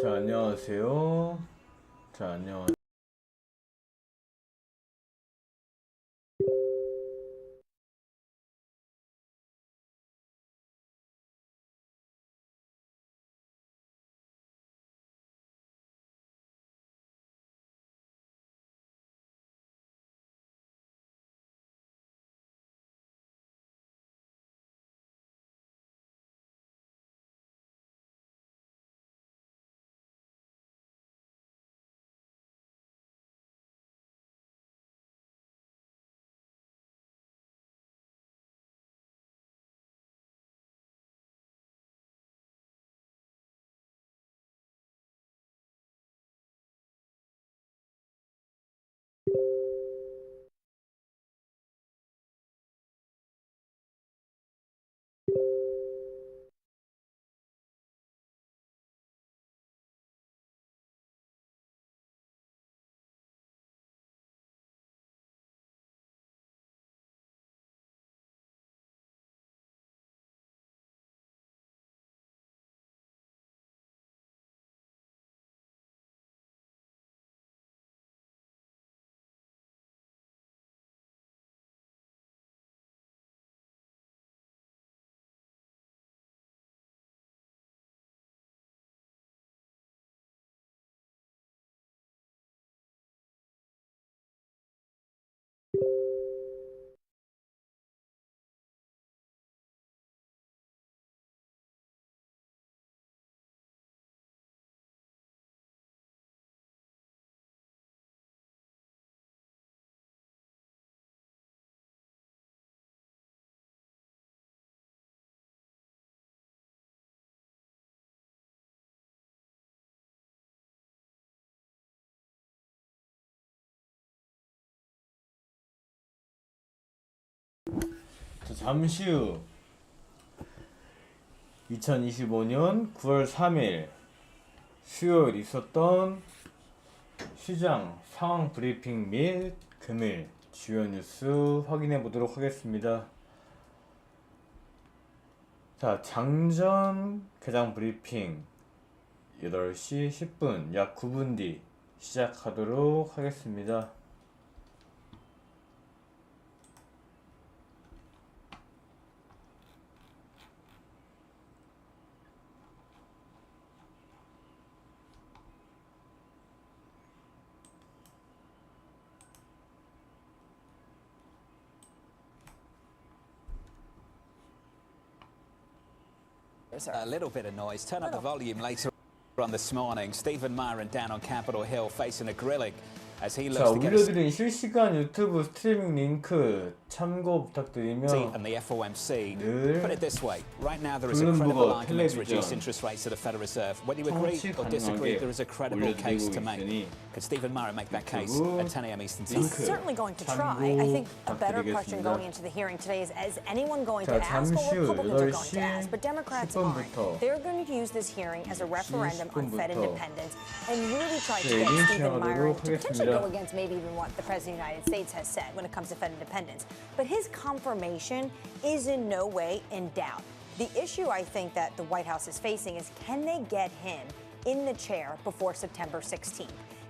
자, 안녕하세요. 자, 안녕하세요. 자, 잠시 후 2025년 9월 3일 수요일 있었던 시장 상황 브리핑 및 금일 주요 뉴스 확인해 보도록 하겠습니다. 자, 장전 개장 브리핑 8시 10분 약 9분 뒤 시작하도록 하겠습니다. A little bit of noise. Turn up the volume later on this morning. Stephen Myron down on Capitol Hill facing a grilling as he 자, looks to get a 올려드린 실시간 유튜브 스트리밍 링크 참고 부탁드리며 seat and the FOMC. 늘 Put it this way. Right now there is a credible 블룸버그 argument to reduce 텔레비전 interest rates at the Federal Reserve. Whether you agree 청취 or disagree, 가능하게 there is a credible case 올려드리고 to make. 있으니 Could Stephen Myron make that case 유튜브 at 10 a.m. Eastern Time? 링크 Certainly going to try. I think a better question going into the hearing today is anyone going to 자, ask? 잠시 Well, 후 Republicans are going 8시 to ask, but Democrats aren't. 10분부터 They're going to use this hearing as a referendum on Fed 10분부터 independence and really try to 네, get Stephen 진행하도록 Myron to potentially 하겠습니다. go against maybe even what the President of the United States has said when it comes to Fed independence. But his confirmation is in no way in doubt. The issue I think that the White House is facing is can they get him in the chair before September 16th?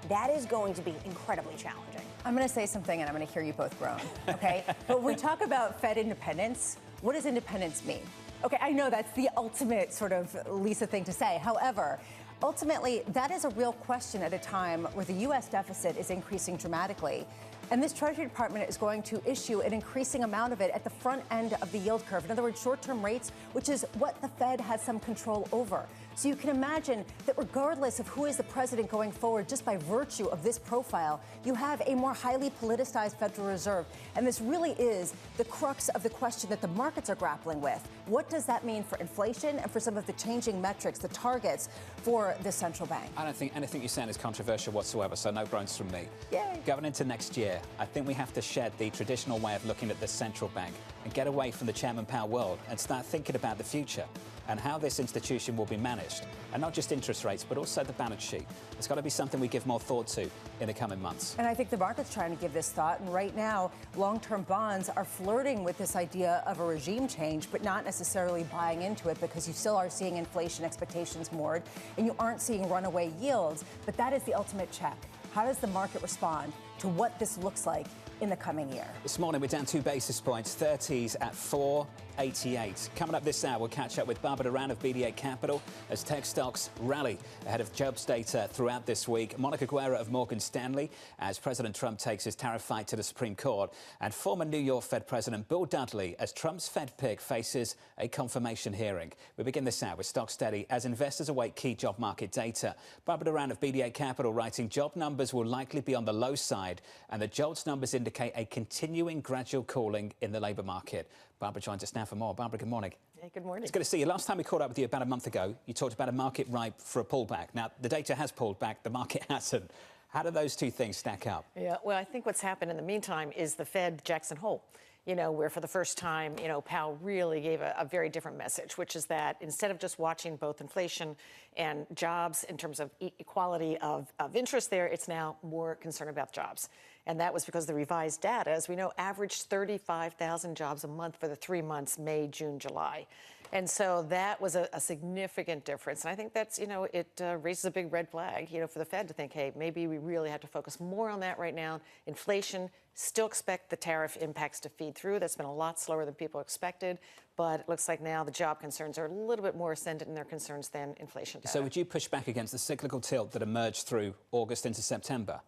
That is going to be incredibly challenging. I'm going to say something and I'm going to hear you both groan, okay? But when we talk about Fed independence, what does independence mean? Okay, I know that's the ultimate sort of Lisa thing to say. However, ultimately, that is a real question at a time where the U.S. deficit is increasing dramatically. And this Treasury Department is going to issue an increasing amount of it at the front end of the yield curve. In other words, short-term rates, which is what the Fed has some control over. So you can imagine that regardless of who is the president going forward, just by virtue of this profile, you have a more highly politicized Federal Reserve. And this really is the crux of the question that the markets are grappling with. What does that mean for inflation and for some of the changing metrics, the targets for the central bank? I don't think anything you're saying is controversial whatsoever, so no groans from me. Yay. Going into next year, I think we have to shed the traditional way of looking at the central bank and get away from the Chairman Powell world and start thinking about the future. and how this institution will be managed. And not just interest rates, but also the balance sheet. It's got to be something we give more thought to in the coming months. And I think the market's trying to give this thought. And right now, long-term bonds are flirting with this idea of a regime change, but not necessarily buying into it because you still are seeing inflation expectations moored and you aren't seeing runaway yields. But that is the ultimate check. How does the market respond to what this looks like in the coming year? This morning, we're down 2 basis points, 30s at 4.88. Coming up this hour, we'll catch up with Barbara Duran of BDA Capital as tech stocks rally ahead of jobs data throughout this week. Monica Guerra of Morgan Stanley as President Trump takes his tariff fight to the Supreme Court. And former New York Fed President Bill Dudley as Trump's Fed pick faces a confirmation hearing. We begin this hour with stock steady as investors await key job market data. Barbara Duran of BDA Capital writing job numbers will likely be on the low side and the jobs numbers indicate a continuing gradual cooling in the labour market. Barbara joins us now for more. Barbara, good morning. Hey, good morning. It's good to see you. Last time we caught up with you about a month ago, you talked about a market ripe for a pullback. Now, the data has pulled back, the market hasn't. How do those two things stack up? Yeah, well, I think what's happened in the meantime is the Fed Jackson Hole, where for the first time, Powell really gave a very different message, which is that instead of just watching both inflation and jobs in terms of equality of interest there, it's now more concerned about jobs. And that was because the revised data, as we know, averaged 35,000 jobs a month for the 3 months, May, June, July. And so that was a significant difference. And I think that's, it raises a big red flag, for the Fed to think, hey, maybe we really have to focus more on that right now. Inflation, still expect the tariff impacts to feed through. That's been a lot slower than people expected. But it looks like now the job concerns are a little bit more ascendant in their concerns than inflation data. So would you push back against the cyclical tilt that emerged through August into September?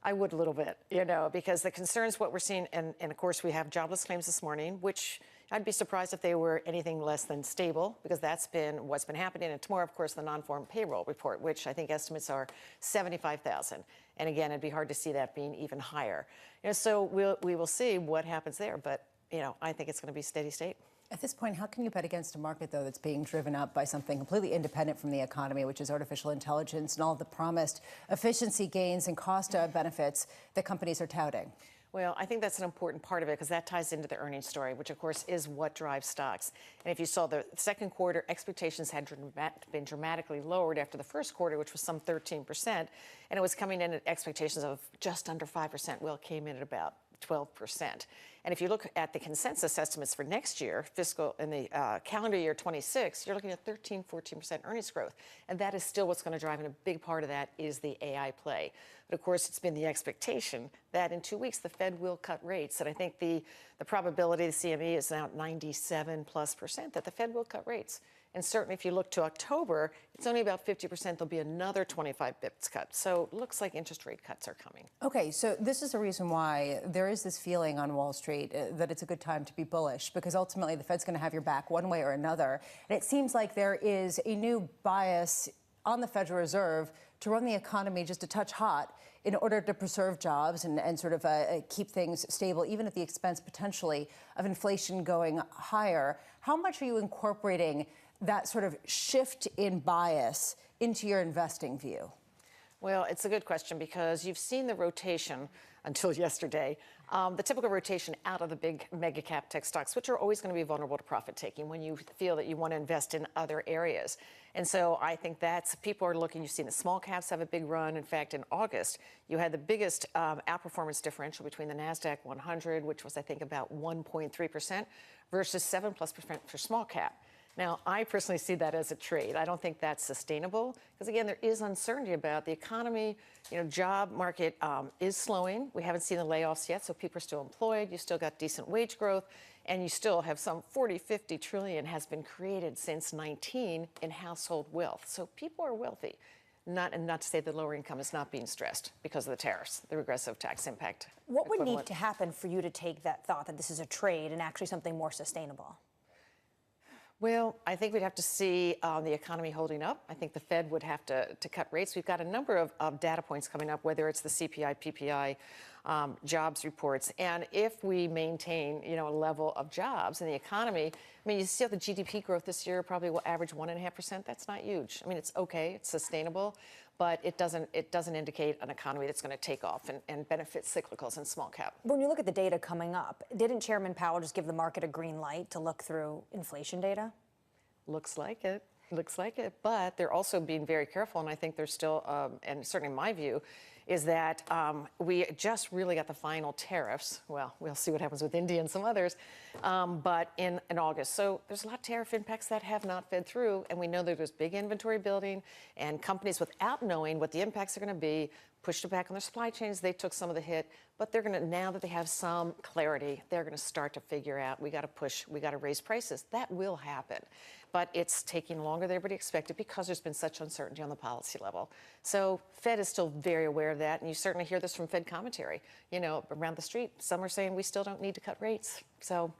I would a little bit, because the concerns, what we're seeing, and of course we have jobless claims this morning, which I'd be surprised if they were anything less than stable, because that's been what's been happening. And tomorrow, of course, the non-farm payroll report, which I think estimates are 75,000. And again, it'd be hard to see that being even higher. So we will see what happens there. But, I think it's going to be steady state. At this point, how can you bet against a market, though, that's being driven up by something completely independent from the economy, which is artificial intelligence and all the promised efficiency gains and cost benefits that companies are touting? Well, I think that's an important part of it because that ties into the earnings story, which, of course, is what drives stocks. And if you saw the second quarter, expectations had been dramatically lowered after the first quarter, which was some 13%. And it was coming in at expectations of just under 5%. Well, it came in at about 12%. And if you look at the consensus estimates for next year, fiscal in the calendar year 26, you're looking at 13-14% earnings growth. And that is still what's going to drive, and a big part of that is the AI play. But of course, it's been the expectation that in 2 weeks, the Fed will cut rates. And I think the probability, the CME is now 97+% that the Fed will cut rates. And certainly if you look to October, it's only about 50% there'll be another 25 bips cut. So it looks like interest rate cuts are coming. Okay, so this is the reason why there is this feeling on Wall Street that it's a good time to be bullish, because ultimately the Fed's going to have your back one way or another. And it seems like there is a new bias on the Federal Reserve to run the economy just a touch hot in order to preserve jobs and sort of keep things stable, even at the expense potentially of inflation going higher. How much are you incorporating that sort of shift in bias into your investing view? Well, it's a good question because you've seen the rotation until yesterday, the typical rotation out of the big mega cap tech stocks, which are always going to be vulnerable to profit taking when you feel that you want to invest in other areas. And so I think that's, people are looking, you've seen the small caps have a big run. In fact, in August, you had the biggest outperformance differential between the NASDAQ 100, which was, I think, about 1.3%, versus 7+% for small cap. Now, I personally see that as a trade. I don't think that's sustainable because, again, there is uncertainty about the economy. Job market is slowing. We haven't seen the layoffs yet, so people are still employed. You still got decent wage growth, and you still have some 40-50 trillion has been created since 19 in household wealth. So people are wealthy. Not to say the lower income is not being stressed because of the tariffs, the regressive tax impact. What would need to happen for you to take that thought that this is a trade and actually something more sustainable? Well, I think we'd have to see the economy holding up. I think the Fed would have to cut rates. We've got a number of data points coming up, whether it's the CPI, PPI, jobs reports. And if we maintain, a level of jobs in the economy, I mean, you see how the GDP growth this year probably will average 1.5%. That's not huge. I mean, it's okay. It's sustainable. But it doesn't indicate an economy that's going to take off and benefit cyclicals and small cap. When you look at the data coming up, didn't Chairman Powell just give the market a green light to look through inflation data? Looks like it. Looks like it. But they're also being very careful, and I think there's still, and certainly in my view, is that we just really got the final tariffs. Well, we'll see what happens with India and some others, but in August. So there's a lot of tariff impacts that have not fed through, and we know that there's big inventory building, and companies, without knowing what the impacts are going to be, pushed it back on their supply chains. They took some of the hit, but they're going to, now that they have some clarity, they're going to start to figure out, we got to push, we got to raise prices. That will happen. But it's taking longer than everybody expected because there's been such uncertainty on the policy level. So Fed is still very aware of that, and you certainly hear this from Fed commentary. You know, around the street, some are saying we still don't need to cut rates. So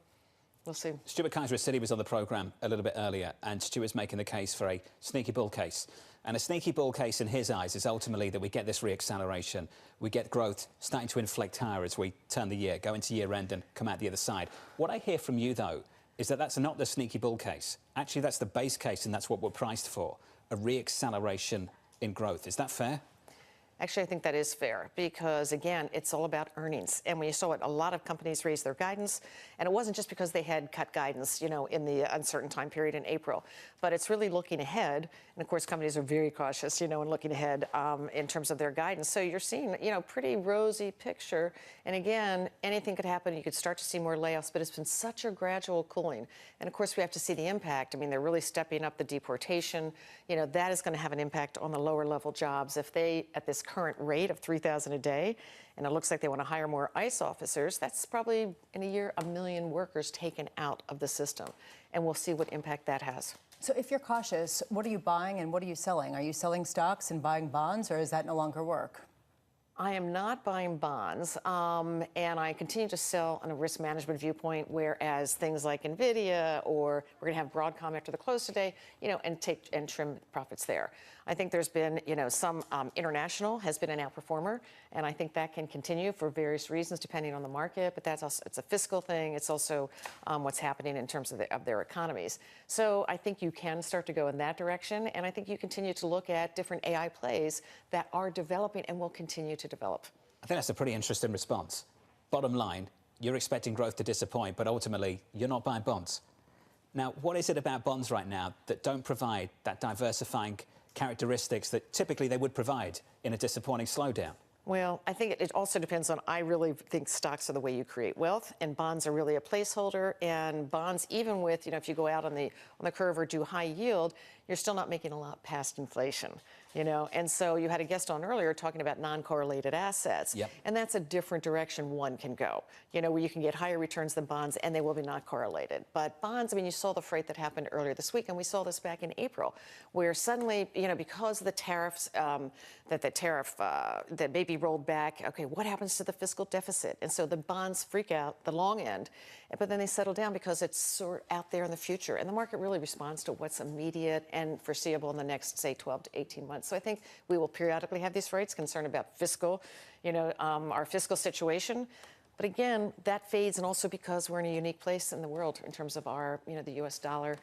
we'll see. Stuart Kaiser of Citi was on the programme a little bit earlier, and Stuart's making the case for a sneaky bull case. And a sneaky bull case in his eyes is ultimately that we get this reacceleration, we get growth starting to inflect higher as we turn the year, go into year end and come out the other side. What I hear from you, though, is that that's not the sneaky bull case. Actually, that's the base case, and that's what we're priced for, a reacceleration in growth. Is that fair? Actually, I think that is fair because, again, it's all about earnings. And when you saw it, a lot of companies raised their guidance. And it wasn't just because they had cut guidance, you know, in the uncertain time period in April. But it's really looking ahead. And, of course, companies are very cautious, you know, in looking ahead in terms of their guidance. So you're seeing, you know, pretty rosy picture. And, again, anything could happen. You could start to see more layoffs. But it's been such a gradual cooling. And, of course, we have to see the impact. I mean, they're really stepping up the deportation. You know, that is going to have an impact on the lower-level jobs. If they, at this current rate of 3,000 a day, and it looks like they want to hire more ICE officers, that's probably, in a year, 1 million workers taken out of the system. And we'll see what impact that has. So if you're cautious, what are you buying and what are you selling? Are you selling stocks and buying bonds, or does that no longer work? I am not buying bonds, and I continue to sell on a risk management viewpoint, whereas things like NVIDIA or we're going to have Broadcom after the close today, you know, and trim profits there. I think there's been, you know, some international has been an outperformer, and I think that can continue for various reasons depending on the market, but that's also, it's a fiscal thing. It's also what's happening in terms of their economies. So I think you can start to go in that direction, and I think you continue to look at different AI plays that are developing and will continue to develop. I think that's a pretty interesting response. Bottom line, you're expecting growth to disappoint, but ultimately, you're not buying bonds. Now, what is it about bonds right now that don't provide that diversifying characteristics that typically they would provide in a disappointing slowdown? Well, I think it also depends on, I really think stocks are the way you create wealth, and bonds are really a placeholder. And bonds, even with, you know, if you go out on the curve or do high yield, you're still not making a lot past inflation, you know. And so you had a guest on earlier talking about non-correlated assets. Yep. And that's a different direction one can go, you know, where you can get higher returns than bonds, and they will be not correlated. But bonds, I mean, you saw the freight that happened earlier this week, and we saw this back in April, where suddenly, you know, because of the tariffs, that may be rolled back, okay, what happens to the fiscal deficit? And so the bonds freak out, the long end, but then they settle down because it's sort of out there in the future. And the market really responds to what's immediate and foreseeable in the next, say, 12 to 18 months. So I think we will periodically have these freights concerned about fiscal, you know, our fiscal situation. But again, that fades, and also because we're in a unique place in the world in terms of our, you know, the U.S. dollar.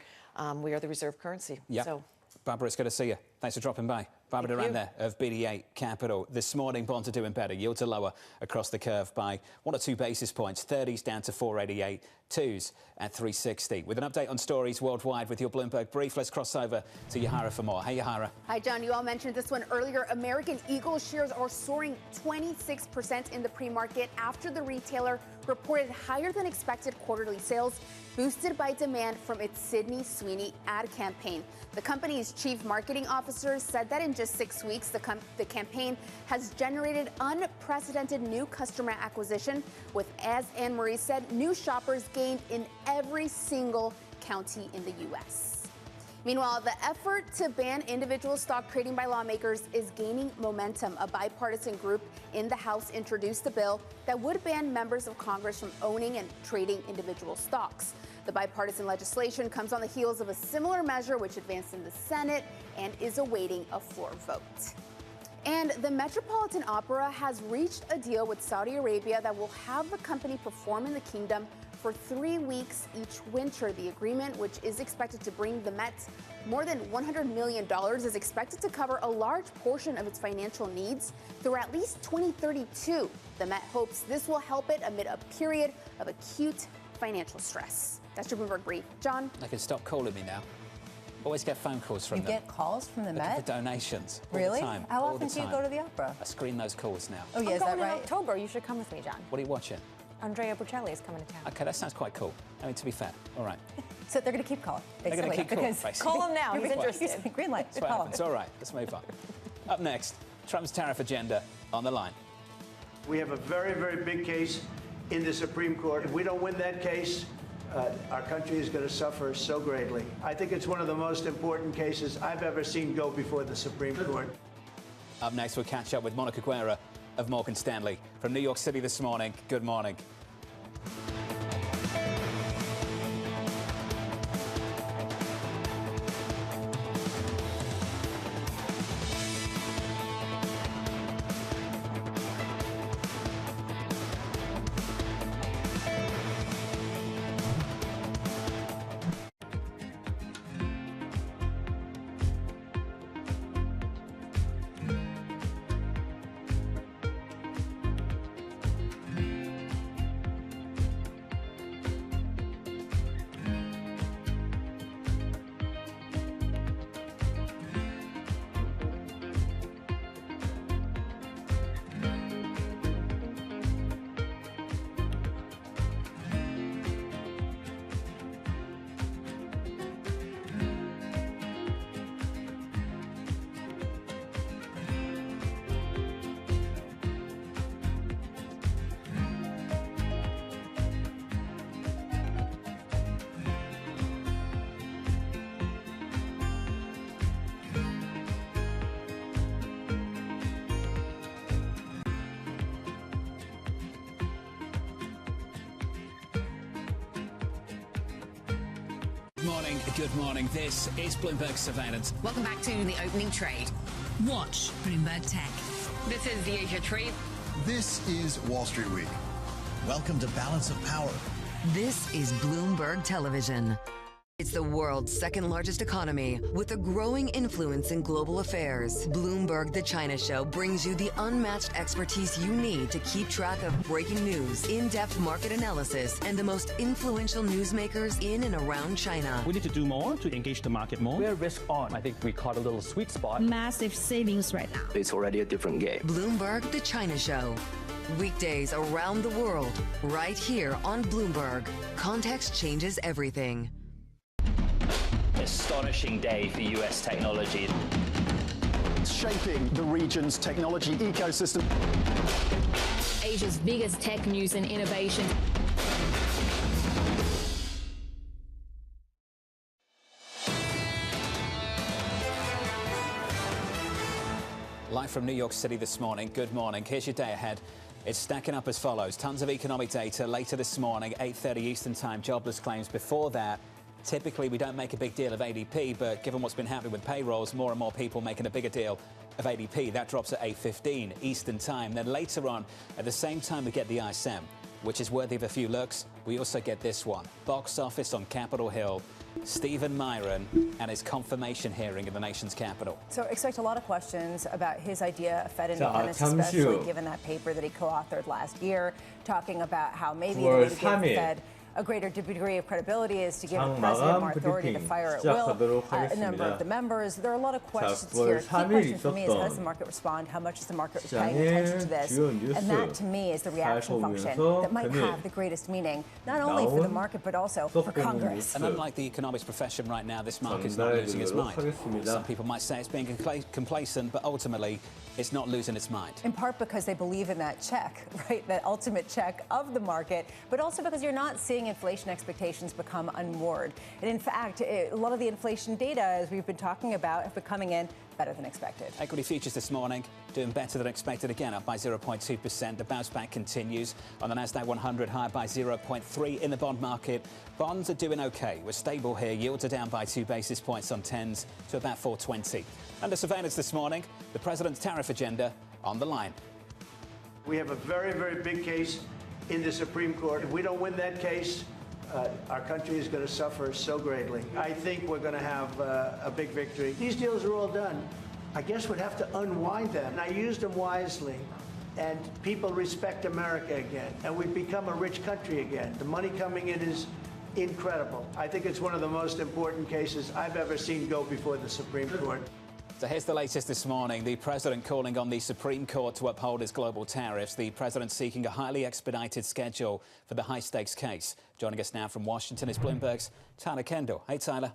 We are the reserve currency. Yeah. So. Barbara, it's good to see you. Thanks for dropping by. Barbara Duran there of BDA Capital. This morning, bonds are doing better. Yields are lower across the curve by 1 or 2 basis points. 30s down to 488, 2s at 360. With an update on stories worldwide with your Bloomberg Brief, let's cross over to Yahara for more. Hey, Yahara. Hi, John. You all mentioned this one earlier. American Eagle shares are soaring 26% in the pre-market after the retailer reported higher than expected quarterly sales, boosted by demand from its Sydney Sweeney ad campaign. The company's chief marketing officer said that in just 6 weeks, the campaign has generated unprecedented new customer acquisition, with, as Anne Marie said, new shoppers gained in every single county in the U.S. Meanwhile, the effort to ban individual stock trading by lawmakers is gaining momentum. A bipartisan group in the House introduced a bill that would ban members of Congress from owning and trading individual stocks. The bipartisan legislation comes on the heels of a similar measure which advanced in the Senate and is awaiting a floor vote. And the Metropolitan Opera has reached a deal with Saudi Arabia that will have the company perform in the kingdom for 3 weeks each winter. The agreement, which is expected to bring the Met more than $100 million, is expected to cover a large portion of its financial needs through at least 2032. The Met hopes this will help it amid a period of acute financial stress. That's your Bloomberg Brief. John? They can stop calling me now. Always get phone calls from You them. get calls from the Looking Met? for donations. All Really? the time. How all often the do you time. go to the opera? I screen those calls now. Oh, yeah, I'm is that going in right? October. You should come with me, John. What are you watching? Andrea Bocelli is coming to town. Okay, that sounds quite cool. I mean, to be fair. All right. So they're going to keep calling, They're basically. gonna keep calling, because- basically. Call him now. He's interested. Green light. That's what Call happens. him. All right, let's move on. Up next, Trump's tariff agenda on the line. We have a very, very big case in the Supreme Court. If we don't win that case, our country is going to suffer so greatly. I think it's one of the most important cases I've ever seen go before the Supreme Court. Up next, we'll catch up with Monica Guerra of Morgan Stanley from New York City this morning. Good morning. Good morning. This is Bloomberg Surveillance. Welcome back to the opening trade. Watch Bloomberg Tech. This is the Asia Trade. This is Wall Street Week. Welcome to Balance of Power. This is Bloomberg Television. It's the world's second largest economy with a growing influence in global affairs. Bloomberg The China Show brings you the unmatched expertise you need to keep track of breaking news, in-depth market analysis, and the most influential newsmakers in and around China. We need to do more to engage the market more. We're risk on. I think we caught a little sweet spot. Massive savings right now. It's already a different game. Bloomberg The China Show. Weekdays around the world, right here on Bloomberg. Context changes everything. Astonishing day for US technology. Shaping the region's technology ecosystem. Asia's biggest tech news and innovation. Live from New York City this morning. Good morning. Here's your day ahead. It's stacking up as follows. Tons of economic data later this morning, 8:30 Eastern Time, jobless claims before that. Typically, we don't make a big deal of ADP, but given what's been happening with payrolls, more and more people making a bigger deal of ADP. That drops at 8:15 Eastern Time. Then later on, at the same time, we get the ISM, which is worthy of a few looks. We also get this one. Box office on Capitol Hill. Stephen Myron and his confirmation hearing in the nation's capital. So expect a lot of questions about his idea of Fed 자, independence, 잠시 especially 후 given that paper that he co-authored last year, talking about how maybe the 9월 way to give the 3일 Fed a greater degree of credibility is to give the 장 president 마감 more authority to 브리핑 fire at will 시작하도록 a number 하겠습니다. of the members. There are a lot of questions 9월 here. Key 3일 question for me is how does 있었던 the market respond? How much is the market paying 시장의 attention to this? 주요 뉴스 And that to me is the reaction function 살펴보면서 that might 금일 have the greatest meaning, not only for the 나온 market but also for 속보 Congress. And unlike the economics profession right now, this market's not losing its 전달해드리도록 mind. 하겠습니다. Some people might say it's being complacent, but ultimately, it's not losing its mind. In part because they believe in that check, right? That ultimate check of the market, but also because you're not seeing inflation expectations become unmoored. And in fact, a lot of the inflation data, as we've been talking about, have been coming in better than expected. Equity futures this morning doing better than expected again, up by 0.2%. The bounce back continues on the Nasdaq 100, higher by 0.3 in the bond market. Bonds are doing okay. We're stable here. Yields are down by 2 basis points on 10s to about 420. Under surveillance this morning, the president's tariff agenda on the line. We have a very, very big case in the Supreme Court. If we don't win that case, our country is going to suffer so greatly. I think we're going to have a big victory. These deals are all done. I guess we'd have to unwind them. And I used them wisely, and people respect America again, and we've become a rich country again. The money coming in is incredible. I think it's one of the most important cases I've ever seen go before the Supreme Court. So here's the latest this morning. The president calling on the Supreme Court to uphold his global tariffs. The president seeking a highly expedited schedule for the high-stakes case. Joining us now from Washington is Bloomberg's Tyler Kendall. Hey, Tyler.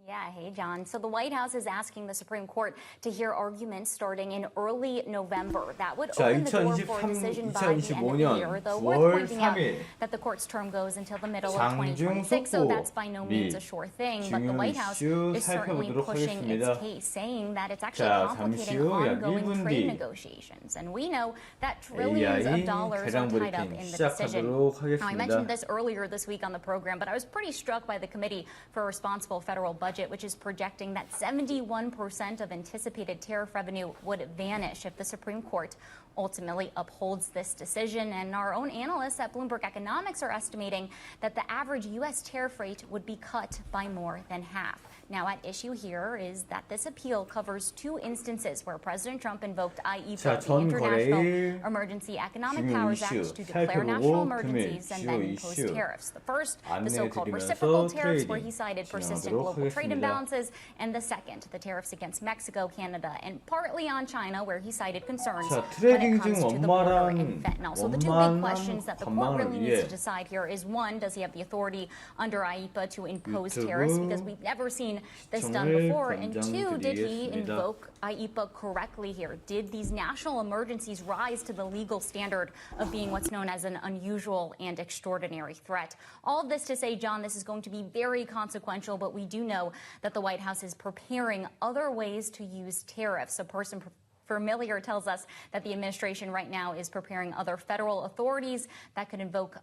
Yeah, hey, John. So the White House is asking the Supreme Court to hear arguments starting in early November. That would open the door for a decision by the end of the year, though worth pointing out that the court's term goes until the middle of 2026, so that's by no means a sure thing. But the White House is certainly pushing its case, saying that it's actually complicating ongoing trade negotiations. And we know that trillions of dollars are tied up in the decision. Now, I mentioned this earlier this week on the program, but I was pretty struck by the Committee for Responsible Federal Budget, which is projecting that 71% of anticipated tariff revenue would vanish if the Supreme Court ultimately upholds this decision. And our own analysts at Bloomberg Economics are estimating that the average U.S. tariff rate would be cut by more than half. Now, at issue here is that this appeal covers two instances where President Trump invoked IEPA, the International Emergency Economic Powers Act, to declare national emergencies and then impose tariffs. The first, the so-called reciprocal tariffs, where he cited persistent global trade imbalances, and the second, the tariffs against Mexico, Canada, and partly on China, where he cited concerns when it comes to the border and fentanyl. So the two big questions that the court really needs to decide here is, one, does he have the authority under IEPA to impose tariffs? Because we've never seen this done before. And two, did he invoke IEPA correctly here? Did these national emergencies rise to the legal standard of being what's known as an unusual and extraordinary threat? All of this to say, John, this is going to be very consequential, but we do know that the White House is preparing other ways to use tariffs. A person familiar tells us that the administration right now is preparing other federal authorities that could invoke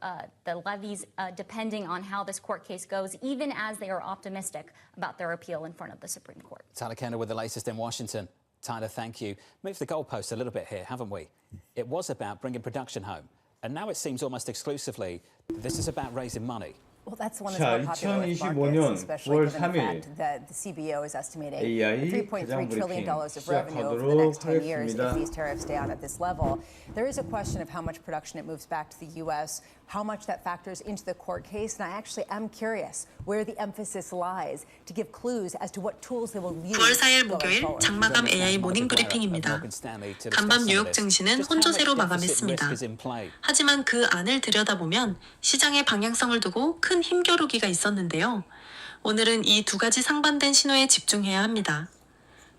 the levies depending on how this court case goes, even as they are optimistic about their appeal in front of the Supreme Court. Tyler Kendall with the latest in Washington. Tyler, thank you. Moved the goalpost a little bit here, haven't we? It was about bringing production home, and now it seems almost exclusively this is about raising money. Well, that's one that's more popular with markets, especially given the fact that the CBO is estimating $3.3 trillion of revenue over the next 10 years if these tariffs stay on at this level. There is a question of how much production it moves back to the U.S., how much that factors into the court case, and I actually am curious where the emphasis lies to give clues as to what tools they will use. 9월 4일 목요일 장마감 AI 모닝 브리핑입니다. 간밤 뉴욕 증시는 혼조세로 마감했습니다. 하지만 그 안을 들여다보면 시장의 방향성을 두고 큰 힘겨루기가 있었는데요. 오늘은 이 두 가지 상반된 신호에 집중해야 합니다.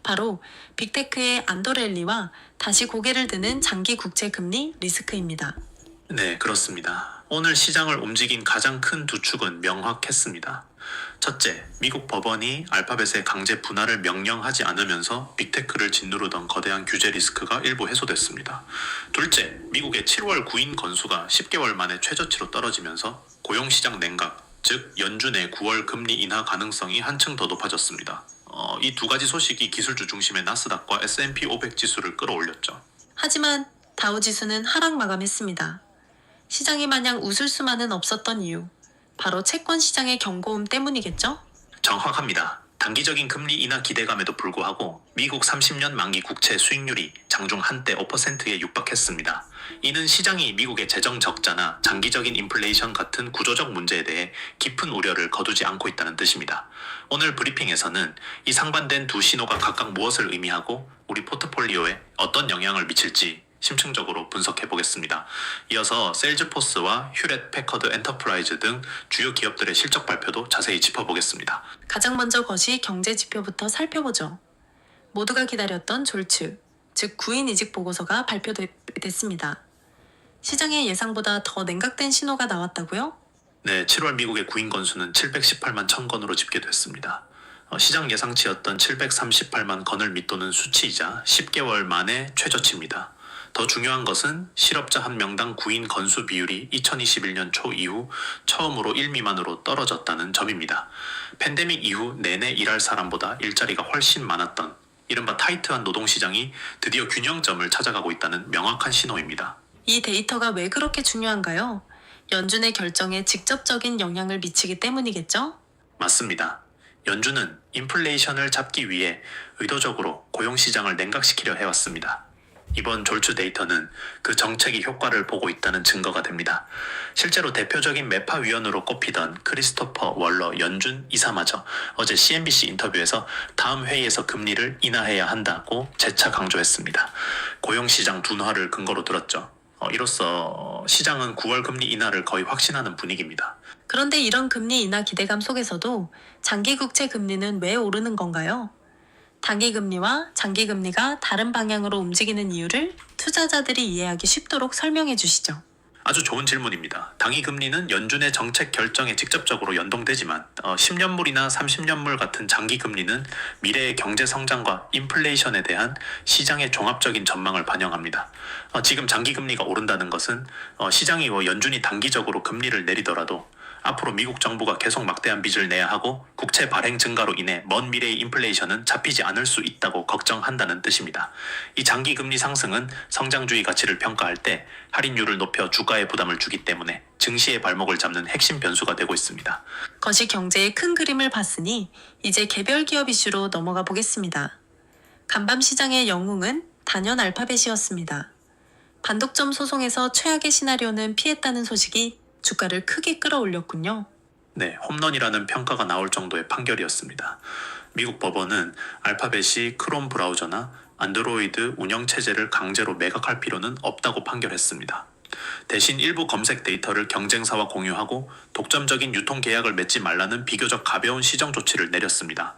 바로 빅테크의 안도랠리와 다시 고개를 드는 장기 국채 금리 리스크입니다. 네, 그렇습니다. 오늘 시장을 움직인 가장 큰 두 축은 명확했습니다. 첫째, 미국 법원이 알파벳의 강제 분할을 명령하지 않으면서 빅테크를 짓누르던 거대한 규제 리스크가 일부 해소됐습니다. 둘째, 미국의 7월 구인 건수가 10개월 만에 최저치로 떨어지면서 고용시장 냉각, 즉 연준의 9월 금리 인하 가능성이 한층 더 높아졌습니다. 이 두 가지 소식이 기술주 중심의 나스닥과 S&P 500 지수를 끌어올렸죠. 하지만 다우지수는 하락 마감했습니다. 시장이 마냥 웃을 수만은 없었던 이유, 바로 채권 시장의 경고음 때문이겠죠? 정확합니다. 단기적인 금리 인하 기대감에도 불구하고 미국 30년 만기 국채 수익률이 장중 한때 5%에 육박했습니다. 이는 시장이 미국의 재정 적자나 장기적인 인플레이션 같은 구조적 문제에 대해 깊은 우려를 거두지 않고 있다는 뜻입니다. 오늘 브리핑에서는 이 상반된 두 신호가 각각 무엇을 의미하고 우리 포트폴리오에 어떤 영향을 미칠지 심층적으로 분석해 보겠습니다. 이어서 세일즈포스와 휴렛 패커드 엔터프라이즈 등 주요 기업들의 실적 발표도 자세히 짚어보겠습니다. 가장 먼저 거시 경제 지표부터 살펴보죠. 모두가 기다렸던 졸츠, 즉 구인 이직 보고서가 발표됐습니다. 시장의 예상보다 더 냉각된 신호가 나왔다고요? 네, 7월 미국의 구인 건수는 718만 1000건으로 집계됐습니다. 시장 예상치였던 738만 건을 밑도는 수치이자 10개월 만에 최저치입니다. 더 중요한 것은 실업자 한 명당 구인 건수 비율이 2021년 초 이후 처음으로 1 미만으로 떨어졌다는 점입니다. 팬데믹 이후 내내 일할 사람보다 일자리가 훨씬 많았던 이른바 타이트한 노동시장이 드디어 균형점을 찾아가고 있다는 명확한 신호입니다. 이 데이터가 왜 그렇게 중요한가요? 연준의 결정에 직접적인 영향을 미치기 때문이겠죠? 맞습니다. 연준은 인플레이션을 잡기 위해 의도적으로 고용시장을 냉각시키려 해왔습니다. 이번 졸주 데이터는 그 정책이 효과를 보고 있다는 증거가 됩니다. 실제로 대표적인 매파 위원으로 꼽히던 크리스토퍼 월러 연준 이사마저 어제 CNBC 인터뷰에서 다음 회의에서 금리를 인하해야 한다고 재차 강조했습니다. 고용시장 둔화를 근거로 들었죠. 이로써 시장은 9월 금리 인하를 거의 확신하는 분위기입니다. 그런데 이런 금리 인하 기대감 속에서도 장기 국채 금리는 왜 오르는 건가요? 단기 금리와 장기 금리가 다른 방향으로 움직이는 이유를 투자자들이 이해하기 쉽도록 설명해 주시죠. 아주 좋은 질문입니다. 단기 금리는 연준의 정책 결정에 직접적으로 연동되지만 10년물이나 30년물 같은 장기 금리는 미래의 경제 성장과 인플레이션에 대한 시장의 종합적인 전망을 반영합니다. 지금 장기 금리가 오른다는 것은 시장이 연준이 단기적으로 금리를 내리더라도 앞으로 미국 정부가 계속 막대한 빚을 내야 하고 국채 발행 증가로 인해 먼 미래의 인플레이션은 잡히지 않을 수 있다고 걱정한다는 뜻입니다. 이 장기 금리 상승은 성장주의 가치를 평가할 때 할인율을 높여 주가에 부담을 주기 때문에 증시의 발목을 잡는 핵심 변수가 되고 있습니다. 거시 경제의 큰 그림을 봤으니 이제 개별 기업 이슈로 넘어가 보겠습니다. 간밤 시장의 영웅은 단연 알파벳이었습니다. 반독점 소송에서 최악의 시나리오는 피했다는 소식이 주가를 크게 끌어올렸군요. 네, 홈런이라는 평가가 나올 정도의 판결이었습니다. 미국 법원은 알파벳이 크롬 브라우저나 안드로이드 운영체제를 강제로 매각할 필요는 없다고 판결했습니다. 대신 일부 검색 데이터를 경쟁사와 공유하고 독점적인 유통계약을 맺지 말라는 비교적 가벼운 시정 조치를 내렸습니다.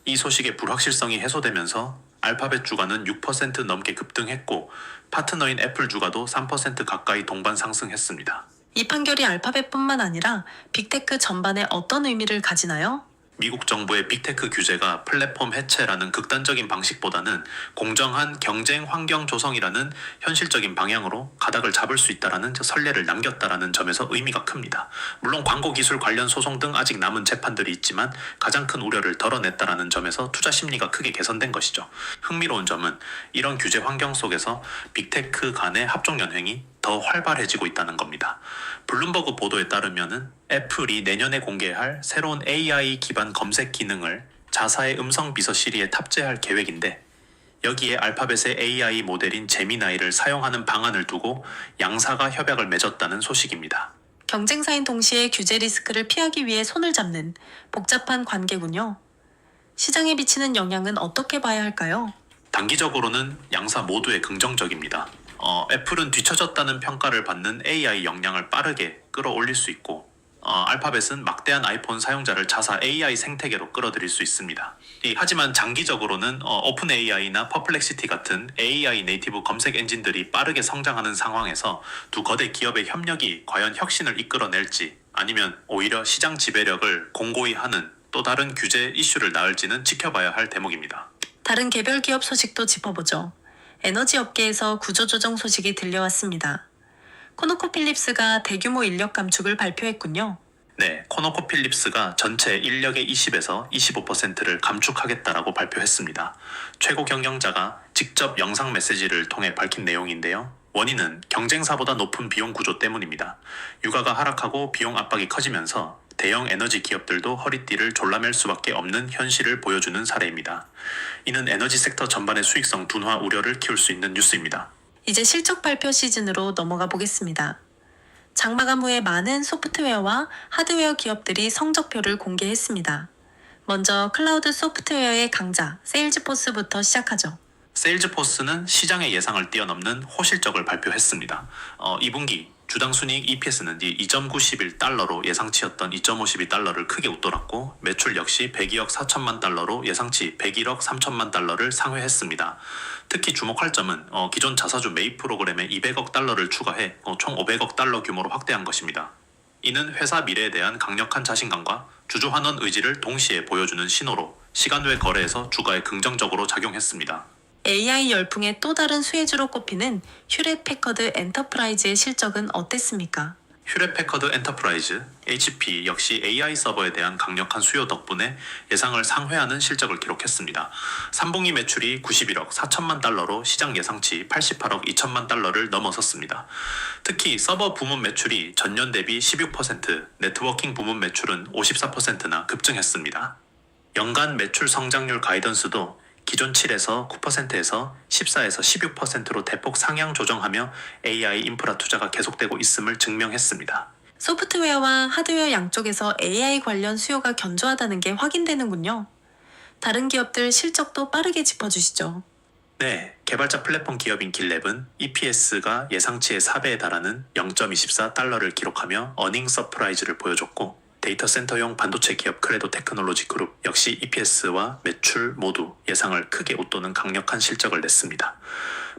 이 소식의 불확실성이 해소되면서 알파벳 주가는 6% 넘게 급등했고 파트너인 애플 주가도 3% 가까이 동반 상승했습니다. 이 판결이 알파벳뿐만 아니라 빅테크 전반에 어떤 의미를 가지나요? 미국 정부의 빅테크 규제가 플랫폼 해체라는 극단적인 방식보다는 공정한 경쟁 환경 조성이라는 현실적인 방향으로 가닥을 잡을 수 있다라는 선례를 남겼다라는 점에서 의미가 큽니다. 물론 광고 기술 관련 소송 등 아직 남은 재판들이 있지만 가장 큰 우려를 덜어냈다라는 점에서 투자 심리가 크게 개선된 것이죠. 흥미로운 점은 이런 규제 환경 속에서 빅테크 간의 합종 연횡이 더 활발해지고 있다는 겁니다. 블룸버그 보도에 따르면은 애플이 내년에 공개할 새로운 AI 기반 검색 기능을 자사의 음성 비서 시리에 탑재할 계획인데 여기에 알파벳의 AI 모델인 제미나이를 사용하는 방안을 두고 양사가 협약을 맺었다는 소식입니다. 경쟁사인 동시에 규제 리스크를 피하기 위해 손을 잡는 복잡한 관계군요. 시장에 미치는 영향은 어떻게 봐야 할까요? 단기적으로는 양사 모두에 긍정적입니다. 애플은 뒤처졌다는 평가를 받는 AI 역량을 빠르게 끌어올릴 수 있고 알파벳은 막대한 아이폰 사용자를 자사 AI 생태계로 끌어들일 수 있습니다. 하지만 장기적으로는 오픈 AI나 퍼플렉시티 같은 AI 네이티브 검색 엔진들이 빠르게 성장하는 상황에서 두 거대 기업의 협력이 과연 혁신을 이끌어낼지 아니면 오히려 시장 지배력을 공고히 하는 또 다른 규제 이슈를 낳을지는 지켜봐야 할 대목입니다. 다른 개별 기업 소식도 짚어보죠. 에너지 업계에서 구조조정 소식이 들려왔습니다. 코노코필립스가 대규모 인력 감축을 발표했군요. 네, 코노코필립스가 전체 인력의 20에서 25%를 감축하겠다라고 발표했습니다. 최고 경영자가 직접 영상 메시지를 통해 밝힌 내용인데요. 원인은 경쟁사보다 높은 비용 구조 때문입니다. 유가가 하락하고 비용 압박이 커지면서 대형 에너지 기업들도 허리띠를 졸라맬 수밖에 없는 현실을 보여주는 사례입니다. 이는 에너지 섹터 전반의 수익성 둔화 우려를 키울 수 있는 뉴스입니다. 이제 실적 발표 시즌으로 넘어가 보겠습니다. 장마감 후에 많은 소프트웨어와 하드웨어 기업들이 성적표를 공개했습니다. 먼저 클라우드 소프트웨어의 강자 세일즈포스부터 시작하죠. 세일즈포스는 시장의 예상을 뛰어넘는 호실적을 발표했습니다. 2분기 주당 순이익 EPS는 2.91달러로 예상치였던 2.52달러를 크게 웃돌았고 매출 역시 102억 4천만 달러로 예상치 101억 3천만 달러를 상회했습니다. 특히 주목할 점은 기존 자사주 매입 프로그램에 200억 달러를 추가해 총 500억 달러 규모로 확대한 것입니다. 이는 회사 미래에 대한 강력한 자신감과 주주 환원 의지를 동시에 보여주는 신호로 시간 외 거래에서 주가에 긍정적으로 작용했습니다. AI 열풍의 또 다른 수혜주로 꼽히는 휴렛패커드 엔터프라이즈의 실적은 어땠습니까? 휴렛패커드 엔터프라이즈, HP 역시 AI 서버에 대한 강력한 수요 덕분에 예상을 상회하는 실적을 기록했습니다. 3분기 매출이 91억 4천만 달러로 시장 예상치 88억 2천만 달러를 넘어섰습니다. 특히 서버 부문 매출이 전년 대비 16%, 네트워킹 부문 매출은 54%나 급증했습니다. 연간 매출 성장률 가이던스도 기존 7에서 9%에서 14에서 16%로 대폭 상향 조정하며 AI 인프라 투자가 계속되고 있음을 증명했습니다. 소프트웨어와 하드웨어 양쪽에서 AI 관련 수요가 견조하다는 게 확인되는군요. 다른 기업들 실적도 빠르게 짚어주시죠. 네, 개발자 플랫폼 기업인 길랩은 EPS가 예상치의 4배에 달하는 0.24달러를 기록하며 어닝 서프라이즈를 보여줬고, 데이터 센터용 반도체 기업 크레도 테크놀로지 그룹 역시 EPS와 매출 모두 예상을 크게 웃도는 강력한 실적을 냈습니다.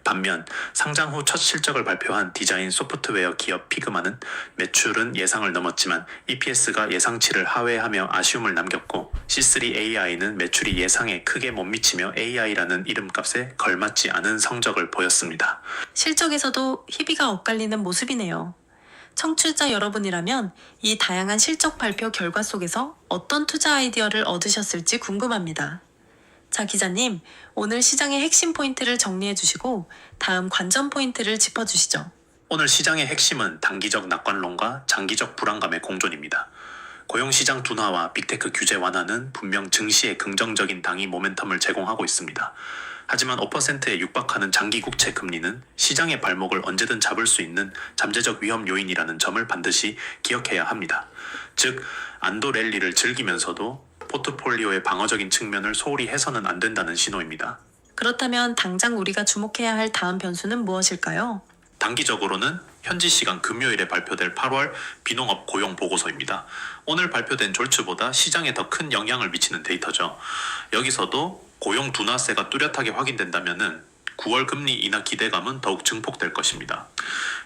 반면 상장 후 첫 실적을 발표한 디자인 소프트웨어 기업 피그마는 매출은 예상을 넘었지만 EPS가 예상치를 하회하며 아쉬움을 남겼고, C3AI는 매출이 예상에 크게 못 미치며 AI라는 이름값에 걸맞지 않은 성적을 보였습니다. 실적에서도 희비가 엇갈리는 모습이네요. 청취자 여러분이라면 이 다양한 실적 발표 결과 속에서 어떤 투자 아이디어를 얻으셨을지 궁금합니다. 자, 기자님, 오늘 시장의 핵심 포인트를 정리해 주시고 다음 관전 포인트를 짚어주시죠. 오늘 시장의 핵심은 단기적 낙관론과 장기적 불안감의 공존입니다. 고용시장 둔화와 빅테크 규제 완화는 분명 증시에 긍정적인 당위 모멘텀을 제공하고 있습니다. 하지만 5%에 육박하는 장기 국채 금리는 시장의 발목을 언제든 잡을 수 있는 잠재적 위험 요인이라는 점을 반드시 기억해야 합니다. 즉, 안도 랠리를 즐기면서도 포트폴리오의 방어적인 측면을 소홀히 해서는 안 된다는 신호입니다. 그렇다면 당장 우리가 주목해야 할 다음 변수는 무엇일까요? 단기적으로는 현지 시간 금요일에 발표될 8월 비농업 고용 보고서입니다. 오늘 발표된 졸츠보다 시장에 더 큰 영향을 미치는 데이터죠. 여기서도 고용 둔화세가 뚜렷하게 확인된다면 9월 금리 인하 기대감은 더욱 증폭될 것입니다.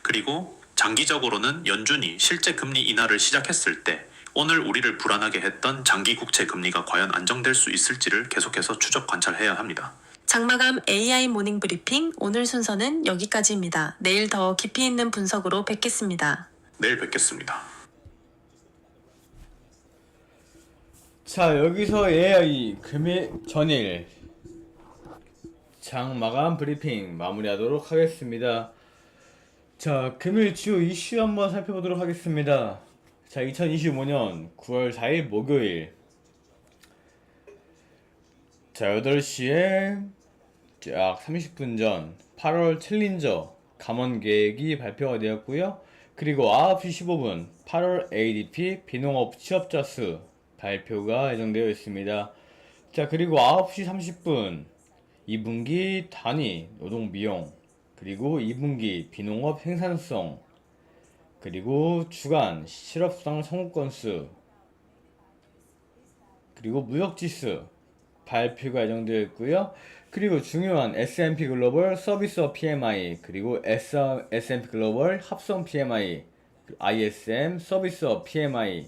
그리고 장기적으로는 연준이 실제 금리 인하를 시작했을 때 오늘 우리를 불안하게 했던 장기 국채 금리가 과연 안정될 수 있을지를 계속해서 추적 관찰해야 합니다. 장마감 AI 모닝 브리핑 오늘 순서는 여기까지입니다. 내일 더 깊이 있는 분석으로 뵙겠습니다. 내일 뵙겠습니다. 자, 여기서 AI 금일 전일 장 마감 브리핑 마무리하도록 하겠습니다. 자, 금일 주요 이슈 한번 살펴보도록 하겠습니다. 자, 2025년 9월 4일 목요일, 자, 8시에 약 30분 전 8월 챌린저 감원 계획이 발표가 되었고요. 그리고 9시 15분 8월 ADP 비농업 취업자 수 발표가 예정되어 있습니다. 자, 그리고 9시 30분 2분기 단위 노동비용, 그리고 2분기 비농업 생산성, 그리고 주간 실업수당 청구 건수, 그리고 무역지수 발표가 예정되어 있고요. 그리고 중요한 S&P 글로벌 서비스업 PMI, 그리고 S&P 글로벌 합성 PMI, ISM 서비스업 PMI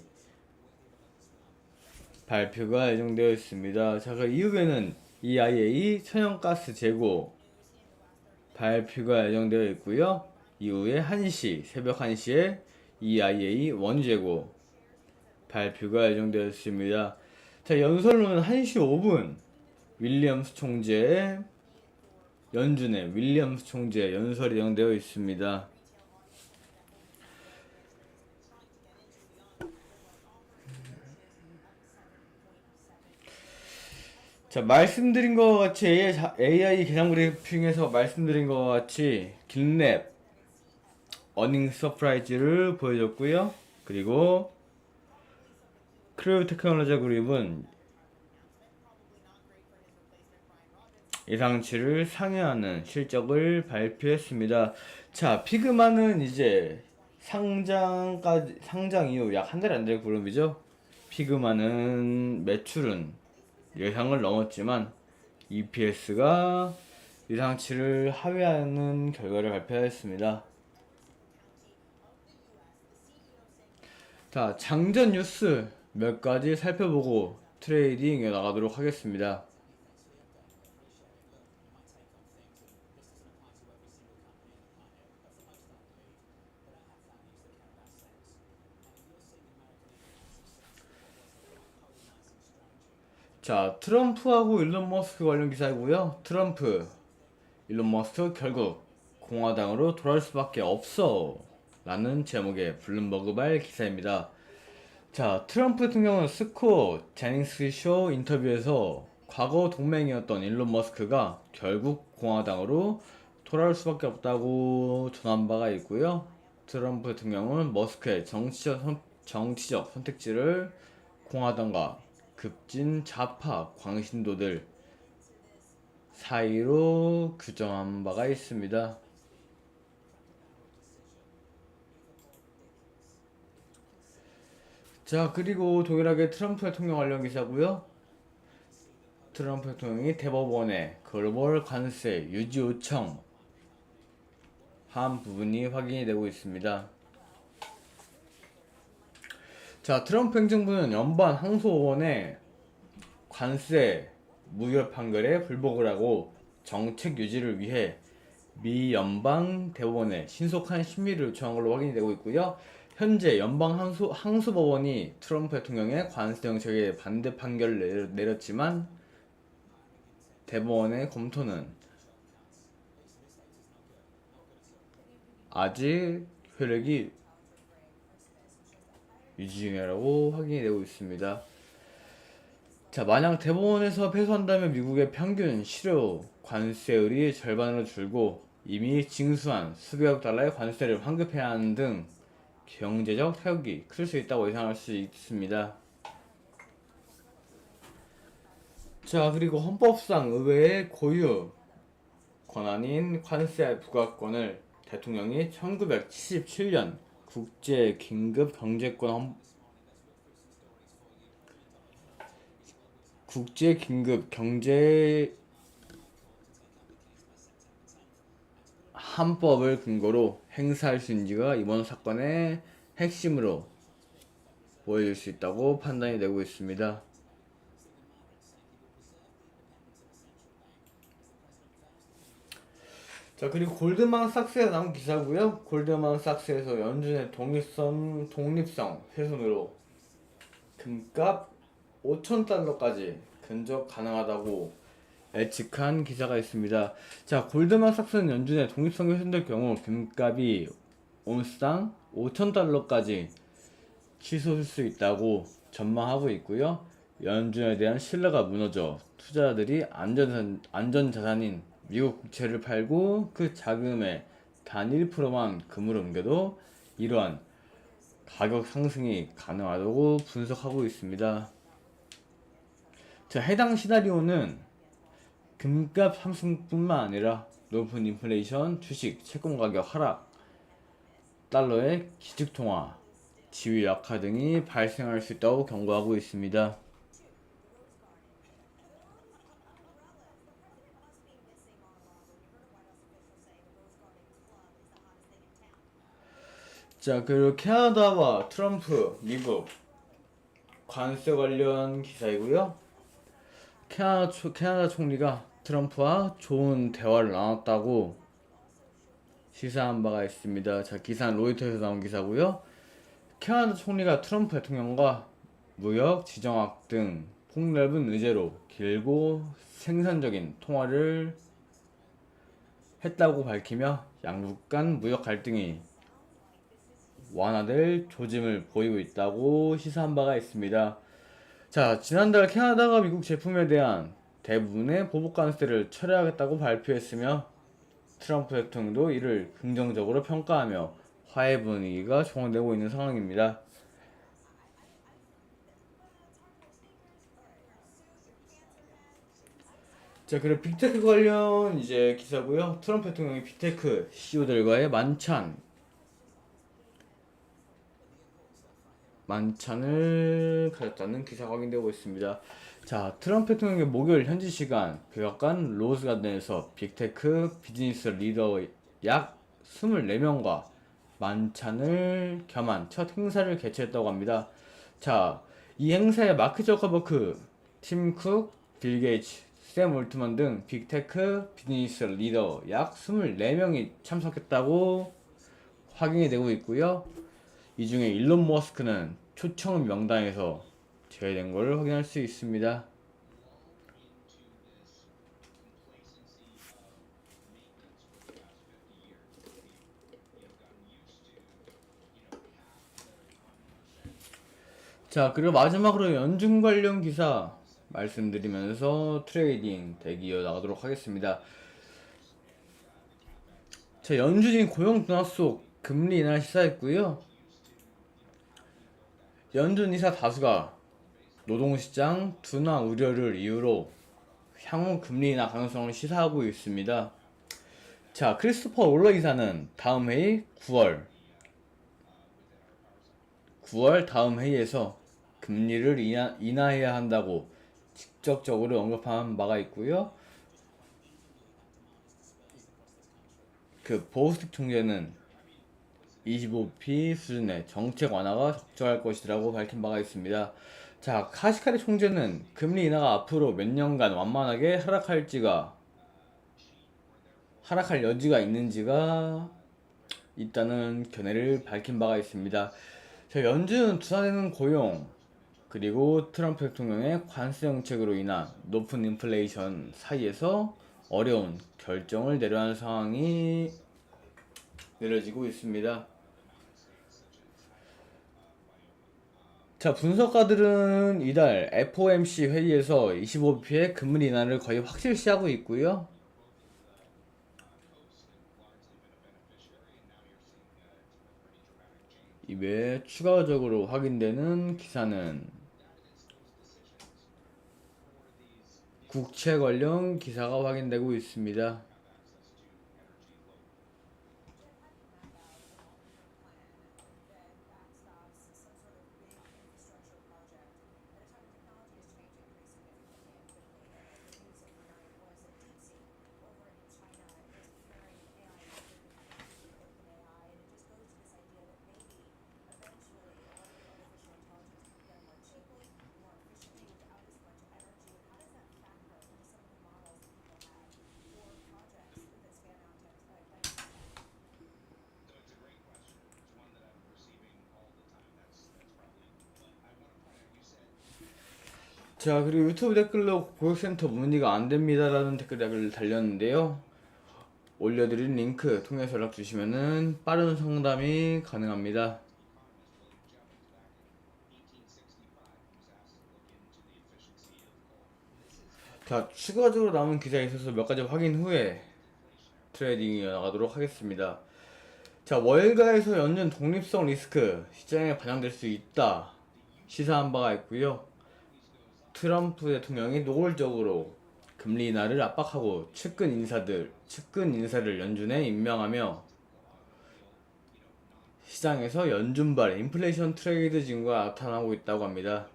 발표가 예정되어 있습니다. 자, 그 이후에는 EIA 천연가스 재고 발표가 예정되어 있고요. 이후에 1시, 새벽 1시에 EIA 원재고 발표가 예정되어 있습니다. 자, 연설로는 1시 5분 윌리엄스 총재, 연준의 윌리엄스 총재 연설이 예정되어 있습니다. 자, 말씀드린 것 같이 AI 계산 브리핑에서 말씀드린 것 같이 길랩 어닝 서프라이즈를 보여줬고요. 그리고 크레도 테크놀로지 그룹은 예상치를 상회하는 실적을 발표했습니다. 자, 피그마는 이제 상장 이후 약 한 달 안 될 그룹이죠. 피그마는 매출은 예상을 넘었지만 EPS가 예상치를 하회하는 결과를 발표했습니다. 자, 장전 뉴스 몇 가지 살펴보고 트레이딩에 나가도록 하겠습니다. 자, 트럼프하고 일론 머스크 관련 기사이고요. 트럼프, 일론 머스크 결국 공화당으로 돌아올 수밖에 없어 라는 제목의 블룸버그발 기사입니다. 자, 트럼프 대통령은 스콧 제닝스 쇼 인터뷰에서 과거 동맹이었던 일론 머스크가 결국 공화당으로 돌아올 수밖에 없다고 전한 바가 있고요. 트럼프 대통령은 머스크의 정치적 선택지를 공화당과 급진 좌파 광신도들 사이로 규정한 바가 있습니다. 자, 그리고 동일하게 트럼프 대통령 관련 기사고요. 트럼프 대통령이 대법원에 글로벌 관세 유지 요청 한 부분이 확인이 되고 있습니다. 자, 트럼프 행정부는 연방 항소원의 관세 무효 판결에 불복을 하고 정책 유지를 위해 미 연방 대법원에 신속한 심의를 요청한 걸로 확인이 되고 있고요. 현재 연방 항소법원이 트럼프 대통령의 관세 정책에 반대 판결을 내렸지만 대법원의 검토는 아직 효력이 유지 중이라고 확인이 되고 있습니다. 자, 만약 대법원에서 패소한다면 미국의 평균 실효 관세율이 절반으로 줄고 이미 징수한 수백억 달러의 관세를 환급해야 하는 등 경제적 타격이 클 수 있다고 예상할 수 있습니다. 자, 그리고 헌법상 의회의 고유 권한인 관세 부과권을 대통령이 1977년 국제 긴급 경제 헌법을 근거로 행사할 수 있는지가 이번 사건의 핵심으로 보여질 수 있다고 판단이 되고 있습니다. 자, 그리고 골드만삭스에서 나온 기사고요. 골드만삭스에서 연준의 독립성 훼손으로 금값 5,000달러까지 근접 가능하다고 예측한 기사가 있습니다. 자, 골드만삭스는 연준의 독립성이 훼손될 경우 금값이 온스당 5,000달러까지 치솟을 수 있다고 전망하고 있고요. 연준에 대한 신뢰가 무너져 투자자들이 안전자산인 미국 국채를 팔고 그 자금의 단 1%만 금으로 옮겨도 이러한 가격 상승이 가능하다고 분석하고 있습니다. 자, 해당 시나리오는 금값 상승뿐만 아니라 높은 인플레이션, 주식, 채권 가격 하락, 달러의 기축통화, 지위 약화 등이 발생할 수 있다고 경고하고 있습니다. 자, 그리고 캐나다와 트럼프, 미국 관세 관련 기사이고요. 캐나다 총리가 트럼프와 좋은 대화를 나눴다고 시사한 바가 있습니다. 자, 기사는 로이터에서 나온 기사고요. 캐나다 총리가 트럼프 대통령과 무역, 지정학 등 폭넓은 의제로 길고 생산적인 통화를 했다고 밝히며 양국 간 무역 갈등이 완화될 조짐을 보이고 있다고 시사한 바가 있습니다. 자, 지난달 캐나다가 미국 제품에 대한 대부분의 보복 관세를 철회하겠다고 발표했으며 트럼프 대통령도 이를 긍정적으로 평가하며 화해 분위기가 조성되고 있는 상황입니다. 자, 그리고 빅테크 관련 기사고요. 트럼프 대통령이 빅테크 CEO들과의 만찬을 가졌다는 기사가 확인되고 있습니다. 자, 트럼프 대통령이 목요일 현지 시간 백악관 로즈가든에서 빅테크 비즈니스 리더 약 24명과 만찬을 겸한 첫 행사를 개최했다고 합니다. 자, 이 행사에 마크 저커버그, 팀 쿡, 빌 게이츠, 샘 올트먼 등 빅테크 비즈니스 리더 약 24명이 참석했다고 확인이 되고 있고요. 이 중에 일론 머스크는 초청 명단에서 제외된 걸 확인할 수 있습니다. 자, 그리고 마지막으로 연준 관련 기사 말씀드리면서 트레이딩 대기 이어나가도록 하겠습니다. 자, 연준이 고용 둔화 속 금리 인하 시사했고요. 연준 이사 다수가 노동시장 둔화 우려를 이유로 향후 금리 인하 가능성을 시사하고 있습니다. 자, 크리스토퍼 롤러 이사는 다음 회의 9월 다음 회의에서 금리를 인하해야 한다고 직접적으로 언급한 바가 있고요. 그 보우스틱 총재는 25p 수준의 정책 완화가 적절할 것이라고 밝힌 바가 있습니다. 자, 카시카리 총재는 금리 인하가 앞으로 몇 년간 완만하게 하락할 여지가 있다는 견해를 밝힌 바가 있습니다. 자, 연준은 둔화되는 고용 그리고 트럼프 대통령의 관세 정책으로 인한 높은 인플레이션 사이에서 어려운 결정을 내려야 하는 상황이 내려지고 있습니다. 자, 분석가들은 이달 FOMC 회의에서 25bp의 금리 인하를 거의 확실시하고 있고요. 이외에 추가적으로 확인되는 기사는 국채 관련 기사가 확인되고 있습니다. 자, 그리고 유튜브 댓글로 고객센터 문의가 안됩니다 라는 댓글을 달렸는데요. 올려드린 링크 통해서 연락 주시면은 빠른 상담이 가능합니다. 자, 추가적으로 남은 기사에 있어서 몇 가지 확인 후에 트레이딩이 나가도록 하겠습니다. 자, 월가에서 연준 독립성 리스크 시장에 반영될 수 있다 시사한 바가 있고요. 트럼프 대통령이 노골적으로 금리 인하를 압박하고 측근 인사를 연준에 임명하며 시장에서 연준발 인플레이션 트레이드 징후가 나타나고 있다고 합니다.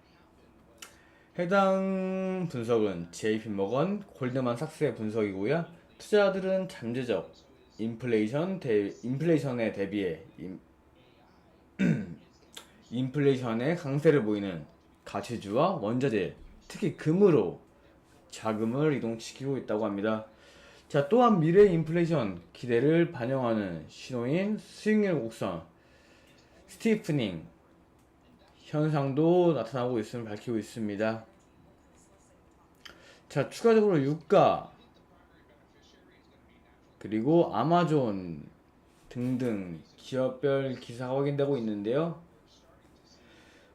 해당 분석은 JP모건, 골드만삭스의 분석이고요. 투자자들은 잠재적 인플레이션에 대비해 인플레이션의 강세를 보이는 가치주와 원자재, 특히 금으로 자금을 이동시키고 있다고 합니다. 자, 또한 미래 인플레이션 기대를 반영하는 신호인 수익률 곡선 스티프닝 현상도 나타나고 있음을 밝히고 있습니다. 자, 추가적으로 유가 그리고 아마존 등등 기업별 기사가 확인되고 있는데요.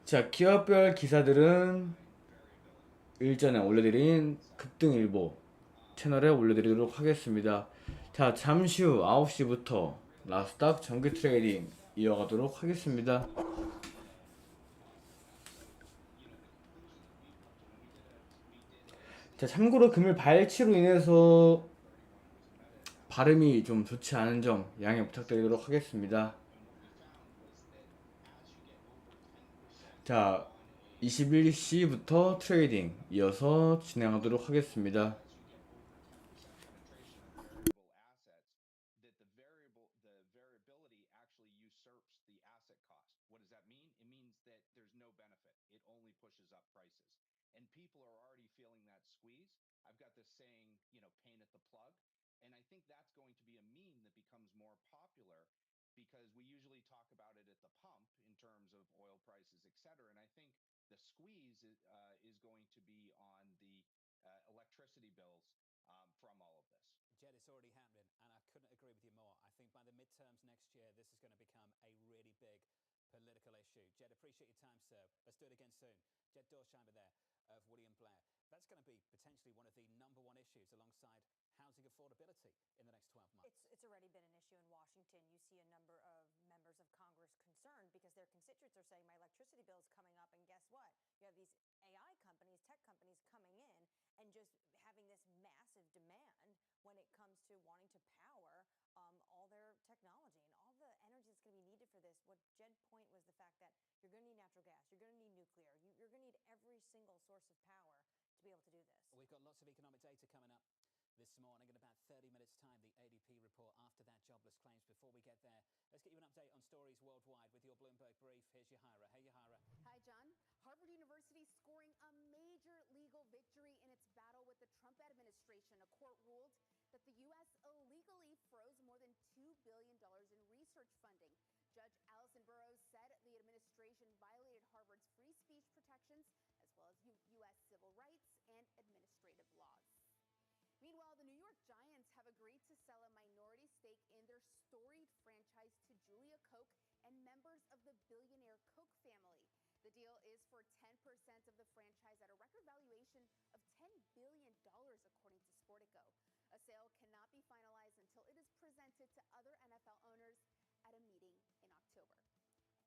자, 기업별 기사들은 일전에 올려드린 급등일보 채널에 올려드리도록 하겠습니다. 자, 잠시 후 9시부터 나스닥 정기 트레이딩 이어가도록 하겠습니다. 자, 참고로 금일 발치로 인해서 발음이 좀 좋지 않은 점 양해 부탁드리도록 하겠습니다. 자, 21시부터 트레이딩 이어서 진행하도록 하겠습니다. because we usually talk about it at the pump in terms of oil prices, et cetera. And I think the squeeze is going to be on the electricity bills from all of this. Jed, it's already happening, and I couldn't agree with you more. I think by the midterms next year, this is going to become a really big political issue. Jed, appreciate your time, sir. Let's do it again soon. Jed Dorsheimer there of William Blair. That's going to be potentially one of the #1 issues alongside housing affordability in the next 12 months. It's already been an issue in Washington. You see a number of members of Congress concerned because their constituents are saying my electricity bill is coming up, and guess what? You have these AI companies, tech companies coming in and just having this massive demand when it comes to wanting to power all their technology and all the energy that's going to be needed for this. What Jed's point was the fact that you're going to need natural gas, you're going to need nuclear, you're going to need every single source of power to be able to do this. We've got lots of economic data coming up this morning in about 30 minutes' time, the ADP report after that jobless claims. Before we get there, let's get you an update on stories worldwide with your Bloomberg Brief. Here's Yahira. Hey, Yahira. Hi, John. Harvard University scoring a major legal victory in its battle with the Trump administration. A court ruled that the U.S. illegally froze more than $2 billion in research funding. Judge Allison Burroughs said the administration violated Harvard's free speech protections as well as U.S. civil rights and administrative laws. Meanwhile, the New York Giants have agreed to sell a minority stake in their storied franchise to Julia Koch and members of the billionaire Koch family. The deal is for 10% of the franchise at a record valuation of $10 billion, according to Sportico. A sale cannot be finalized until it is presented to other NFL owners at a meeting in October.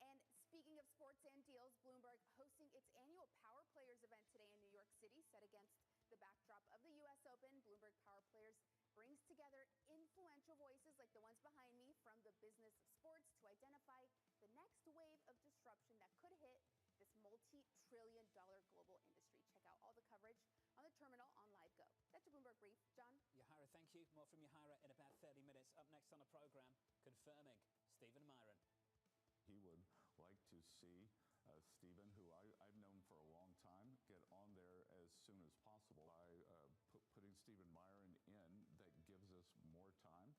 And speaking of sports and deals, Bloomberg hosting its annual Power Players event today in New York City, set against the backdrop of the U.S. Open. Bloomberg Power Players brings together influential voices like the ones behind me from the business of sports to identify the next wave of disruption that could hit this multi-trillion-dollar global industry. Check out all the coverage on the terminal on LiveGo. That's your Bloomberg Brief. John? Yahira, thank you. More from Yahira in about 30 minutes. Up next on the program, confirming Stephen Myron. He would like to see Stephen, who I've known for a long time, get on there as soon as possible. By putting Stephen Myron in, that gives us more time.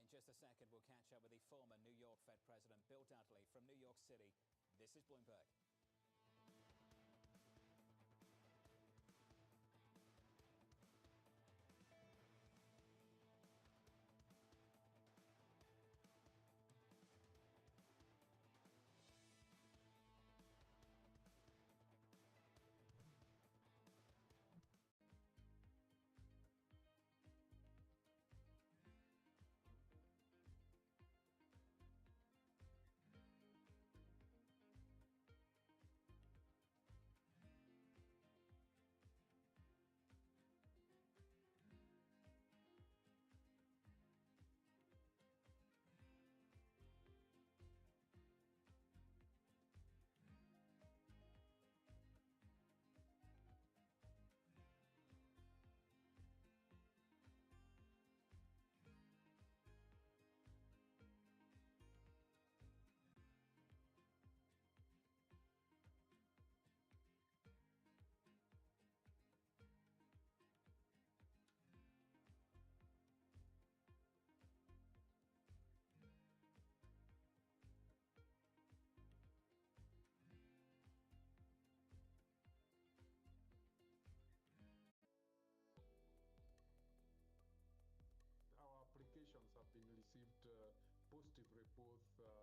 In just a second, we'll catch up with the former New York Fed President Bill Dudley from New York City. This is Bloomberg. Our applications have been received positively both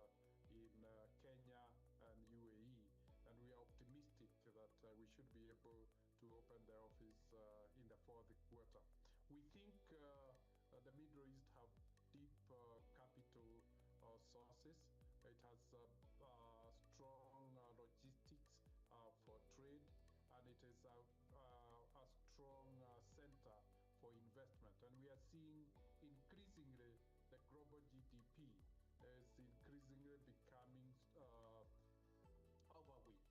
in Kenya and UAE, and we are optimistic that we should be able to open the office in the fourth quarter. We think the Middle East have deep capital sources. It has strong logistics for trade, and it is a strong center for investment. And we are seeing increasingly the global GDP is increasingly becoming overweight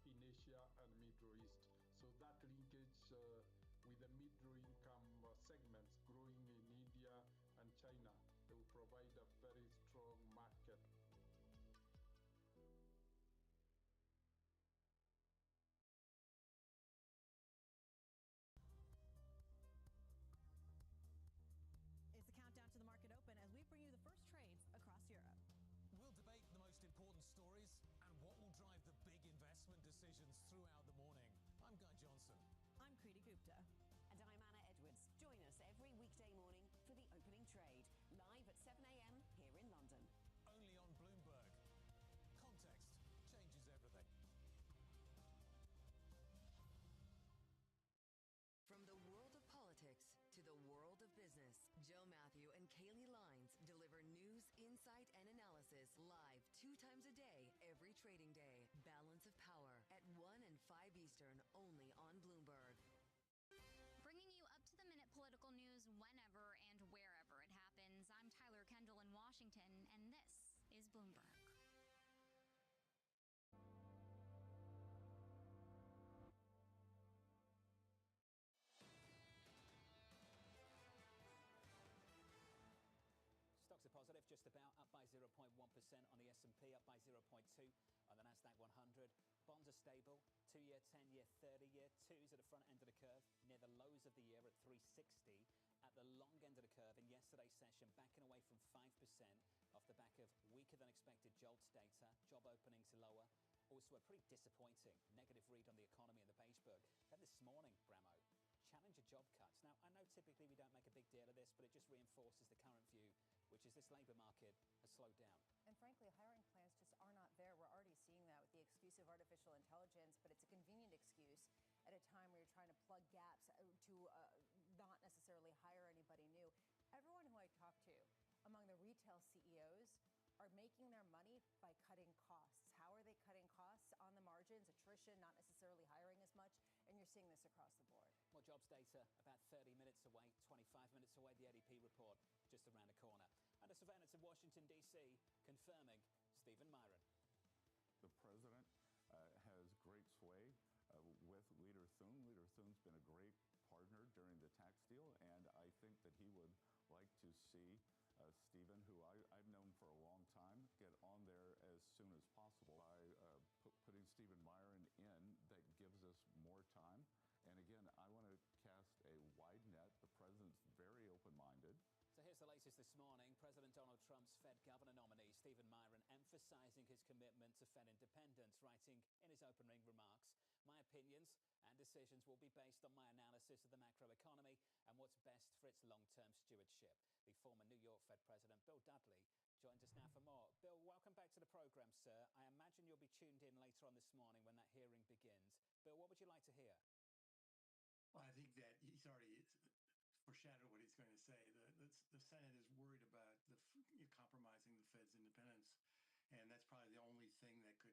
in Asia and Middle East. So that linkage with the middle income segments growing in India and China, they will provide a very strong market. It's the countdown to the market open as we bring you the first trades across Europe. We'll debate the most important stories and what will drive the big investment decisions throughout the morning. I'm Guy Johnson. I'm Kriti Gupta. And I'm Anna Edwards. Join us every weekday morning for the opening trade, live at 7 a.m. here in London. Only on Bloomberg. Context changes everything. insight and analysis live 2 times a day, every trading day. Balance of Power at 1 and 5 Eastern, only on Bloomberg. Bringing you up-to-the-minute political news whenever and wherever it happens. I'm Tyler Kendall in Washington, and this is Bloomberg. Stocks are positive, just about up by 0.1% on the S&P, up by 0.2 on the Nasdaq 100. Bonds are stable, 2-year, 10-year, 30-year, twos at the front end of the curve, near the lows of the year at 360. At the long end of the curve in yesterday's session, backing away from 5% off the back of weaker than expected jobs data, job openings lower. Also a pretty disappointing negative read on the economy in the beige book. Then this morning, Bramo, challenger job cuts. Now, I know typically we don't make a big deal of this, but it just reinforces the current view, which is this labour market has slowed down. And frankly, hiring plans just are not there. We're already seeing that with the excuse of artificial intelligence, but it's a convenient excuse at a time where you're trying to plug gaps to not necessarily hire anybody new. Everyone who I talk to among the retail CEOs are making their money by cutting costs. How are they cutting costs? On the margins, attrition, not necessarily hiring as much, and you're seeing this across the board. More jobs data about 30 minutes away, 25 minutes away, the ADP report just around the corner. And a surveillance in Washington, D.C., confirming Stephen Myron. The president has great sway with Leader Thune. Leader Thune's been a great partner during the tax deal, and I think that he would like to see Stephen, who I've known for a long time, get on there as soon as possible. By putting Stephen Myron in, that gives us more time. And again, I want to cast a wide net. The president's very open-minded. So here's the latest this morning. President Donald Trump's Fed governor nominee, Stephen Myron, emphasizing his commitment to Fed independence, writing in his opening remarks, "My opinions and decisions will be based on my analysis of the macroeconomy and what's best for its long-term stewardship." The former New York Fed President, Bill Dudley, joins us now for more. Bill, welcome back to the program, sir. I imagine you'll be tuned in later on this morning when that hearing begins. Bill, what would you like to hear? Well, I think that he's already foreshadowed what he's going to say. The Senate is worried about compromising the Fed's independence, and that's probably the only thing that could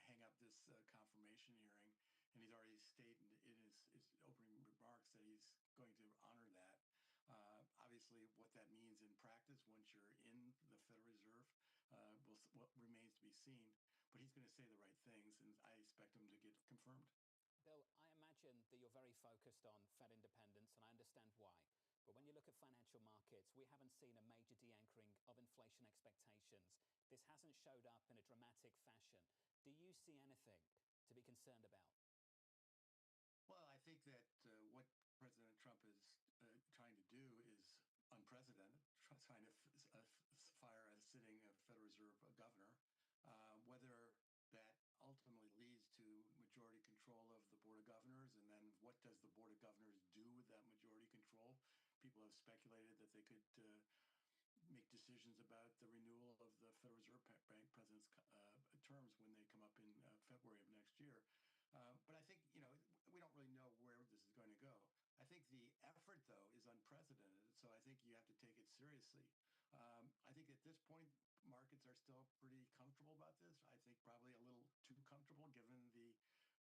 hang up this confirmation hearing. And he's already stated in his opening remarks that he's going to honor that. Obviously, what that means in practice once you're in the Federal Reserve what remains to be seen. But he's going to say the right things, and I expect him to get confirmed. Bill, I imagine that you're very focused on Fed independence, and I understand why. But when you look at financial markets, we haven't seen a major de-anchoring of inflation expectations. This hasn't showed up in a dramatic fashion. Do you see anything to be concerned about? Well, I think that what President Trump is trying to do is unprecedented, trying to fire a sitting Federal Reserve governor. Whether that ultimately leads to majority control of the Board of Governors, and then what does the Board of Governors do with that majority control? People have speculated that they could make decisions about the renewal of the Federal Reserve Bank president's terms when they come up in February of next year. But I think, we don't really know where this is going to go. I think the effort, though, is unprecedented. So I think you have to take it seriously. I think at this point, markets are still pretty comfortable about this. I think probably a little too comfortable given the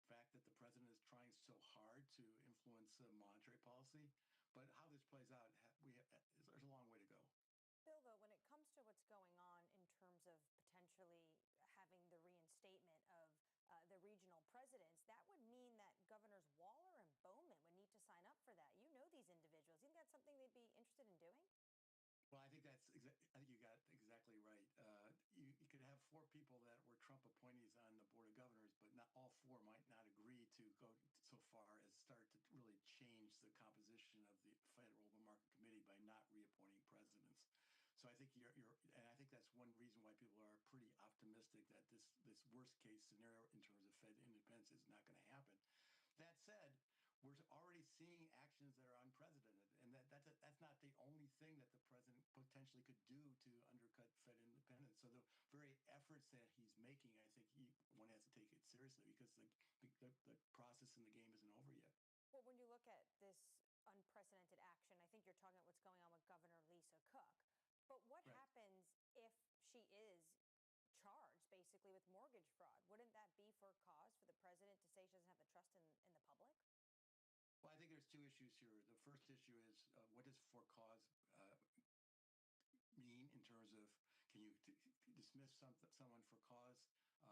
fact that the president is trying so hard to influence monetary policy. But how this plays out, there's a long way to go. Bill, though, when it comes to what's going on in terms of potentially having the reinstatement of the regional presidents, that would mean that Governors Waller and Bowman would need to sign up for that. You know these individuals. You think that's something they'd be interested in doing? Well, I think I think you got exactly right. You could have 4 people that were Trump appointees on the Board of Governors, but not all 4 might not agree to go so far as start to really change the composition of the Federal Open Market Committee by not reappointing presidents. So I think and I think that's one reason why people are pretty optimistic that this worst case scenario in terms of Fed independence is not going to happen. That said, we're already seeing actions that are unprecedented, and that's not the only thing that the president potentially could do to undercut Fed independence. So the very efforts that he's making, I think one has to take it seriously because the process in the game isn't over yet. Well, when you look at this unprecedented action, I think you're talking about what's going on with Governor Lisa Cook. But what happens if she is charged basically with mortgage fraud. Wouldn't that be for cause for the president to say she doesn't have the trust in the public? Well, I think there's two issues here. The first issue is what does for cause mean in terms of can you dismiss someone for cause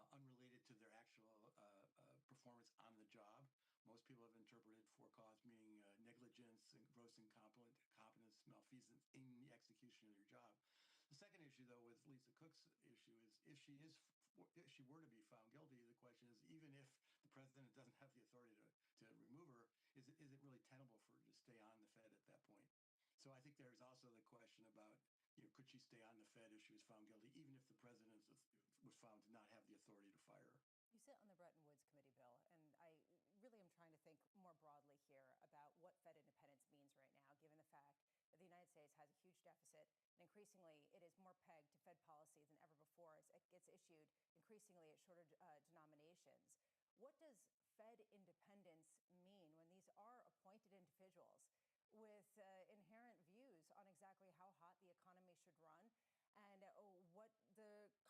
unrelated to their actual performance on the job? Most people have interpreted for cause meaning negligence and gross incompetence, malfeasance in the execution of your job. The second issue, though, with Lisa Cook's issue is if she were to be found guilty, the question is even if the president doesn't have the authority to remove her, is it really tenable for her to stay on the Fed at that point? So I think there's also the question about, could she stay on the Fed if she was found guilty, even if the president was found to not have the authority to fire her? You sit on the Bretton Woods Committee, Bill, and I really am trying to think more broadly here about what Fed independence means right now, given the fact that the United States has a huge deficit, and increasingly it is more pegged to Fed policy than ever before as it gets issued increasingly at shorter denominations. What does Fed independence mean when these are appointed individuals with inherent views on exactly how hot the economy should run and what the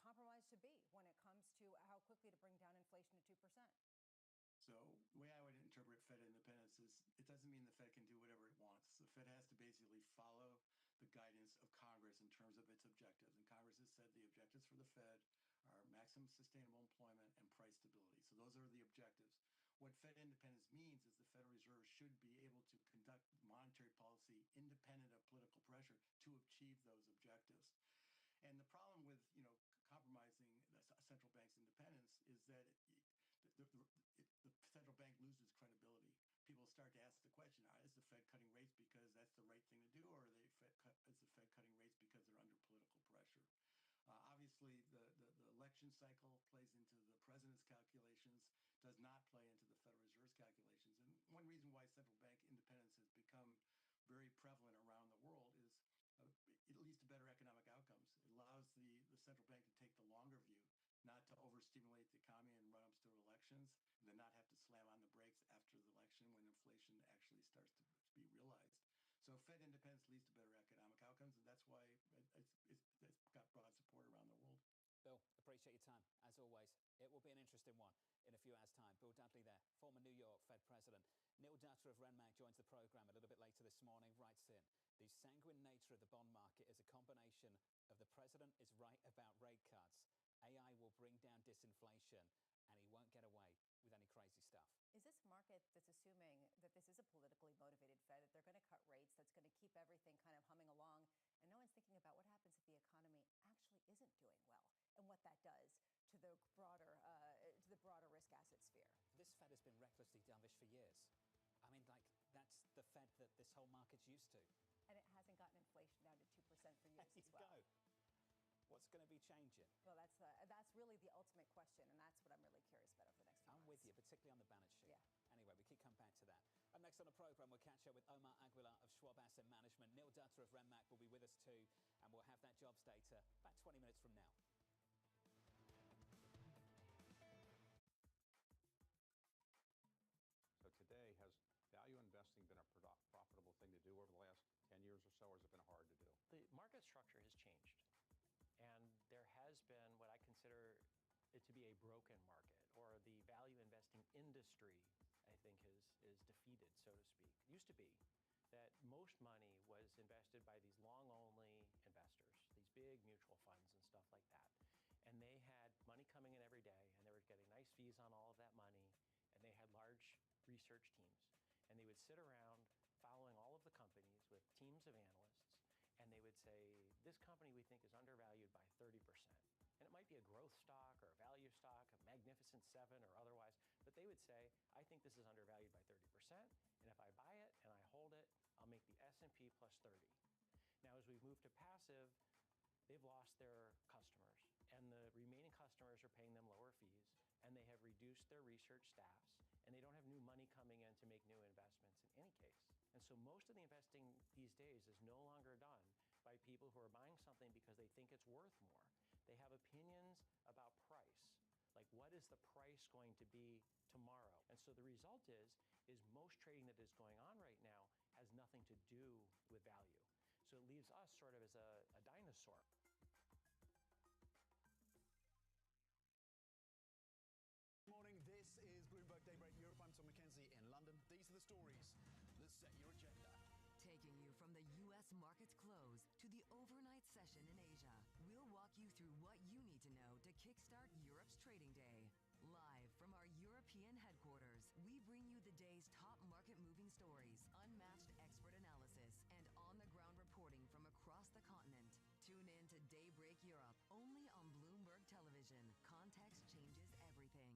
compromise should be when it comes to how quickly to bring down inflation to 2%? So the way I would interpret Fed independence is it doesn't mean the Fed can do whatever it wants. The Fed has to basically follow the guidance of Congress in terms of its objectives. And Congress has said the objectives for the Fed are maximum sustainable employment and price stability. So those are the objectives. What Fed independence means is the Federal Reserve should be able to conduct monetary policy independent of political pressure to achieve those objectives. And the problem with, compromising the central bank's independence is that the central bank loses credibility. People start to ask the question, is the Fed cutting rates because that's the right thing to do, or is the Fed cutting rates because they're under political pressure? Obviously, the election cycle plays into the president's calculations, does not play into the Federal Reserve's calculations. And one reason why central bank independence has become very prevalent around the world is it leads to better economic outcomes. It allows the central bank to take the longer view, not to overstimulate the economy and run up to elections, and then not have to slam on the brakes after the election when inflation actually starts to be realized. So Fed independence leads to better economic outcomes, and that's why it's got broad support around the world. Bill, appreciate your time. As always, it will be an interesting one in a few hours' time. Bill Dudley there, former New York Fed president. Neil Dutter of Renmark joins the program a little bit later this morning, writes in, the sanguine nature of the bond market is a combination of the president is right about rate cuts, AI will bring down disinflation, and he won't get away with any crazy stuff. Is this market that's assuming that this is a politically motivated Fed, that they're going to cut rates, that's going to keep everything kind of humming along, and no one's thinking about what happens if the economy actually isn't doing well and what that does to the broader risk asset sphere? This Fed has been recklessly dovish for years. I mean, that's the Fed that this whole market's used to. And it hasn't gotten inflation down to 2% for years as well. Go. What's going to be changing? Well, that's really the ultimate question, and that's what I'm really curious about over the next few months. I'm with you, particularly on the balance sheet. Yeah. Anyway, we keep coming back to that. Up next on the program, we'll catch up with Omar Aguilar of Schwab Asset Management. Neil Dutter of Renmark will be with us too, and we'll have that jobs data about 20 minutes from now. So today, has value investing been a profitable thing to do over the last 10 years or so, or has it been hard to do? The market structure has changed, and there has been what I consider it to be a broken market, or the value investing industry, I think, is defeated, so to speak. It used to be that most money was invested by these long-only investors, these big mutual funds and stuff like that. And they had money coming in every day, and they were getting nice fees on all of that money, and they had large research teams. And they would sit around following all of the companies with teams of analysts, and they would say, this company we think is undervalued by 30%. And it might be a growth stock or a value stock, a Magnificent Seven or otherwise, but they would say, I think this is undervalued by 30%, and if I buy it and I hold it, I'll make the S&P plus 30. Now, as we've moved to passive, they've lost their customers, and the remaining customers are paying them lower fees, and they have reduced their research staffs, and they don't have new money coming in to make new investments in any case. And so most of the investing these days is no longer done by people who are buying something because they think it's worth more. They have opinions about price, like what is the price going to be tomorrow? And so the result is most trading that is going on right now has nothing to do with value. So it leaves us sort of as a dinosaur. for the stories that set your agenda. Taking you from the U.S. market's close to the overnight session in Asia, we'll walk you through what you need to know to kickstart Europe's trading day. Live from our European headquarters, we bring you the day's top market-moving stories, unmatched expert analysis, and on-the-ground reporting from across the continent. Tune in to Daybreak Europe, only on Bloomberg Television. Context changes everything.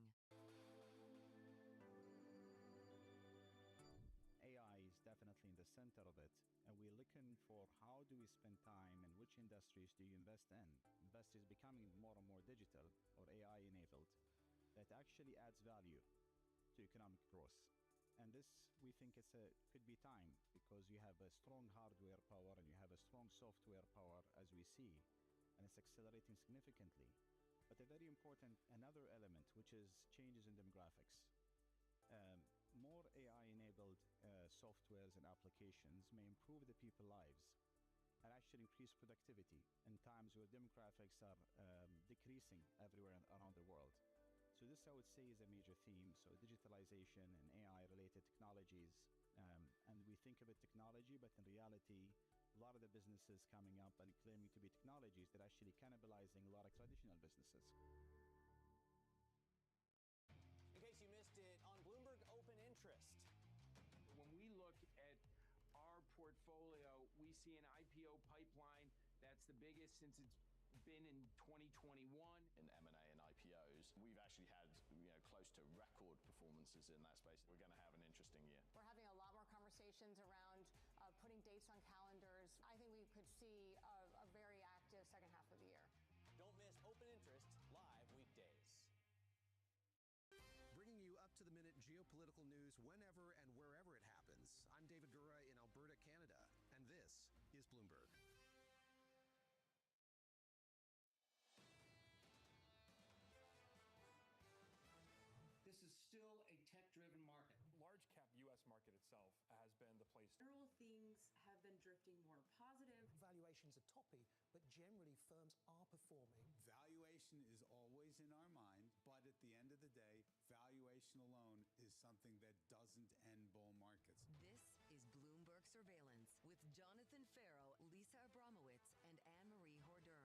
AI is definitely in the center of it, and we're looking for how do we spend time and which industries do you invest in. Investors becoming more and more digital or AI enabled that actually adds value to economic growth. And this, we think could be time because you have a strong hardware power and you have a strong software power as we see, and it's accelerating significantly. But a very important another element, which is changes in demographics. More AI-enabled softwares and applications may improve the people's lives and actually increase productivity in times where demographics are decreasing everywhere around the world. So this, I would say, is a major theme. So digitalization and AI-related technologies, and we think of it technology, but in reality, a lot of the businesses coming up and claiming to be technologies that are actually cannibalizing a lot of traditional businesses. In case you missed it, on Bloomberg Open Interest. When we look at our portfolio, we see an IPO pipeline that's the biggest since it's been in 2021. In M&A and IPOs, we've actually had close to record performances in that space. We're going to have an interesting year. We're having a lot more conversations around putting dates on calendars. I think we could see a very active second half of the year. Don't miss Open Interest live weekdays. Bringing you up-to-the-minute geopolitical news whenever and wherever it happens. I'm David Gura in Alberta, Canada, and this is Bloomberg. This is still a tech-driven market. Large cap U.S. market itself has been the place. General themes have been drifting more positive. Valuations are toppy, but generally firms are performing. Valuation is always in our mind, but at the end of the day, valuation alone is something that doesn't end bull markets. This is Bloomberg Surveillance with Jonathan Farrow, Lisa Abramowitz, and Anne-Marie Hordern.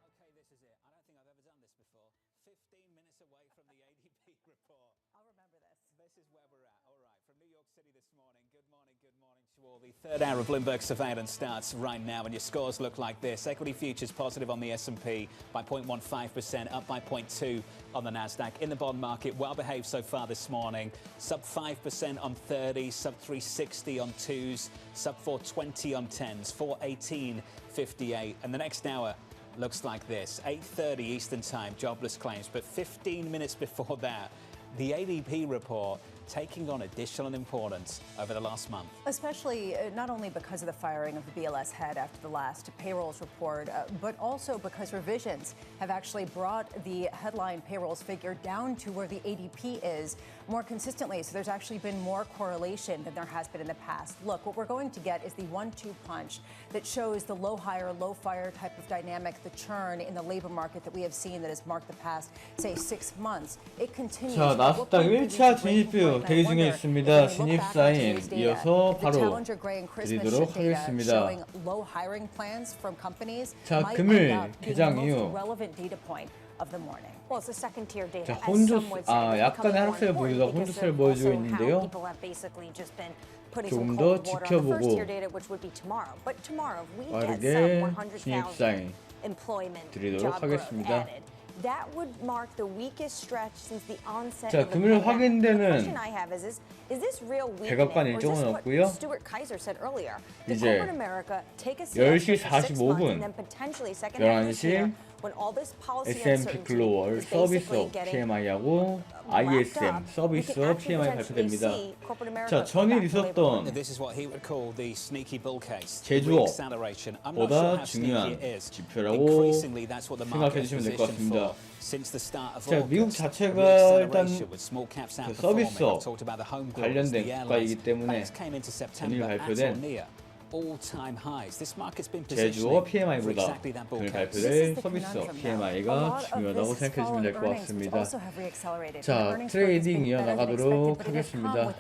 Okay, this is it. I don't think I've ever done this before. 15 minutes away from the ADP report. I'll remember this. This is where we're at. All right, from New York City this morning. Good morning to all. The third hour of Bloomberg Surveillance starts right now, and your scores look like this. Equity futures positive on the S&P by 0.15%, up by 0.2 on the Nasdaq. In the bond market, well behaved so far this morning. Sub 5% on 30, sub 360 on 2s, sub 420 on 10s, 418.58. And the next hour looks like this. 8:30 Eastern Time, jobless claims. But 15 minutes before that, the ADP report taking on additional importance over the last month. Especially not only because of the firing of the BLS head after the last payrolls report, but also because revisions have actually brought the headline payrolls figure down to where the ADP is more consistently. So there's actually been more correlation than there has been in the past. Look, what we're going to get is the 1-2 punch that shows the low hire, low fire type of dynamic, the churn in the labor market that we have seen that has marked the past, say, 6 months. It continues. 자, 나스닥 1차 진입뷰 대기 중에 있습니다. 진입 사인 이어서 바로 드리도록 하겠습니다. 자, 금일 개장 이후. 자, 약간의 하락세를 보이다가 혼조세를 보여주고 있는데요. 조금 더 지켜보고 빠르게 진입 사인 드리도록 하겠습니다. That would mark the weakest stretch since the onset 자, of the 금일 pandemic. 확인되는 The question I have is this real weakness, 백악관 or is 일정은 this what 없고요. Stuart Kaiser said earlier? Did 이제 corporate America take a 10시 siesta for 6 months 45분, and then potentially second half of this year 11시 when all this policy S&P uncertainty 글로벌 is 서비스 basically getting PMI하고 ISM 서비스 PMI 발표됩니다. 자, 전일 있었던 제조업보다 중요한 지표라고 생각해 주시면 될 것 같습니다. 자, 미국 자체가 일단 그 서비스업 관련된 국가이기 때문에 전일 발표된 all-time highs. This market's been positioning 제주어 for PMI보다 exactly that bull 오늘 case. 발표될 서비스업 PMI가 중요하다고 생각해 주시면 될 것 같습니다. 자, 트레이딩 이어나가도록 하겠습니다.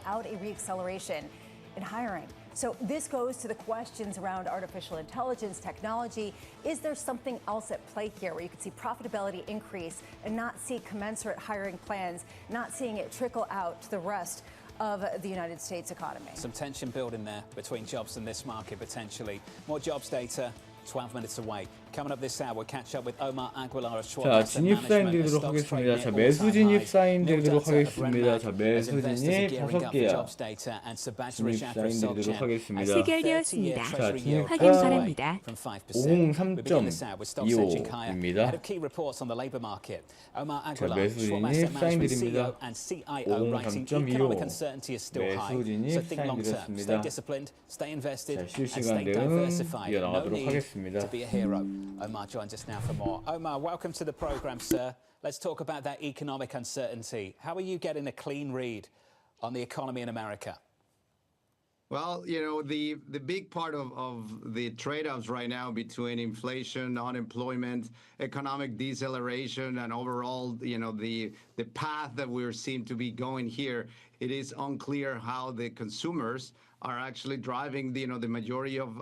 So this goes to the questions around artificial intelligence technology. Is there something else at play here where you could see profitability increase and not see commensurate hiring plans, not seeing it trickle out to the rest of the United States economy? Some tension building there between jobs and this market potentially. More jobs data 12 minutes away. Coming up this hour, we'll catch up with Omar Aguilar of Schwab 자, Asset 진입 사인 Management. 드리도록 하겠습니다. 자, 매수 진입 사인 드리도록 하겠습니다. 자, 매수 진입 5개야. 진입 사인 드리도록 하겠습니다. 체결되었습니다. 자, 진입가 확인 바랍니다. 503.25입니다. 자, 매수 진입 사인 드립니다. 503.25 매수 진입 사인 드렸습니다. 자, 실시간 대응 이어나가도록 하겠습니다. To be a hero. Omar joins us now for more. Omar, welcome to the program, sir. Let's talk about that economic uncertainty. How are you getting a clean read on the economy in America? Well, you know, the big part of the trade-offs right now between inflation, unemployment, economic deceleration, and overall, you know, the path that we're seem to be going here, it is unclear how the consumers are actually driving the, you know, the majority of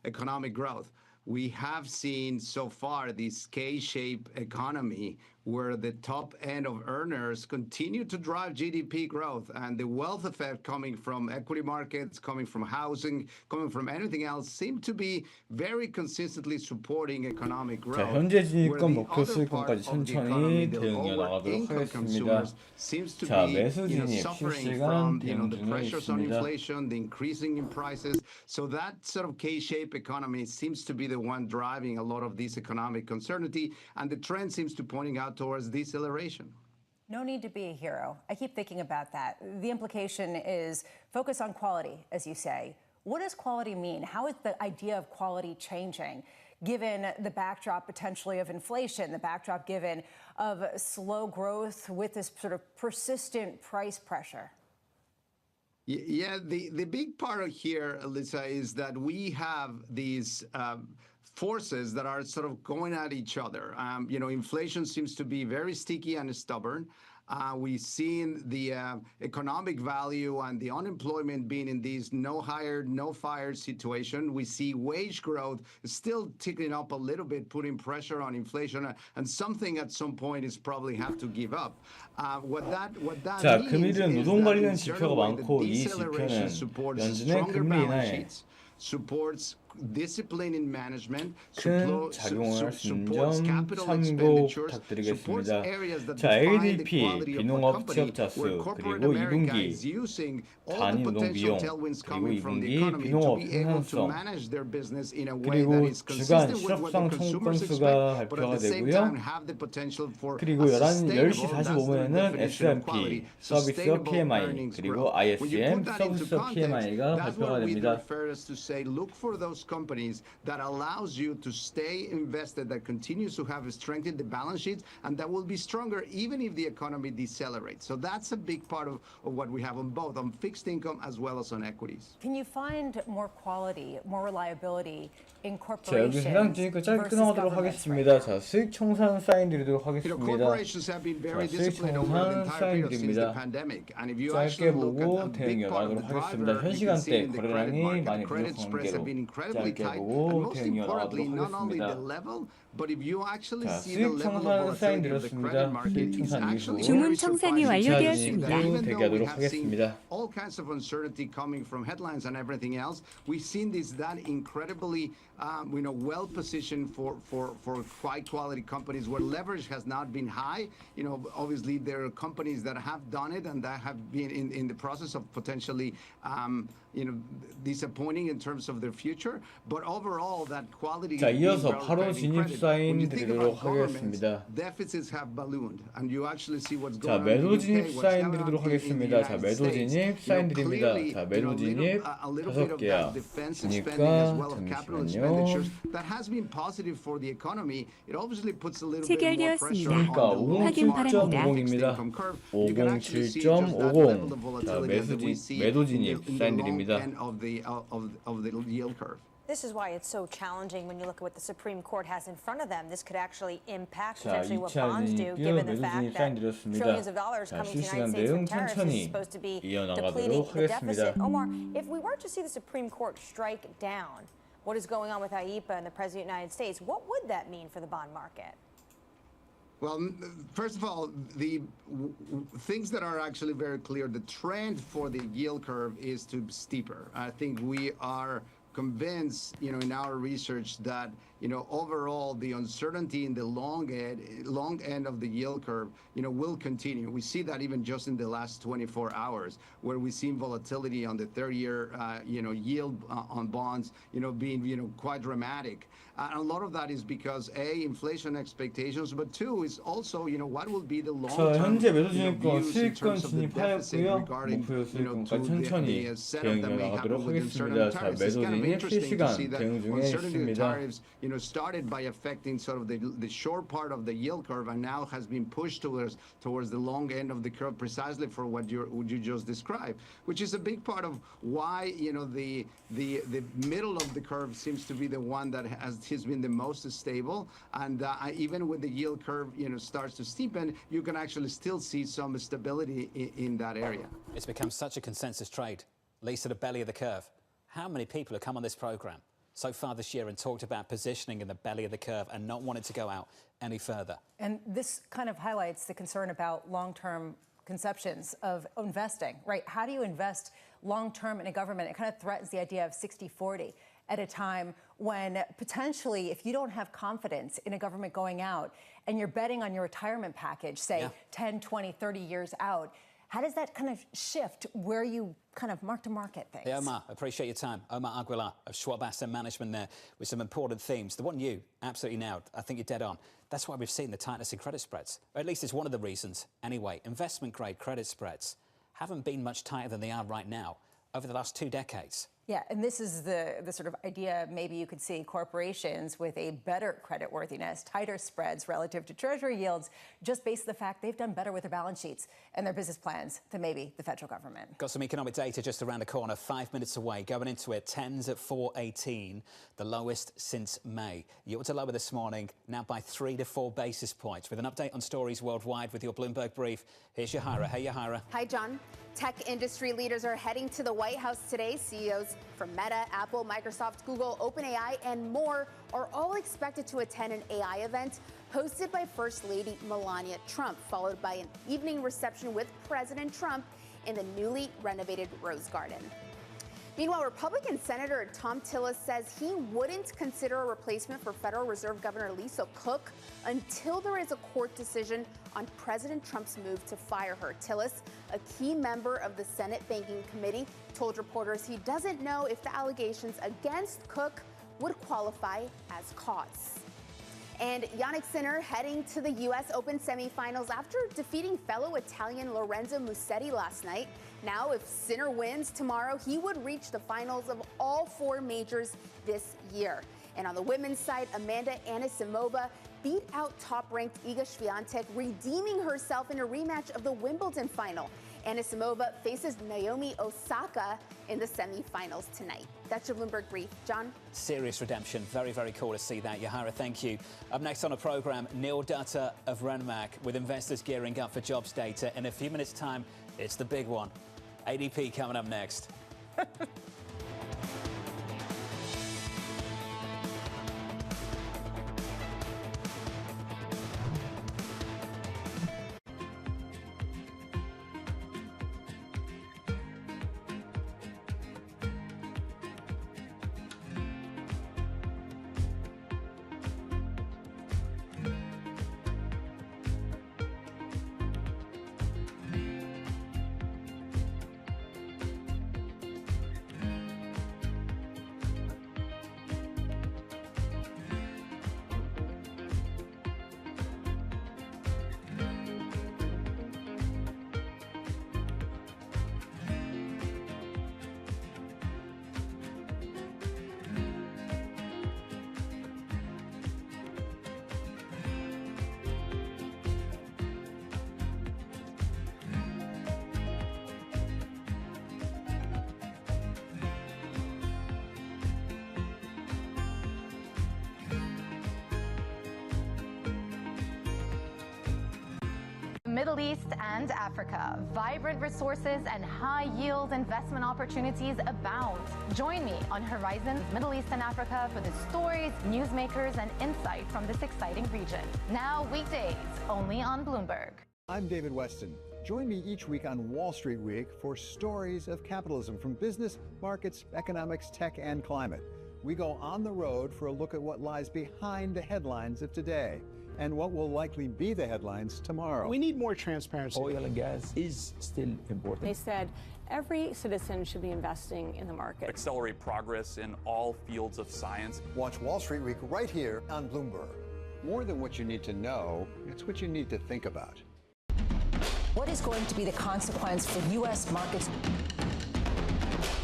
economic growth. We have seen so far this K-shaped economy where the top end of earners continue to drive GDP growth, and the wealth effect coming from equity markets, coming from housing, coming from anything else seem to be very consistently supporting economic growth. 자, 현재 진입권 목표 수익권까지 천천히 대응해 나가도록 하겠습니다. 자, 매수 진입 실시간 대응 중에 있습니다. The increasing in prices, so that sort of K-shaped economy seems to be the one driving a lot of this economic uncertainty, and the trend seems to pointing out towards deceleration. No need to be a hero. I keep thinking about that. The implication is focus on quality, as you say. What does quality mean? How is the idea of quality changing, given the backdrop potentially of inflation, the backdrop given of slow growth with this sort of persistent price pressure? Yeah, the big part here, Alyssa, is that we have these forces that are sort of going at each other. You know, inflation seems to be very sticky and stubborn. We've seen the economic value and the unemployment being in these no hired, no fired situation. We see wage growth still ticking up a little bit, putting pressure on inflation, and something at some point is probably have to give up. What that 자, means 금일은 is 노동 that 관련 in 지표가 certain way, 많고 the 이 deceleration 지표는 supports 연준의 stronger 금리 balance 인하에 sheets, supports discipline in management, 큰 작용을 할 수 있는 supports 점 capital 참고 expenditures, supports 부탁드리겠습니다. areas that 자, define the ADP, quality of a 비농업 company, 취업자 수, where corporate 그리고 America 2분기 is using all 단위 the 노동 potential 비용, tailwinds 그리고 coming from the 2분기 economy to 비농업 be able to 생산성, manage their business in a way that 그리고 is 주간 consistent with what the 실업상 consumers 총건수가 expect, but 발표가 at the same 되고요. time have the potential for 그리고 a 10시 sustainable, that's the 45분에는 definition of S&P quality, 서비스 sustainable PMI earnings 그리고 growth. When you ISM put that into 서비스 context, PMI가 that's 발표가 what we 됩니다. refer us to say, look for those companies that allows you to stay invested, that continues to have strengthened the balance sheets, and that will be stronger even if the economy decelerates. So that's a big part of what we have on both, on fixed income as well as on equities. Can you find more quality, more reliability in 자, 여기 해당 주니까 짧게 끊어가도록 하겠습니다. 자, 수익 청산 사인 드리도록 하겠습니다. 자, 수익 청산 사인 드립니다. 짧게 보고 대응 이어나가도록 하겠습니다. 현 시간대 거래량이 많이 부족한 관계로 짧게 보고 대응 이어나가도록 하겠습니다. 자, 수익 청산 사인 드렸습니다. 수익 청산 이후 주문 청산이 완료되었습니다. 대기하도록 하겠습니다. All kinds of uncertainty coming from headlines and everything else. We've seen that incredibly, well positioned for quite quality companies where leverage has not been high. You know, obviously there are companies that have done it and that have been in the process of potentially, disappointing in terms of their future. there. But overall, that quality. 자, 이어서 바로 진입 사인 드리도록 하겠습니다. Deficits have ballooned, and you actually see what's 자, going on. 매도 진입 사인 드리도록 하겠습니다. 자, 매도 진입 사인 드립니다. 자, 매도 진입 5개야. 그러니까 잠시만요. That has been positive for the economy. It obviously puts a little bit more pressure 체결되었습니다. 그러니까 on the 507.50입니다. 507.50. 자, 매도 진입 사인 드립니다. This is why it's so challenging when you look at what the Supreme Court has in front of them. This could actually impact 자, potentially what 2차 bonds do, 진입이요. given the 매도 fact 진입 that 사인 드렸습니다. trillions of dollars 자, coming to the 실시간 United States from 내용 tariffs is 천천히 supposed to be depleting 이어나가도록 the 하겠습니다. deficit. Omar, if we were to see the Supreme Court strike down what is going on with IEPA and the President of the United States, what would that mean for the bond market? Well, first of all, the things that are actually very clear, the trend for the yield curve is to steeper. I think we are convinced, in our research that, overall the uncertainty in the long end of the yield curve, will continue. We see that even just in the last 24 hours, where we've seen volatility on the 30-year, yield on bonds, being, quite dramatic. And a lot of that is because A, inflation expectations, but two is also, what will be the long-term 자, 현재 매도 진입권 views in 수익권 terms of the deficit 진입하였고요. regarding, 목표 수익권까지 to 천천히 the setup that may happen 대응해 within certain 나가도록 tariffs. 하겠습니다. It's 자, kind of 매도 진입 interesting to see 실시간 that 대응 중에 uncertainty 있습니다. tariffs, started by affecting sort of the short part of the yield curve and now has been pushed towards the long end of the curve precisely for what you just described, which is a big part of why, the middle of the curve seems to be the one that has been the most stable. And even when the yield curve, starts to steepen, you can actually still see some stability in that area. It's become such a consensus trade. Lisa, the belly of the curve. How many people have come on this program so far this year and talked about positioning in the belly of the curve and not wanting to go out any further? And this kind of highlights the concern about long-term conceptions of investing, right? How do you invest long-term in a government? It kind of threatens the idea of 60-40 at a time when potentially, if you don't have confidence in a government going out and you're betting on your retirement package, say 10, 20, 30 years out, how does that kind of shift where you kind of mark-to-market things? Yeah, Omar, appreciate your time. Omar Aguilar of Schwab Asset Management there with some important themes. The one you absolutely nailed. I think you're dead on. That's why we've seen the tightness in credit spreads. Or at least it's one of the reasons. Anyway, investment-grade credit spreads haven't been much tighter than they are right now over the last 2 decades. Yeah, and this is the sort of idea maybe you could see corporations with a better creditworthiness, tighter spreads relative to Treasury yields, just based on the fact they've done better with their balance sheets and their business plans than maybe the federal government. Got some economic data just around the corner, 5 minutes away. Going into it, 10s at 418, the lowest since May. Yields are lower this morning, now by 3 to 4 basis points. With an update on stories worldwide with your Bloomberg Brief, here's Yahira. Hey, Yahira. Hi, John. Tech industry leaders are heading to the White House today. CEOs from Meta, Apple, Microsoft, Google, OpenAI, and more are all expected to attend an AI event hosted by First Lady Melania Trump, followed by an evening reception with President Trump in the newly renovated Rose Garden. Meanwhile, Republican Senator Tom Tillis says he wouldn't consider a replacement for Federal Reserve Governor Lisa Cook until there is a court decision on President Trump's move to fire her. Tillis, a key member of the Senate Banking Committee, told reporters he doesn't know if the allegations against Cook would qualify as cause. And Yannick Sinner heading to the U.S. Open semifinals after defeating fellow Italian Lorenzo Musetti last night. Now, if Sinner wins tomorrow, he would reach the finals of all 4 majors this year. And on the women's side, Amanda Anisimova beat out top-ranked Iga Swiatek, redeeming herself in a rematch of the Wimbledon final. Anisimova faces Naomi Osaka in the semifinals tonight. That's your Bloomberg Brief. John? Serious redemption. Very, very cool to see that. Yahara, thank you. Up next on the program, Neil Dutta of Renmac with investors gearing up for jobs data. In a few minutes' time, it's the big one. ADP coming up next. Middle East and Africa. Vibrant resources and high-yield investment opportunities abound. Join me on Horizons Middle East and Africa for the stories, newsmakers, and insight from this exciting region. Now weekdays, only on Bloomberg. I'm David Weston. Join me each week on Wall Street Week for stories of capitalism from business, markets, economics, tech, and climate. We go on the road for a look at what lies behind the headlines of today and what will likely be the headlines tomorrow. We need more transparency. Oil and gas is still important. They said every citizen should be investing in the market. Accelerate progress in all fields of science. Watch Wall Street Week right here on Bloomberg. More than what you need to know, it's what you need to think about. What is going to be the consequence for U.S. markets?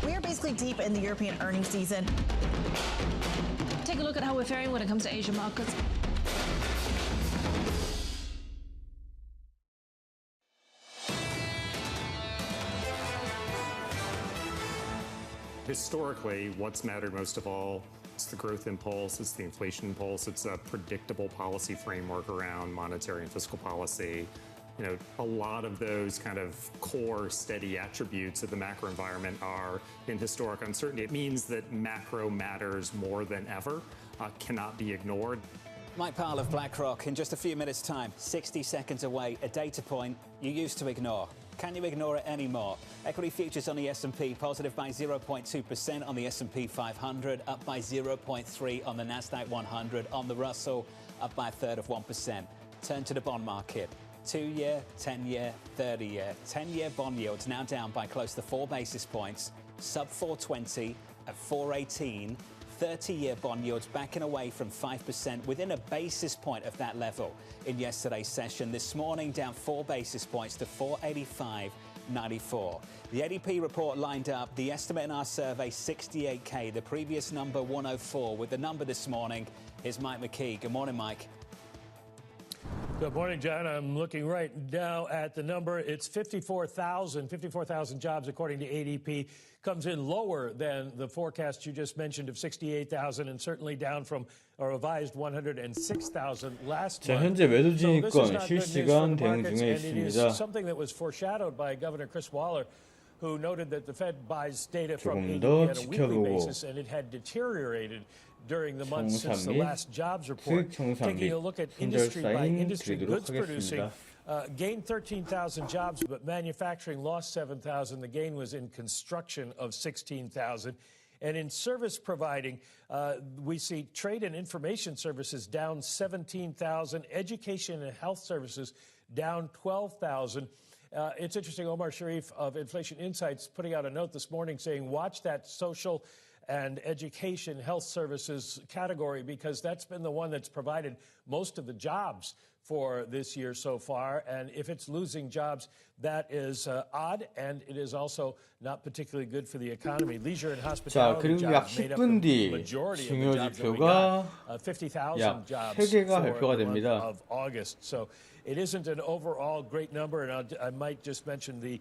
We are basically deep in the European earnings season. Take a look at how we're faring when it comes to Asian markets. Historically, what's mattered most of all, it's the growth impulse, it's the inflation impulse, it's a predictable policy framework around monetary and fiscal policy. You know, a lot of those kind of core steady attributes of the macro environment are in historic uncertainty. It means that macro matters more than ever, cannot be ignored. Mike Powell of BlackRock, in just a few minutes' time, 60 seconds away, a data point you used to ignore. Can you ignore it anymore? Equity futures on the S&P positive by 0.2% on the S&P 500, up by 0.3% on the Nasdaq 100, on the Russell, up by a third of 1%. Turn to the bond market. 2-year, 10-year, 30-year. 10-year bond yields now down by close to 4 basis points, sub 420 at 418. 30-year bond yields backing away from 5% within a basis point of that level in yesterday's session. This morning down 4 basis points to 485.94. The ADP report lined up. The estimate in our survey 68K, the previous number 104. With the number this morning, here's Mike McKee. Good morning, Mike. Good morning, John. I'm looking right now at the number. It's 54,000 jobs, according to ADP. Comes in lower than the forecast you just mentioned of 68,000 and certainly down from a revised 106,000 last 자, month. 현재 매도진입권 So this is not good news 실시간 for the 대응 markets, 중에 and it is 있습니다. something that was foreshadowed by Governor Chris Waller, who noted that the Fed buys data from 조금 ADP 더 on a weekly 지켜보고 basis, and it had deteriorated during the months since the 정상비, last jobs report. 수익 Taking 정상비, a look at 손절 industry by 사인 industry, 드리도록 goods producing 하겠습니다. gained 13,000 jobs, but manufacturing lost 7,000. The gain was in construction of 16,000. And in service providing, we see trade and information services down 17,000, education and health services down 12,000. It's interesting, Omar Sharif of Inflation Insights putting out a note this morning saying, watch that social and education health services category, because that's been the one that's provided most of the jobs for this year so far. And if it's losing jobs, that is odd, and it is also not particularly good for the economy. Leisure and 자, hospitality 그리고 약 jobs made up 10분 the 뒤 majority of 중요 the jobs that we 지표가 got. 50,000 약 jobs 3개가 for 발표가 the month 됩니다. of August. So it isn't an overall great number, and I might just mention the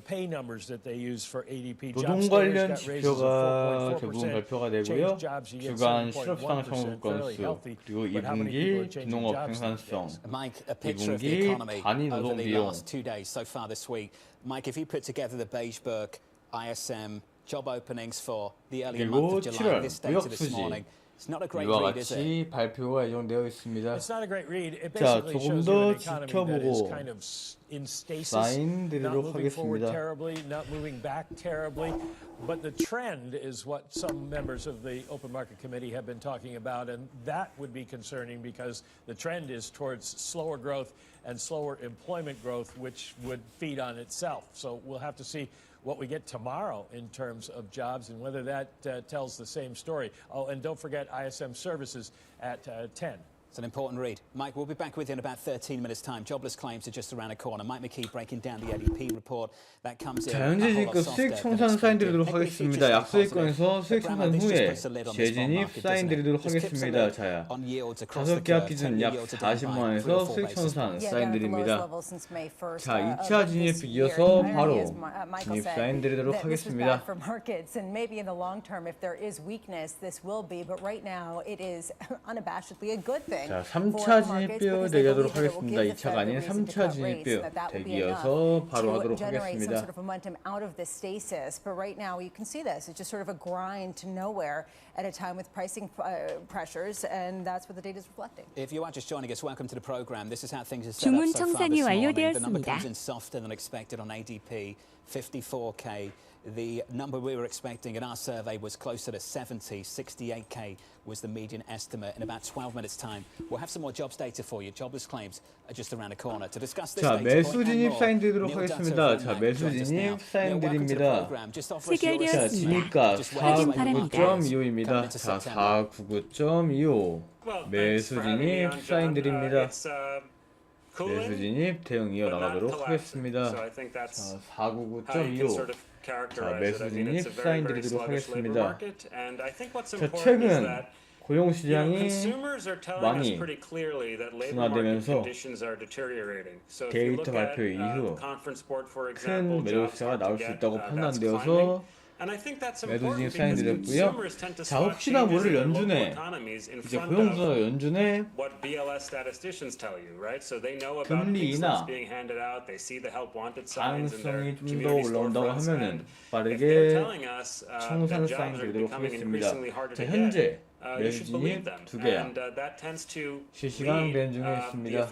pay numbers that they use for ADP. 노동 관련 지표가 대부분 발표가 되고요. 주간 실업상 청구 건수, 그리고 2분기 기농업 생산성, 2분기 단위 노동 비용. 2 days so far this week. Mike, if you put together the Beigebook, ISM, job openings for the early month of July, this data this morning, it's not a great 이와 read, is it? 같이 발표가 예정되어 있습니다. It's not a great read. It 자, basically 조금 shows you an 더 economy that is 지켜보고 kind of in stasis, 사인 not 드리도록 moving forward 하겠습니다. terribly, not moving back terribly. But the trend is what some members of the Open Market Committee have been talking about, and that would be concerning because the trend is towards slower growth and slower employment growth, which would feed on itself. So we'll have to see what we get tomorrow in terms of jobs and whether that tells the same story. Oh, and don't forget ISM services at 10. It's an important read. Mike, we'll be back with you in about 13 minutes' time. Jobless claims are just around the corner. Mike McKee breaking down the ADP report that comes in. 자, 현재 지금 수익 청산 사인 드리도록 하겠습니다. 약소익권에서 수익 청산 후에 재진입 사인 드리도록 하겠습니다. 자, 5개 합 기준 약 40만 원에서 수익 청산 사인 드립니다. 자, 2차 진입 이어서 바로 진입 사인 드리도록 하겠습니다. For markets, and maybe in the long term, if there is weakness, this will be. But right now, it is unabashedly a good thing. thing 자, for 3차 markets 진입뷰 because they 대기하도록 believe that it will 하겠습니다. give the 2차가 Fed 아닌 the reason to 3차 cut rates, 진입뷰 that will be enough 대기이어서 바로 to 하도록 generate some 하겠습니다. sort of momentum out of this stasis. But right now, you can see this. It's just sort of a grind to nowhere at a time with pricing pressures, and that's what the data is reflecting. If you are just joining us, welcome to the program. This is how things are set 주문 up so far 청산이 this morning. The number 완료되었습니다. comes in softer than expected on ADP, 54K. The number we were expecting in our survey was closer to 70, 68K was the median estimate. In about 12 minutes' time, we'll have some more jobs data for you. Jobless claims are just around the corner. To discuss this 자, data 매수 point and 진입 more, 사인 드리도록 Neil Dutton 하겠습니다. from 자, Mac 매수 joins us now. 진입 사인 Neil, welcome to the 드립니다. program. Just offer us your 자, 해결되었습니다. 진입가 확인 바랍니다. 499.25입니다. 자, 499.25 매수 진입 사인 드립니다. 매수 진입 대응 이어나가도록 하겠습니다. 자, 499.25 자, 매수 진입 사인 드리도록 하겠습니다. 자, 최근 고용시장이 많이 둔화되면서 데이터 발표 이후 큰 매도세가 나올 수 있다고 판단되어서 매도 진입 사인 드렸고요. 자, 혹시나 모를 연준에 이제 고용조사 연준에 금리 인하 가능성이 좀 더 올라온다고 하면은 빠르게 청산 사인 드리도록 하겠습니다. 자, 현재 매수 진입 2개야. 실시간 배행 중에 있습니다.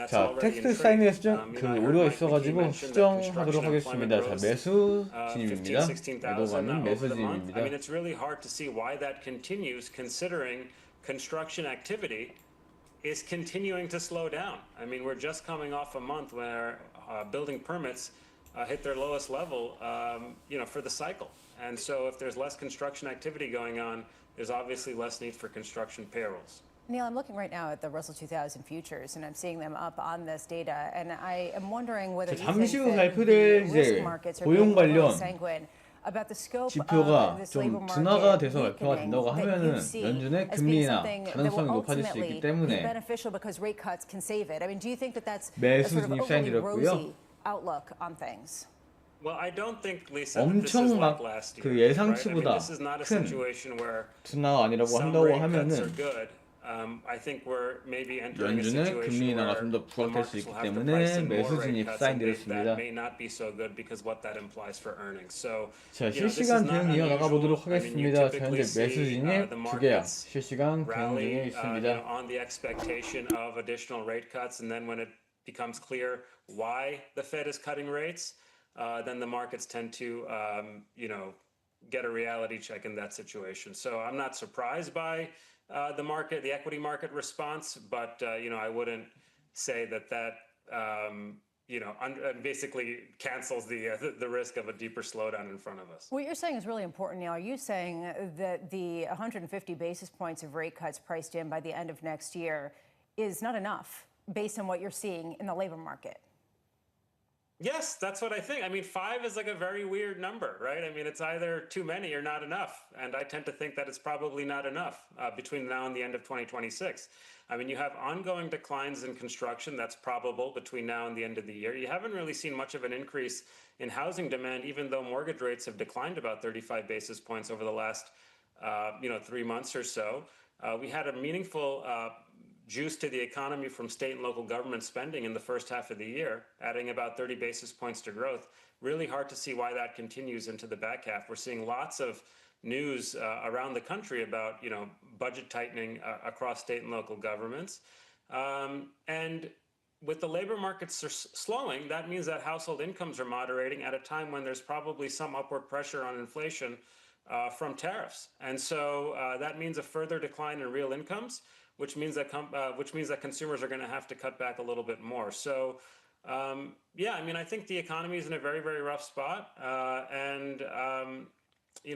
자, 텍스트 사인에 그 오류가 있어가지고 수정하도록 하겠습니다. 자, 매수 진입입니다. 매도가 아닌 매수 진입입니다. It's really hard to see why that continues considering construction activity is continuing to slow down. I mean, we're just coming off a month where building permits hit their lowest level, for the cycle. And so if there's less construction activity going on, there's obviously less need for construction payrolls. Neil, I'm looking right now at the Russell 2000 futures, and I'm seeing them up on this data, and I am wondering whether you think 잠시 후 that 발표될 the risk 이제 markets are 고용 being a little 관련 sanguine about the scope 지표가 of this labor 좀 둔화가 market 돼서 발표가 weakening 된다고 that you 하면은 see 연준의 as 금리 being 인하 something that 가능성이 will 높아질 수 ultimately 있기 be 때문에 beneficial because rate cuts can save it. I mean, do you think that that's a 매수 sort of 진입 사인 overly 드렸고요. rosy outlook on things? Well, I don't think, Lisa, that this is 엄청 like 막 last 그 year, right? I mean, 예상치보다 this is not a 큰 situation where 둔화가 아니라고 some 한다고 rate cuts are 하면은 good. I think we're maybe entering a 연준은 금리 situation 인하가 where 좀 더 the 부각될 수 markets 있기 will have to 때문에 price in more 매수 rate 진입 cuts, 사인 and 드렸습니다. that may not be so good because what that implies for earnings. So, 자, this is 실시간 not 대응 이어나가 unusual. 보도록 I mean, you 하겠습니다. 자, typically 현재 매수 see 진입 the 2개야. markets 실시간 대응 중에 rally, 있습니다. on the expectation of additional rate cuts, and then when it becomes clear why the Fed is cutting rates, then the markets tend to, get a reality check in that situation. So I'm not surprised by the equity market response, but I wouldn't say that basically cancels the risk of a deeper slowdown in front of us. What you're saying is really important, Neil. Are you saying that the 150 basis points of rate cuts priced in by the end of next year is not enough based on what you're seeing in the labor market? Yes, that's what I think. I mean, 5 is like a very weird number, right? I mean, it's either too many or not enough. And I tend to think that it's probably not enough between now and the end of 2026. I mean, you have ongoing declines in construction. That's probable between now and the end of the year. You haven't really seen much of an increase in housing demand, even though mortgage rates have declined about 35 basis points over the last, 3 months or so. We had a meaningful juice to the economy from state and local government spending in the first half of the year, adding about 30 basis points to growth. Really hard to see why that continues into the back half. We're seeing lots of news around the country about, budget tightening across state and local governments. And with the labor markets slowing, that means that household incomes are moderating at a time when there's probably some upward pressure on inflation from tariffs. And so that means a further decline in real incomes, which means that consumers are going to have to cut back a little bit more. So, I think the economy is in a very, very rough spot, and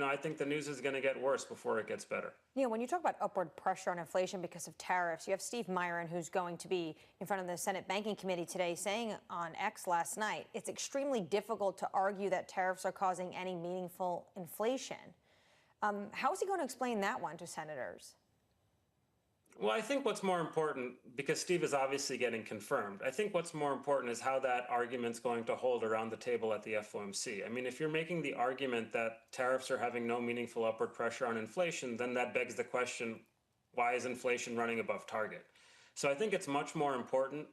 I think the news is going to get worse before it gets better. When you talk about upward pressure on inflation because of tariffs, you have Steve Myron, who's going to be in front of the Senate Banking Committee today, saying on X last night, it's extremely difficult to argue that tariffs are causing any meaningful inflation. How is he going to explain that one to senators? Well, I think what's more important, because Steve is obviously getting confirmed, I think what's more important is how that argument's going to hold around the table at the FOMC. I mean, if you're making the argument that tariffs are having no meaningful upward pressure on inflation, then that begs the question, why is inflation running above target? So I think it's much more important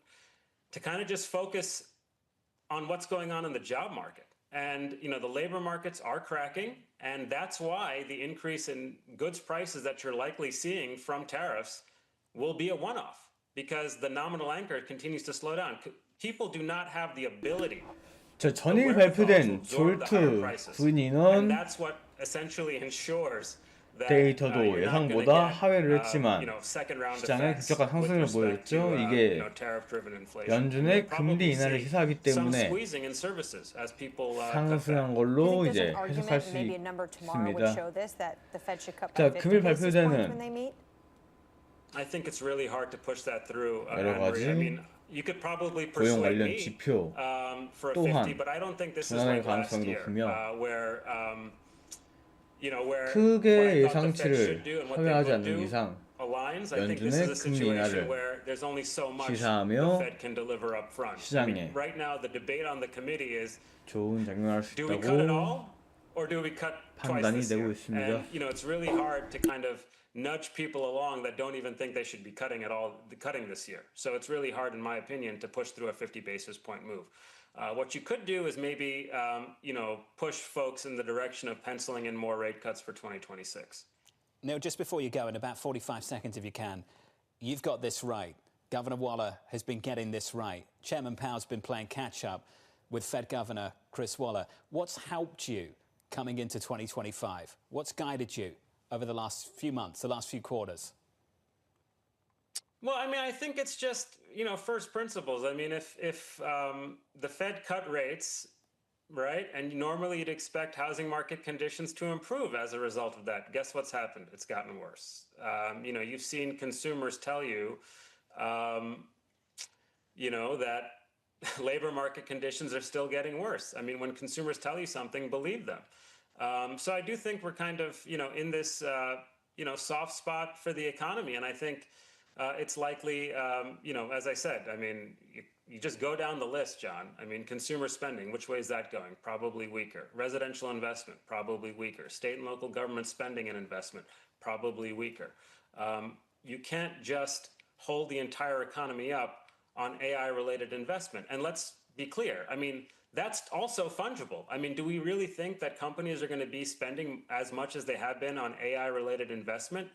to kind of just focus on what's going on in the job market. And, you know, the labor markets are cracking, and that's why the increase in goods prices that you're likely seeing from tariffs will be a one-off, because the nominal anchor continues to slow down. People do not have the ability. 저 전일 발표된 졸트 구인 인원 That's what essentially ensures 데이터도 예상보다 하회를 했지만 시장에 급격한 상승을 보였죠. 이게 연준의 금리 인하를 시사하기 때문에 상승한 걸로 이제 해석할 수 있습니다. 자, 금일 발표되는 여러 가지 고용 관련 지표 또한 둔화될 가능성도 크며 크게 예상치를 하회하지 않는 이상 연준의 금리 인하를 시사하며 시장에 좋은 작용을 할 수 있다고 판단이 되고 있습니다. Nudge people along that don't even think they should be cutting this year. So it's really hard, in my opinion, to push through a 50 basis point move. What you could do is maybe, push folks in the direction of penciling in more rate cuts for 2026. Neil, just before you go, in about 45 seconds if you can, you've got this right. Governor Waller has been getting this right. Chairman Powell's been playing catch-up with Fed Governor Chris Waller. What's helped you coming into 2025? What's guided you over the last few months, the last few quarters? Well, I mean, I think it's just, first principles. I mean, if the Fed cut rates, right, and normally you'd expect housing market conditions to improve as a result of that. Guess what's happened? It's gotten worse. You've seen consumers tell you, that labor market conditions are still getting worse. I mean, when consumers tell you something, believe them. So I do think we're kind of, in this, soft spot for the economy. And I think it's likely, as I said, I mean, you just go down the list, John. I mean, consumer spending, which way is that going? Probably weaker. Residential investment, probably weaker. State and local government spending and investment, probably weaker. You can't just hold the entire economy up on AI-related investment. And let's be clear. I mean, that's also fungible. I mean, do we really think that companies are going to be spending as much as they have been on AI-related investment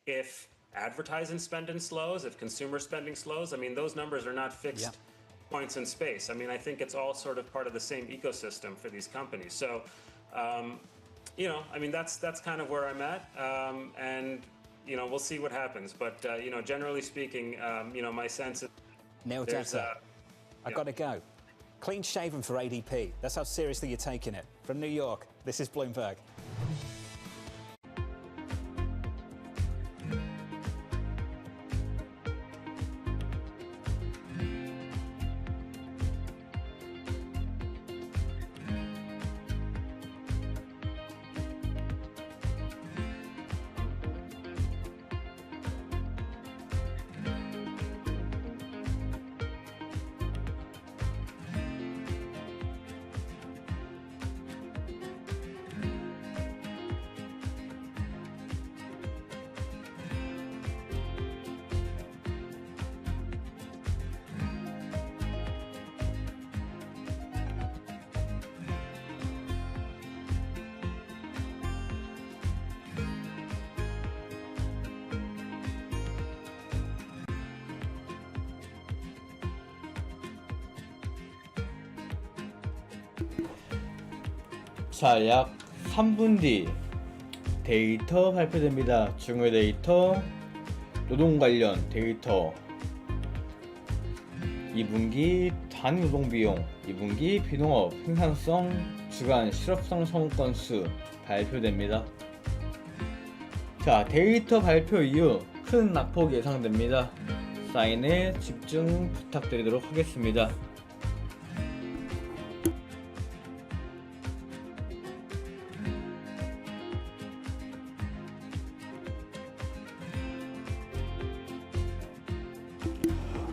if advertising spending slows, if consumer spending slows? I mean, those numbers are not fixed points in space. I mean, I think it's all sort of part of the same ecosystem for these companies. So, I mean, that's kind of where I'm at. And, we'll see what happens. But, generally speaking, my sense is Neil Data, I got to go. Clean shaven for ADP. That's how seriously you're taking it. From New York, this is Bloomberg. 자, 약 3분 뒤 데이터 발표됩니다. 중요 데이터, 노동 관련 데이터, 2분기 단위 노동 비용, 2분기 비농업 생산성 주간 실업성 선호 건수 발표됩니다. 자, 데이터 발표 이후 큰 낙폭이 예상됩니다. 사인에 집중 부탁드리도록 하겠습니다.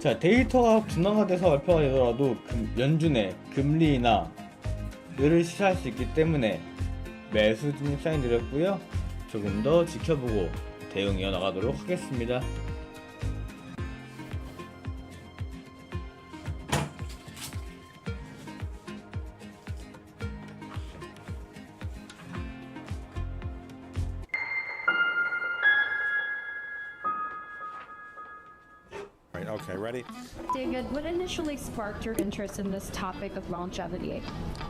자, 데이터가 둔화돼서 발표가 되더라도 연준의 금리 인하를 시사할 수 있기 때문에 매수 진입 사인 드렸고요. 조금 더 지켜보고 대응 이어나가도록 하겠습니다. Right, okay, ready? David, what initially sparked your interest in this topic of longevity?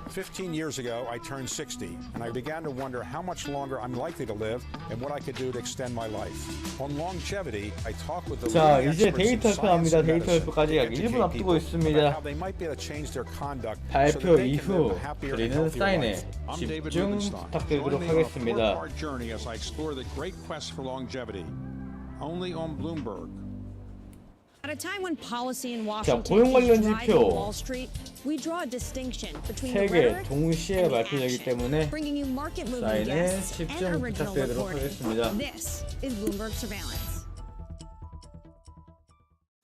15 years ago, I turned 60, and I began to wonder how much longer I'm likely to live and what I could do to extend my life. On longevity, I talk with the 자, leading 이제 experts in 데이터 science 발표합니다. and 데이터 medicine 발표까지 약 to 1분 educate 앞두고 people 있습니다. about how they might be able to change their conduct so 발표 that they can live 이후 a happier and 드리는 healthier 사인에 life. I'm David 집중 Rubenstein. 부탁드리도록 Join me on a 하겠습니다. four-part journey as I explore the great quest for longevity. Only on Bloomberg. At a time when policy in 자, Washington 고용 관련 is driving 지표 Wall Street, we draw a distinction between the 3개 rhetoric 동시에 and the 발표되기 action, 때문에 bringing you market-moving 사인에 guests and 집중 original 부탁드리도록 reporting. 하겠습니다. This is Bloomberg Surveillance.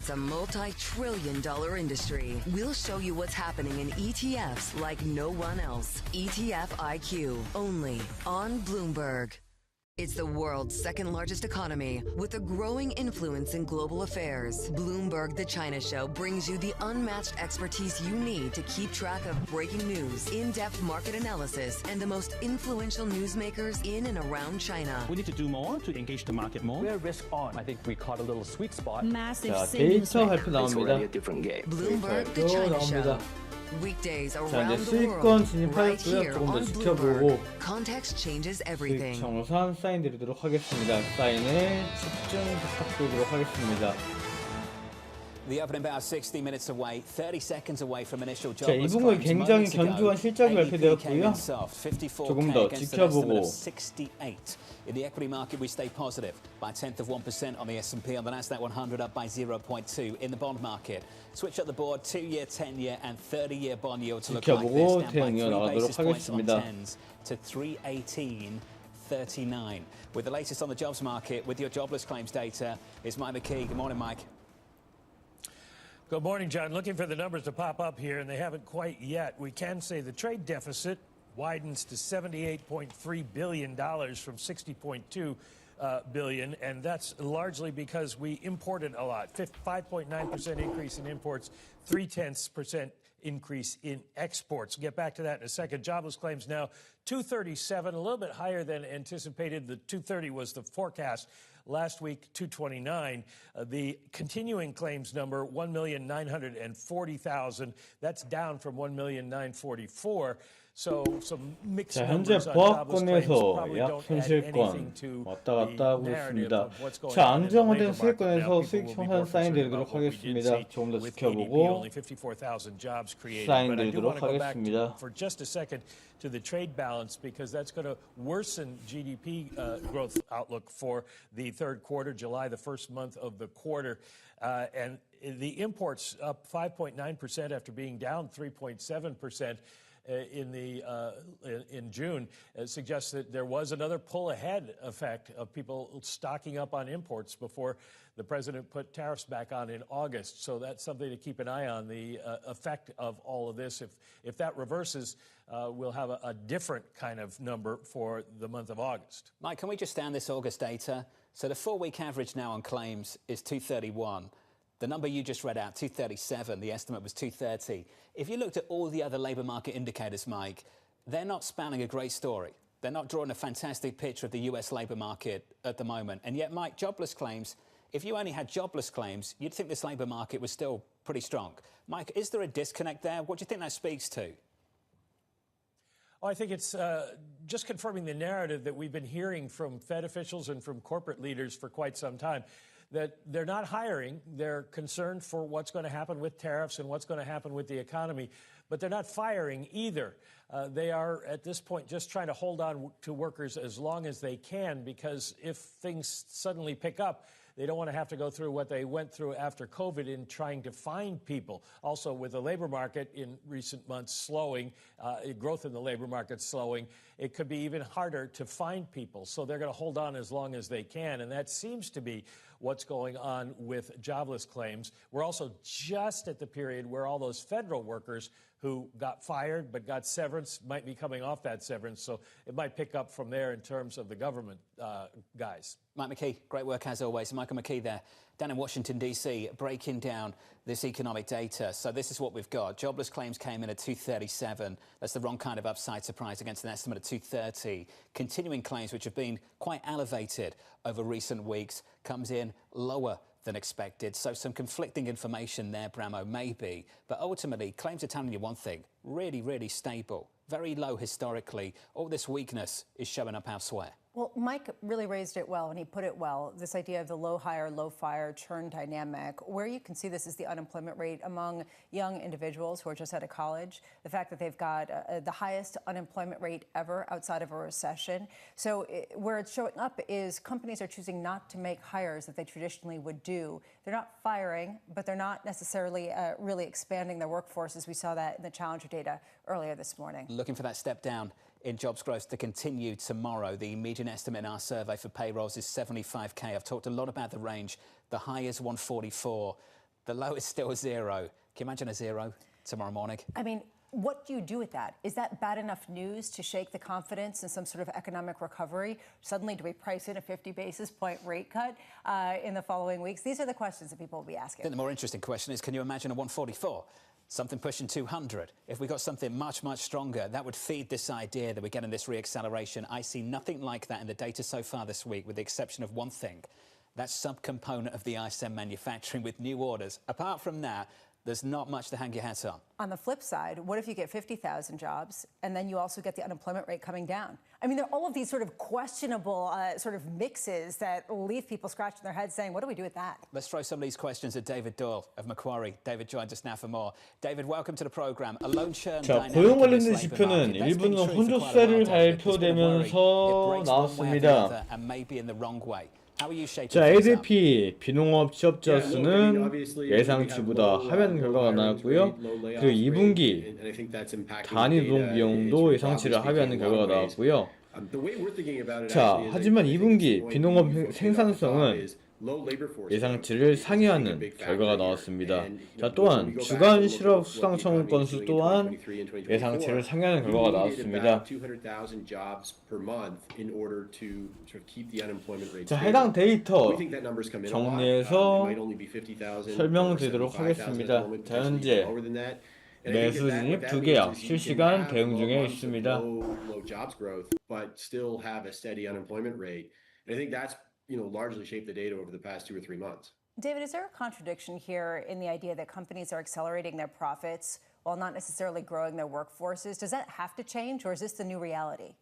It's a multi-trillion-dollar industry. We'll show you what's happening in ETFs like no one else. ETF IQ, only on Bloomberg. It's the world's second largest economy with a growing influence in global affairs. Bloomberg The China Show brings you the unmatched expertise you need to keep track of breaking news, in-depth market analysis, and the most influential newsmakers in and around China. We need to do more to engage the market more. We're risk on. I think we caught a little sweet spot. Massive 자, savings 데이터 rate. 발표 나옵니다. Bloomberg The 데이터 China Show. 나옵니다. Weekdays 자, around 이제 the 수익권 world, right 진입하였고요. here 조금 더 on 지켜보고 Bloomberg. Context changes 수익 everything. 정산 사인 드리도록 하겠습니다. 사인에 집중 부탁드리도록 하겠습니다. The opening about 60 minutes away, 30 seconds away from initial 자, jobless 2분기에 claims. 굉장히 Moments ago, 견조한 실적이 ADP came 발표되었고요. in soft, 54K 조금 더 against an estimate 지켜보고 of 68. In the equity market, we stay positive by a tenth of 1% on the S&P, on the Nasdaq 100 up by 0.2. In the bond market, switch up the board, 2-year, 10-year and 30-year bond yield to look like this, 지켜보고 down by 대응 3 이어나가도록 basis points on 하겠습니다. 10s to 318.39. With the latest on the jobs market, with your jobless claims data, is Mike McKee. Good morning, Mike. Good morning, John. Looking for the numbers to pop up here, and they haven't quite yet. We can say the trade deficit widens to $78.3 billion from $60.2 billion, and that's largely because we imported a lot. 5.9% increase in imports, 0.3% increase in exports. We'll get back to that in a second. Jobless claims now 237, a little bit higher than anticipated. The 230 was the forecast. Last week, 229. The continuing claims number, 1,940,000. That's down from 1,944. So some mixed 자, 현재 numbers on jobless claims 보합권에서 probably 약 don't add anything 손실권 to 왔다 갔다 하고 the narrative 있습니다. of what's going 자, on in the 안정화된 labor market. Now 수익권에서 people 수익 will be 청산 more 사인 concerned 드리도록 about what we did 하겠습니다. see 조금 더 with ADP, 지켜보고 only 54,000 jobs created. 사인 But I do want 드리도록 to go back 하겠습니다. for just a second to the trade balance because that's going to worsen GDP growth outlook for the third quarter, July, the first month of the quarter. And the imports up 5.9% after being down 3.7%. In June suggests that there was another pull-ahead effect of people stocking up on imports before the president put tariffs back on in August. So that's something to keep an eye on, the effect of all of this. If that reverses, we'll have a different kind of number for the month of August. Mike, can we just stand this August data? So the 4-week average now on claims is 231. The number you just read out, 237, the estimate was 230. If you looked at all the other labour market indicators, Mike, they're not spanning a great story. They're not drawing a fantastic picture of the US labour market at the moment. And yet, Mike, jobless claims, if you only had jobless claims, you'd think this labour market was still pretty strong. Mike, is there a disconnect there? What do you think that speaks to? Oh, I think it's just confirming the narrative that we've been hearing from Fed officials and from corporate leaders for quite some time. That they're not hiring. They're concerned for what's going to happen with tariffs and what's going to happen with the economy, but they're not firing either. They are, at this point, just trying to hold on to workers as long as they can because if things suddenly pick up, they don't want to have to go through what they went through after COVID in trying to find people. Also, with the labor market in recent months slowing, growth in the labor market slowing, it could be even harder to find people. So they're going to hold on as long as they can. And that seems to be what's going on with jobless claims. We're also just at the period where all those federal workers who got fired but got severance might be coming off that severance, so it might pick up from there in terms of the government guys. Mike McKee, great work as always. Michael McKee there, down in Washington, D.C., breaking down this economic data. So this is what we've got. Jobless claims came in at 237. That's the wrong kind of upside surprise against an estimate of 230. Continuing claims, which have been quite elevated over recent weeks, comes in lower than expected. So some conflicting information there, Bramo, maybe. But ultimately, claims are telling you one thing, really, really stable, very low historically. All this weakness is showing up elsewhere. Well, Mike really raised it well, and he put it well, this idea of the low hire, low fire churn dynamic. Where you can see this is the unemployment rate among young individuals who are just out of college, the fact that they've got the highest unemployment rate ever outside of a recession. So where it's showing up is companies are choosing not to make hires that they traditionally would do. They're not firing, but they're not necessarily really expanding their workforce, as we saw that in the Challenger data earlier this morning. Looking for that step down in jobs growth to continue tomorrow. The median estimate in our survey for payrolls is 75K. I've talked a lot about the range. The high is 144. The low is still 0. Can you imagine a 0 tomorrow morning? I mean, what do you do with that? Is that bad enough news to shake the confidence in some sort of economic recovery? Suddenly, do we price in a 50 basis point rate cut in the following weeks? These are the questions that people will be asking. I think the more interesting question is, can you imagine a 144? Something pushing 200. If we got something much, much stronger, that would feed this idea that we're getting this reacceleration. I see nothing like that in the data so far this week, with the exception of one thing. That subcomponent of the ISM manufacturing with new orders. Apart from that, there's not much to hang your hat on. On the flip side, what if you get 50,000 jobs and then you also get the unemployment rate coming down? I mean, there are all of these sort of questionable sort of mixes that leave people scratching their heads saying, what do we do with that? Let's throw some of these questions at David Doyle of Macquarie. David joins us now for more. David, welcome to the program. A loan churn 자, dynamic 고용 in this 관련된 labour 지표는 market. That's been 일부는 true for quite a while, 혼조세를 David. There's been a worry. It 발표되면서 breaks one way or the 나왔습니다. other and maybe in the wrong way. How are you shaping 자, things up? ADP 비농업 취업자 수는 예상치보다 하회하는 결과가 나왔고요. 그리고 2분기 단위 노동 비용도 예상치를 하회하는 결과가 나왔고요. 자, 하지만 2분기 비농업 생산성은 예상치를 상회하는 결과가 나왔습니다. 자, 또한 주간 실업 수당 청구 건수 또한 예상치를 상회하는 결과가 나왔습니다. 자, 해당 데이터 정리해서 설명드리도록 하겠습니다. 자, 현재 매수 진입 2계약 실시간 대응 중에 있습니다. largely shaped the data over the past 2 or 3 months. David, is there a contradiction here in the idea that companies are accelerating their profits while not necessarily growing their workforces? Does that have to change, or is this the new reality?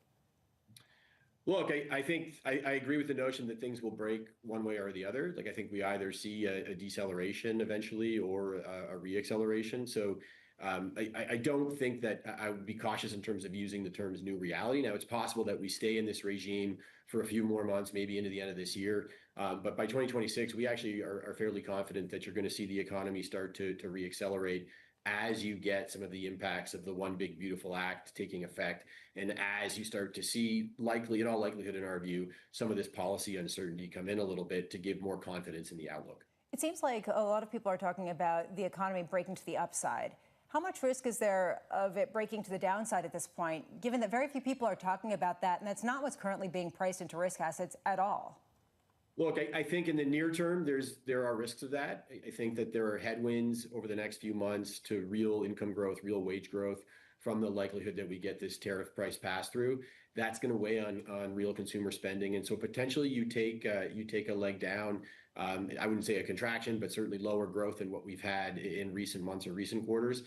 Look, I think I agree with the notion that things will break one way or the other. Like, I think we either see a deceleration eventually or a reacceleration. So I don't think that I would be cautious in terms of using the terms new reality. Now, it's possible that we stay in this regime for a few more months, maybe into the end of this year. But by 2026, we actually are fairly confident that you're going to see the economy start to reaccelerate as you get some of the impacts of the One Big Beautiful Act taking effect, and as you start to see, likely, in all likelihood, in our view, some of this policy uncertainty come in a little bit to give more confidence in the outlook. It seems like a lot of people are talking about the economy breaking to the upside. How much risk is there of it breaking to the downside at this point, given that very few people are talking about that, and that's not what's currently being priced into risk assets at all? Look, I think in the near term, there are risks of that. I think that there are headwinds over the next few months to real income growth, real wage growth, from the likelihood that we get this tariff price pass through. That's going to weigh on real consumer spending, and so potentially you take a leg down. I wouldn't say a contraction, but certainly lower growth than what we've had in recent months or recent quarters.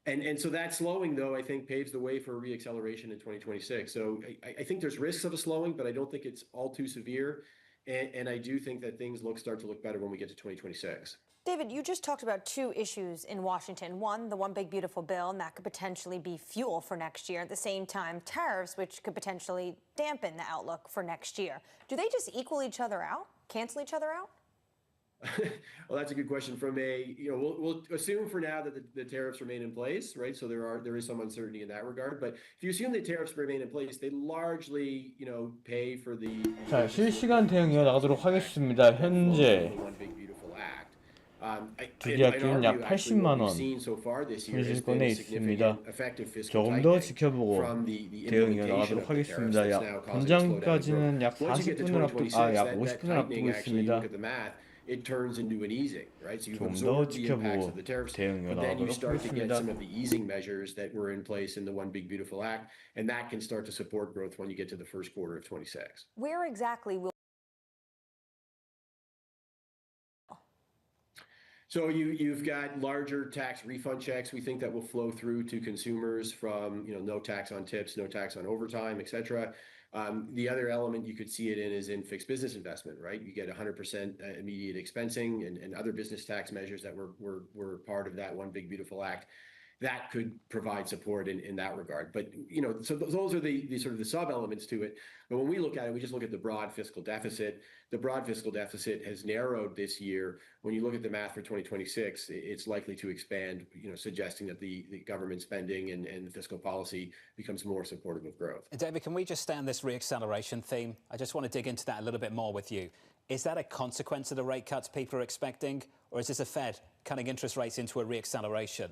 And so that slowing, though, I think paves the way for a reacceleration in 2026. So I think there's risks of a slowing, but I don't think it's all too severe. And I do think that things start to look better when we get to 2026. David, you just talked about two issues in Washington. One, the One Big Beautiful Bill, and that could potentially be fuel for next year. At the same time, tariffs, which could potentially dampen the outlook for next year. Do they just equal each other out, cancel each other out? Well, that's a good question. From we'll assume for now that the tariffs remain in place, right? So there is some uncertainty in that regard. But if you assume the tariffs remain in place, they largely, pay for the. 자, 실시간 대응 이어나가도록 하겠습니다. 현재 주기학기는 약 80만 원 손실권에 있습니다. 조금 더 지켜보고 대응 이어나가도록 하겠습니다. 약 권장까지는 약 40분을 약 50분을 앞두고 있습니다. It turns into an easing, right? So you've 좀 더 absorbed the impacts 지켜보고 of the tariffs, 대응 but then you 이어나가도록 start to get 하겠습니다. some of the easing measures that were in place in the One Big Beautiful Act, and that can start to support growth when you get to the first quarter of 26. Where exactly will So you've got larger tax refund checks. We think that will flow through to consumers from no tax on tips, no tax on overtime, et cetera. The other element you could see it in is in fixed business investment, right? You get 100% immediate expensing and other business tax measures that were part of that One Big Beautiful Act. That could provide support in that regard. But, so those are the sort of the sub-elements to it. But when we look at it, we just look at the broad fiscal deficit. The broad fiscal deficit has narrowed this year. When you look at the math for 2026, it's likely to expand, suggesting that the government spending and the fiscal policy becomes more supportive of growth. David, can we just stay on this reacceleration theme? I just want to dig into that a little bit more with you. Is that a consequence of the rate cuts people are expecting? Or is this a Fed cutting interest rates into a reacceleration?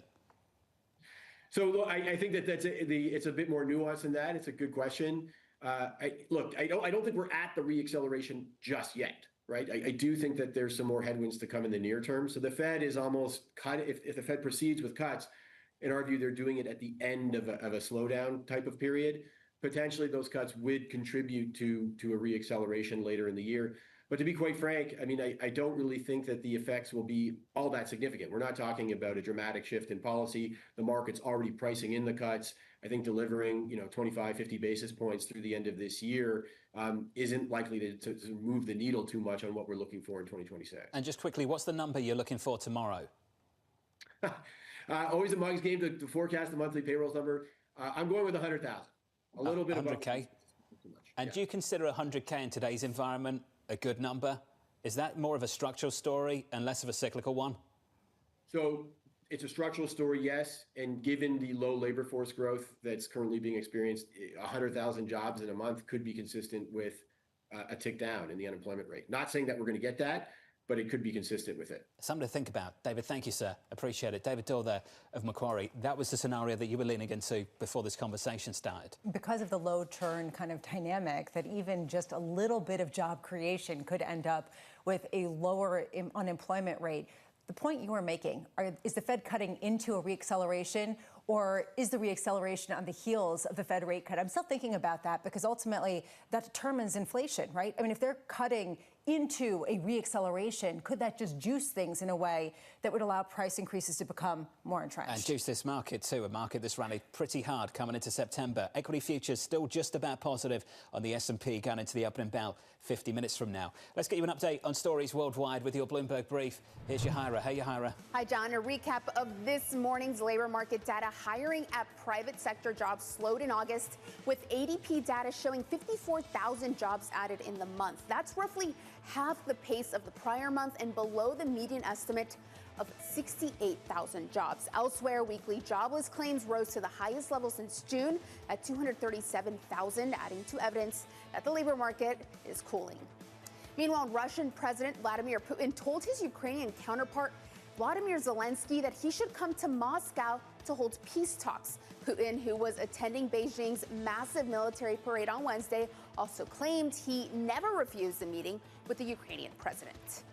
So I think it's a bit more nuanced than that. It's a good question. I don't think we're at the reacceleration just yet, right? I do think that there's some more headwinds to come in the near term. So the Fed is almost cut. If the Fed proceeds with cuts, in our view, they're doing it at the end of a slowdown type of period. Potentially, those cuts would contribute to a reacceleration later in the year. But to be quite frank, I mean, I don't really think that the effects will be all that significant. We're not talking about a dramatic shift in policy. The market's already pricing in the cuts. I think delivering, 25, 50 basis points through the end of this year isn't likely to move the needle too much on what we're looking for in 2026. And just quickly, what's the number you're looking for tomorrow? Always a mug's game to forecast the monthly payrolls number. I'm going with 100,000. A little bit above 100K. And do you consider 100K in today's environment a good number? Is that more of a structural story and less of a cyclical one? So it's a structural story, yes. And given the low labor force growth that's currently being experienced, 100,000 jobs in a month could be consistent with a tick down in the unemployment rate. Not saying that we're going to get that, but it could be consistent with it. Something to think about. David, thank you, sir. Appreciate it. David Dill there of Macquarie. That was the scenario that you were leaning into before this conversation started. Because of the low turn kind of dynamic, that even just a little bit of job creation could end up with a lower unemployment rate. The point you were making, is the Fed cutting into a reacceleration, or is the reacceleration on the heels of the Fed rate cut? I'm still thinking about that because ultimately that determines inflation, right? I mean, if they're cutting into a reacceleration, could that just juice things in a way that would allow price increases to become more entrenched? And juice this market too, a market that's rallied pretty hard coming into September. Equity futures still just about positive on the S&P going into the opening bell 50 minutes from now. Let's get you an update on stories worldwide with your Bloomberg Brief. Here's Yahira. Hey, Yahira. Hi, John. A recap of this morning's labor market data. Hiring at private sector jobs slowed in August, with ADP data showing 54,000 jobs added in the month. That's roughly half the pace of the prior month and below the median estimate of 68,000 jobs. Elsewhere, weekly jobless claims rose to the highest level since June at 237,000, adding to evidence that the labor market is cooling. Meanwhile, Russian President Vladimir Putin told his Ukrainian counterpart Vladimir Zelensky that he should come to Moscow to hold peace talks. Putin, who was attending Beijing's massive military parade on Wednesday, also claimed he never refused a meeting with the Ukrainian president.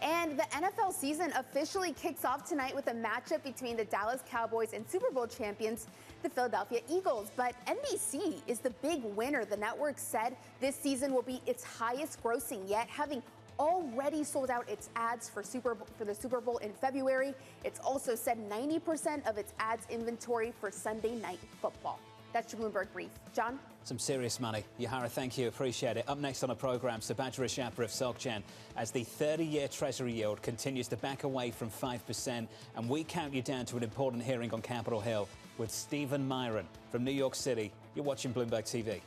And the NFL season officially kicks off tonight with a matchup between the Dallas Cowboys and Super Bowl champions, the Philadelphia Eagles. But NBC is the big winner. The network said this season will be its highest grossing yet, having already sold out its ads for the Super Bowl in February. It's also said 90% of its ads inventory for Sunday Night Football. That's your Bloomberg Brief. John? Some serious money. Yahara, thank you. Appreciate it. Up next on the program, Subhadra Shapra of SocGen, as the 30-year Treasury yield continues to back away from 5%, and we count you down to an important hearing on Capitol Hill with Stephen Myron from New York City. You're watching Bloomberg TV.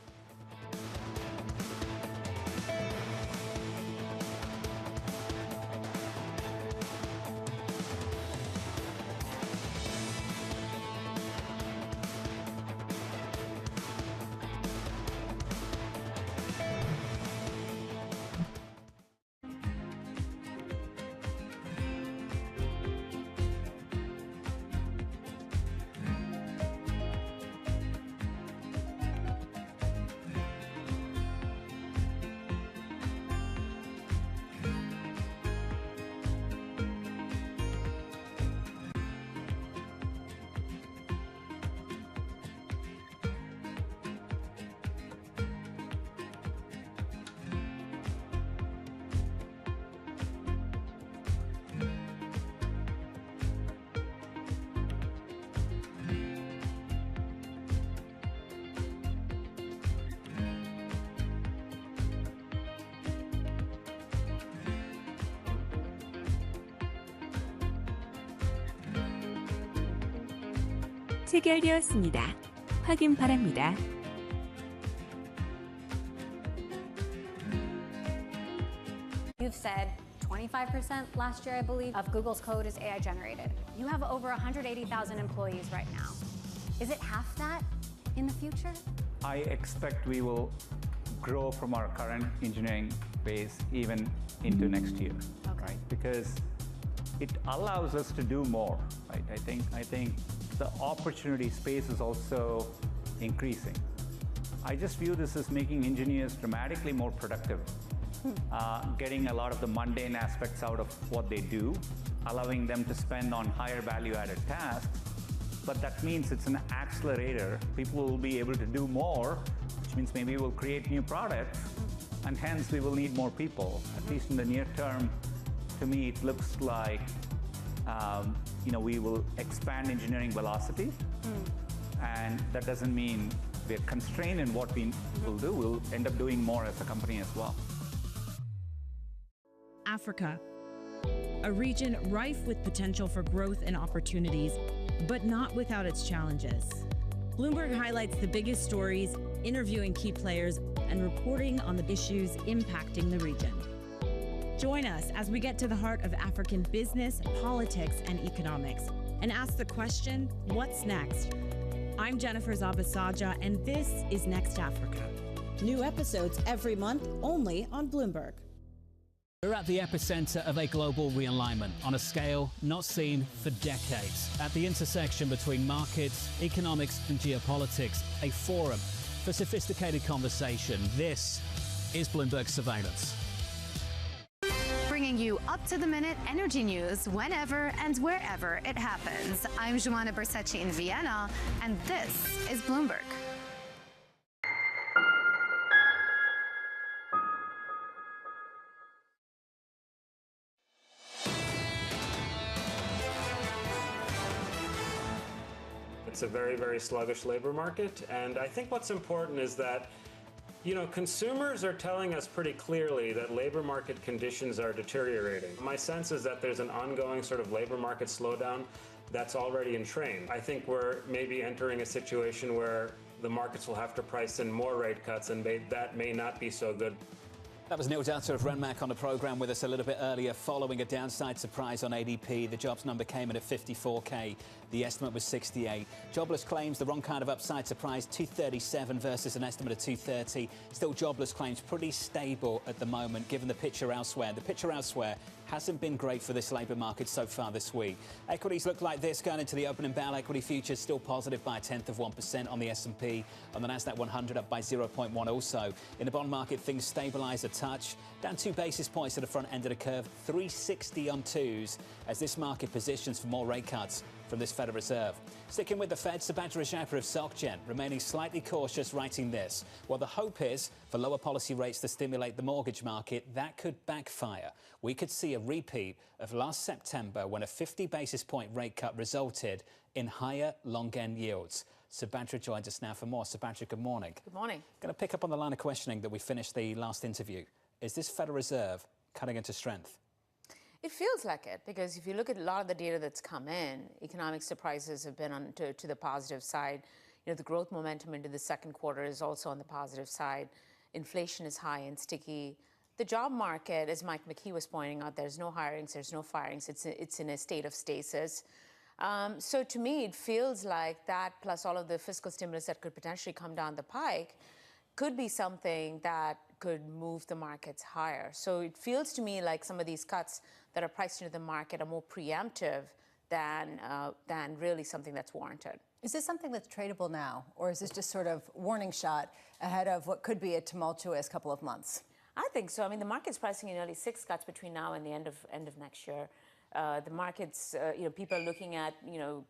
체결되었습니다. 확인 바랍니다. You've said 25% last year, I believe, of Google's code is AI generated. You have over 180,000 employees right now. Is it half that in the future? I expect we will grow from our current engineering base even into next year, right? Because it allows us to do more, right? I think the opportunity space is also increasing. I just view this as making engineers dramatically more productive. Getting a lot of the mundane aspects out of what they do, allowing them to spend on higher value-added tasks, but that means it's an accelerator. People will be able to do more, which means maybe we'll create new products, and hence we will need more people. At least in the near term, to me, it looks like we will expand engineering velocity, and that doesn't mean we're constrained in what we will do. We'll end up doing more as a company as well. Africa, a region rife with potential for growth and opportunities, but not without its challenges. Bloomberg highlights the biggest stories, interviewing key players, and reporting on the issues impacting the region. Join us as we get to the heart of African business, politics, and economics, and ask the question, what's next? I'm Jennifer Zabasaja, and this is Next Africa. New episodes every month, only on Bloomberg. We're at the epicenter of a global realignment on a scale not seen for decades. At the intersection between markets, economics, and geopolitics, a forum for sophisticated conversation. This is Bloomberg Surveillance. Bringing you up-to-the-minute energy news whenever and wherever it happens. I'm Joanna Bersecci in Vienna, and this is Bloomberg. It's a very, very sluggish labor market. And I think what's important is that, consumers are telling us pretty clearly that labor market conditions are deteriorating. My sense is that there's an ongoing sort of labor market slowdown that's already in train. I think we're maybe entering a situation where the markets will have to price in more rate cuts, and that may not be so good. That was Neil Data of Renmac on the programme with us a little bit earlier following a downside surprise on ADP. The jobs number came in at 54K. The estimate was 68. Jobless claims, the wrong kind of upside surprise, 237 versus an estimate of 230. Still jobless claims pretty stable at the moment given the picture elsewhere. The picture elsewhere hasn't been great for this labour market so far this week. Equities look like this going into the opening bell. Equity futures still positive by 1/10% on the S&P. On the Nasdaq 100 up by 0.1 also. In the bond market, things stabilise a touch. Down 2 basis points at the front end of the curve, 360 on twos as this market positions for more rate cuts from this Federal Reserve. Sticking with the Fed, Subhadra Rajapur of SocGen remaining slightly cautious, writing this. Well, the hope is for lower policy rates to stimulate the mortgage market. That could backfire. We could see a repeat of last September when a 50 basis point rate cut resulted in higher long-end yields. Subhadra joins us now for more. Subhadra, good morning. Good morning. Going to pick up on the line of questioning that we finished the last interview. Is this Federal Reserve cutting into strength? It feels like it, because if you look at a lot of the data that's come in, economic surprises have been to the positive side. The growth momentum into the second quarter is also on the positive side. Inflation is high and sticky. The job market, as Mike McKee was pointing out, there's no hirings, there's no firings. It's in a state of stasis. So to me, it feels like that, plus all of the fiscal stimulus that could potentially come down the pike, could be something that could move the markets higher. So it feels to me like some of these cuts that are priced into the market are more preemptive than really something that's warranted. Is this something that's tradable now, or is this just sort of warning shot ahead of what could be a tumultuous couple of months? I think so. I mean, the market's pricing in nearly 6 cuts between now and the end of next year. The markets, people are looking at,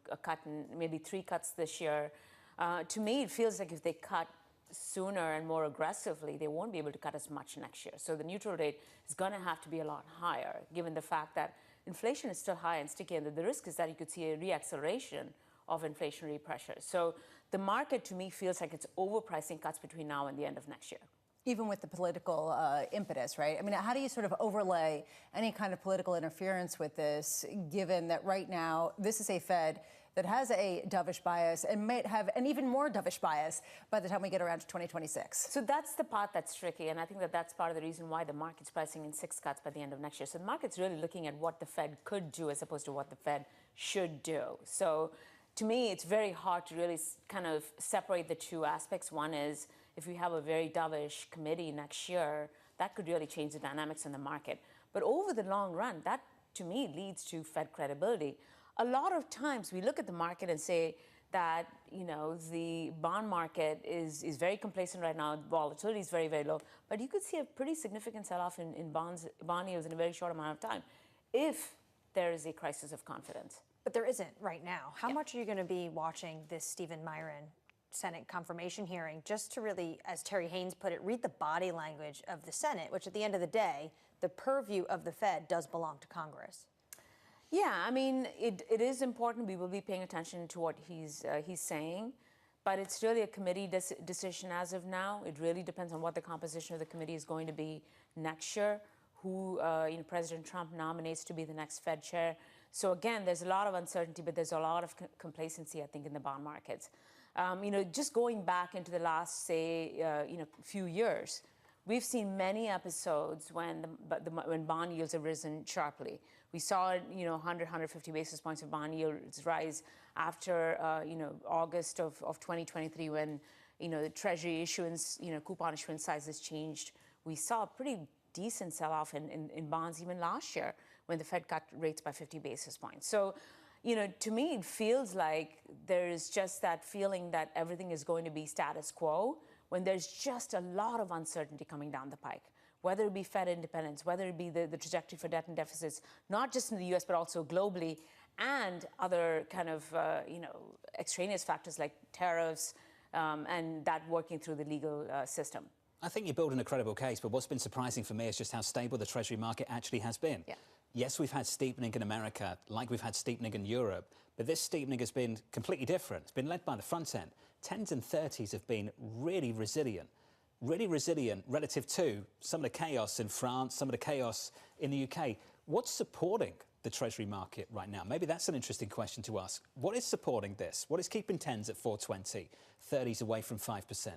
a cut and maybe 3 cuts this year. To me, it feels like if they cut sooner and more aggressively, they won't be able to cut as much next year. So the neutral rate is going to have to be a lot higher, given the fact that inflation is still high and sticky, and the risk is that you could see a reacceleration of inflationary pressures. So the market, to me, feels like it's overpricing cuts between now and the end of next year. Even with the political impetus, right? I mean, how do you sort of overlay any kind of political interference with this, given that right now this is a Fed that has a dovish bias and might have an even more dovish bias by the time we get around to 2026? So that's the part that's tricky, and I think that that's part of the reason why the market's pricing in 6 cuts by the end of next year. So the market's really looking at what the Fed could do as opposed to what the Fed should do. So to me, it's very hard to really kind of separate the two aspects. One is if we have a very dovish committee next year, that could really change the dynamics in the market. But over the long run, that to me leads to Fed credibility. A lot of times we look at the market and say that, you know, the bond market is very complacent right now. Volatility is very, very low. But you could see a pretty significant sell-off in bond yields in a very short amount of time if there is a crisis of confidence. But there isn't right now. How much are you going to be watching this Stephen Myron Senate confirmation hearing just to really, as Terry Haynes put it, read the body language of the Senate, which at the end of the day, the purview of the Fed does belong to Congress? Yeah, I mean, it is important. We will be paying attention to what he's saying, but it's really a committee decision as of now. It really depends on what the composition of the committee is going to be next year, who President Trump nominates to be the next Fed chair. So again, there's a lot of uncertainty, but there's a lot of complacency, I think, in the bond markets. Just going back into the last, say, few years, we've seen many episodes when bond yields have risen sharply. We saw, 100, 150 basis points of bond yields rise after, August of 2023 when, the Treasury issuance, coupon issuance sizes changed. We saw a pretty decent sell-off in bonds even last year when the Fed cut rates by 50 basis points. So, to me, it feels like there is just that feeling that everything is going to be status quo when there's just a lot of uncertainty coming down the pike, whether it be Fed independence, whether it be the trajectory for debt and deficits, not just in the US, but also globally, and other kind of, extraneous factors like tariffs and that working through the legal system. I think you're building a credible case, but what's been surprising for me is just how stable the Treasury market actually has been. Yeah. Yes, we've had steepening in America, like we've had steepening in Europe, but this steepening has been completely different. It's been led by the front end. 10s and 30s have been really resilient relative to some of the chaos in France, some of the chaos in the UK. What's supporting the Treasury market right now? Maybe that's an interesting question to ask. What is supporting this? What is keeping 10s at 420, 30s away from 5%?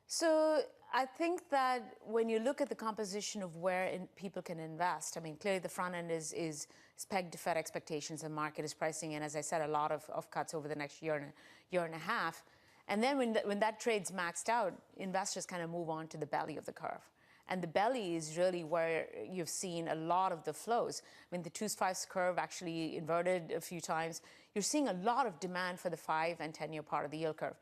So I think that when you look at the composition of where people can invest, I mean, clearly the front end is pegged to Fed expectations. The market is pricing in, as I said, a lot of cuts over the next year and a half. And then when that trade's maxed out, investors kind of move on to the belly of the curve. And the belly is really where you've seen a lot of the flows. I mean, the 2-5 curve actually inverted a few times. You're seeing a lot of demand for the 5 and 10-year part of the yield curve.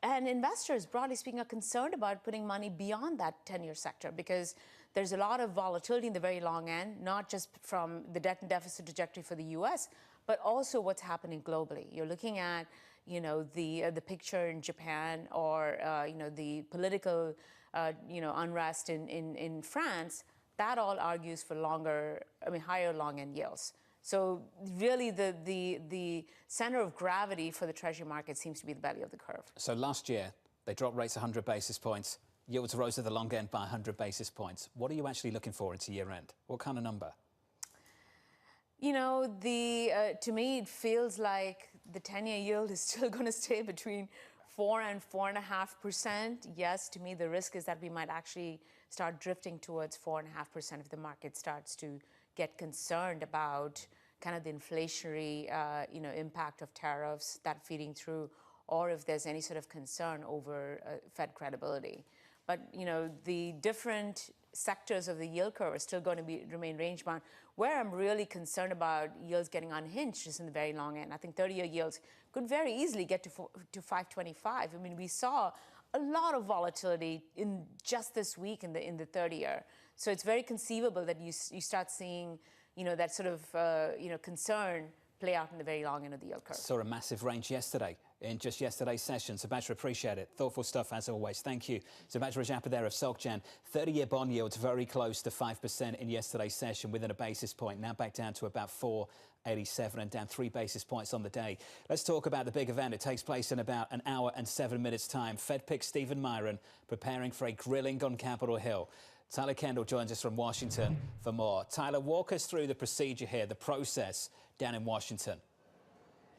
And investors, broadly speaking, are concerned about putting money beyond that 10-year sector because there's a lot of volatility in the very long end, not just from the debt and deficit trajectory for the U.S., but also what's happening globally. You're looking at, the picture in Japan or, the political, unrest in France. That all argues for higher long-end yields. So really the center of gravity for the Treasury market seems to be the belly of the curve. So last year, they dropped rates 100 basis points. Yields rose at the long end by 100 basis points. What are you actually looking for into year end? What kind of number? To me, it feels like the 10-year yield is still going to stay between 4 and 4.5%. Yes, to me, the risk is that we might actually start drifting towards 4.5% if the market starts to get concerned about kind of the inflationary, impact of tariffs that feeding through, or if there's any sort of concern over Fed credibility. But, the different sectors of the yield curve are still going to remain range-bound. Where I'm really concerned about yields getting unhinged is in the very long end. I think 30-year yields could very easily get to 525. I mean, we saw a lot of volatility in just this week in the 30-year. So it's very conceivable that you start seeing, that sort of, concern play out in the very long end of the yield curve. Saw a massive range yesterday in just yesterday's session. Subhadra, appreciate it. Thoughtful stuff as always. Thank you. Subhadra Rajappa there of SocGen. 30-year bond yields very close to 5% in yesterday's session, within a basis point. Now back down to about 4.87 and down 3 basis points on the day. Let's talk about the big event. It takes place in about an hour and 7 minutes time. Fed pick Stephen Myron preparing for a grilling on Capitol Hill. Tyler Kendall joins us from Washington for more. Tyler, walk us through the procedure here, the process down in Washington.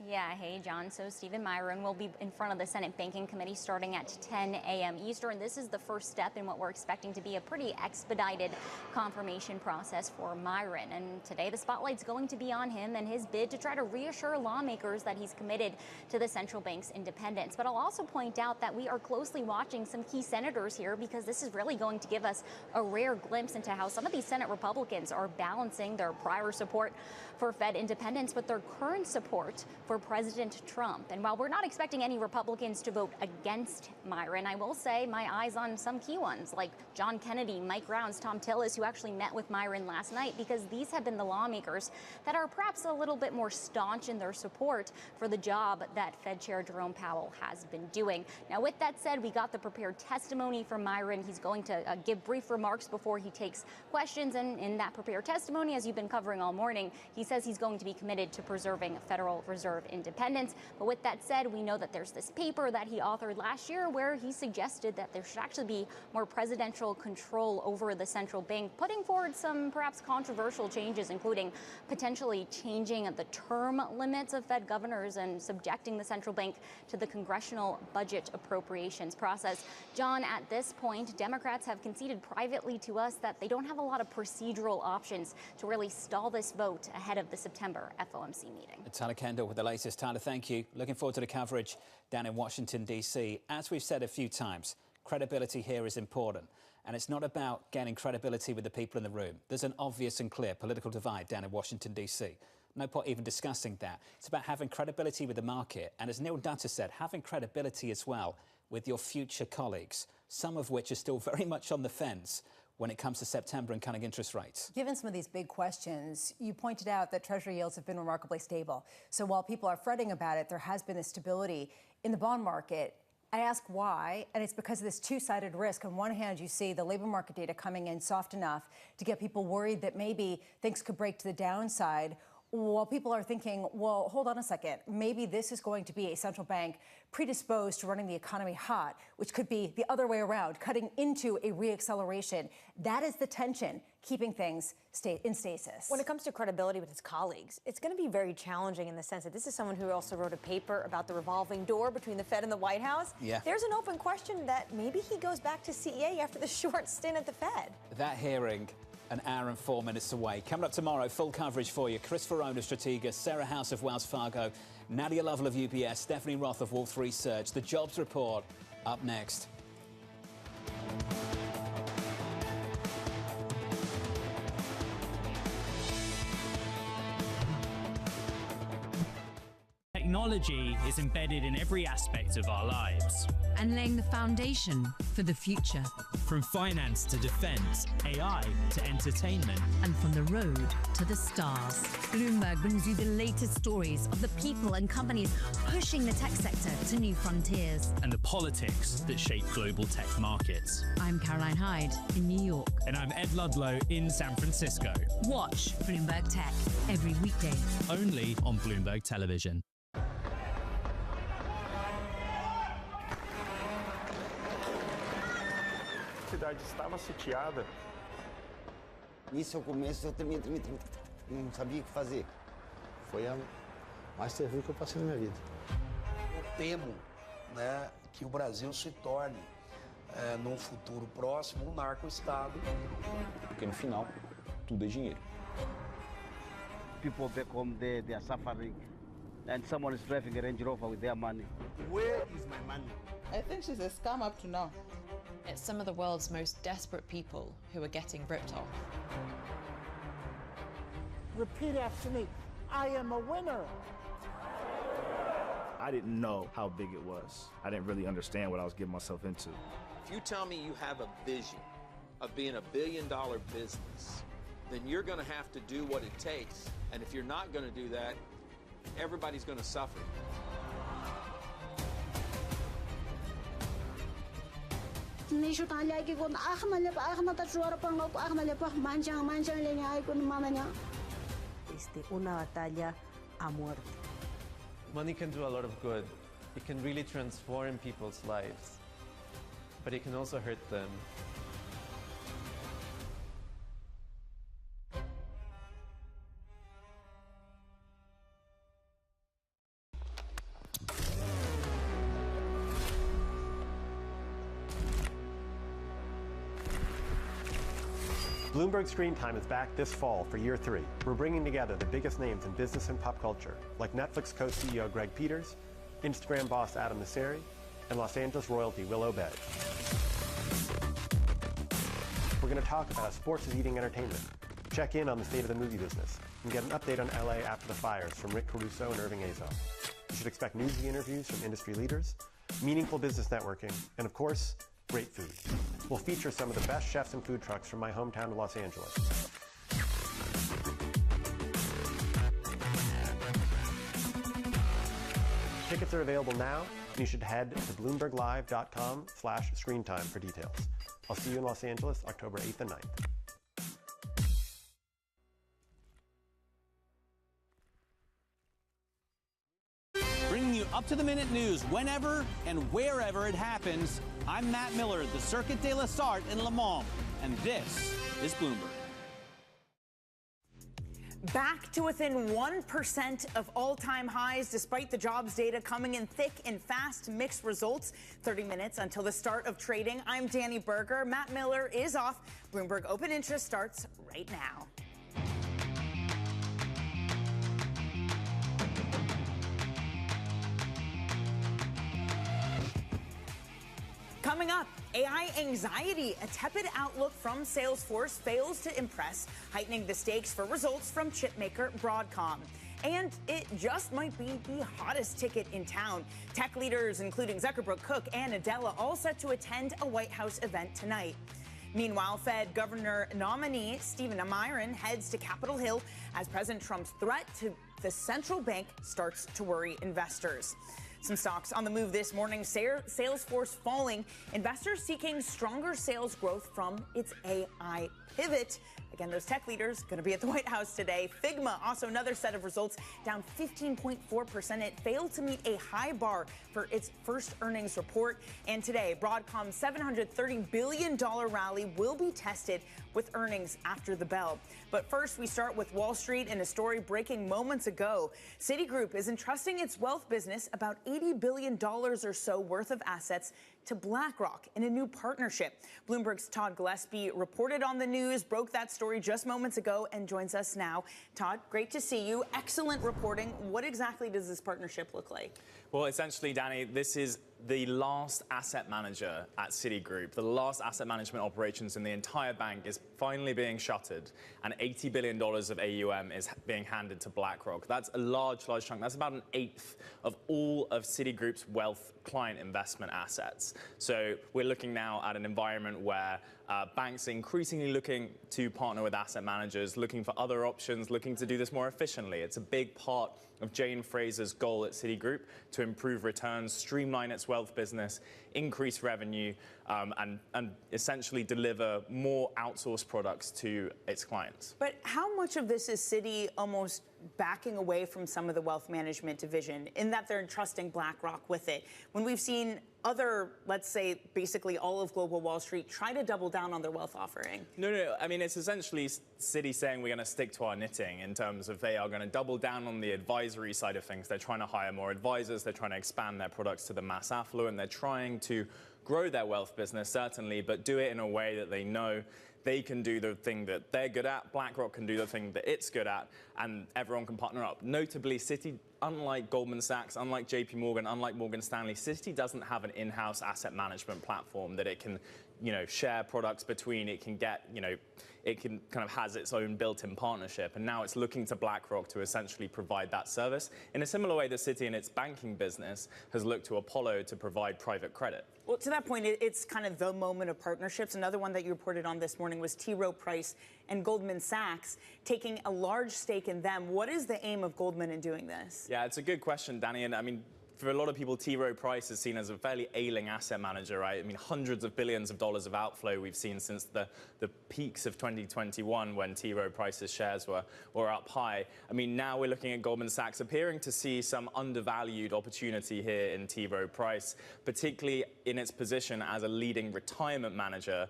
Yeah, hey, John. So Stephen Myron will be in front of the Senate Banking Committee starting at 10 a.m. Eastern. This is the first step in what we're expecting to be a pretty expedited confirmation process for Myron. And today the spotlight's going to be on him and his bid to try to reassure lawmakers that he's committed to the central bank's independence. But I'll also point out that we are closely watching some key senators here because this is really going to give us a rare glimpse into how some of these Senate Republicans are balancing their prior support for Fed independence with their current support for President Trump. And while we're not expecting any Republicans to vote against Myron, I will say my eyes on some key ones like John Kennedy, Mike Rounds, Tom Tillis, who actually met with Myron last night, because these have been the lawmakers that are perhaps a little bit more staunch in their support for the job that Fed Chair Jerome Powell has been doing. Now, with that said, we got the prepared testimony from Myron. He's going to give brief remarks before he takes questions. And in that prepared testimony, as you've been covering all morning, he says he's going to be committed to preserving Federal Reserve independence. But with that said, we know that there's this paper that he authored last year where he suggested that there should actually be more presidential control over the central bank, putting forward some perhaps controversial changes, including potentially changing the term limits of Fed governors and subjecting the central bank to the congressional budget appropriations process. John, at this point, Democrats have conceded privately to us that they don't have a lot of procedural options to really stall this vote ahead of the September FOMC meeting. Tyler Kendall with the latest. Tyler, thank you. Looking forward to the coverage down in Washington, D.C. As we've said a few times, credibility here is important. And it's not about gaining credibility with the people in the room. There's an obvious and clear political divide down in Washington, D.C. No point even discussing that. It's about having credibility with the market. And as Neil Dutta said, having credibility as well with your future colleagues, some of which are still very much on the fence when it comes to September and cutting interest rates. Given some of these big questions, you pointed out that Treasury yields have been remarkably stable. So while people are fretting about it, there has been this stability in the bond market. I ask why, and it's because of this two-sided risk. On one hand, you see the labor market data coming in soft enough to get people worried that maybe things could break to the downside, while people are thinking, well, hold on a second, maybe this is going to be a central bank predisposed to running the economy hot, which could be the other way around, cutting into a reacceleration. That is the tension keeping things in stasis. When it comes to credibility with his colleagues, it's going to be very challenging in the sense that this is someone who also wrote a paper about the revolving door between the Fed and the White House. Yeah. There's an open question that maybe he goes back to CEA after the short stint at the Fed. That hearing, an hour and 4 minutes away. Coming up tomorrow, full coverage for you. Chris Verone of Stratega, Sarah House of Wells Fargo, Nadia Lovell of UBS, Stephanie Roth of Wolfe Research. The Jobs Report up next. Technology is embedded in every aspect of our lives. And laying the foundation for the future. From finance to defense, AI to entertainment. And from the road to the stars. Bloomberg brings you the latest stories of the people and companies pushing the tech sector to new frontiers. And the politics that shape global tech markets. I'm Caroline Hyde in New York. And I'm Ed Ludlow in San Francisco. Watch Bloomberg Tech every weekday. Only on Bloomberg Television. A cidade estava sitiada. Nisso eu começo, eu não sabia o que fazer. Foi a mais terrível que eu passei na minha vida. Eu temo, né, que o Brasil se torne, num futuro próximo, um narco-estado. Porque no final, tudo é dinheiro. People back home there, they are suffering. And someone is driving a Range Rover with their money. Where is my money? I think she's a scam up to now. It's some of the world's most desperate people who are getting ripped off. Repeat after me. I am a winner. I didn't know how big it was. I didn't really understand what I was getting myself into. If you tell me you have a vision of being $1 billion business, then you're going to have to do what it takes. And if you're not going to do that, everybody's going to suffer. Una batalla a muerte. Money can do a lot of good. It can really transform people's lives, but it can also hurt them. Bloomberg Screen Time is back this fall for year 3. We're bringing together the biggest names in business and pop culture, like Netflix co-CEO Greg Peters, Instagram boss Adam Mosseri, and Los Angeles royalty Will Obey. We're going to talk about how sports is eating entertainment, check in on the state of the movie business, and get an update on LA after the fires from Rick Caruso and Irving Azoff. You should expect newsy interviews from industry leaders, meaningful business networking, and of course, great food. We'll feature some of the best chefs and food trucks from my hometown of Los Angeles. Tickets are available now, and you should head to bloomberglive.com/screentime for details. I'll see you in Los Angeles, October 8th and 9th. Bringing you up-to-the-minute news whenever and wherever it happens, I'm Matt Miller at the Circuit de la Sarthe in Le Mans, and this is Bloomberg. Back to within 1% of all-time highs, despite the jobs data coming in thick and fast, mixed results. 30 minutes until the start of trading. I'm Danny Berger. Matt Miller is off. Bloomberg Open Interest starts right now. Coming up, AI anxiety, a tepid outlook from Salesforce fails to impress, heightening the stakes for results from chipmaker Broadcom. And it just might be the hottest ticket in town. Tech leaders, including Zuckerberg, Cook, and Nadella, all set to attend a White House event tonight. Meanwhile, Fed Governor nominee Stephen Miron heads to Capitol Hill as President Trump's threat to the central bank starts to worry investors. Some stocks on the move this morning. Salesforce falling. Investors seeking stronger sales growth from its AI pivot. Again, those tech leaders going to be at the White House today. Figma, also another set of results, down 15.4%. It failed to meet a high bar for its first earnings report. And today, Broadcom's $730 billion rally will be tested with earnings after the bell. But first, we start with Wall Street and a story breaking moments ago. Citigroup is entrusting its wealth business about $80 billion or so worth of assets to BlackRock in a new partnership. Bloomberg's Todd Gillespie reported on the news, broke that story just moments ago, and joins us now. Todd, great to see you. Excellent reporting. What exactly does this partnership look like? Well, essentially, Danny, this is the last asset manager at Citigroup. The last asset management operations in the entire bank is finally being shuttered, and $80 billion of AUM is being handed to BlackRock. That's a large chunk. That's about an eighth of all of Citigroup's wealth client investment assets. So we're looking now at an environment where banks are increasingly looking to partner with asset managers, looking for other options, looking to do this more efficiently. It's a big part of Jane Fraser's goal at Citigroup to improve returns, streamline its wealth business, increase revenue, and essentially deliver more outsourced products to its clients. But how much of this is Citi almost backing away from some of the wealth management division in that they're entrusting BlackRock with it? When we've seen other, let's say, basically all of global Wall Street try to double down on their wealth offering. No. I mean, it's essentially Citi saying we're going to stick to our knitting in terms of they are going to double down on the advisory side of things. They're trying to hire more advisors. They're trying to expand their products to the mass affluent. They're trying to grow their wealth business, certainly, but do it in a way that they know they can do the thing that they're good at, BlackRock can do the thing that it's good at, and everyone can partner up. Notably, Citi, unlike Goldman Sachs, unlike JP Morgan, unlike Morgan Stanley, Citi doesn't have an in-house asset management platform that it can, share products between. It can get, it can kind of has its own built-in partnership, and now it's looking to BlackRock to essentially provide that service in a similar way that Citi in its banking business has looked to Apollo to provide private credit. Well, to that point, it's kind of the moment of partnerships. Another one that you reported on this morning was T. Rowe Price and Goldman Sachs taking a large stake in them. What is the aim of Goldman in doing this? Yeah, it's a good question, Danny. And I mean, for a lot of people, T. Rowe Price is seen as a fairly ailing asset manager, right? I mean, hundreds of billions of dollars of outflow we've seen since the peaks of 2021 when T. Rowe Price's shares were up high. I mean, now we're looking at Goldman Sachs appearing to see some undervalued opportunity here in T. Rowe Price, particularly in its position as a leading retirement manager,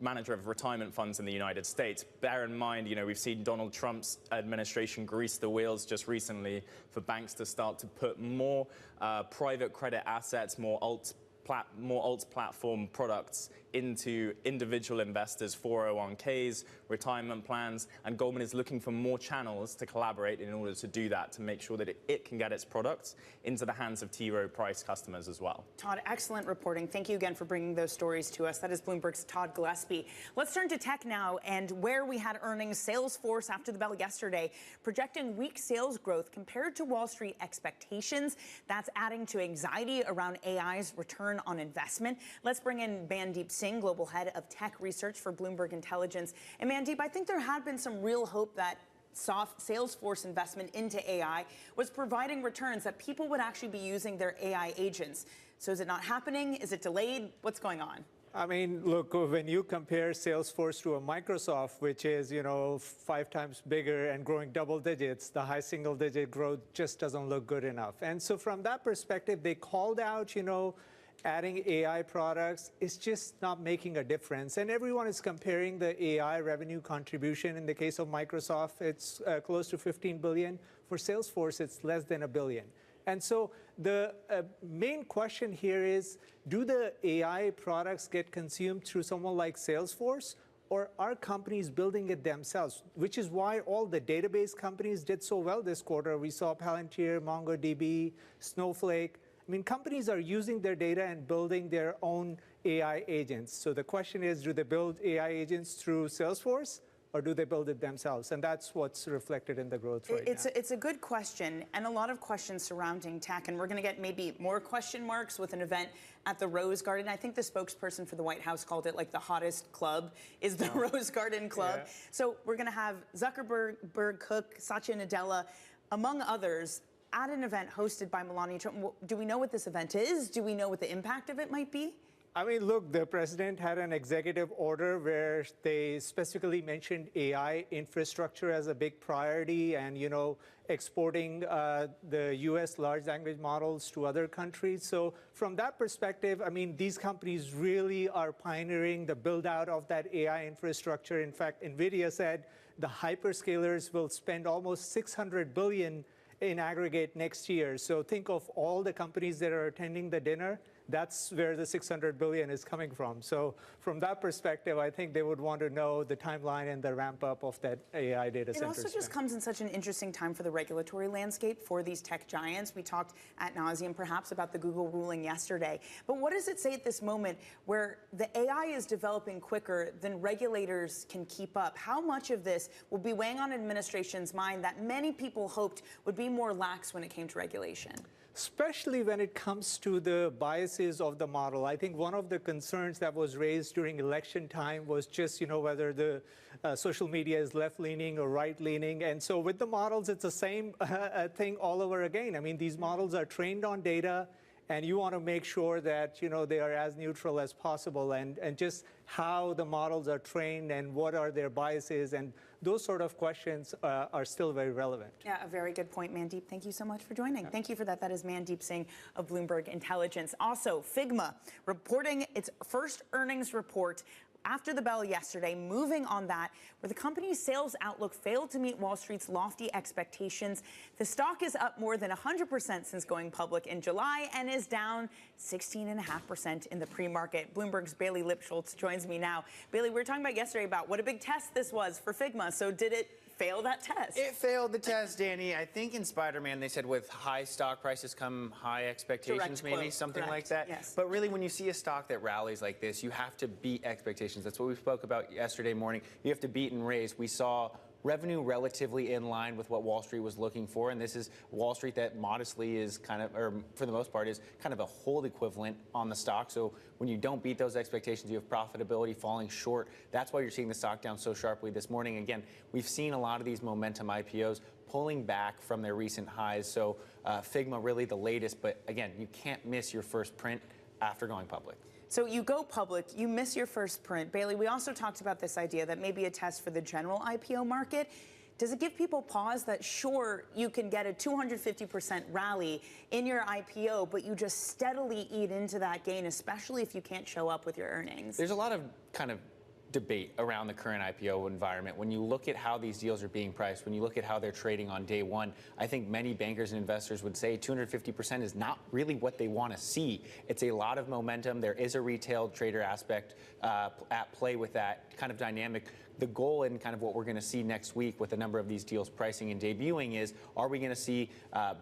manager of retirement funds in the United States. Bear in mind, we've seen Donald Trump's administration grease the wheels just recently for banks to start to put more private credit assets, more alts platform products into individual investors, 401ks, retirement plans, and Goldman is looking for more channels to collaborate in order to do that, to make sure that it can get its products into the hands of T. Rowe Price customers as well. Todd, excellent reporting. Thank you again for bringing those stories to us. That is Bloomberg's Todd Gillespie. Let's turn to tech now, and where we had earnings. Salesforce after the bell yesterday projecting weak sales growth compared to Wall Street expectations. That's adding to anxiety around AI's return on investment. Let's bring in Mandeep Singh, Global Head of Tech Research for Bloomberg Intelligence. And Mandeep, I think there had been some real hope that Salesforce investment into AI was providing returns, that people would actually be using their AI agents. So is it not happening? Is it delayed? What's going on? I mean, look, when you compare Salesforce to a Microsoft, which is, 5 times bigger and growing double digits, the high single-digit growth just doesn't look good enough. And so from that perspective, they called out, adding AI products is just not making a difference. And everyone is comparing the AI revenue contribution. In the case of Microsoft, it's close to $15 billion. For Salesforce, it's less than $1 billion. And so the main question here is, do the AI products get consumed through someone like Salesforce, or are companies building it themselves? Which is why all the database companies did so well this quarter. We saw Palantir, MongoDB, Snowflake. I mean, companies are using their data and building their own AI agents. So the question is, do they build AI agents through Salesforce, or do they build it themselves? And that's what's reflected in the growth right now. It's a good question, and a lot of questions surrounding tech, and we're going to get maybe more question marks with an event at the Rose Garden. I think the spokesperson for the White House called it like the hottest club is the Rose Garden Club. Yeah. So we're going to have Zuckerberg, Cook, Satya Nadella, among others, at an event hosted by Melania Trump. Do we know what this event is? Do we know what the impact of it might be? I mean, look, the president had an executive order where they specifically mentioned AI infrastructure as a big priority and, exporting the U.S. large language models to other countries. So from that perspective, I mean, these companies really are pioneering the build out of that AI infrastructure. In fact, NVIDIA said the hyperscalers will spend almost $600 billion in aggregate next year. So think of all the companies that are attending the dinner. That's where the $600 billion is coming from. So from that perspective, I think they would want to know the timeline and the ramp up of that AI data center. It also just comes in such an interesting time for the regulatory landscape for these tech giants. We talked ad nauseum perhaps about the Google ruling yesterday. But what does it say at this moment where the AI is developing quicker than regulators can keep up? How much of this will be weighing on administration's mind that many people hoped would be more lax when it came to regulation? Especially when it comes to the biases of the model. I think one of the concerns that was raised during election time was just, whether the social media is left-leaning or right-leaning. And so with the models, it's the same thing all over again. I mean, these models are trained on data, and you want to make sure that, they are as neutral as possible, and just how the models are trained and what are their biases, and those sort of questions are still very relevant. Yeah, a very good point, Mandeep. Thank you so much for joining. Thank you for that. That is Mandeep Singh of Bloomberg Intelligence. Also, Figma reporting its first earnings report after the bell yesterday, moving on that, where the company's sales outlook failed to meet Wall Street's lofty expectations. The stock is up more than 100% since going public in July and is down 16.5% in the pre-market. Bloomberg's Bailey Lipschultz joins me now. Bailey, we were talking about yesterday about what a big test this was for Figma. So did it fail that test? It failed the test, Danny. I think in Spider-Man they said with high stock prices come high expectations, maybe something like that. Yes. But really, when you see a stock that rallies like this, you have to beat expectations. That's what we spoke about yesterday morning. You have to beat and raise. We saw revenue relatively in line with what Wall Street was looking for, and this is Wall Street that modestly is kind of, or for the most part, is kind of a hold equivalent on the stock. So when you don't beat those expectations, you have profitability falling short. That's why you're seeing the stock down so sharply this morning. Again, we've seen a lot of these momentum IPOs pulling back from their recent highs. So Figma really the latest, but again, you can't miss your first print after going public. So you go public, you miss your first print. Bailey, we also talked about this idea that maybe a test for the general IPO market. Does it give people pause that, sure, you can get a 250% rally in your IPO, but you just steadily eat into that gain, especially if you can't show up with your earnings? There's a lot of kind of debate around the current IPO environment. When you look at how these deals are being priced, when you look at how they're trading on day one, I think many bankers and investors would say 250% is not really what they want to see. It's a lot of momentum. There is a retail trader aspect at play with that kind of dynamic. The goal and kind of what we're going to see next week with a number of these deals pricing and debuting is, are we going to see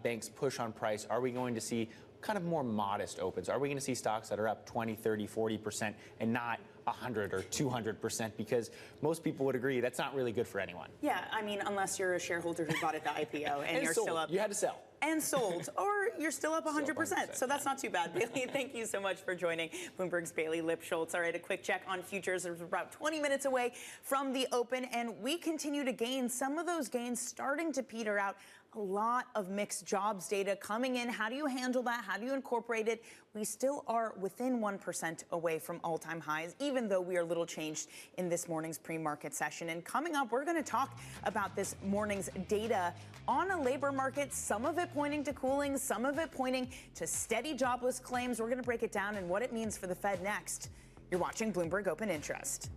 banks push on price? Are we going to see kind of more modest opens? Are we going to see stocks that are up 20, 30, 40% and not 100 or 200%? Because most people would agree that's not really good for anyone. Yeah, I mean, unless you're a shareholder who bought at the IPO and you're sold. still up. You had to sell. And sold, or you're still up 100%. So that's not too bad, Bailey. Thank you so much for joining Bloomberg's Bailey Lipschultz. All right, a quick check on futures. We're about 20 minutes away from the open, and we continue to gain. Some of those gains starting to peter out. A lot of mixed jobs data coming in. How do you handle that? How do you incorporate it? We still are within 1% away from all-time highs, even though we are little changed in this morning's pre-market session. And coming up, we're going to talk about this morning's data on a labor market, some of it pointing to cooling, some of it pointing to steady jobless claims. We're going to break it down and what it means for the Fed next. You're watching Bloomberg Open Interest.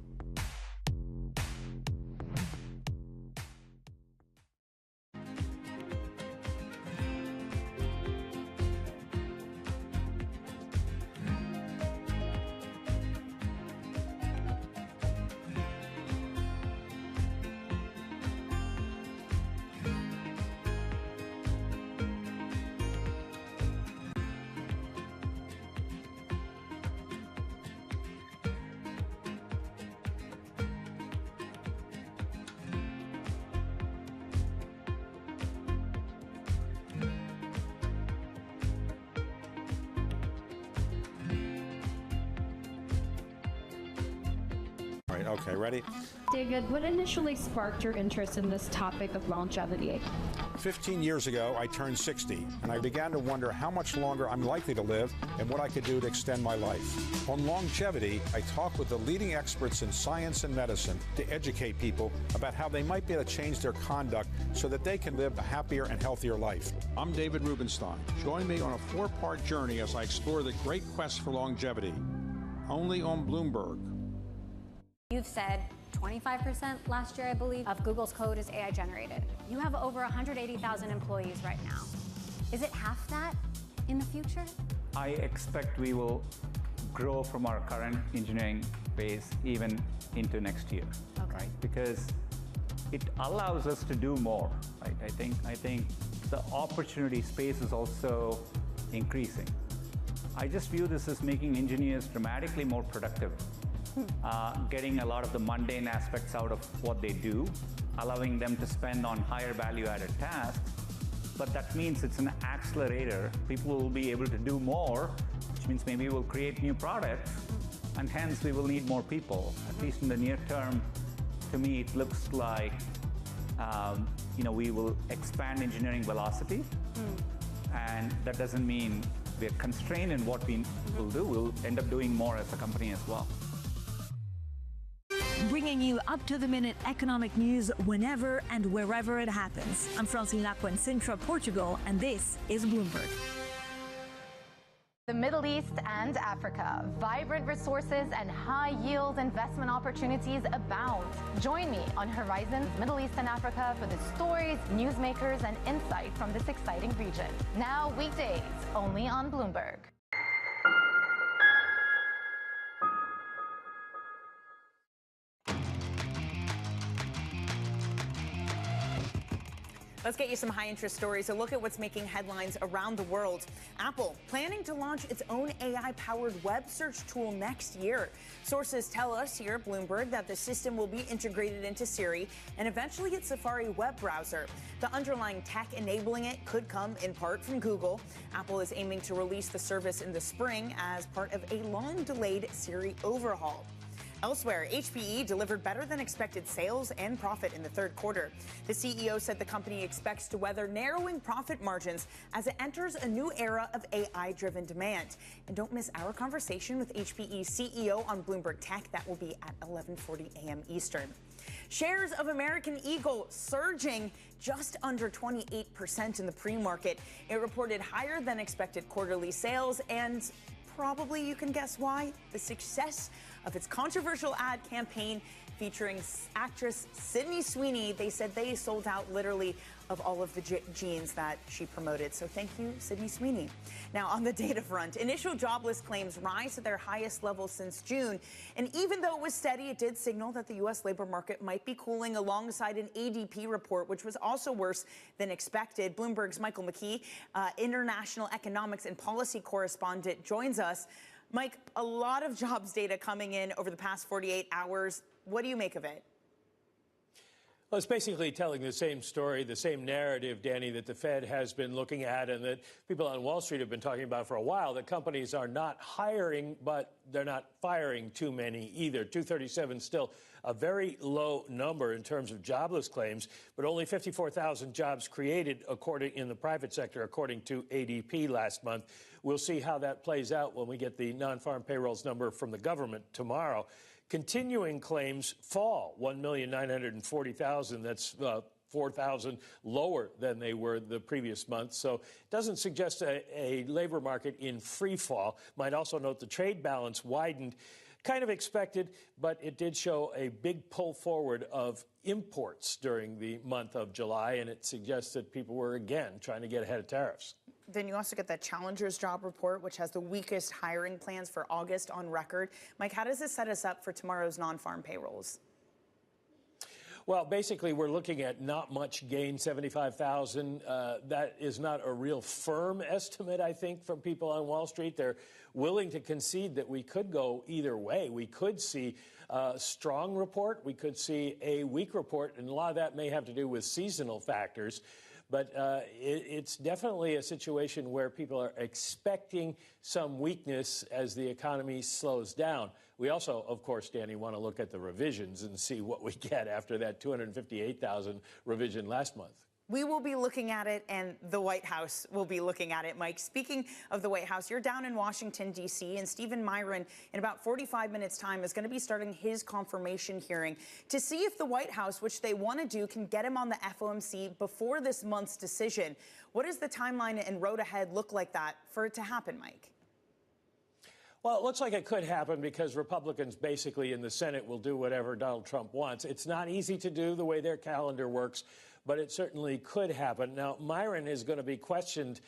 Okay, ready? David, what initially sparked your interest in this topic of longevity? 15 years ago, I turned 60, and I began to wonder how much longer I'm likely to live and what I could do to extend my life. On longevity, I talk with the leading experts in science and medicine to educate people about how they might be able to change their conduct so that they can live a happier and healthier life. I'm David Rubenstein. Join me on a 4-part journey as I explore the great quest for longevity. Only on Bloomberg. You've said 25% last year, I believe, of Google's code is AI generated. You have over 180,000 employees right now. Is it half that in the future? I expect we will grow from our current engineering base even into next year, right? Because it allows us to do more, right? I think the opportunity space is also increasing. I just view this as making engineers dramatically more productive. Getting a lot of the mundane aspects out of what they do, allowing them to spend on higher value-added tasks. But that means it's an accelerator. People will be able to do more, which means maybe we'll create new products, and hence we will need more people. At least in the near term, to me, it looks like we will expand engineering velocity, and that doesn't mean we're constrained in what we will do. We'll end up doing more as a company as well. Bringing you up-to-the-minute economic news whenever and wherever it happens. I'm Francine Lacqua in Sintra, Portugal, and this is Bloomberg. The Middle East and Africa. Vibrant resources and high-yield investment opportunities abound. Join me on Horizons Middle East and Africa for the stories, newsmakers, and insight from this exciting region. Now weekdays, only on Bloomberg. Let's get you some high-interest stories. A look at what's making headlines around the world. Apple planning to launch its own AI-powered web search tool next year. Sources tell us here at Bloomberg that the system will be integrated into Siri and eventually its Safari web browser. The underlying tech enabling it could come in part from Google. Apple is aiming to release the service in the spring as part of a long-delayed Siri overhaul. Elsewhere, HPE delivered better than expected sales and profit in the third quarter. The CEO said the company expects to weather narrowing profit margins as it enters a new era of AI-driven demand. And don't miss our conversation with HPE's CEO on Bloomberg Tech. That will be at 11:40 a.m. Eastern. Shares of American Eagle surging just under 28% in the pre-market. It reported higher than expected quarterly sales and probably you can guess why. The success of its controversial ad campaign featuring actress Sydney Sweeney. They said they sold out literally of all of the jeans that she promoted. So thank you, Sydney Sweeney. Now, on the data front, initial jobless claims rise to their highest level since June. And even though it was steady, it did signal that the U.S. labor market might be cooling alongside an ADP report, which was also worse than expected. Bloomberg's Michael McKee, international economics and policy correspondent, joins us. Mike, a lot of jobs data coming in over the past 48 hours. What do you make of it? Well, it's basically telling the same story, the same narrative, Danny, that the Fed has been looking at and that people on Wall Street have been talking about for a while, that companies are not hiring, but they're not firing too many either. 237 still a very low number in terms of jobless claims, but only 54,000 jobs created in the private sector, according to ADP last month. We'll see how that plays out when we get the non-farm payrolls number from the government tomorrow. Continuing claims fall, 1,940,000. That's 4,000 lower than they were the previous month. So it doesn't suggest a labor market in free fall. Might also note the trade balance widened, kind of expected, but it did show a big pull forward of imports during the month of July, and it suggests that people were, again, trying to get ahead of tariffs. Then you also get the Challenger's job report, which has the weakest hiring plans for August on record. Mike, how does this set us up for tomorrow's non-farm payrolls? Well, basically, we're looking at not much gain, 75,000. That is not a real firm estimate, I think, from people on Wall Street. They're willing to concede that we could go either way. We could see a strong report. We could see a weak report, and a lot of that may have to do with seasonal factors. But it's definitely a situation where people are expecting some weakness as the economy slows down. We also, of course, Danny, want to look at the revisions and see what we get after that 258,000 revision last month. We will be looking at it, and the White House will be looking at it, Mike. Speaking of the White House, you're down in Washington, D.C., and Stephen Myron, in about 45 minutes' time, is going to be starting his confirmation hearing to see if the White House, which they want to do, can get him on the FOMC before this month's decision. What does the timeline and road ahead look like that for it to happen, Mike? Well, it looks like it could happen because Republicans basically in the Senate will do whatever Donald Trump wants. It's not easy to do the way their calendar works, but it certainly could happen. Now, Myron is going to be questioned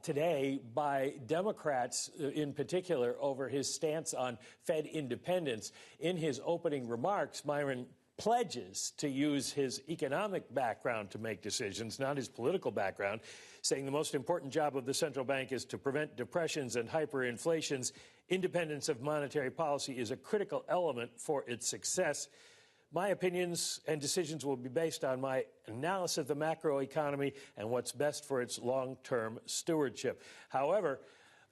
today by Democrats in particular over his stance on Fed independence. In his opening remarks, Myron pledges to use his economic background to make decisions, not his political background, saying the most important job of the central bank is to prevent depressions and hyperinflations. Independence of monetary policy is a critical element for its success. My opinions and decisions will be based on my analysis of the macroeconomy and what's best for its long-term stewardship. However,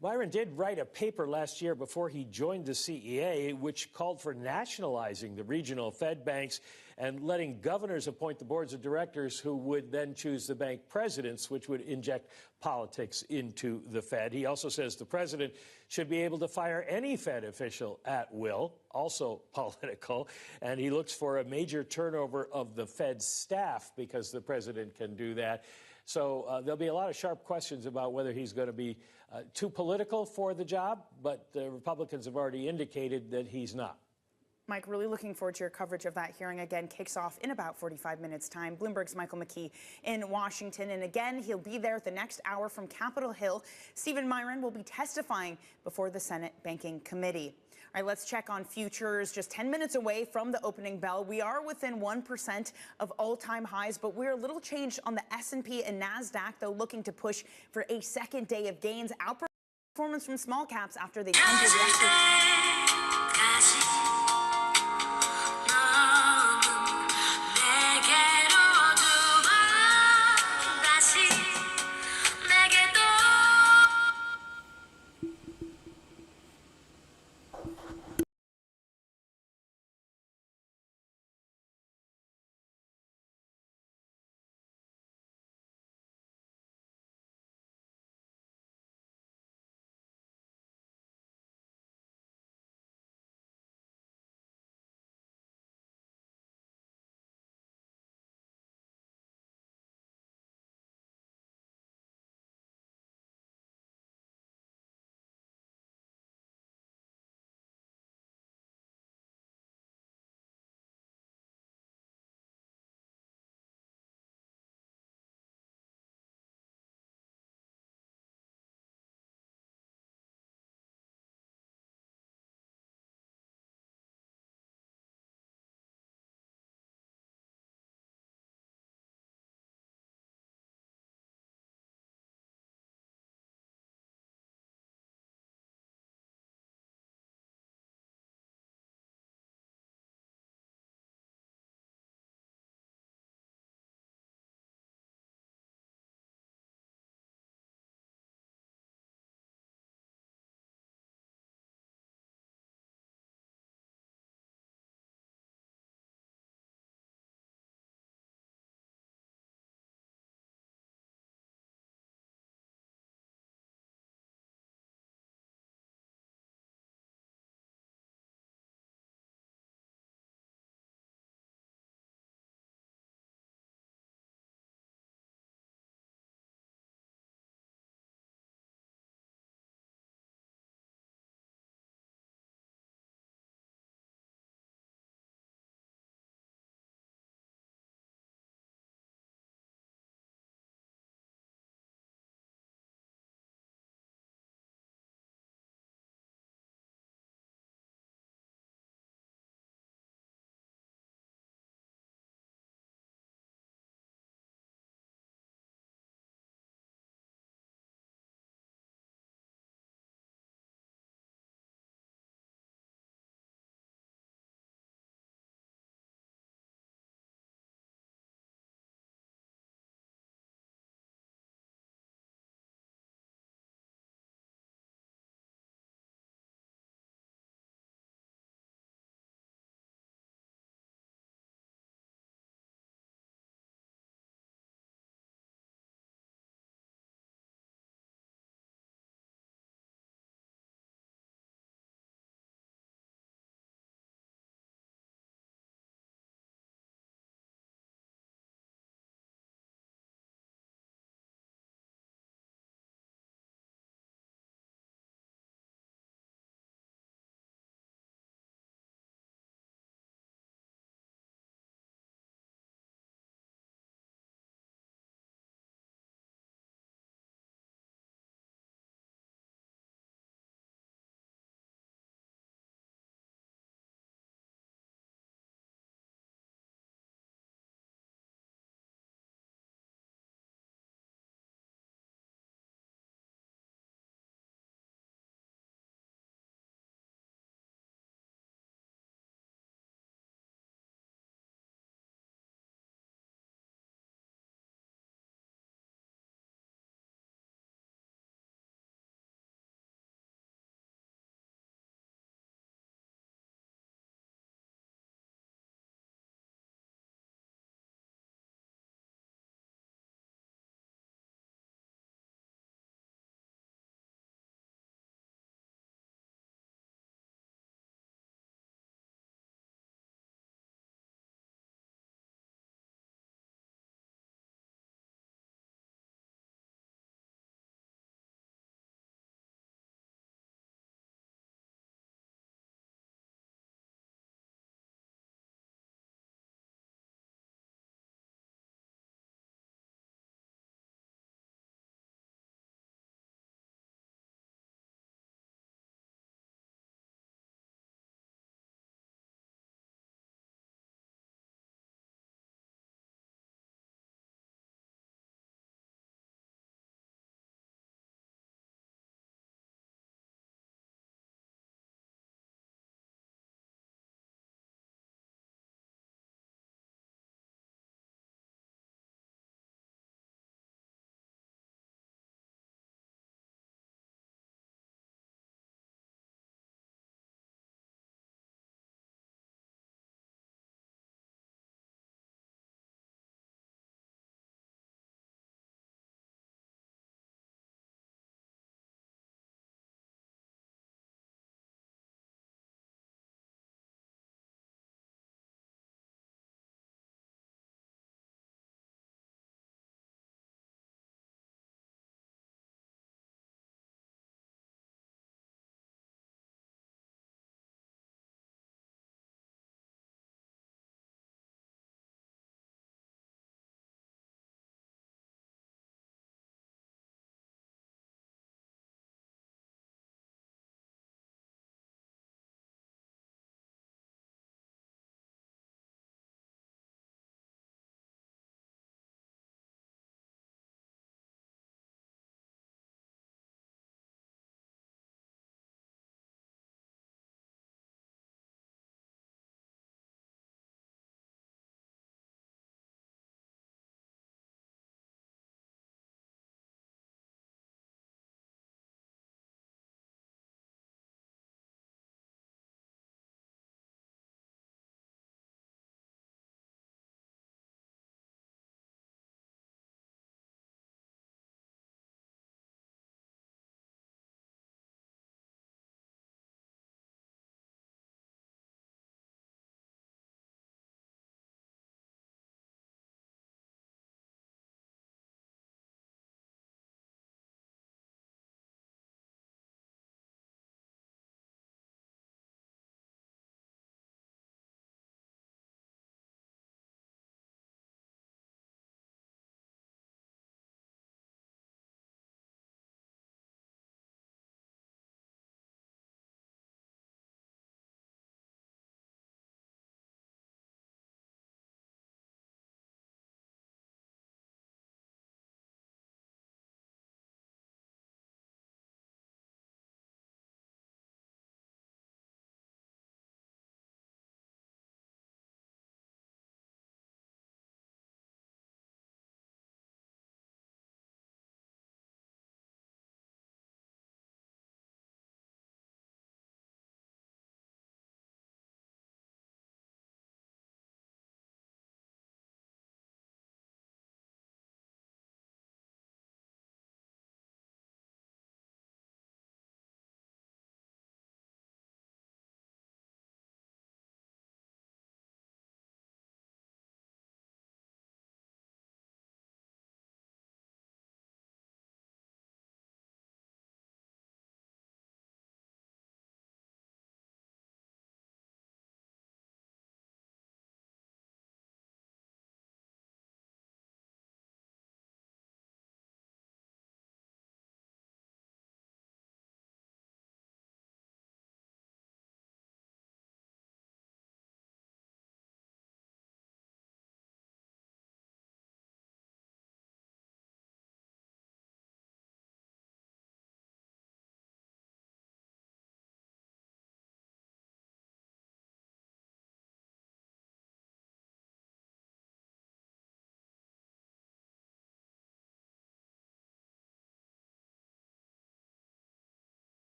Myron did write a paper last year before he joined the CEA, which called for nationalizing the regional Fed banks and letting governors appoint the boards of directors who would then choose the bank presidents, which would inject politics into the Fed. He also says the president should be able to fire any Fed official at will, also political, and he looks for a major turnover of the Fed staff because the president can do that. So there'll be a lot of sharp questions about whether he's going to be too political for the job, but the Republicans have already indicated that he's not. Mike, really looking forward to your coverage of that hearing. Again, kicks off in about 45 minutes' time. Bloomberg's Michael McKee in Washington. And again, he'll be there the next hour from Capitol Hill. Stephen Myron will be testifying before the Senate Banking Committee. All right, let's check on futures. Just 10 minutes away from the opening bell. We are within 1% of all-time highs, but we're a little changed on the S&P and NASDAQ, though looking to push for a second day of gains. Outperformance from small caps after they tumbled yesterday.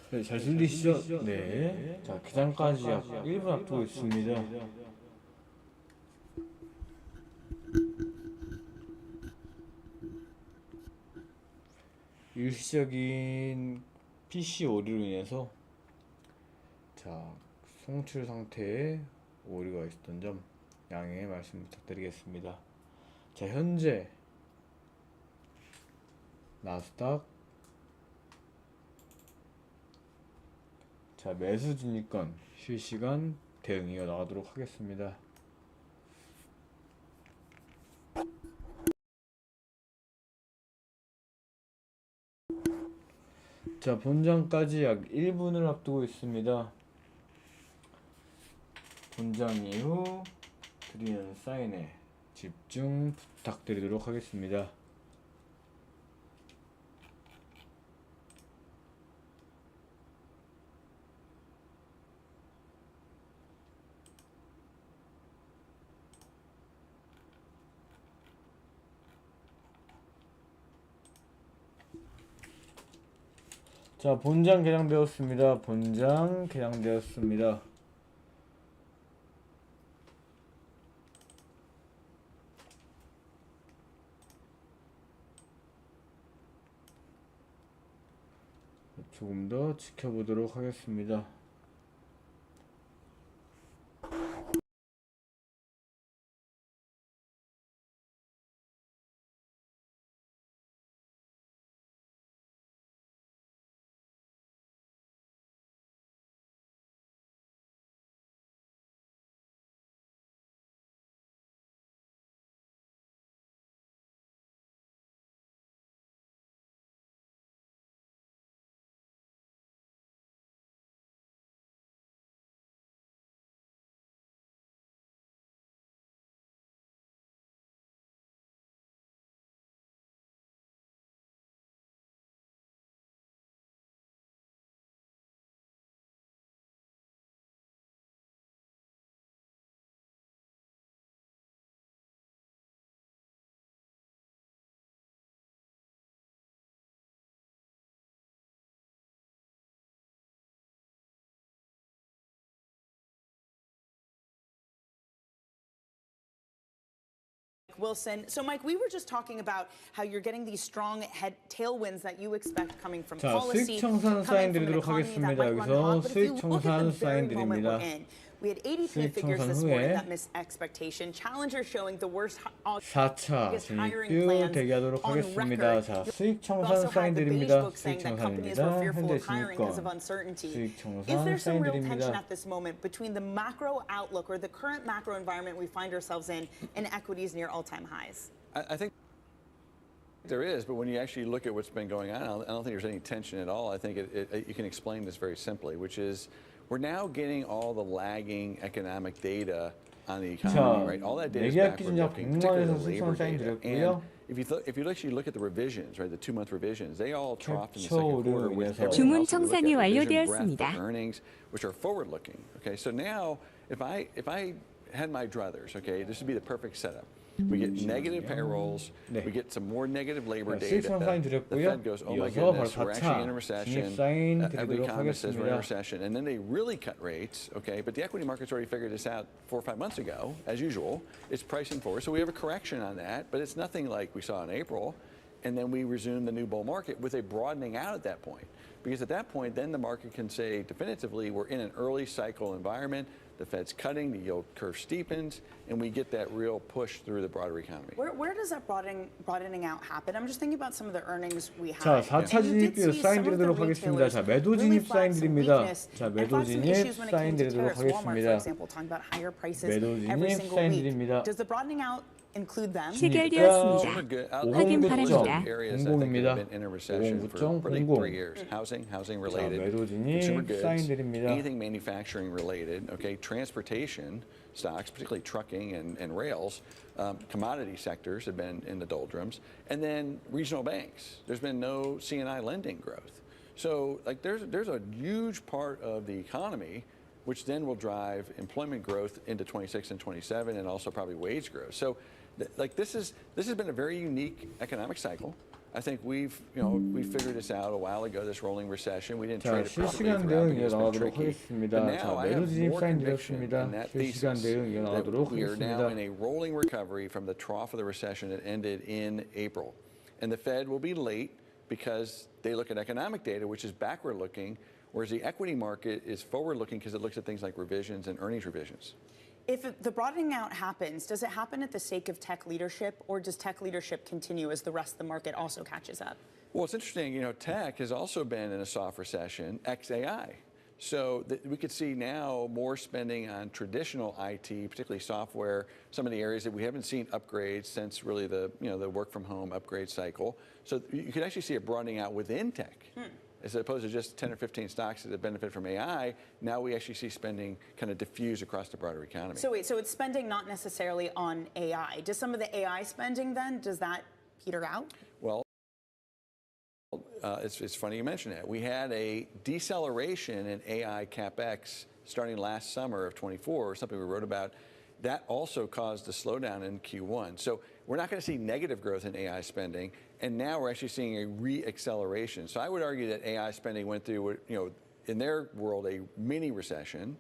네, 잘 들리시죠? 네. 자, 기장까지 약 1분 앞두고 있습니다. 일시적인 PC 오류로 인해서 자, 송출 상태에 오류가 있었던 점 양해 말씀 부탁드리겠습니다. 자, 현재 나스닥 자, 매수 진입권 실시간 대응 이어 나가도록 하겠습니다. 자, 본장까지 약 1분을 앞두고 있습니다. 본장 이후 드리는 사인에 집중 부탁드리도록 하겠습니다. 자, 본장 개장되었습니다. 본장 개장되었습니다. 조금 더 지켜보도록 하겠습니다. Wilson. So, Mike, we were just talking about how you're getting these strong tailwinds that you expect coming from 자, policy, 수익 청산 사인 드리도록 하겠습니다. 여기서 수익 청산 사인 드립니다. We had ADP figures this morning that missed expectation. Challenger showing the worst 4차 진입뷰 대기하도록 하겠습니다. 자, 수익 청산 사인 드립니다. 수익 청산입니다. 현재 진입권 수익 청산 사인 드립니다. at this moment between the macro outlook or the current macro environment we find ourselves in and equities near all-time highs? I think there is, but when you actually look at what's been going on, I don't think there's any tension at all. I think you can explain this very simply, which is we're now getting all the lagging economic data on the economy, right? All that data is backward-looking, particularly the labor data. And if you actually look at the revisions, right, the 2-month revisions, they all dropped in the second quarter with 주문 청산이 완료되었습니다. earnings, which are forward-looking. Okay, so now if I had my druthers, okay, this would be the perfect setup. We get negative payrolls. We get some more negative labor data. The Fed goes, oh my goodness, we're actually in a recession. Every economist says we're in a recession. And then they really cut rates, okay? But the equity market's already figured this out 4 or 5 months ago, as usual. It's pricing forward. So we have a correction on that, but it's nothing like we saw in April. And then we resume the new bull market with a broadening out at that point. Because at that point, then the market can say definitively we're in an early cycle environment. The Fed's cutting, the yield curve steepens, and we get that real push through the broader economy. Where does that broadening out happen? I'm just thinking about some of the earnings we have. 자, 4차 진입뷰 사인 드리도록 하겠습니다. 자, 매도 진입 사인 드립니다. 자, 매도 진입 사인 드리도록 하겠습니다. 매도 진입 사인 드립니다. Does the broadening out include them? 체결되었습니다. 확인 바랍니다. 50입니다. 50.00. Housing related, 매도 진입 사인 드립니다. anything manufacturing related, okay, transportation stocks, particularly trucking and rails, commodity sectors have been in the doldrums, and then regional banks. There's been no C&I lending growth. So like there's a huge part of the economy which then will drive employment growth into 26 and 27 and also probably wage growth. So like this has been a very unique economic cycle. I think we figured this out a while ago. This rolling recession. We didn't 자, trade it perfectly 실시간 throughout 대응 because it's been 이어나가도록 tricky. But 하겠습니다. now 자, I have 매도 진입 more 사인 conviction 드렸습니다. in that 실시간 thesis 대응 이어나가도록 that we are now 하겠습니다. in a rolling recovery from the trough of the recession that ended in April, and the Fed will be late because they look at economic data, which is backward-looking, whereas the equity market is forward-looking because it looks at things like revisions and earnings revisions. If the broadening out happens, does it happen at the sake of tech leadership, or does tech leadership continue as the rest of the market also catches up? Well, it's interesting, tech has also been in a soft recession, ex-AI. So we could see now more spending on traditional IT, particularly software, some of the areas that we haven't seen upgrades since really the work from home upgrade cycle. So you could actually see it broadening out within tech. As opposed to just 10 or 15 stocks that benefit from AI, now we actually see spending kind of diffuse across the broader economy. So wait, so it's spending not necessarily on AI. Does some of the AI spending then, does that peter out? Well, it's funny you mention that. We had a deceleration in AI CapEx starting last summer of 24, something we wrote about. That also caused a slowdown in Q1. So we're not going to see negative growth in AI spending, and now we're actually seeing a re-acceleration. So I would argue that AI spending went through, in their world, a mini recession,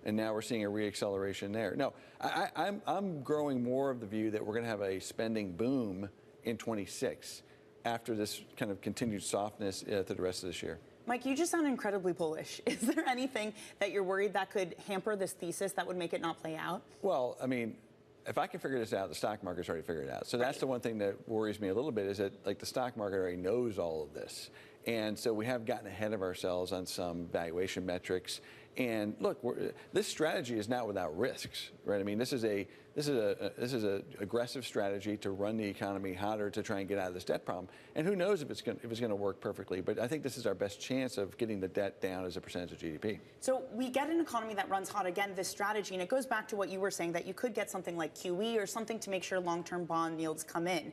and now we're seeing a re-acceleration there. No, I'm growing more of the view that we're going to have a spending boom in 26 after this kind of continued softness through the rest of this year. Mike, you just sound incredibly bullish. Is there anything that you're worried that could hamper this thesis that would make it not play out? Well, I mean, if I can figure this out, the stock market's already figured it out. So that's the one thing that worries me a little bit is that the stock market already knows all of this. And so we have gotten ahead of ourselves on some valuation metrics. And look, this strategy is not without risks, right? I mean, this is a aggressive strategy to run the economy hotter to try and get out of this debt problem. And who knows if it's going to work perfectly? But I think this is our best chance of getting the debt down as a percentage of GDP. So we get an economy that runs hot again. This strategy, and it goes back to what you were saying, that you could get something like QE or something to make sure long-term bond yields come in.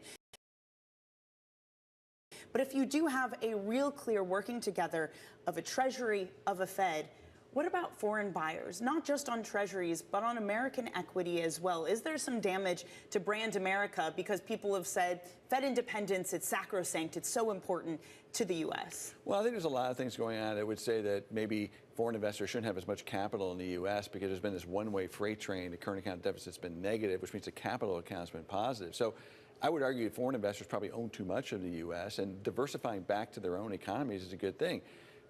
But if you do have a real clear working together of a Treasury, of a Fed, what about foreign buyers, not just on treasuries, but on American equity as well? Is there some damage to brand America because people have said Fed independence, it's sacrosanct, it's so important to the U.S.? Well, I think there's a lot of things going on. I would say that maybe foreign investors shouldn't have as much capital in the U.S. because there's been this one-way freight train. The current account deficit's been negative, which means the capital account's been positive. So I would argue that foreign investors probably own too much of the U.S., and diversifying back to their own economies is a good thing.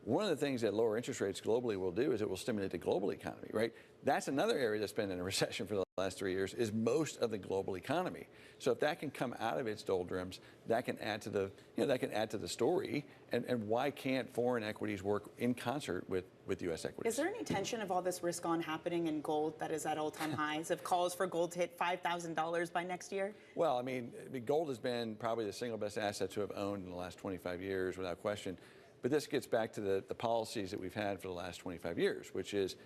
One of the things that lower interest rates globally will do is it will stimulate the global economy, right? That's another area that's been in a recession for the last 3 years is most of the global economy. So if that can come out of its doldrums, that can add to the story. And why can't foreign equities work in concert with U.S. equities? Is there any tension of all this risk on happening in gold that is at all-time highs, of calls for gold to hit $5,000 by next year? Well, I mean, gold has been probably the single best asset to have owned in the last 25 years without question. But this gets back to the policies that we've had for the last 25 years, which is,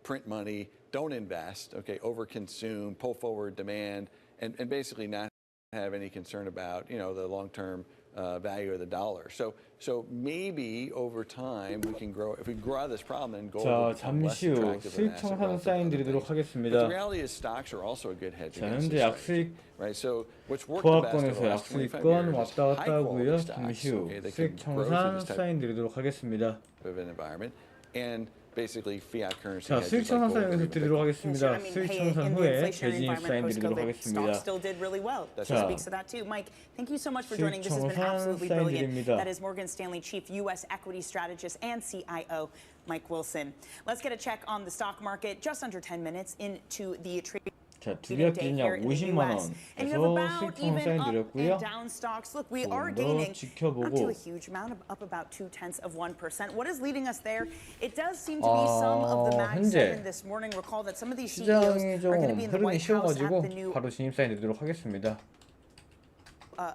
print money, don't invest, okay, overconsume, pull forward demand, and basically not have any concern about, the long-term value of the dollar. So maybe over time we can grow. If we grow out of this problem, then gold will become less attractive as an asset relative to other things. But the reality is stocks are also a good hedge against this strategy, right? So what's worked the best over the last 25 years is high-quality stocks, okay, that can grow through this type of an environment, and basically fiat currency 자, hedges 수익 like 청산 gold. 사인 드리도록 하겠습니다. 수익 청산 후에 배진입 사인 드리도록 하겠습니다. Stocks still did really well. That 자, speaks to that too. Mike, thank you so much for joining. This has been 청산 absolutely 사인 brilliant. 드립니다. That is Morgan Stanley Chief U.S. Equity Strategist and CIO, Mike Wilson. Let's get a check on the stock market. Just under 10 minutes into the trading. 자, 두비약 기준약 50만 원에서 수익 청산 사인 드렸고요. Look, we are 더 gaining 지켜보고 not to a huge amount, up about 0.2%. What is leading us there? It does seem to be some of the Mag 7 this morning. Recall that some of these CEOs 시장이 are going to 좀 be in the 흐름이 White House at 쉬어가지고 the new 바로 진입 사인 드리도록 하겠습니다.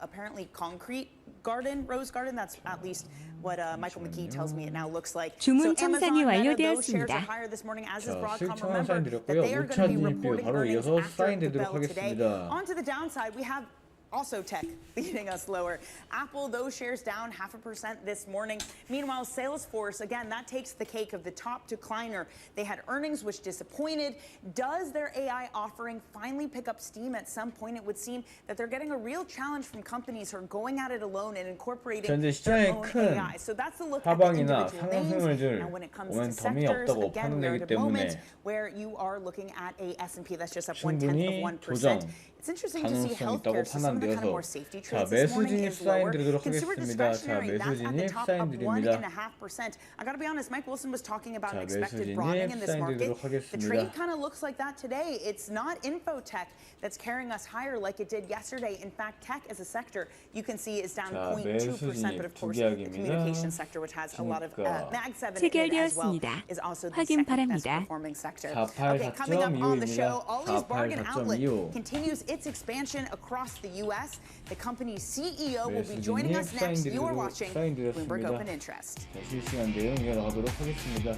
apparently concrete garden, rose garden. That's at least what Michael McKee tells me it now looks like. 주문 So 청산이 Amazon, Meta, those shares are 완료되었습니다. higher this morning, as is 자, Broadcom. 수익 청산 사인 Remember that 드렸고요. they are 5차 going to be 진입 비율 reporting 바로 earnings 이어서 after 사인 the 드리도록 bell today. 하겠습니다. On to the downside, we have Also tech leading us lower. Apple, those shares down 0.5% this morning. Meanwhile, Salesforce, again, that takes the cake of the top decliner. They had earnings which disappointed. Does their AI offering finally pick up steam at some point? It would seem that they're getting a real challenge from companies who are going at it alone and incorporating their own AI. So that's the look at the individual names. And when it comes to sectors, again, we're at a moment where you are looking at a S&P that's just up 0.1%. It's interesting to see healthcare, so some of the kind of more safety trades this morning is lower. Consumer discretionary, that's at the top up 1.5%. I got to be honest, Mike Wilson was talking about an expected broadening in this market. The trade kind of looks like that today. It's not infotech that's carrying us higher like it did yesterday. In fact, tech as a sector, you can see is down 0.2%, but of course, the communication sector, which has a lot of Mag 7 in it as well, is also the second best performing sector. Okay, coming up on the show, Ollie's Bargain Outlet continues its expansion across the U.S. The company's CEO will be joining us next. You are watching Bloomberg Open Interest. 실시간 내용 이어나가도록 하겠습니다.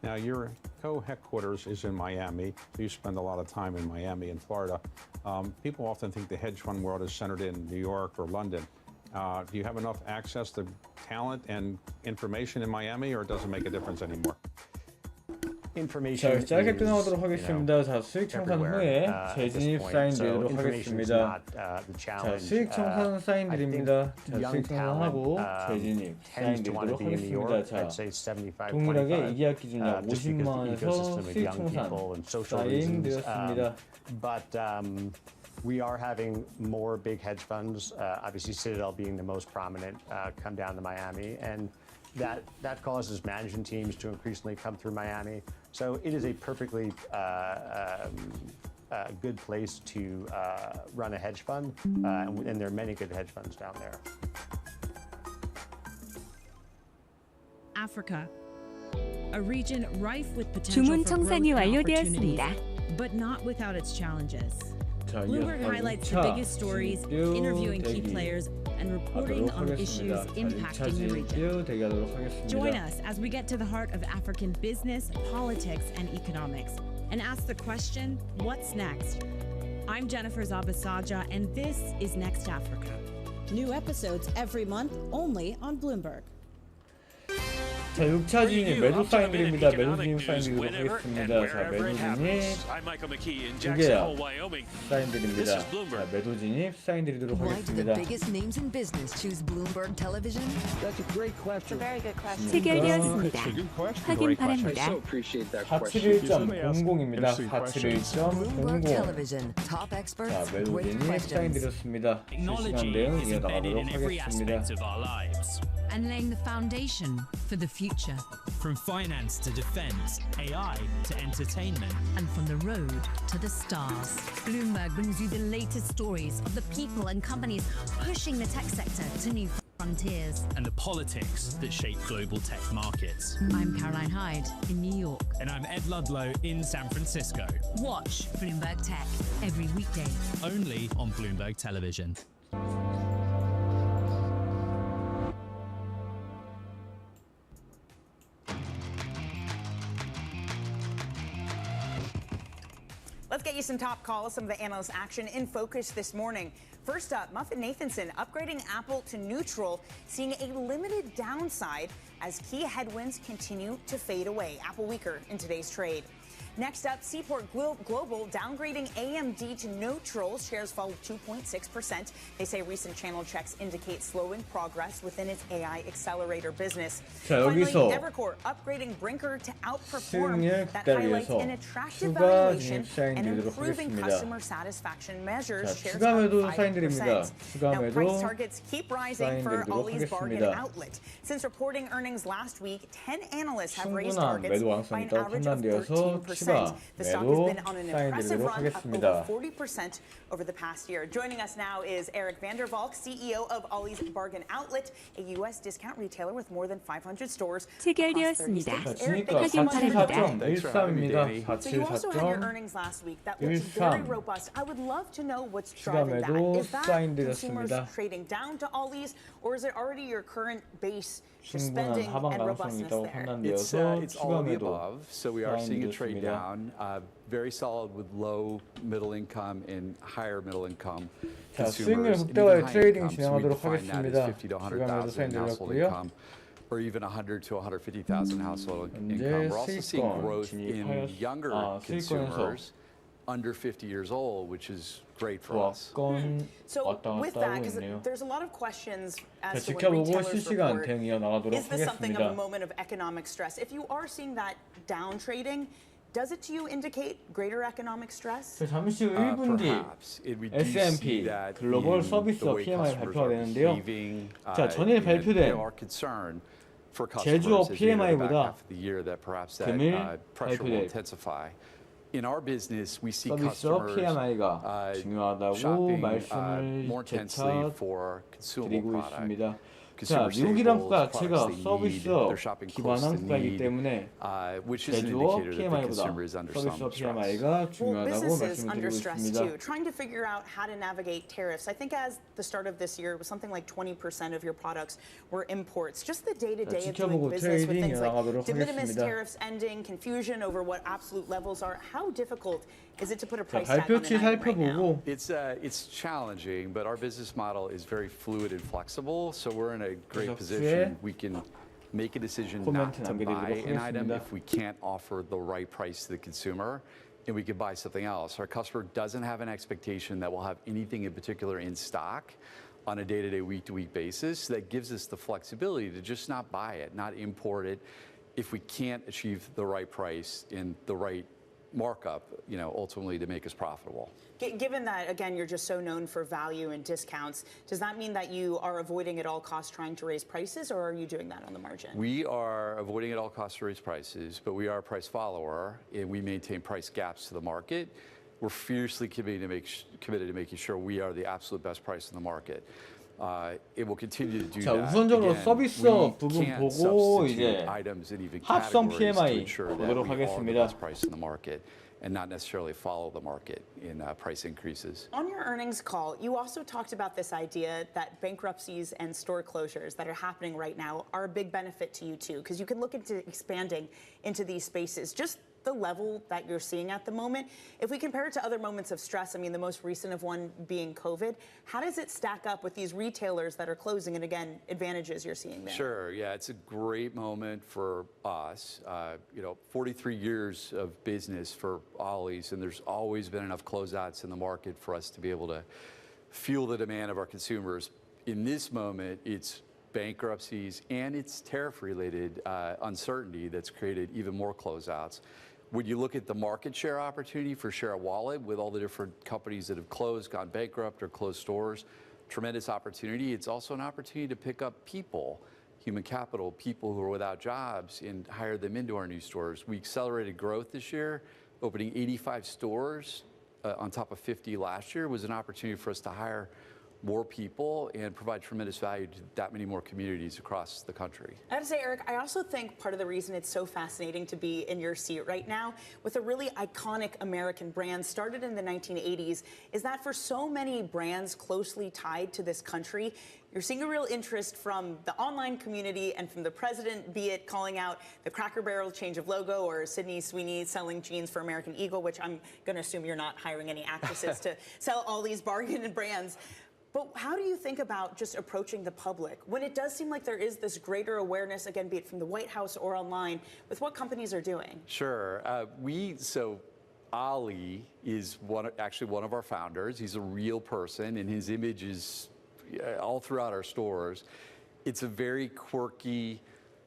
Now, your co-headquarters is in Miami. You spend a lot of time in Miami and Florida. People often think the hedge fund world is centered in New York or London. Do you have enough access to talent and information in Miami, or it doesn't make a difference anymore? 자, 짧게 끊어보도록 하겠습니다. 자, 수익 청산 후에 재진입 사인 드리도록 하겠습니다. 자, 수익 청산 사인 드립니다. 자, 수익 청산하고 재진입 사인 드리도록 하겠습니다. 자, 동일하게 이계약 기준 약 50만 원에서 수익 청산 사인 드렸습니다. We are having more big hedge funds, obviously Citadel being the most prominent, come down to Miami, and that causes management teams to increasingly come through Miami. So it is a perfectly good place to run a hedge fund, and there are many good hedge funds down there. Africa, a region rife with potential 주문 for growth 청산이 and 완료되었습니다. opportunities, but not without its challenges. Bloomberg highlights the biggest stories, interviewing key players, and reporting on issues impacting the region. Join us as we get to the heart of African business, politics, and economics, and ask the question, what's next? I'm Jennifer Zabasaja, and this is Next Africa. New episodes every month, only on Bloomberg. 자, 6차 진입 매도 사인 드립니다. 매도 진입 사인 드리도록 하겠습니다. 자, 매도 진입 2개야 사인 드립니다. 자, 매도 진입 사인 드리도록 하겠습니다. 체결되었습니다. 확인 바랍니다. 471.00입니다. 471.00. 자, 매도 진입 사인 드렸습니다. 실시간 대응 이어나가도록 하겠습니다. And laying the foundation for the future. From finance to defense, AI to entertainment. And from the road to the stars. Bloomberg brings you the latest stories of the people and companies pushing the tech sector to new frontiers. And the politics that shape global tech markets. I'm Caroline Hyde in New York. And I'm Ed Ludlow in San Francisco. Watch Bloomberg Tech every weekday. Only on Bloomberg Television. Let's get you some top calls, some of the analyst action in focus this morning. First up, Muffin-Nathanson upgrading Apple to neutral, seeing a limited downside as key headwinds continue to fade away. Apple weaker in today's trade. Next up, Seaport Global downgrading AMD to neutral. Shares fall 2.6%. They say recent channel checks indicate slowing progress within its AI accelerator business. 자, Finally, 여기서 Evercore upgrading Brinker to outperform. 수익률 That 극대화를 highlights 위해서 an attractive 추가 valuation 진입 사인 and 드리도록 improving 하겠습니다. customer satisfaction measures. 자, Shares 추가 up 매도 사인 5%. 드립니다. 추가 Now, 매도 price targets keep rising for 사인 Ollie's 드리도록 Bargain 하겠습니다. Outlet. Since reporting earnings last week, 10 analysts have raised 충분한 targets 매도 by 가능성이 an 있다고 average of 판단되어서 13%. 추가 The stock has 매도 been on an 사인 impressive 드리도록 run, up 하겠습니다. over 40% over the past year. Joining us now is Eric Vandervalk, CEO of Ollie's Bargain Outlet, a U.S. discount retailer with more than 500 stores. 체결되었습니다. Eric, 지니까 thank you so much for joining us. 44.13입니다. So you also had your 47.13. earnings last week. That was very robust. I would love to know what's driving that. 매도 Is that 사인 consumers 드렸습니다. trading down to Ollie's, or is it already your current base for 충분한 spending 하방 and 가능성이 robustness 있다고 there? 판단되어서 It's all 추가 of the 매도 above. So we are 사인 seeing a trade 드렸습니다. down, very solid with low middle income and higher middle income 자, consumers. 수익률 And even 극대화의 high 트레이딩 income, so we 진행하도록 define that 하겠습니다. as 50 to 추가 매도 100,000 사인 in household 드렸고요. income, or even 100 to 150,000 household income. 현재 We're also seeing 수익권 growth in younger 수익권에서 consumers under 50 years old, which is great for us. 조합권 So 왔다 with 갔다 that, 하고 because 있네요. there's a lot of questions 자, as to when 지켜보고 retailers 실시간 report, 대응 이어나가도록 is this something of a 하겠습니다. moment of economic stress? If you are seeing that down trading, does it to you indicate greater economic stress? 자, 잠시 후 1분 뒤 Perhaps. We do S&P see that 글로벌 in 서비스 the way PMI customers 발표가 are 되는데요. behaving, 자, 전일 and, 발표된 our concern for 제조업 customers as we enter the back PMI보다 half of the year that perhaps that 금일 pressure will 발표될 intensify. In our business, we see 서비스업 customers PMI가 중요하다고 shopping 말씀을 more intensely 재차 for consumable 드리고 product. 있습니다. 자, Consumer 미국이란 staples, 국가 자체가 products they need, 서비스업 they're shopping close 기반한 to 국가이기 need, 때문에 which is an 제조업 indicator that the PMI보다 consumer is under some 서비스업 stress. PMI가 Well, 중요하다고 businesses 말씀을 under 드리고 stress 있습니다. too, trying to figure out how to navigate tariffs. I think as the start of this year, it was something like 20% of your products were imports. Just the day-to-day of doing 지켜보고 business with 트레이딩 things like 이어나가도록 de minimis 하겠습니다. tariffs ending, confusion over what absolute levels are. How difficult is it to put a 자, price tag on 발표치 an item right now? 살펴보고 It's challenging, but our business model is very fluid and flexible, so we're in a great 그래서 position. We can make a decision not 코멘트 to buy 남겨드리도록 an item 하겠습니다. if we can't offer the right price to the consumer, and we could buy something else. Our customer doesn't have an expectation that we'll have anything in particular in stock on a day-to-day, week-to-week basis. That gives us the flexibility to just not buy it, not import it, if we can't achieve the right price and the right markup, ultimately to make us profitable. Given that, again, you're just so known for value and discounts, does that mean that you are avoiding at all costs trying to raise prices, or are you doing that on the margin? We are avoiding at all costs to raise prices, but we are a price follower, and we maintain price gaps to the market. We're fiercely committed to making sure we are the absolute best price in the market. It will continue to do 자, that. 우선적으로 Again, 서비스업 we 부분 can't 보고 substitute 이제 items and even 합성 categories to PMI ensure that 보도록 we are the 하겠습니다. best price in the market and not necessarily follow the market in price increases. On your earnings call, you also talked about this idea that bankruptcies and store closures that are happening right now are a big benefit to you too, because you can look into expanding into these spaces. Just the level that you're seeing at the moment, if we compare it to other moments of stress, I mean, the most recent of one being COVID, how does it stack up with these retailers that are closing and, again, advantages you're seeing there? Sure, yeah, it's a great moment for us. 43 years of business for Ollie's, and there's always been enough closeouts in the market for us to be able to fuel the demand of our consumers. In this moment, it's bankruptcies and it's tariff-related uncertainty that's created even more closeouts. When you look at the market share opportunity for share of wallet with all the different companies that have closed, gone bankrupt, or closed stores, tremendous opportunity. It's also an opportunity to pick up people, human capital, people who are without jobs, and hire them into our new stores. We accelerated growth this year, opening 85 stores on top of 50 last year was an opportunity for us to hire more people and provide tremendous value to that many more communities across the country. I have to say, Eric, I also think part of the reason it's so fascinating to be in your seat right now with a really iconic American brand started in the 1980s is that for so many brands closely tied to this country, you're seeing a real interest from the online community and from the president, be it calling out the Cracker Barrel change of logo or Sydney Sweeney selling jeans for American Eagle, which I'm going to assume you're not hiring any actresses to sell all these bargain brands. But how do you think about just approaching the public when it does seem like there is this greater awareness, again, be it from the White House or online, with what companies are doing? Sure. Ali is actually one of our founders. He's a real person, and his image is all throughout our stores. It's a very quirky,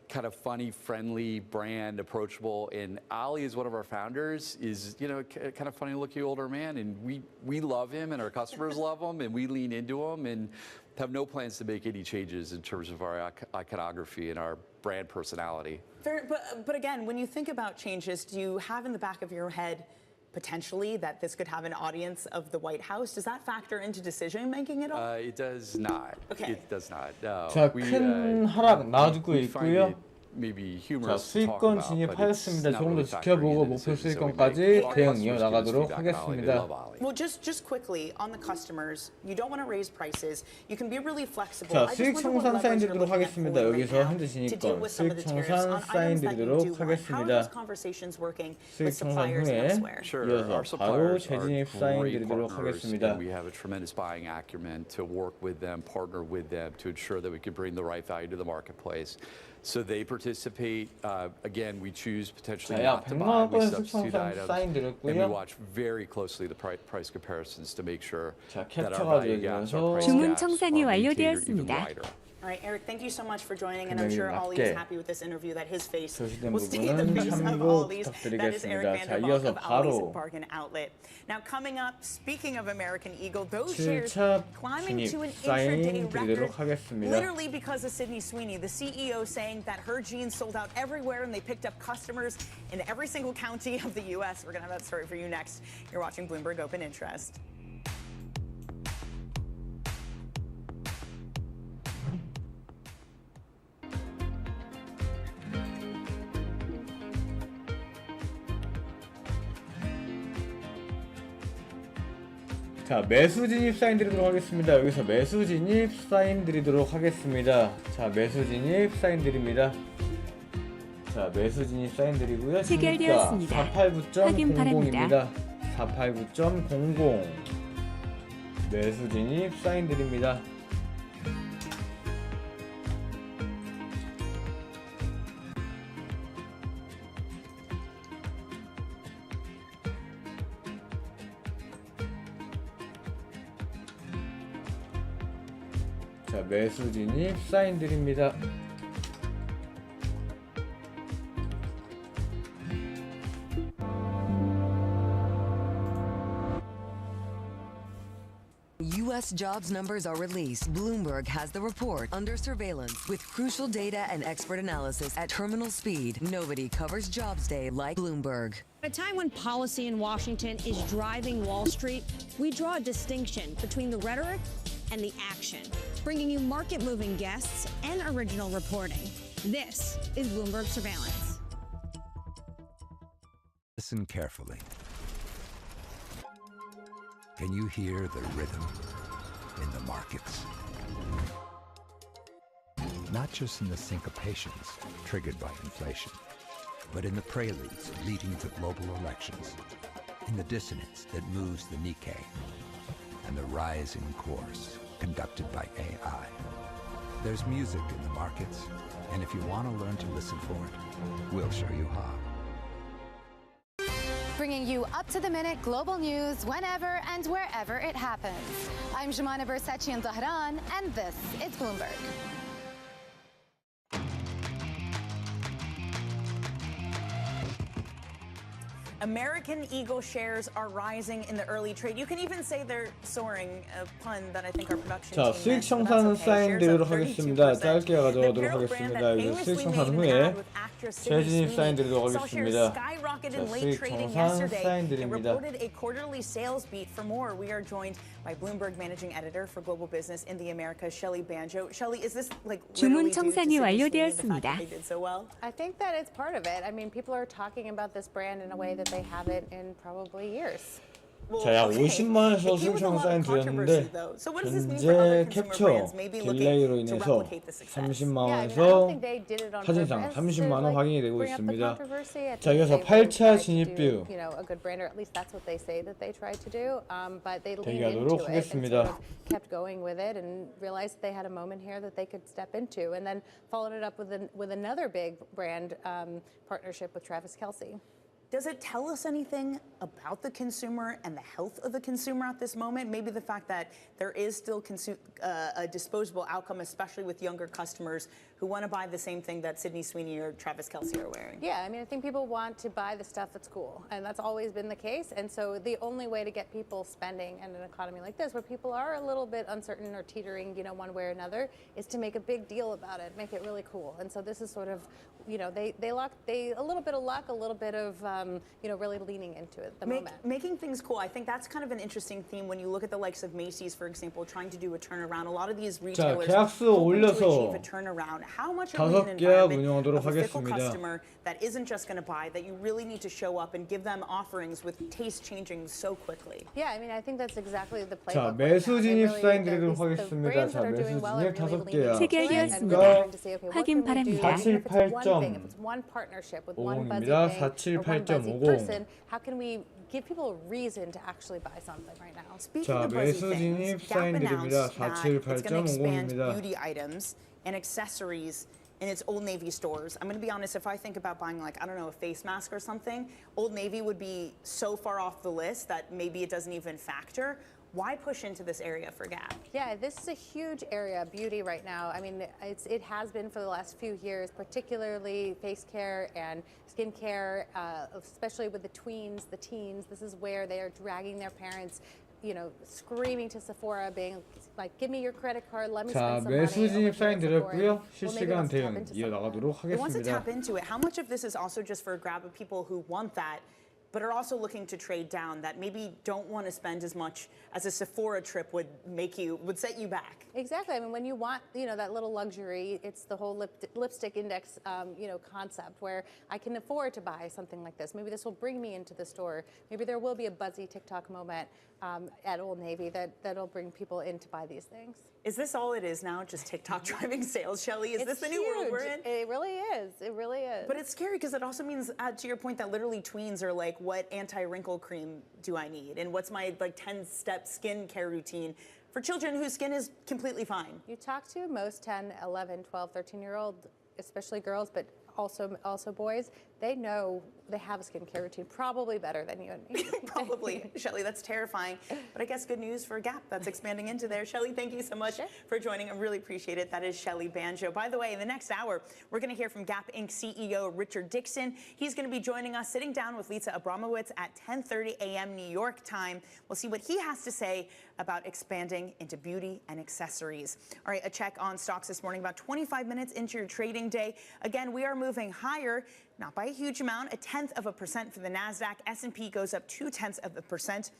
kind of funny, friendly brand, approachable. And Ali is one of our founders, is, you know, kind of funny looking older man. And we love him and our customers love him and we lean into him and have no plans to make any changes in terms of our iconography and our brand personality. But again, when you think about changes, do you have in the back of your head potentially that this could have an audience of the White House? Does that factor into decision making at all? It does not. Okay. It does not. No. 자, 큰 하락 놔두고 있고요. 자, 수익권 진입하였습니다. 조금 더 지켜보고 목표 수익권까지 대응 이어나가도록 하겠습니다. Well, just quickly on the customers, you don't want to raise prices. You can be really flexible. 자, 수익 청산 사인 드리도록 하겠습니다. 여기서 현재 진입권 수익 청산 사인 드리도록 하겠습니다. 수익 청산 후에 이어서 바로 재진입 사인 드리도록 하겠습니다. We have a tremendous buying acumen to work with them, partner with them to ensure that we can bring the right value to the marketplace. So they participate. Again, we choose potentially not to buy. We substitute items, and we watch very closely the price comparisons to make sure that our value gaps, our price gaps are maintained or even wider. All right, Eric, thank you so much for joining, and I'm sure Ollie is happy with this interview that his face will stay the face of Ollie's. That is Eric Vandervalk of Ollie's Bargain Outlet. Now, coming up, speaking of American Eagle, those shares climbing to an intraday record, literally because of Sydney Sweeney, the CEO saying that her jeans sold out everywhere and they picked up customers in every single county of the U.S. We're going to have that story for you next. You're watching Bloomberg Open Interest. 자, 매수 진입 사인 드리도록 하겠습니다. 여기서 매수 진입 사인 드리도록 하겠습니다. 자, 매수 진입 사인 드립니다. 자, 매수 진입 사인 드리고요. 체결되었습니다. 489.00입니다. 489.00 매수 진입 사인 드립니다. 자, 매수 진입 사인 드립니다. U.S. jobs numbers are released. Bloomberg has the report under surveillance with crucial data and expert analysis at terminal speed. Nobody covers Jobs Day like Bloomberg. At a time when policy in Washington is driving Wall Street, we draw a distinction between the rhetoric and the action, bringing you market-moving guests and original reporting. This is Bloomberg Surveillance. Listen carefully. Can you hear the rhythm in the markets? Not just in the syncopations triggered by inflation, but in the preludes leading to global elections, in the dissonance that moves the Nikkei, and the rising course conducted by AI. There's music in the markets, and if you want to learn to listen for it, we'll show you how. Bringing you up-to-the-minute global news whenever and wherever it happens. I'm Jumana Bersachian Zahran, and this is Bloomberg. American Eagle shares are rising in the early trade. You can even say they're soaring, a pun that I think our production 자, team 수익 청산 사인 드리도록 하겠습니다. 짧게 가져가도록 하겠습니다. 여기서 수익 청산 후에 재진입 사인 드리도록 하겠습니다. 자, 수익 청산 사인 드립니다. reported a quarterly sales beat. For more, we are joined by Bloomberg managing editor for global business in the Americas, Shelley Banjo. Shelley, is this like 주문 청산이 완료되었습니다. I think that it's part of it. I mean, people are talking about this brand in a way that they haven't in probably years. 자, 약 50만원에서 수익성 사인 드렸는데 현재 캡처 딜레이로 인해서 30만원에서 사진상 30만원 확인이 되고 있습니다. 자, 이어서 8차 진입뷰 대기하도록 하겠습니다. kept going with it and realized they had a moment here that they could step into, and then followed it up with another big brand partnership with Travis Kelce. Does it tell us anything about the consumer and the health of the consumer at this moment? Maybe the fact that there is still a disposable outcome, especially with younger customers who want to buy the same thing that Sydney Sweeney or Travis Kelce are wearing. Yeah, I mean, I think people want to buy the stuff that's cool, and that's always been the case. And so the only way to get people spending in an economy like this, where people are a little bit uncertain or teetering, one way or another, is to make a big deal about it, make it really cool. And so this is sort of, they a little bit of luck, a little bit of, really leaning into it at the moment. Making things cool. I think that's kind of an interesting theme when you look at the likes of Macy's, for example, trying to do a turnaround. A lot of these retailers hoping to achieve a turnaround. How much are we in an environment of a fickle customer that isn't just going to buy, that you really need to show up and give them offerings with taste changing so quickly? Yeah, I mean, I think that's exactly the playbook. 자, 매수 진입 사인 드리도록 하겠습니다. 자, 매수 진입 5개야. 체결되었습니다. 확인 바랍니다. 478.50입니다. 478.50. How can we give people a reason to actually buy something right now? 자, 매수 진입 사인 드립니다. 478.50입니다. Beauty items and accessories in its Old Navy stores. I'm going to be honest, if I think about buying a face mask or something, Old Navy would be so far off the list that maybe it doesn't even factor. Why push into this area for Gap? Yeah, this is a huge area, beauty right now. I mean, it has been for the last few years, particularly face care and skin care, especially with the tweens, the teens. This is where they are dragging their parents, screaming to Sephora, being like, give me your credit card, let me spend some money. 매수 진입 사인 드렸고요. 실시간 대응 이어나가도록 They want to 하겠습니다. tap into it. How much of this is also just for a grab of people who want that, but are also looking to trade down, that maybe don't want to spend as much as a Sephora trip would set you back? Exactly. I mean, when you want, that little luxury, it's the whole lipstick index, concept where I can afford to buy something like this. Maybe this will bring me into the store. Maybe there will be a buzzy TikTok moment at Old Navy that'll bring people in to buy these things. Is this all it is now, just TikTok driving sales, Shelley? Is this the new world we're in? It really is. It really is. But it's scary because it also means, to your point, that literally tweens are like, what anti-wrinkle cream do I need? And what's my 10-step skincare routine for children whose skin is completely fine? You talk to most 10, 11, 12, 13-year-old, especially girls, but also boys, they know they have a skincare routine, probably better than you and me. Probably, Shelley, that's terrifying. But I guess good news for Gap that's expanding into there. Shelley, thank you so much for joining. I really appreciate it. That is Shelley Banjo. By the way, in the next hour, we're going to hear from Gap Inc. CEO Richard Dixon. He's going to be joining us, sitting down with Lisa Abramowitz at 10:30 a.m. New York time. We'll see what he has to say about expanding into beauty and accessories. All right, a check on stocks this morning, about 25 minutes into your trading day. Again, we are moving higher. Not by a huge amount, 0.1% for the NASDAQ. S&P goes up 0.2%.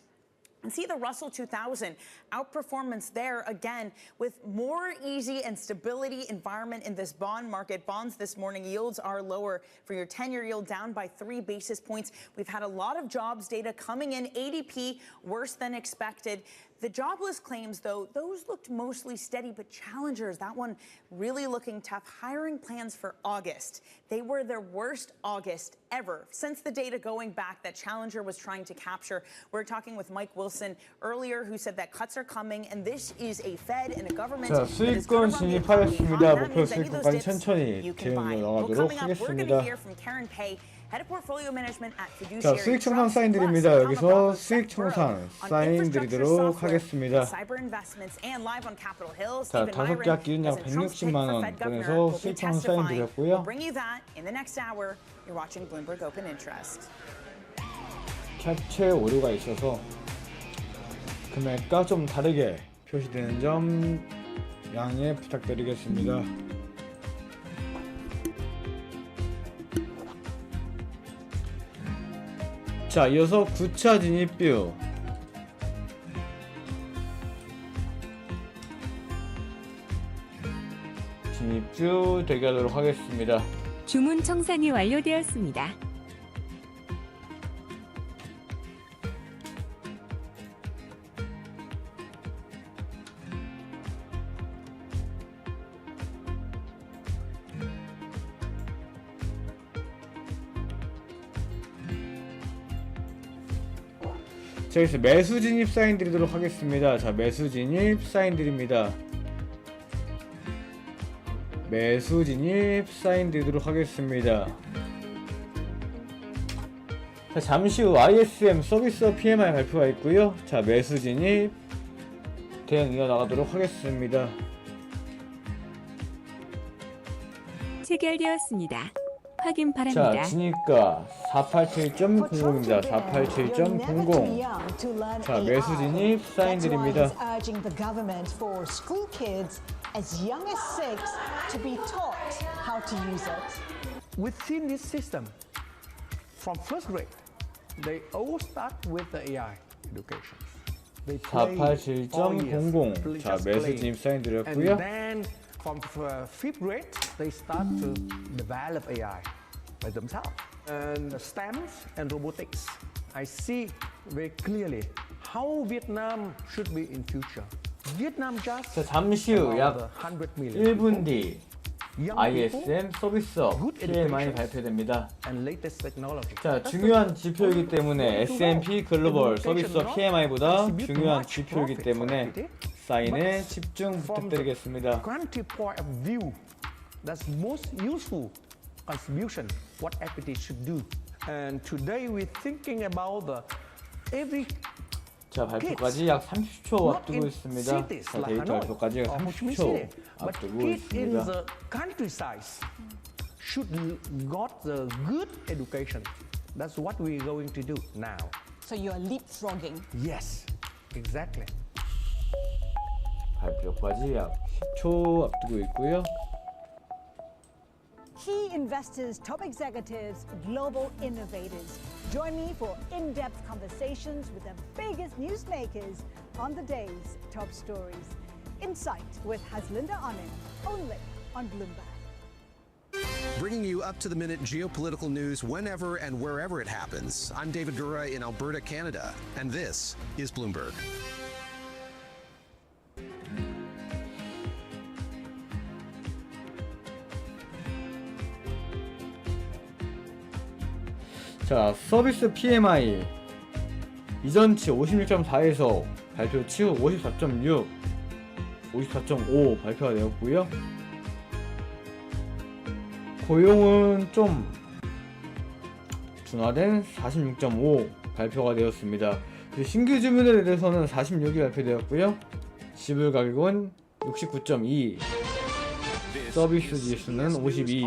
And see the Russell 2000 outperformance there again with more easy and stability environment in this bond market. Bonds this morning, yields are lower for your 10-year yield, down by 3 basis points. We've had a lot of jobs data coming in, ADP worse than expected. The jobless claims, though, those looked mostly steady, but challengers, that one really looking tough. Hiring plans for August. They were their worst August ever since the data going back that Challenger was trying to capture. We're talking with Mike Wilson earlier, who said that cuts are coming, and this is a Fed and a government. 자, 수익권 진입하였습니다. 목표 수익권까지 천천히 대응이 나가도록 하겠습니다. 자, 수익 청산 사인 드립니다. 여기서 수익 청산 사인 드리도록 하겠습니다. 자, 5개 아끼는 약 160만 원 꺼내서 수익 청산 사인 드렸고요. 캡처에 오류가 있어서 금액과 좀 다르게 표시되는 점 양해 부탁드리겠습니다. 자, 이어서 9차 진입뷰. 진입뷰 대기하도록 하겠습니다. 주문 청산이 완료되었습니다. 자, 여기서 매수 진입 사인 드리도록 하겠습니다. 자, 매수 진입 사인 드립니다. 매수 진입 사인 드리도록 하겠습니다. 자, 잠시 후 ISM 서비스 PMI 발표가 있고요. 자, 매수 진입 대응 이어나가도록 하겠습니다. 체결되었습니다. 확인 바랍니다. 자, 진입가 487.00입니다. 487.00. 자, 매수 진입 사인 드립니다. Within this system, from first grade, they all start with the AI education. 487.00. 자, 매수 진입 사인 드렸고요. And then from fifth grade, they start to develop AI by themselves. And the STEMs and robotics, I see very clearly how Vietnam should be in future. Vietnam just 자, 잠시 후 약 1분 뒤 ISM 서비스업 PMI 발표됩니다. 자, 중요한 지표이기 때문에 S&P 글로벌 서비스업 PMI보다 중요한 지표이기 때문에 사인에 집중 부탁드리겠습니다. That's most useful contribution what equity should do. And today we're thinking about the every 자, 발표까지 약 30초 앞두고 있습니다. 자, 데이터 발표까지 약 30초 앞두고 있습니다. The countryside should got the good education. That's what we're going to do now. So you are leapfrogging. Yes, exactly. 발표까지 약 10초 앞두고 있고요. Key investors, top executives, global innovators. Join me for in-depth conversations with the biggest newsmakers on the day's top stories. Insight with Haslinda Anand, only on Bloomberg. Bringing you up-to-the-minute geopolitical news whenever and wherever it happens. I'm David Gura in Alberta, Canada, and this is Bloomberg. 자, 서비스 PMI 이전치 56.4에서 발표 치후 54.6, 54.5 발표가 되었고요. 고용은 좀 둔화된 46.5 발표가 되었습니다. 신규 주문에 대해서는 46이 발표되었고요. 지불 가격은 69.2, 서비스 지수는 52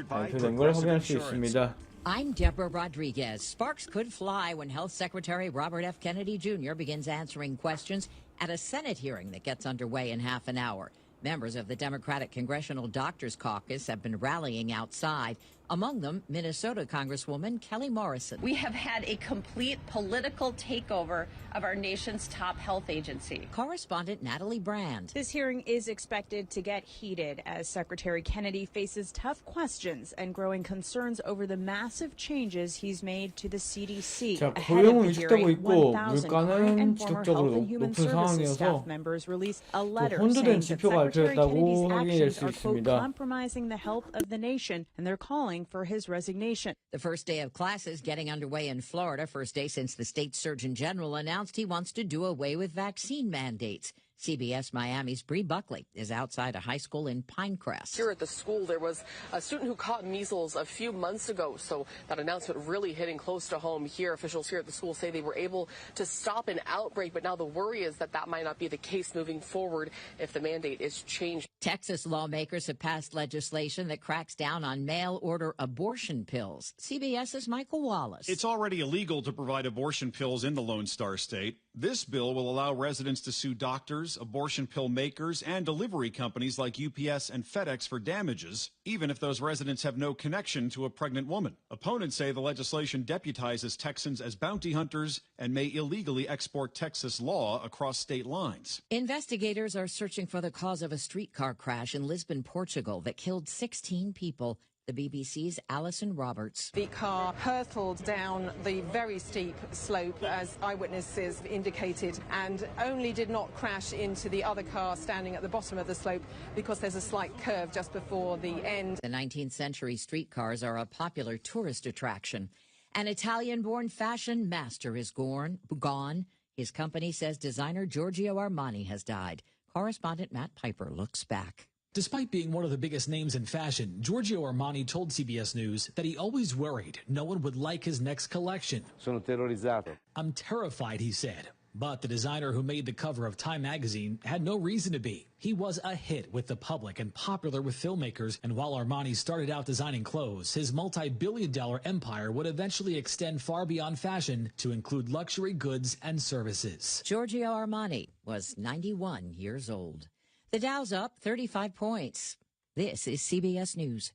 발표된 걸 확인할 수 있습니다. I'm Deborah Rodriguez. Sparks could fly when Health Secretary Robert F. Kennedy Jr. begins answering questions at a Senate hearing that gets underway in half an hour. Members of the Democratic Congressional Doctors Caucus have been rallying outside. Among them, Minnesota Congresswoman Kelly Morrison. We have had a complete political takeover of our nation's top health agency. Correspondent Natalie Brand. This hearing is expected to get heated as Secretary Kennedy faces tough questions and growing concerns over the massive changes he's made to the CDC. 자, 고용은 유지되고 있고 물가는 지속적으로 높은 상황이어서 혼돈된 지표가 발표했다고 확인될 수 있습니다. compromising the health of the nation, and they're calling for his resignation. The first day of classes getting underway in Florida, first day since the state Surgeon General announced he wants to do away with vaccine mandates. CBS Miami's Bree Buckley is outside a high school in Pinecrest. Here at the school, there was a student who caught measles a few months ago, so that announcement really hitting close to home here. Officials here at the school say they were able to stop an outbreak, but now the worry is that that might not be the case moving forward if the mandate is changed. Texas lawmakers have passed legislation that cracks down on mail-order abortion pills. CBS's Michael Wallace. It's already illegal to provide abortion pills in the Lone Star State. This bill will allow residents to sue doctors, abortion pill makers, and delivery companies like UPS and FedEx for damages, even if those residents have no connection to a pregnant woman. Opponents say the legislation deputizes Texans as bounty hunters and may illegally export Texas law across state lines. Investigators are searching for the cause of a streetcar crash in Lisbon, Portugal that killed 16 people. The BBC's Alison Roberts. The car hurtled down the very steep slope, as eyewitnesses indicated, and only did not crash into the other car standing at the bottom of the slope because there's a slight curve just before the end. The 19th century streetcars are a popular tourist attraction. An Italian-born fashion master is gone. His company says designer Giorgio Armani has died. Correspondent Matt Piper looks back. Despite being one of the biggest names in fashion, Giorgio Armani told CBS News that he always worried no one would like his next collection. Sono terrorizzato. I'm terrified, he said. But the designer who made the cover of Time magazine had no reason to be. He was a hit with the public and popular with filmmakers, and while Armani started out designing clothes, his multi-billion-dollar empire would eventually extend far beyond fashion to include luxury goods and services. Giorgio Armani was 91 years old. The Dow's up 35 points. This is CBS News.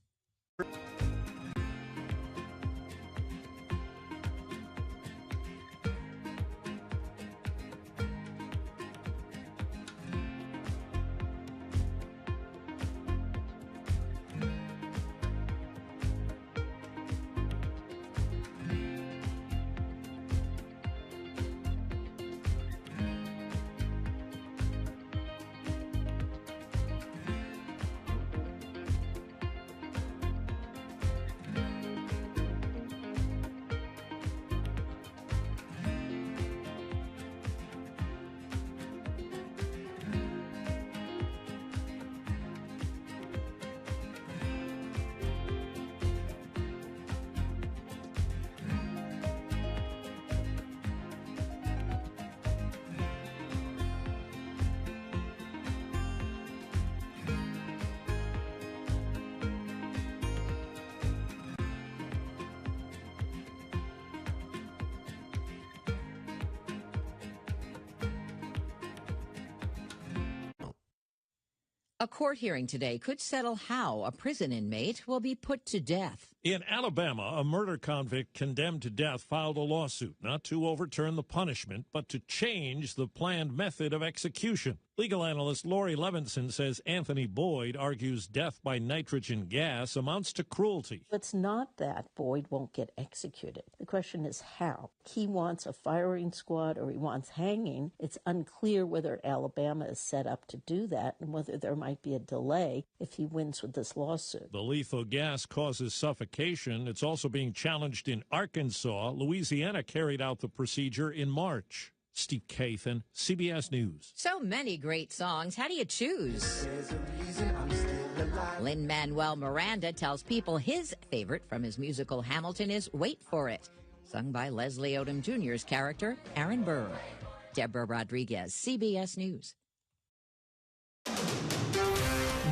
A court hearing today could settle how a prison inmate will be put to death. In Alabama, a murder convict condemned to death filed a lawsuit not to overturn the punishment, but to change the planned method of execution. Legal analyst Lori Levinson says Anthony Boyd argues death by nitrogen gas amounts to cruelty. It's not that Boyd won't get executed. The question is how. He wants a firing squad or he wants hanging. It's unclear whether Alabama is set up to do that and whether there might be a delay if he wins with this lawsuit. The lethal gas causes suffocation. It's also being challenged in Arkansas. Louisiana carried out the procedure in March. Steve Kathan, CBS News. So many great songs. How do you choose? Lin-Manuel Miranda tells people his favorite from his musical Hamilton is Wait for It, sung by Leslie Odom Jr.'s character, Aaron Burr. Deborah Rodriguez, CBS News.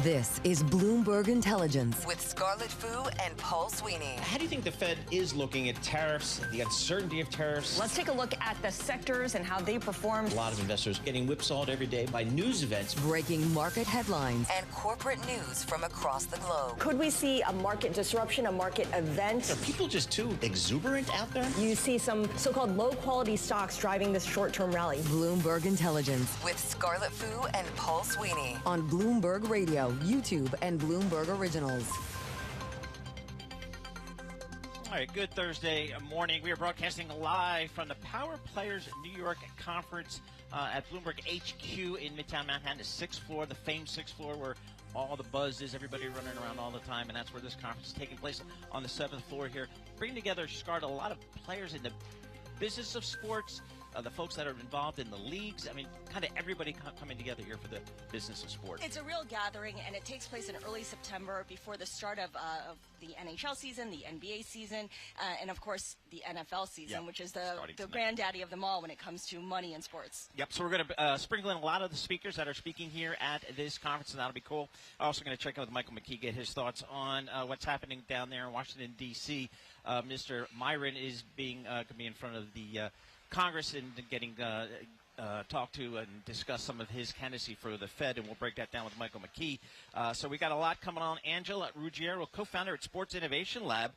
This is Bloomberg Intelligence with Scarlett Fu and Paul Sweeney. How do you think the Fed is looking at tariffs, the uncertainty of tariffs? Let's take a look at the sectors and how they performed. A lot of investors getting whipsawed every day by news events. Breaking market headlines and corporate news from across the globe. Could we see a market disruption, a market event? Are people just too exuberant out there? You see some so-called low-quality stocks driving this short-term rally. Bloomberg Intelligence with Scarlett Fu and Paul Sweeney on Bloomberg Radio, YouTube, and Bloomberg Originals. All right, good Thursday morning. We are broadcasting live from the Power Players New York Conference at Bloomberg HQ in Midtown Manhattan, the 6th floor, the famed 6th floor where all the buzz is, everybody running around all the time, and that's where this conference is taking place on the 7th floor here. Bringing together, Scarlett, a lot of players in the business of sports, the folks that are involved in the leagues. I mean, kind of everybody coming together here for the business of sport. It's a real gathering, and it takes place in early September before the start of the NHL season, the NBA season, and, of course, the NFL season, which is the granddaddy of them all when it comes to money in sports. Yep, so we're going to sprinkle in a lot of the speakers that are speaking here at this conference, and that'll be cool. I'm also going to check in with Michael McKee, get his thoughts on what's happening down there in Washington, D.C. Mr. Myron is going to be in front of the Congress and getting talked to and discuss some of his candidacy for the Fed, and we'll break that down with Michael McKee. So we got a lot coming on. Angela Ruggiero, co-founder at Sports Innovation Lab,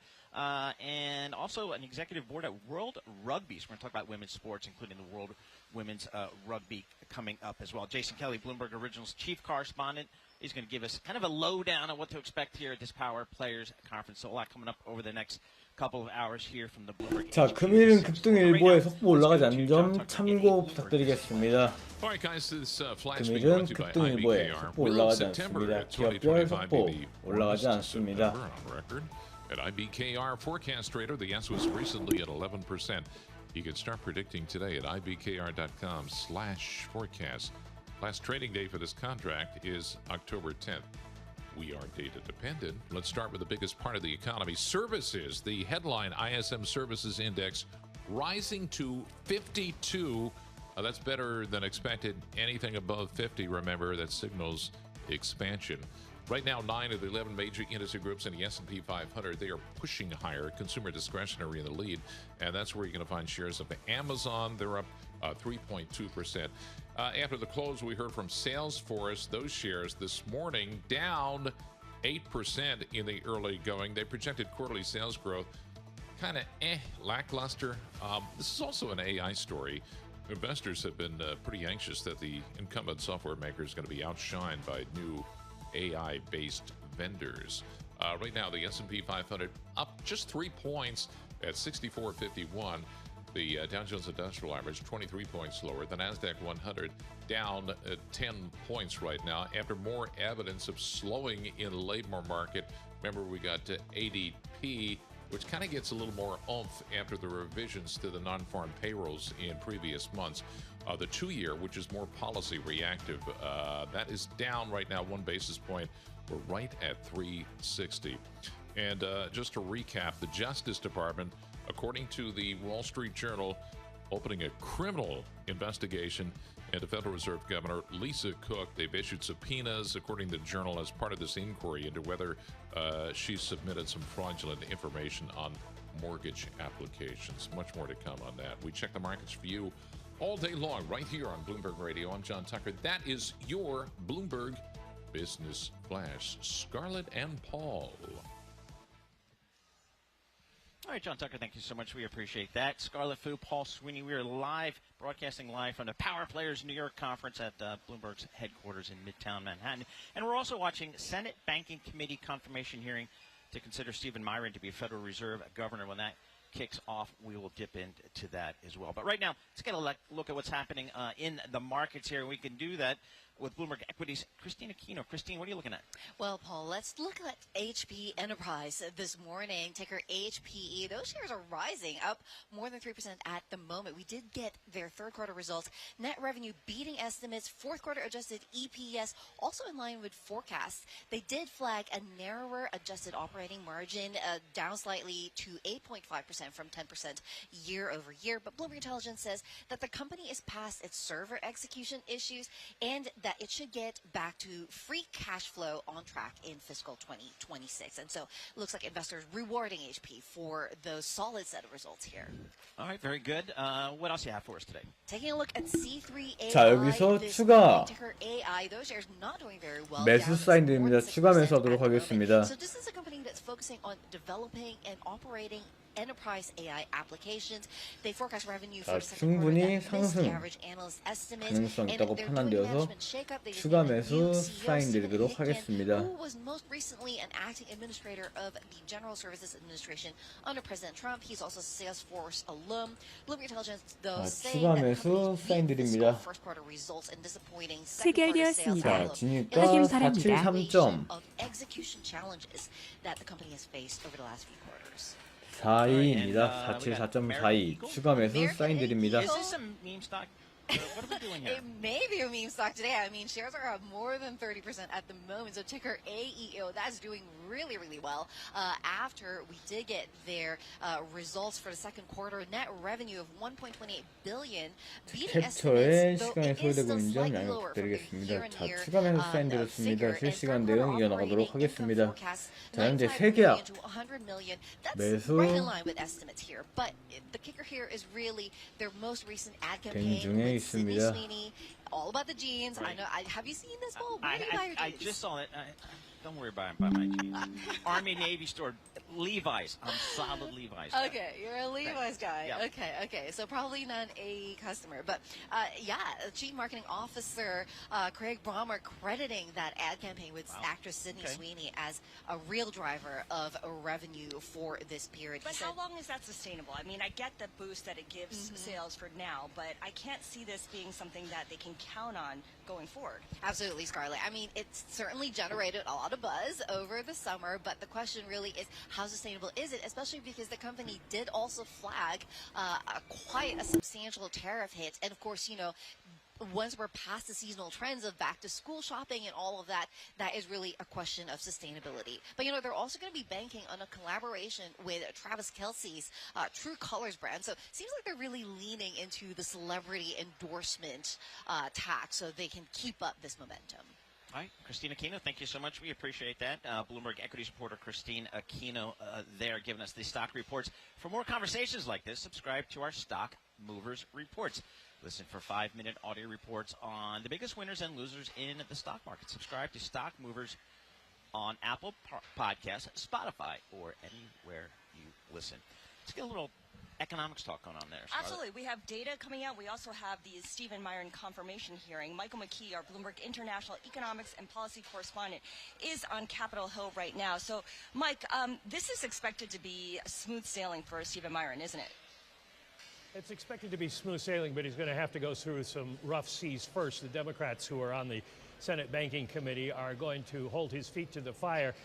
and also an executive board at World Rugby. So we're going to talk about women's sports, including the World Women's Rugby coming up as well. Jason Kelly, Bloomberg Originals chief correspondent. He's going to give us kind of a lowdown on what to expect here at this Power Players Conference. So a lot coming up over the next couple of hours here from the Bloomberg. 자, 금일은 급등일보의 속보 올라가지 않는 점 참고 부탁드리겠습니다. 금일은 급등일보의 속보 올라가지 않습니다. 기업별 속보 올라가지 않습니다. At IBKR Forecast Trader, the S was recently at 11%. You can start predicting today at ibkr.com/forecast. Last trading day for this contract is October 10th. We are data dependent. Let's start with the biggest part of the economy. Services. The headline ISM Services Index rising to 52. That's better than expected. Anything above 50, remember, that signals expansion. Right now, 9 of the 11 major industry groups in the S&P 500, they are pushing higher. Consumer discretionary in the lead, and that's where you're going to find shares of Amazon. They're up 3.2%. After the close, we heard from Salesforce. Those shares this morning down 8% in the early going. They projected quarterly sales growth kind of lackluster. This is also an AI story. Investors have been pretty anxious that the incumbent software maker is going to be outshined by new AI-based vendors. Right now, the S&P 500 up just 3 points at 64.51. The Dow Jones Industrial Average 23 points lower. The NASDAQ 100 down 10 points right now after more evidence of slowing in the labor market. Remember, we got ADP, which kind of gets a little more oomph after the revisions to the non-farm payrolls in previous months. The 2-year, which is more policy reactive, that is down right now 1 basis point. We're right at 360. And just to recap, the Justice Department, according to the Wall Street Journal, opening a criminal investigation into Federal Reserve Governor Lisa Cook. They've issued subpoenas, according to the Journal, as part of this inquiry into whether she submitted some fraudulent information on mortgage applications. Much more to come on that. We check the markets for you all day long right here on Bloomberg Radio. I'm John Tucker. That is your Bloomberg Business Flash. Scarlett and Paul. All right, John Tucker, thank you so much. We appreciate that. Scarlett Fu, Paul Sweeney, we are live, broadcasting live from the Power Players New York Conference at Bloomberg's headquarters in Midtown Manhattan. And we're also watching Senate Banking Committee confirmation hearing to consider Stephen Myron to be a Federal Reserve governor. When that kicks off, we will dip into that as well. But right now, let's get a look at what's happening in the markets here. We can do that with Bloomberg Equities. Christine Aquino. Christine, what are you looking at? Well, Paul, let's look at HP Enterprise this morning. Ticker HPE. Those shares are rising, up more than 3% at the moment. We did get their third quarter results. Net revenue beating estimates. Fourth quarter adjusted EPS also in line with forecasts. They did flag a narrower adjusted operating margin, down slightly to 8.5% from 10% year over year. But Bloomberg Intelligence says that the company is past its server execution issues and that it should get back to free cash flow on track in fiscal 2026. And so it looks like investors rewarding HP for those solid set of results here. All right, very good. What else do you have for us today? Taking a look at C3AI. 자, 여기서 추가 ticker AI, those shares not doing very well. 매수 사인들입니다. 추가 매수하도록 하겠습니다. So this is a company that's focusing on developing and operating enterprise AI applications. They forecast revenue for the second quarter that missed the average analyst estimates. 가능성 있다고 판단되어서 추가 매수 사인드리도록 하겠습니다. Who was most recently an acting administrator of the General Services Administration under President Trump. He's also Salesforce alum. Bloomberg Intelligence, though, saying 추가 that 매수 사인드립니다. first quarter results and disappointing 체결되었습니다. 자, 진입가 확인 바랍니다. 473점. of execution challenges that the company has faced over the last few quarters. 4위입니다. 474.42 추가 매수 사인드립니다. Is this a meme stock? What are we doing here? It may be a meme stock today. I mean, shares are up more than 30% at the moment. So ticker AEO, that's doing really, really well. After we did get their results for the second quarter, net revenue of 1.28 billion, beating 캡처에 estimates, though 시간이 it is still 소요되고 있는 점 slightly 양해 lower from the 부탁드리겠습니다. 자, year-on-year 추가 매수 사인드렸습니다. figure. 실시간 And 내용 third quarter 이어나가도록 operating income 하겠습니다. forecast, 자, 현재 95 3계약 million to 100 million. That's 매수 right in line with estimates here. But the kicker here is really their most recent ad campaign 중에 with Sydney 있습니다. Sweeney, all about the jeans. Right. I know. Have you seen this, Paul? Where do you buy your I jeans? just saw it. Don't worry about my jeans. Army Navy store, Levi's. I'm solid Levi's. Guy. Okay, you're a Levi's guy. Yeah. Okay. So probably not a customer, but yeah, Chief Marketing Officer Craig Brommer crediting that ad campaign with actress Sydney Sweeney as a real driver of revenue for this period. But how long is that sustainable? I mean, I get the boost that it gives sales for now, but I can't see this being something that they can count on going forward. Absolutely, Scarlett. I mean, it's certainly generated a lot lot of buzz over the summer, but the question really is, how sustainable is it, especially because the company did also flag quite a substantial tariff hit. And of course, you know, once we're past the seasonal trends of back to school shopping and all of that, that is really a question of sustainability. But, you know, they're also going to be banking on a collaboration with Travis Kelce's True Colors brand. So it seems like they're really leaning into the celebrity endorsement tack so they can keep up this momentum. All right, Christine Aquino, thank you so much. We appreciate that. Bloomberg Equities reporter Christine Aquino there giving us the stock reports. For more conversations like this, subscribe to our Stock Movers Reports. Listen for 5-minute audio reports on the biggest winners and losers in the stock market. Subscribe to Stock Movers on Apple Podcasts, Spotify, or anywhere you listen. Let's get a little economics talk going on there. Scarlett. Absolutely. We have data coming out. We also have the Stephen Myron confirmation hearing. Michael McKee, our Bloomberg International Economics and Policy Correspondent, is on Capitol Hill right now. So, Mike, this is expected to be smooth sailing for Stephen Myron, isn't it? It's expected to be smooth sailing, but he's going to have to go through some rough seas first. The Democrats who are on the Senate Banking Committee are going to hold his feet to the fire.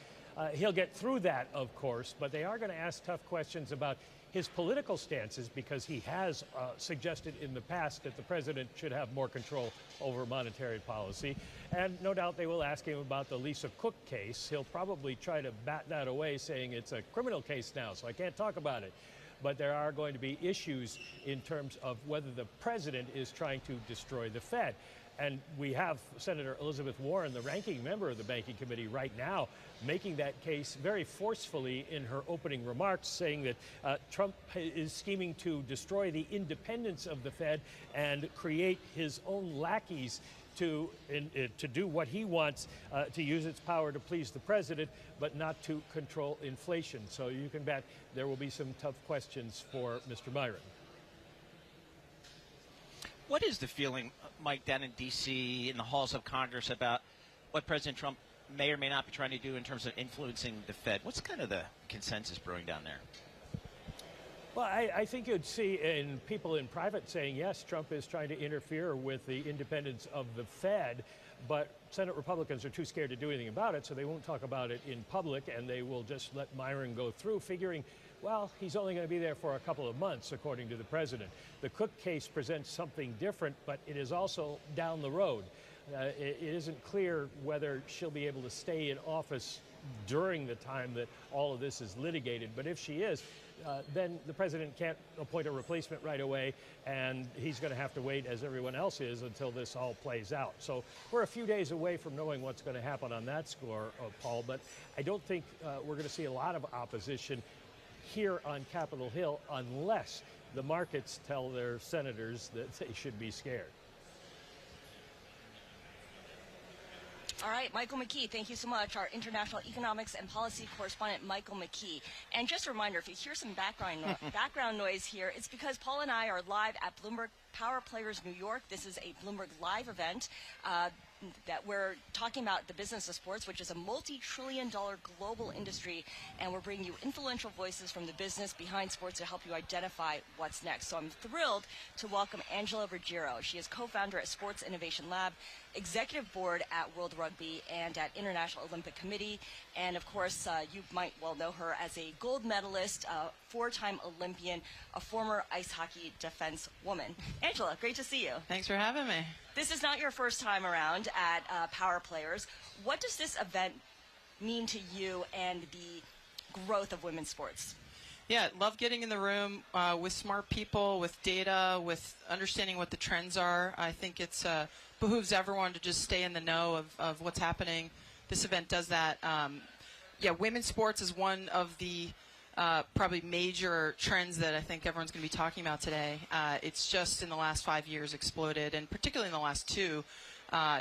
He'll get through that, of course, but they are going to ask tough questions about his political stances because he has suggested in the past that the president should have more control over monetary policy. And no doubt they will ask him about the Lisa Cook case. He'll probably try to bat that away, saying it's a criminal case now, so I can't talk about it. But there are going to be issues in terms of whether the president is trying to destroy the Fed. And we have Senator Elizabeth Warren, the ranking member of the Banking Committee right now, making that case very forcefully in her opening remarks, saying that Trump is scheming to destroy the independence of the Fed and create his own lackeys to do what he wants, to use its power to please the president, but not to control inflation. So you can bet there will be some tough questions for Mr. Myron. What is the feeling, Mike, down in D.C., in the halls of Congress about what President Trump may or may not be trying to do in terms of influencing the Fed? What's kind of the consensus brewing down there? Well, I think you'd see in people in private saying, yes, Trump is trying to interfere with the independence of the Fed, but Senate Republicans are too scared to do anything about it, so they won't talk about it in public, and they will just let Myron go through, figuring, well, he's only going to be there for a couple of months, according to the president. The Cook case presents something different, but it is also down the road. It isn't clear whether she'll be able to stay in office during the time that all of this is litigated, but if she is, then the president can't appoint a replacement right away, and he's going to have to wait, as everyone else is, until this all plays out. So we're a few days away from knowing what's going to happen on that score, Paul, but I don't think we're going to see a lot of opposition here on Capitol Hill unless the markets tell their senators that they should be scared. All right, Michael McKee, thank you so much. Our international economics and policy correspondent, Michael McKee. And just a reminder, if you hear some background noise here, it's because Paul and I are live at Bloomberg Power Players New York. This is a Bloomberg Live event that we're talking about the business of sports, which is a multi-trillion-dollar global industry, and we're bringing you influential voices from the business behind sports to help you identify what's next. So I'm thrilled to welcome Angela Ruggiero. She is co-founder at Sports Innovation Lab, executive board at World Rugby and at International Olympic Committee, and of course you might well know her as a gold medalist, four-time Olympian, a former ice hockey defense woman. Angela, great to see you. Thanks for having me. This is not your first time around at Power Players. What does this event mean to you and the growth of women's sports? Yeah, love getting in the room with smart people, with data, with understanding what the trends are. I think it's behooves everyone to just stay in the know of what's happening. This event does that. Yeah, women's sports is one of the probably major trends that I think everyone's going to be talking about today. It's just in the last 5 years exploded, and particularly in the last two,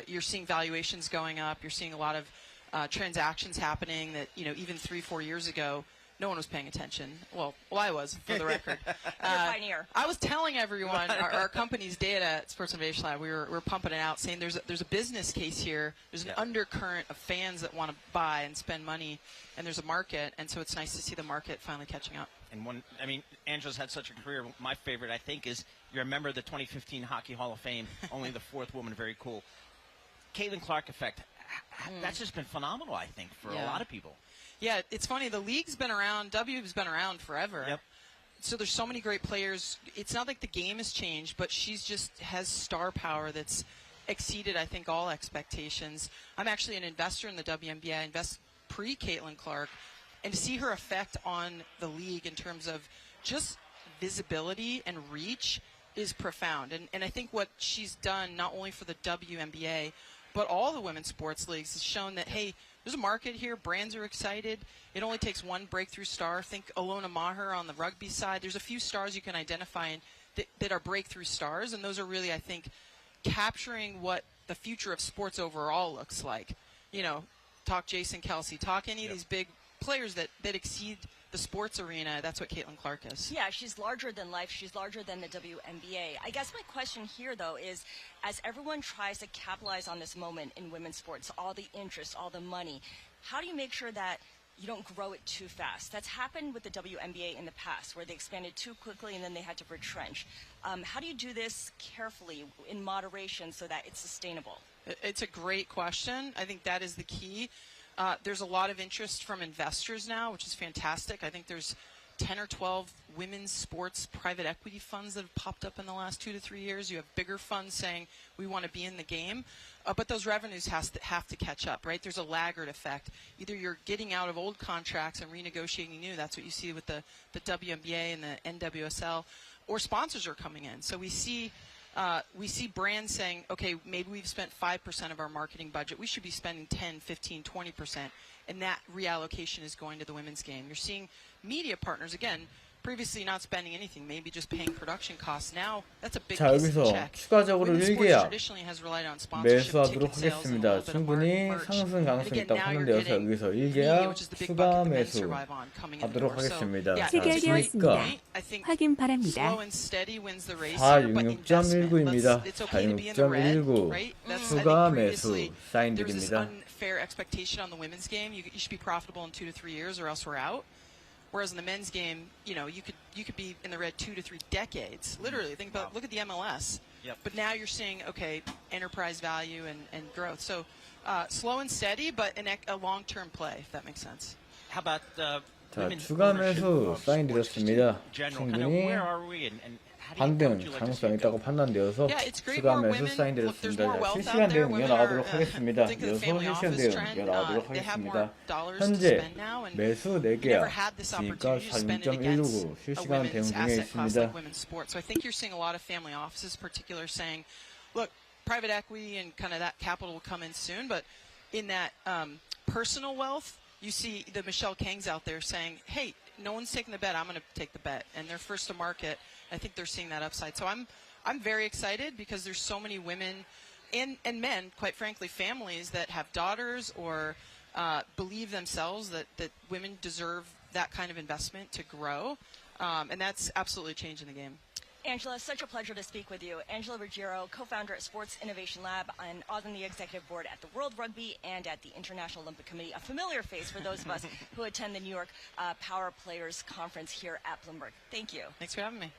you're seeing valuations going up. You're seeing a lot of transactions happening that, you know, even 3-4 years ago, no one was paying attention. Well, I was, for the record. You're a pioneer. I was telling everyone our company's data at Sports Innovation Lab, we were pumping it out, saying there's a business case here. There's an undercurrent of fans that want to buy and spend money, and there's a market, and so it's nice to see the market finally catching up. And Angela's had such a career. My favorite, I think, is you're a member of the 2015 Hockey Hall of Fame, only the fourth woman, very cool. Caitlin Clark effect. That's just been phenomenal, I think, for a lot of people. Yeah, it's funny. The league's been around. W's been around forever. Yep. So there's so many great players. It's not like the game has changed, but she's just has star power that's exceeded, I think, all expectations. I'm actually an investor in the WNBA. I invest pre-Caitlin Clark. And to see her effect on the league in terms of just visibility and reach is profound. And I think what she's done, not only for the WNBA, but all the women's sports leagues, has shown that, hey, there's a market here. Brands are excited. It only takes one breakthrough star. Think Alona Maher on the rugby side. There's a few stars you can identify that are breakthrough stars, and those are really, I think, capturing what the future of sports overall looks like. You know, talk Jason Kelsey, talk any of these big players that exceed the sports arena. That's what Caitlin Clark is. Yeah, she's larger than life. She's larger than the WNBA. I guess my question here, though, is as everyone tries to capitalize on this moment in women's sports, all the interest, all the money, how do you make sure that you don't grow it too fast? That's happened with the WNBA in the past, where they expanded too quickly and then they had to retrench. How do you do this carefully, in moderation, so that it's sustainable? It's a great question. I think that is the key. There's a lot of interest from investors now, which is fantastic. I think there's 10 or 12 women's sports private equity funds that have popped up in the last 2 to 3 years. You have bigger funds saying we want to be in the game, but those revenues have to catch up, right? There's a laggard effect. Either you're getting out of old contracts and renegotiating new. That's what you see with the WNBA and the NWSL, or sponsors are coming in. So we see brands saying, okay, maybe we've spent 5% of our marketing budget. We should be spending 10, 15, 20%. And that reallocation is going to the women's game. You're seeing media partners, again, previously not spending anything, maybe just paying production costs. Now, that's a big 자, piece of 여기서 check. 추가적으로 Women's sports 1계약 traditionally has relied on sponsorship, 매수하도록 ticket sales, and 하겠습니다. a little bit of 충분히 merch. 상승 가능성이 And again, 있다고 now you're 하는데요. 자, getting 여기서 media, 1계약 which is the big 추가 bucket the men 매수 survive on, coming in the 하도록 door. So, 하겠습니다. yeah, 자, 체결되었습니다. I think 확인 바랍니다. slow and steady wins the race here, but investment, 466.19입니다. it's okay to be in the red, 466.19 right? That's, 추가 I think 매수 previously there was this 사인드립니다. unfair expectation on the women's game. You should be profitable in 2 to 3 years, or else we're out. Whereas in the men's game, you know, you could be in the red 2 to 3 decades. Literally, think about look at the MLS. Yep. But now you're seeing, okay, enterprise value and growth. So slow and steady, but a long-term play, if that makes sense. How about 자, 추가 매수 사인드렸습니다. 충분히 where are we and 반등 가능성이 있다고 판단되어서 추가 매수 사인드렸습니다. 자, 실시간 대응 이어나가도록 하겠습니다. 이어서 실시간 대응 이어나가도록 하겠습니다. 현재 매수 4계약 시가 46.199 실시간 대응 중에 있습니다. So I think you're seeing a lot of family offices, particularly saying, look, private equity and kind of that capital will come in soon, but in that personal wealth, you see the Michelle Kangs out there saying, hey, no one's taking the bet, I'm going to take the bet. And they're first to market. I think they're seeing that upside. So I'm very excited because there's so many women and men, quite frankly, families that have daughters or believe themselves that women deserve that kind of investment to grow. And that's absolutely changing the game. Angela, such a pleasure to speak with you. Angela Ruggiero, co-founder at Sports Innovation Lab and on the executive board at the World Rugby and at the International Olympic Committee, a familiar face for those of us who attend the New York Power Players Conference here at Bloomberg. Thank you. Thanks for having me.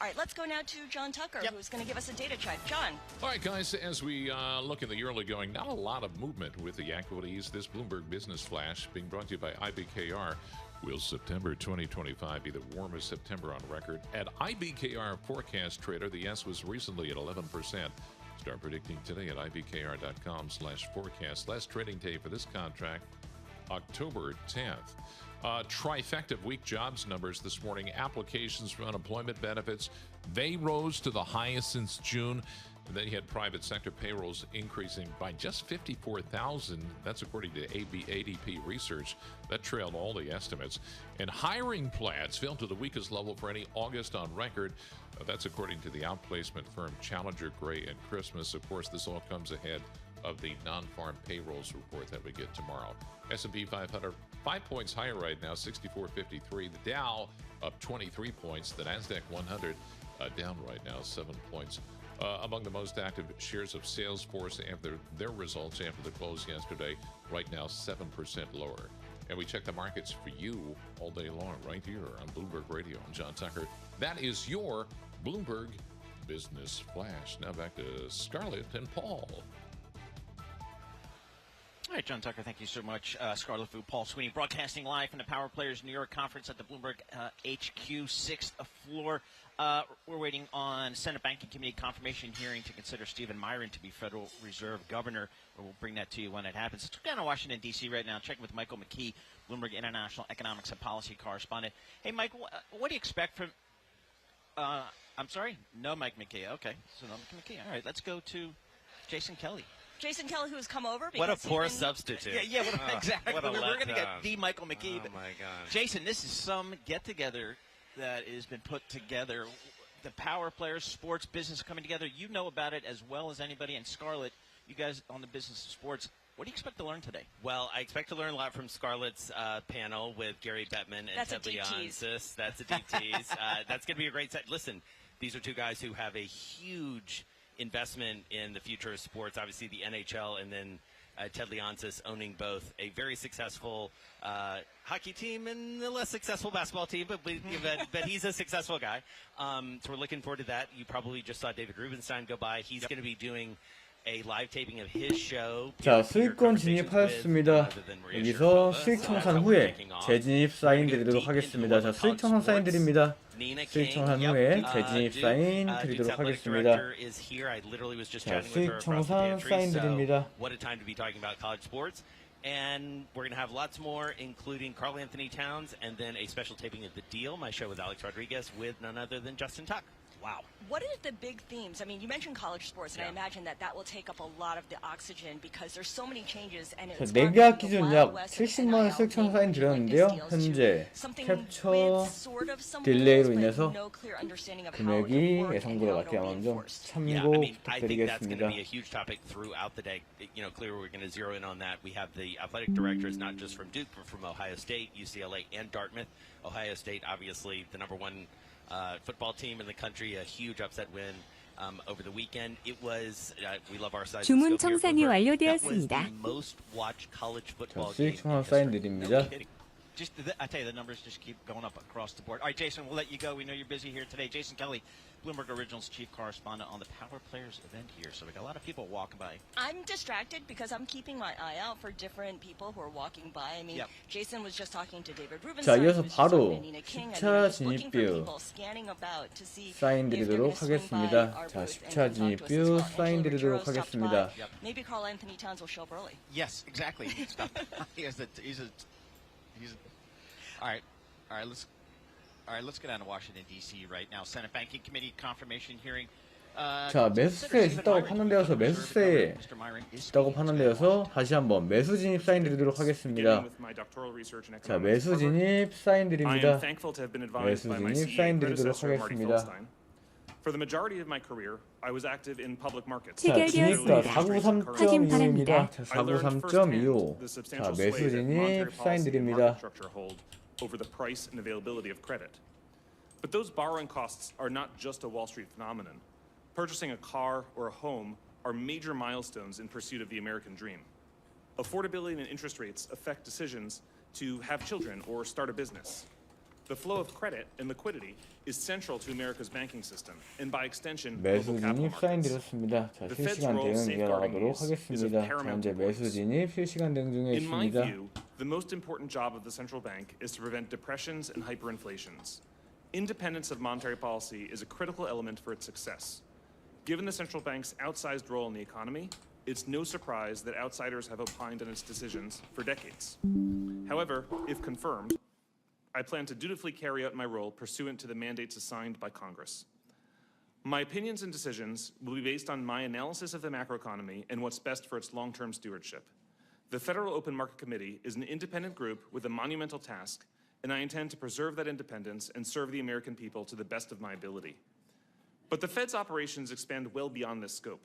All right, let's go now to John Tucker, who's going to give us a data check. John. All right, guys, as we look at the early going, not a lot of movement with the equities. This Bloomberg Business Flash being brought to you by IBKR. Will September 2025 be the warmest September on record? At IBKR Forecast Trader, the S was recently at 11%. Start predicting today at ibkr.com/forecast. Last trading day for this contract, October 10th. Trifecta of weak jobs numbers this morning. Applications for unemployment benefits, they rose to the highest since June. And then you had private sector payrolls increasing by just 54,000. That's according to ADP research. That trailed all the estimates. And hiring plans fell to the weakest level for any August on record. That's according to the outplacement firm Challenger, Gray & Christmas. Of course, this all comes ahead of the non-farm payrolls report that we get tomorrow. S&P 500, 5 points higher right now, 64.53. The Dow up 23 points. The NASDAQ 100 down right now, 7 points. Among the most active shares of Salesforce after their results after the close yesterday, right now 7% lower. And we check the markets for you all day long right here on Bloomberg Radio. I'm John Tucker. That is your Bloomberg Business Flash. Now back to Scarlett and Paul. All right, John Tucker, thank you so much. Scarlet Fu, Paul Sweeney, broadcasting live from the Power Players New York Conference at the Bloomberg HQ 6th floor. We're waiting on Senate Banking Committee confirmation hearing to consider Stephen Myron to be Federal Reserve Governor. We'll bring that to you when it happens. Let's go down to Washington, D.C. right now. Checking with Michael McKee, Bloomberg International Economics and Policy Correspondent. Hey, Mike, what do you expect from I'm sorry? No Mike McKee. Okay, so no Mike McKee. All right, let's go to Jason Kelly. Jason Kelly, who has come over. What a poor substitute. Yeah, exactly. What a We're going to get the Michael McKee. Oh, my God. Jason, this is some get-together that has been put together. The Power Players, sports, business coming together. You know about it as well as anybody. And Scarlett, you guys on the business of sports, what do you expect to learn today? Well, I expect to learn a lot from Scarlett's panel with Gary Bettman and Ted Leonsis. That's a deep tease. That's going to be a great set. Listen, these are two guys who have a huge investment in the future of sports, obviously the NHL, and then Ted Leonsis owning both a very successful hockey team and a less successful basketball team, but he's a successful guy. So we're looking forward to that. You probably just saw David Rubenstein go by. He's going to be doing a live taping of his show. 자, 수익권 진입하였습니다. 여기서 수익 청산 후에 재진입 사인 드리도록 하겠습니다. 자, 수익 청산 사인 드립니다. 수익 청산 후에 재진입 사인 드리도록 하겠습니다. 자, 수익 청산 사인 드립니다. What a time to be talking about college sports. And we're going to have lots more, including Carl Anthony Towns, and then a special taping of The Deal, my show with Alex Rodriguez, with none other than Justin Tuck. Wow. What are the big themes? I mean, you mentioned college sports, and I imagine that will take up a lot of the oxygen because there's so many changes. And it's 내 계약 기준 약 70만 원 수익 청산 사인 드렸는데요. 현재 캡처 딜레이로 인해서 금액이 예상보다 낮게 나온 점 참고 부탁드리겠습니다. Be a huge topic throughout the day. You know, clearly we're going to zero in on that. We have the athletic directors, not just from Duke, but from Ohio State, UCLA, and Dartmouth. Ohio State, obviously, the number one football team in the country, a huge upset win over the weekend. It was, we love our side. 주문 청산이 완료되었습니다. That was the most watched college football 수익 청산 사인 드립니다. I tell you, the numbers just keep going up across the board. All right, Jason, we'll let you go. We know you're busy here today. Jason Kelly, Bloomberg Originals chief correspondent on the Power Players event here. So we got a lot of people walking by. I'm distracted because I'm keeping my eye out for different people who are walking by. I mean, Jason was just talking to David 자, Rubenstein. 이어서 바로 10차 진입뷰 사인 드리도록 하겠습니다. 자, 10차 진입뷰 사인 드리도록 하겠습니다. Maybe Carl Anthony Towns will show up early. Yes, exactly. All right, let's get down to Washington D.C. right now. Senate Banking Committee confirmation hearing. 자, 매수세 있다고 판단되어서 매수세 있다고 판단되어서 다시 한번 매수 진입 사인 드리도록 하겠습니다. 자, 매수 진입 사인 드립니다. 매수 진입 사인 드리도록 하겠습니다. For the majority of my career, I was active in public markets. 자, 진입가 493.25입니다. 자, 493.25. 자, 매수 진입 사인 드립니다. Over the price and availability of credit. But those borrowing costs are not just a Wall Street phenomenon. Purchasing a car or a home are major milestones in pursuit of the American dream. Affordability and interest rates affect decisions to have children or start a business. The flow of credit and liquidity is central to America's banking system, and by extension, 매수 진입 사인 드렸습니다. 자, 실시간 대응 이어나가도록 하겠습니다. 현재 매수 진입 실시간 대응 중에 있습니다. The most important job of the central bank is to prevent depressions and hyperinflations. Independence of monetary policy is a critical element for its success. Given the central bank's outsized role in the economy, it's no surprise that outsiders have opined on its decisions for decades. However, if confirmed, I plan to dutifully carry out my role pursuant to the mandates assigned by Congress. My opinions and decisions will be based on my analysis of the macroeconomy and what's best for its long-term stewardship. The Federal Open Market Committee is an independent group with a monumental task, and I intend to preserve that independence and serve the American people to the best of my ability. But the Fed's operations expand well beyond this scope.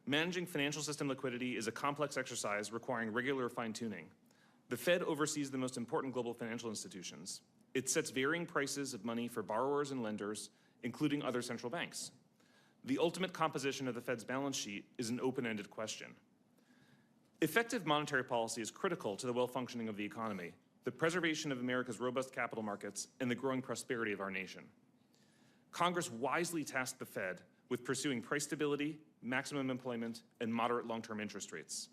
Managing financial system liquidity is a complex exercise requiring regular fine-tuning. The Fed oversees the most important global financial institutions. It sets varying prices of money for borrowers and lenders, including other central banks. The ultimate composition of the Fed's balance sheet is an open-ended question. Effective monetary policy is critical to the well-functioning of the economy, the preservation of America's robust capital markets, and the growing prosperity of our nation. Congress wisely tasked the Fed with pursuing price stability, maximum employment, and moderate long-term interest rates.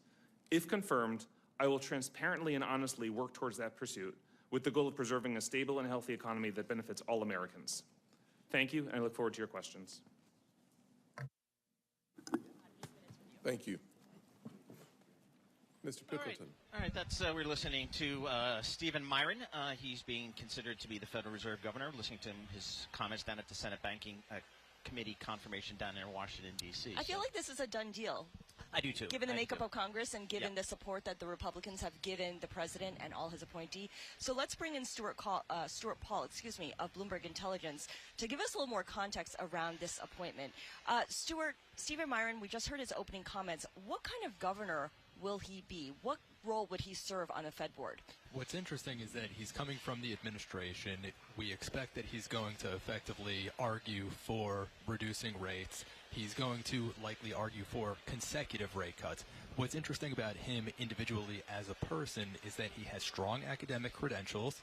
If confirmed, I will transparently and honestly work towards that pursuit with the goal of preserving a stable and healthy economy that benefits all Americans. Thank you, and I look forward to your questions. Thank you. Mr. Pickleton. All right, that's we're listening to Stephen Myron. He's being considered to be the Federal Reserve Governor. Listening to his comments down at the Senate Banking Committee confirmation down there in Washington, D.C. I feel like this is a done deal. I do too. Given the makeup of Congress and given the support that the Republicans have given the president and all his appointees. So let's bring in Stuart Paul, of Bloomberg Intelligence to give us a little more context around this appointment. Stuart, Stephen Myron, we just heard his opening comments. What kind of governor will he be? What role would he serve on the Fed board? What's interesting is that he's coming from the administration. We expect that he's going to effectively argue for reducing rates. He's going to likely argue for consecutive rate cuts. What's interesting about him individually as a person is that he has strong academic credentials,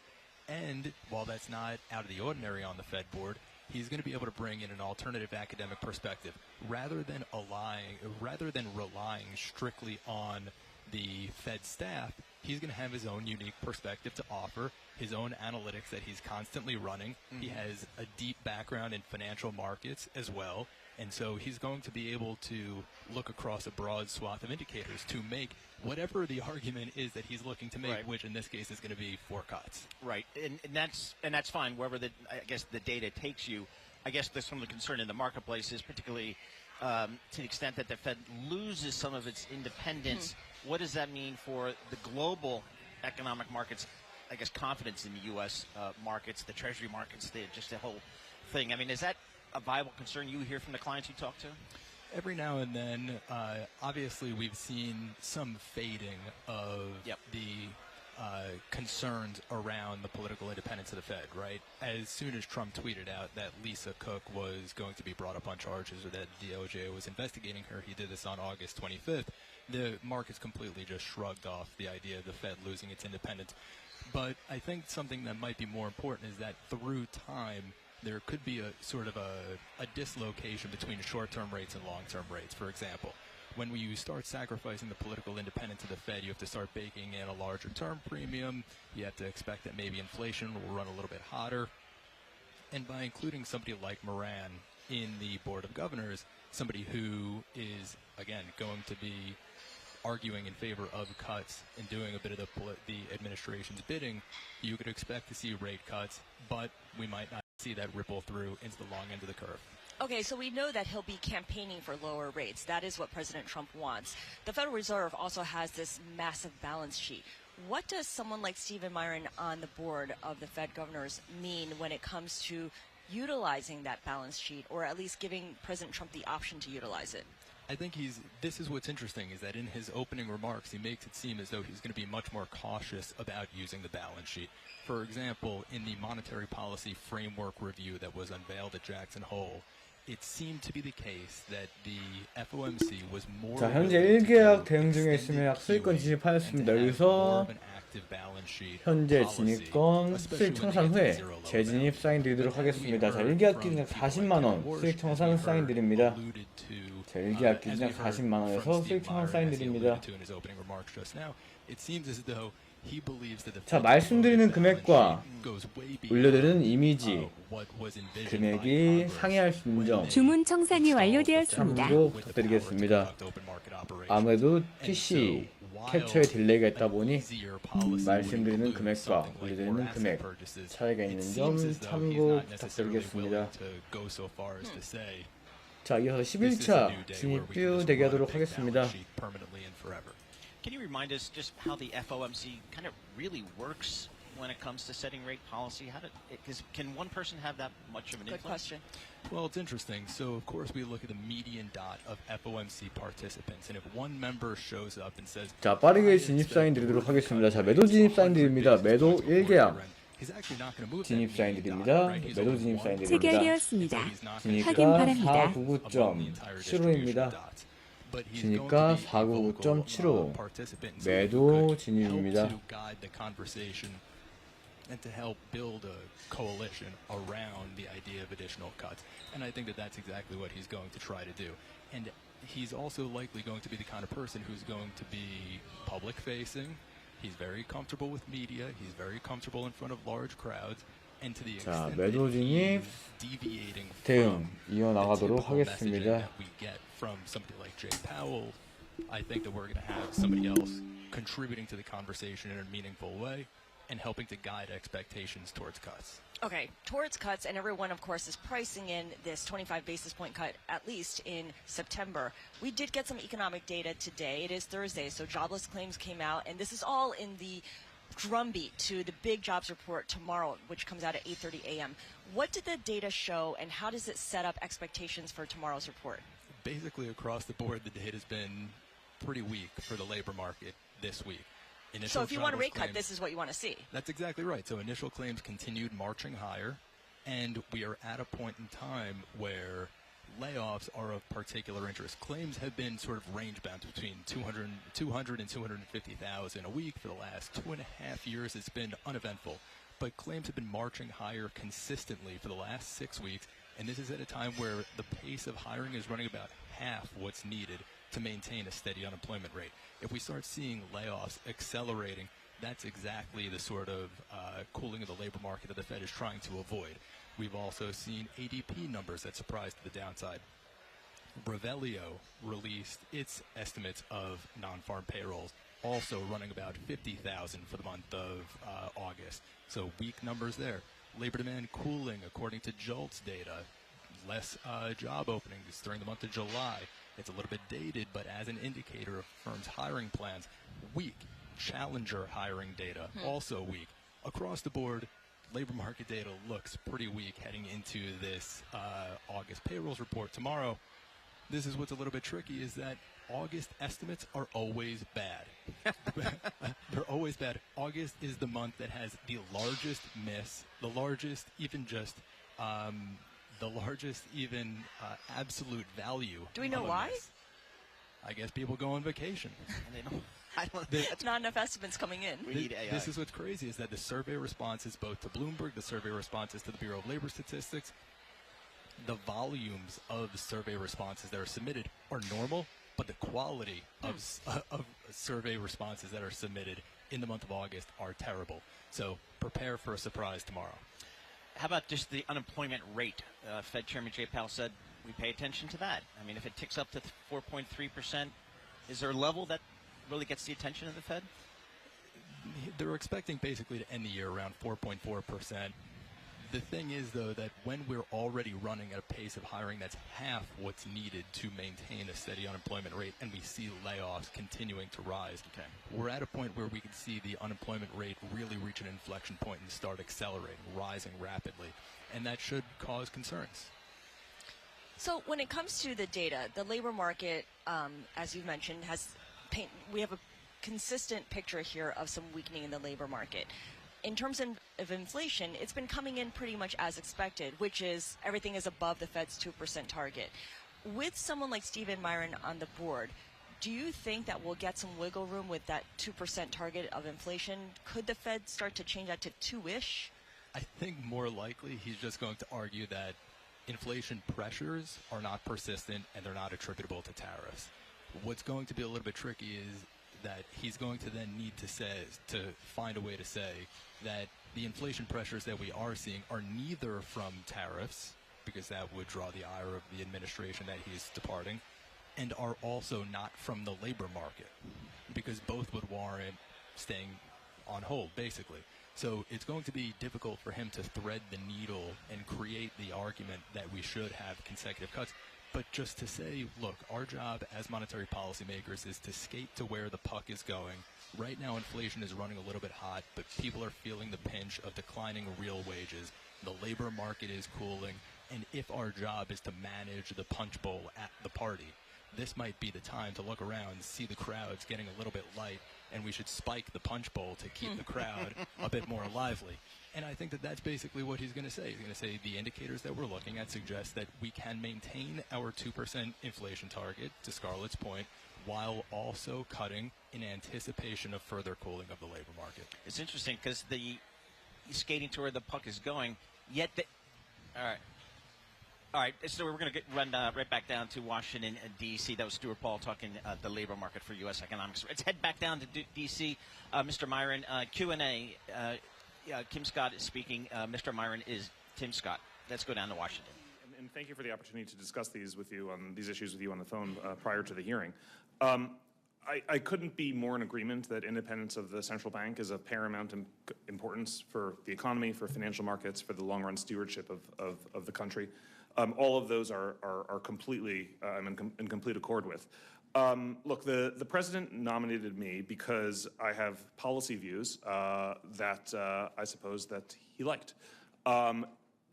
and while that's not out of the ordinary on the Fed board, he's going to be able to bring in an alternative academic perspective rather than relying strictly on the Fed staff. He's going to have his own unique perspective to offer, his own analytics that he's constantly running. Mm-hmm. He has a deep background in financial markets as well, and so he's going to be able to look across a broad swath of indicators to make whatever the argument is that he's looking to make, right, which in this case is going to be 4 cuts. Right, and that's fine. Wherever the data takes you, I guess there's some of the concern in the marketplace is particularly to the extent that the Fed loses some of its independence. Mm-hmm. What does that mean for the global economic markets? I guess confidence in the U.S. Markets, the Treasury markets, just the whole thing. I mean, is that a viable concern you hear from the clients you talk to? Every now and then, obviously, we've seen some fading of the concerns around the political independence of the Fed, right? As soon as Trump tweeted out that Lisa Cook was going to be brought up on charges or that DOJ was investigating her, he did this on August 25th, the markets completely just shrugged off the idea of the Fed losing its independence. But I think something that might be more important is that through time, there could be a sort of a dislocation between short-term rates and long-term rates. For example, when you start sacrificing the political independence of the Fed, you have to start baking in a larger term premium. You have to expect that maybe inflation will run a little bit hotter. And by including somebody like Moran in the Board of Governors, somebody who is, again, going to be arguing in favor of cuts and doing a bit of the administration's bidding, you could expect to see rate cuts, but we might not see that ripple through into the long end of the curve. Okay, so we know that he'll be campaigning for lower rates. That is what President Trump wants. The Federal Reserve also has this massive balance sheet. What does someone like Stephen Myron on the board of the Fed governors mean when it comes to utilizing that balance sheet, or at least giving President Trump the option to utilize it? I think this is what's interesting, is that in his opening remarks, he makes it seem as though he's going to be much more cautious about using the balance sheet. For example, in the monetary policy framework review that was unveiled at Jackson Hole, it seemed to be the case that the FOMC was more. 자, 현재 1계약 대응 중에 있으면 약 수익권 진입하였습니다. 여기서 현재 진입권 수익 청산 후에 재진입 사인 드리도록 하겠습니다. 자, 1계약 기준약 40만원 수익 청산 사인 드립니다. 자, 1계약 기준약 40만원에서 수익 청산 사인 드립니다. 자, 말씀드리는 금액과 올려드리는 이미지 금액이 상회할 수 있는 점 주문 청산이 완료되었습니다. 참고 부탁드리겠습니다. 아무래도 PC 캡처에 딜레이가 있다 보니 말씀드리는 금액과 올려드리는 금액 차이가 있는 점 참고 부탁드리겠습니다. 자, 이어서 11차 진입뷰 대기하도록 하겠습니다. Can you remind us just how the FOMC kind of really works when it comes to setting rate policy? Can one person have that much of an influence? Good question. Well, it's interesting. So, of course, we look at the median dot of FOMC participants, and if one member shows up and says, 자, 빠르게 진입 사인 드리도록 하겠습니다. 자, 매도 진입 사인 드립니다. 매도 1계약 진입 사인 드립니다. 매도 진입 사인 드립니다. 체결되었습니다. 확인 진입가 바랍니다. 499.75입니다. 진입가 499.75 매도 진입입니다. And to help build a coalition around the idea of additional cuts. And I think that that's exactly what he's going to try to do. And he's also likely going to be the kind of person who's going to be public-facing. He's very comfortable with media. He's very comfortable in front of large crowds. And to the extent that he's deviating 대응 from 이어나가도록 the typical messaging 하겠습니다. that we get from somebody like Jay Powell, I think that we're going to have somebody else contributing to the conversation in a meaningful way and helping to guide expectations towards cuts. Okay, towards cuts, and everyone, of course, is pricing in this 25 basis point cut, at least in September. We did get some economic data today. It is Thursday, so jobless claims came out, and this is all in the drumbeat to the big jobs report tomorrow, which comes out at 8:30 a.m. What did the data show, and how does it set up expectations for tomorrow's report? Basically, across the board, the data has been pretty weak for the labor market this week. So if you want a rate cut, this is what you want to see. That's exactly right. So initial claims continued marching higher, and we are at a point in time where layoffs are of particular interest. Claims have been sort of range-bound between 200 and 250,000 a week for the last 2.5 years. It's been uneventful, but claims have been marching higher consistently for the last 6 weeks, and this is at a time where the pace of hiring is running about half what's needed to maintain a steady unemployment rate. If we start seeing layoffs accelerating, that's exactly the sort of cooling of the labor market that the Fed is trying to avoid. We've also seen ADP numbers that surprised to the downside. Revelio released its estimates of non-farm payrolls, also running about 50,000 for the month of August. So weak numbers there. Labor demand cooling, according to JOLTS data. Less job openings during the month of July. It's a little bit dated, but as an indicator of firms' hiring plans, weak. Challenger hiring data, also weak. Across the board, labor market data looks pretty weak heading into this August payrolls report tomorrow. This is what's a little bit tricky, is that August estimates are always bad. They're always bad. August is the month that has the largest miss, the largest absolute value. Do we know why? Miss. I guess people go on vacation. And they don't. It's not enough estimates coming in. We need AI. This is what's crazy, is that the survey responses both to Bloomberg, the survey responses to the Bureau of Labor Statistics, the volumes of the survey responses that are submitted are normal, but the quality of survey responses that are submitted in the month of August are terrible. So prepare for a surprise tomorrow. How about just the unemployment rate? Fed Chairman Jay Powell said we pay attention to that. I mean, if it ticks up to 4.3%, is there a level that really gets the attention of the Fed? They're expecting basically to end the year around 4.4%. The thing is, though, that when we're already running at a pace of hiring that's half what's needed to maintain a steady unemployment rate, and we see layoffs continuing to rise, we're at a point where we can see the unemployment rate really reach an inflection point and start accelerating, rising rapidly, and that should cause concerns. So when it comes to the data, the labor market, as you mentioned, we have a consistent picture here of some weakening in the labor market. In terms of inflation, it's been coming in pretty much as expected, which is everything is above the Fed's 2% target. With someone like Stephen Myron on the board, do you think that we'll get some wiggle room with that 2% target of inflation? Could the Fed start to change that to 2-ish? I think more likely he's just going to argue that inflation pressures are not persistent and they're not attributable to tariffs. What's going to be a little bit tricky is that he's going to then need to find a way to say that the inflation pressures that we are seeing are neither from tariffs, because that would draw the ire of the administration that he's departing, and are also not from the labor market, because both would warrant staying on hold, basically. So it's going to be difficult for him to thread the needle and create the argument that we should have consecutive cuts. But just to say, look, our job as monetary policymakers is to skate to where the puck is going. Right now, inflation is running a little bit hot, but people are feeling the pinch of declining real wages. The labor market is cooling. And if our job is to manage the punch bowl at the party, this might be the time to look around, see the crowds getting a little bit light, and we should spike the punch bowl to keep the crowd a bit more lively. And I think that that's basically what he's going to say. He's going to say the indicators that we're looking at suggest that we can maintain our 2% inflation target, to Scarlett's point, while also cutting in anticipation of further cooling of the labor market. It's interesting because he's skating to where the puck is going, yet all right. All right, so we're going to run right back down to Washington, D.C. That was Stuart Paul talking the labor market for U.S. economics. Let's head back down to D.C. Mr. Myron, Q&A. Kim Scott is speaking. Mr. Myron is Tim Scott. Let's go down to Washington. And thank you for the opportunity to discuss these issues with you on the phone prior to the hearing. I couldn't be more in agreement that independence of the central bank is of paramount importance for the economy, for financial markets, for the long-run stewardship of the country. All of those are completely, I'm in complete accord with. Look, the president nominated me because I have policy views that I suppose that he liked.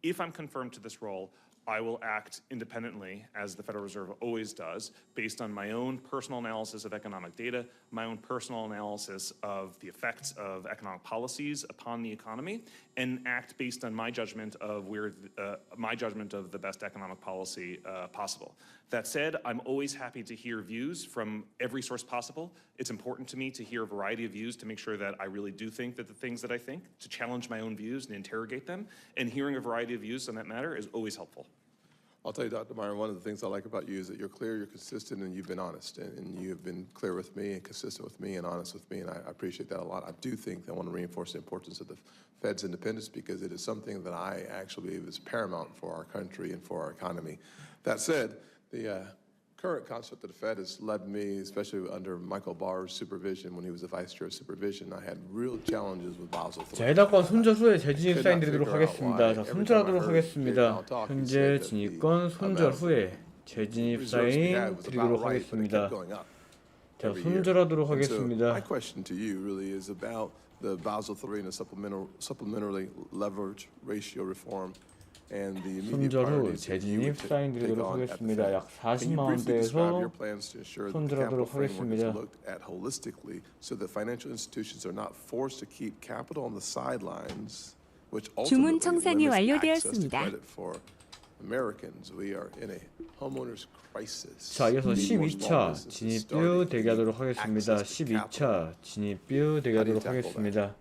If I'm confirmed to this role, I will act independently, as the Federal Reserve always does, based on my own personal analysis of economic data, my own personal analysis of the effects of economic policies upon the economy, and act based on my judgment of the best economic policy possible. That said, I'm always happy to hear views from every source possible. It's important to me to hear a variety of views to make sure that I really do think that the things that I think, to challenge my own views and interrogate them, and hearing a variety of views on that matter is always helpful. I'll tell you, Dr. Myron, one of the things I like about you is that you're clear, you're consistent, and you've been honest. And you've been clear with me and consistent with me and honest with me, and I appreciate that a lot. I do think that I want to reinforce the importance of the Fed's independence because it is something that I actually believe is paramount for our country and for our economy. That said, the current concept of the Fed has led me, especially under Michael Barr's supervision when he was the vice chair of supervision, I had real challenges with Basel III. 자, 해당권 손절 후에 재진입 사인 드리도록 하겠습니다. 자, 손절하도록 하겠습니다. 현재 진입권 손절 후에 재진입 사인 드리도록 하겠습니다. 자, 손절하도록 하겠습니다. My question to you really is about the Basel III and the supplementary leverage ratio reform. 손절 후 재진입 사인 드리도록 하겠습니다. 약 40만 원대에서 손절하도록 하겠습니다. 주문 청산이 완료되었습니다. 자, 이어서 12차 진입뷰 대기하도록 하겠습니다. 12차 진입뷰 대기하도록 하겠습니다.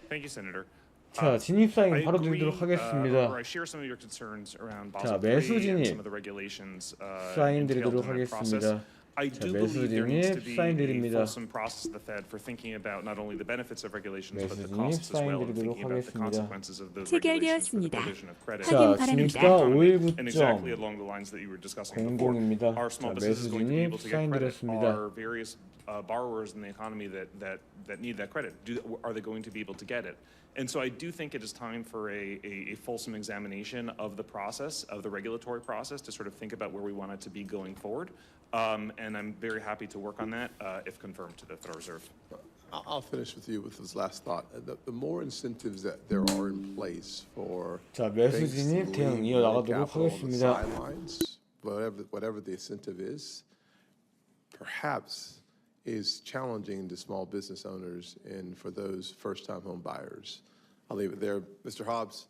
Thank you, Senator. 자, 진입 사인 바로 드리도록 하겠습니다. 자, 매수 진입 사인 드리도록 하겠습니다. 자, 매수 진입 사인 드립니다. 매수 진입 사인 드리도록 하겠습니다. 체결되었습니다. 자, 확인 바랍니다. 진입가 519.00입니다. 자, 매수 진입 사인 드렸습니다. borrowers in the economy that need that credit. Are they going to be able to get it? And so I do think it is time for a fulsome examination of the process, of the regulatory process, to sort of think about where we want it to be going forward. And I'm very happy to work on that if confirmed to the Federal Reserve. I'll finish with you with this last thought. The more incentives that there are in place for 자, 매수 진입 대응 이어나가도록 하겠습니다. Whatever the incentive is, perhaps is challenging to small business owners and for those first-time home buyers. I'll leave it there. Mr. Hobbs,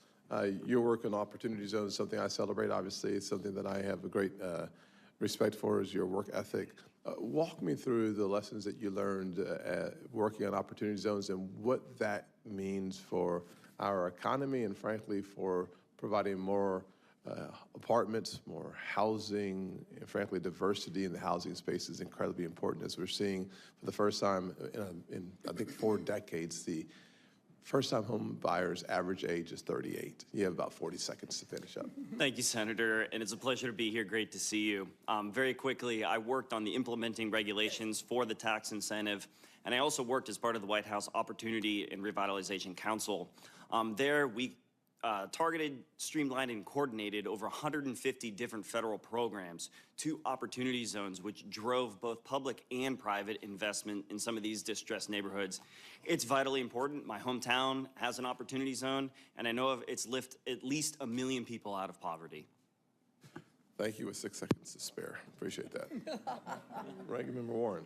your work on Opportunity Zone is something I celebrate. Obviously, it's something that I have a great respect for, is your work ethic. Walk me through the lessons that you learned working on Opportunity Zones and what that means for our economy and, frankly, for providing more apartments, more housing, and frankly, diversity in the housing space is incredibly important, as we're seeing for the first time in I think 4 decades, the first-time home buyers' average age is 38. You have about 40 seconds to finish up. Thank you, Senator, and it's a pleasure to be here. Great to see you. Very quickly, I worked on the implementing regulations for the tax incentive, and I also worked as part of the White House Opportunity and Revitalization Council. There, we targeted, streamlined, and coordinated over 150 different federal programs to opportunity zones, which drove both public and private investment in some of these distressed neighborhoods. It's vitally important. My hometown has an opportunity zone, and I know of it's lifted at least 1 million people out of poverty. Thank you with 6 seconds to spare. Appreciate that. Ranking Member Warren.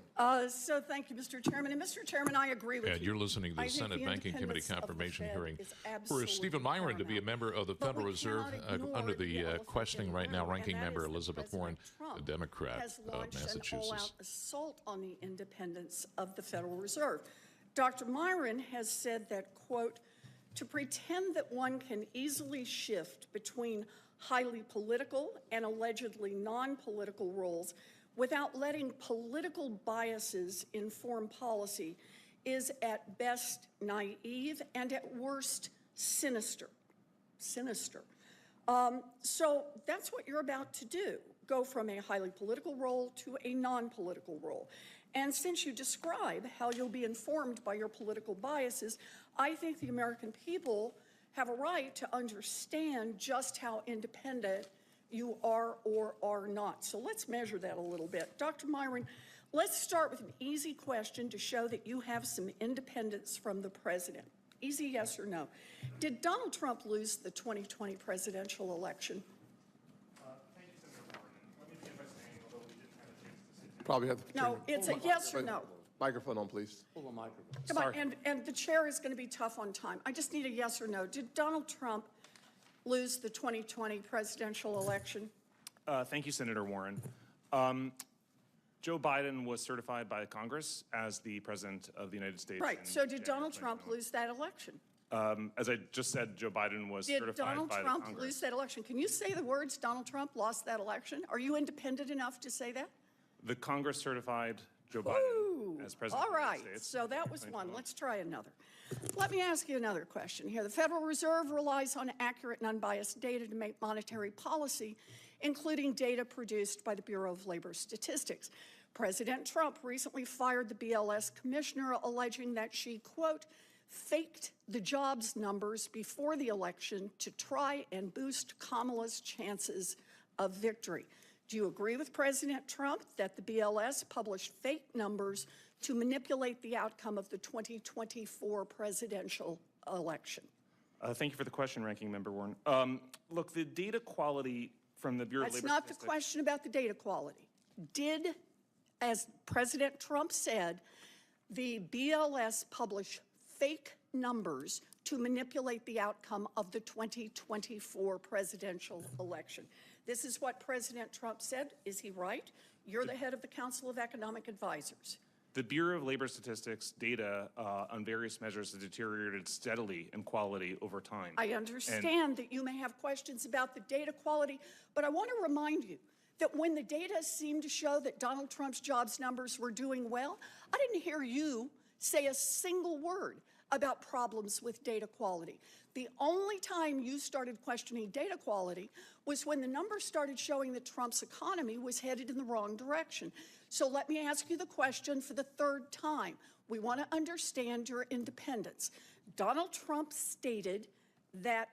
So thank you, Mr. Chairman. And Mr. Chairman, I agree with you. And you're listening to the Senate Banking Committee confirmation hearing for Stephen Myron to be a member of the Federal Reserve under the questioning right now. Ranking Member Elizabeth Warren, a Democrat of Massachusetts. Assault on the independence of the Federal Reserve. Dr. Myron has said that, quote, To pretend that one can easily shift between highly political and allegedly non-political roles without letting political biases inform policy is at best naive and at worst sinister. So that's what you're about to do, go from a highly political role to a non-political role. And since you describe how you'll be informed by your political biases, I think the American people have a right to understand just how independent you are or are not. So let's measure that a little bit. Dr. Myron, let's start with an easy question to show that you have some independence from the president. Easy yes or no. Did Donald Trump lose the 2020 presidential election? Thank you, Senator Warren. Let me begin by saying, although we didn't have a chance to sit No, down. it's a yes or no. Microphone on, please. Hold the microphone. Come on, and the chair is going to be tough on time. I just need a yes or no. Did Donald Trump lose the 2020 presidential election? Thank you, Senator Warren. Joe Biden was certified by Congress as the President of the United States. Right, so did Donald Trump lose that election? As I just said, Joe Biden was certified by the Congress. Did Donald Trump lose that election? Can you say the words, Donald Trump lost that election? Are you independent enough to say that? The Congress certified Joe Biden as President All of the right, United States. so that was one. Let's try another. Let me ask you another question here. The Federal Reserve relies on accurate and unbiased data to make monetary policy, including data produced by the Bureau of Labor Statistics. President Trump recently fired the BLS commissioner, alleging that she, quote, faked the jobs numbers before the election to try and boost Kamala's chances of victory. Do you agree with President Trump that the BLS published fake numbers to manipulate the outcome of the 2024 presidential election? Thank you for the question, Ranking Member Warren. Look, the data quality from the Bureau of Labor That's not Statistics— the question about the data quality. Did, as President Trump said, the BLS publish fake numbers to manipulate the outcome of the 2024 presidential election? This is what President Trump said. Is he right? You're the head of the Council of Economic Advisors. The Bureau of Labor Statistics data on various measures has deteriorated steadily in quality over time. I understand that you may have questions about the data quality, but I want to remind you that when the data seemed to show that Donald Trump's jobs numbers were doing well, I didn't hear you say a single word about problems with data quality. The only time you started questioning data quality was when the numbers started showing that Trump's economy was headed in the wrong direction. So let me ask you the question for the third time. We want to understand your independence. Donald Trump stated that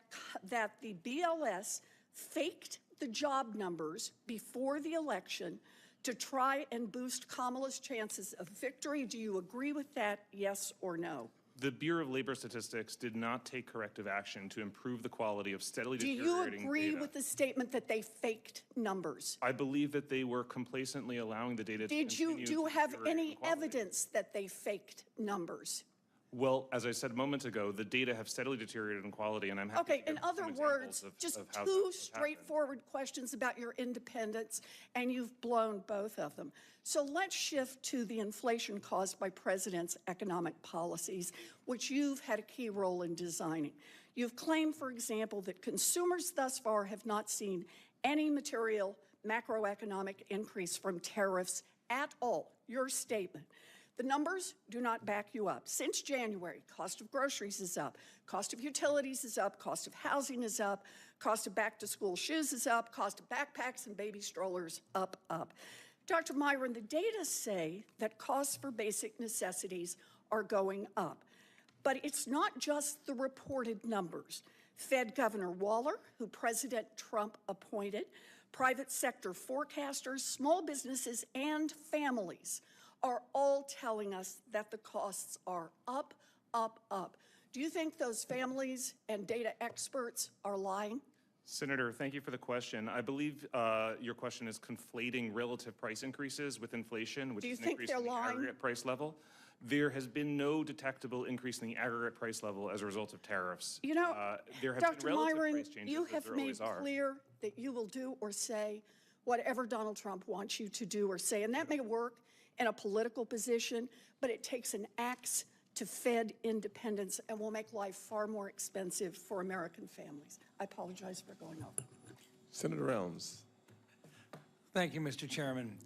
the BLS faked the job numbers before the election to try and boost Kamala's chances of victory. Do you agree with that, yes or no? The Bureau of Labor Statistics did not take corrective action to improve the quality of steadily deteriorating data. Do you agree with the statement that they faked numbers? I believe that they were complacently allowing the data to continue. Do you have any evidence that they faked numbers? Well, as I said a moment ago, the data have steadily deteriorated in quality, and I'm happy to give in other some words, examples just of how two this straightforward questions about your independence, and you've blown both of them. So let's shift to the inflation caused by President's economic policies, which you've had a key role in designing. You've claimed, for example, that consumers thus far have not seen any material macroeconomic increase from tariffs at all. Your statement. The numbers do not back you up. Since January, cost of groceries is up, cost of utilities is up, cost of housing is up, cost of back-to-school shoes is up, cost of backpacks and baby strollers up. Dr. Myron, the data say that costs for basic necessities are going up. But it's not just the reported numbers. Fed Governor Waller, who President Trump appointed, private sector forecasters, small businesses, and families are all telling us that the costs are up. Do you think those families and data experts are lying? Senator, thank you for the question. I believe your question is conflating relative price increases with inflation, which is an increase in the aggregate price level. There has been no detectable increase in the aggregate price level as a result of tariffs. You know, there have Dr. been relative Myron, price changes, you as have there made always are. clear that you will do or say whatever Donald Trump wants you to do or say, and that may work in a political position, but it takes an axe to Fed independence and will make life far more expensive for American families. I apologize for going over. Senator Rounds. Thank you, Mr. Chairman.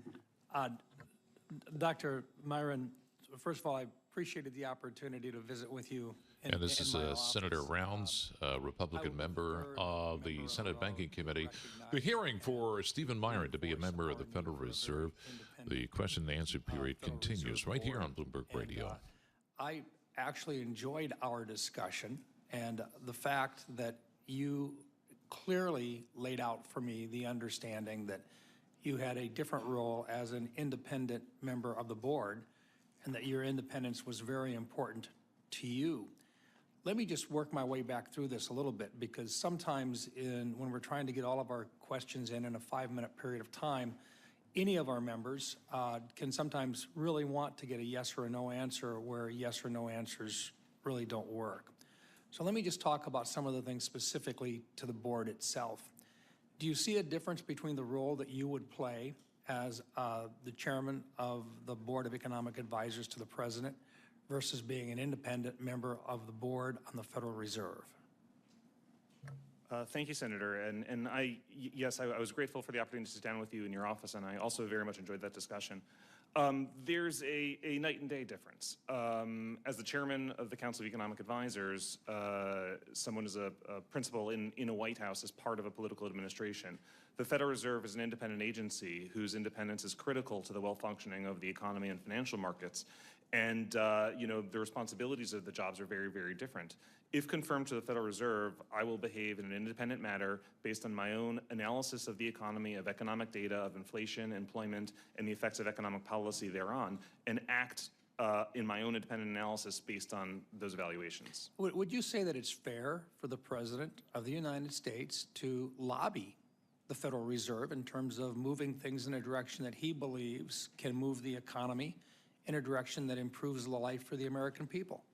Dr. Myron, first of all, I appreciated the opportunity to visit with you. And this is Senator Rounds, Republican member of the Senate Banking Committee. The hearing for Stephen Myron to be a member of the Federal Reserve. The question and answer period continues right here on Bloomberg Radio. I actually enjoyed our discussion and the fact that you clearly laid out for me the understanding that you had a different role as an independent member of the board and that your independence was very important to you. Let me just work my way back through this a little bit, because sometimes when we're trying to get all of our questions in a 5-minute period of time, any of our members can sometimes really want to get a yes or a no answer where yes or no answers really don't work. So let me just talk about some of the things specifically to the board itself. Do you see a difference between the role that you would play as the chairman of the Board of Economic Advisors to the President versus being an independent member of the board on the Federal Reserve? Thank you, Senator. And yes, I was grateful for the opportunity to sit down with you in your office, and I also very much enjoyed that discussion. There's a night and day difference. As the chairman of the Council of Economic Advisors, someone is a principal in a White House as part of a political administration. The Federal Reserve is an independent agency whose independence is critical to the well-functioning of the economy and financial markets. And, the responsibilities of the jobs are very, very different. If confirmed to the Federal Reserve, I will behave in an independent manner based on my own analysis of the economy, of economic data, of inflation, employment, and the effects of economic policy thereon, and act in my own independent analysis based on those evaluations. Would you say that it's fair for the President of the United States to lobby the Federal Reserve in terms of moving things in a direction that he believes can move the economy in a direction that improves the life for the American people?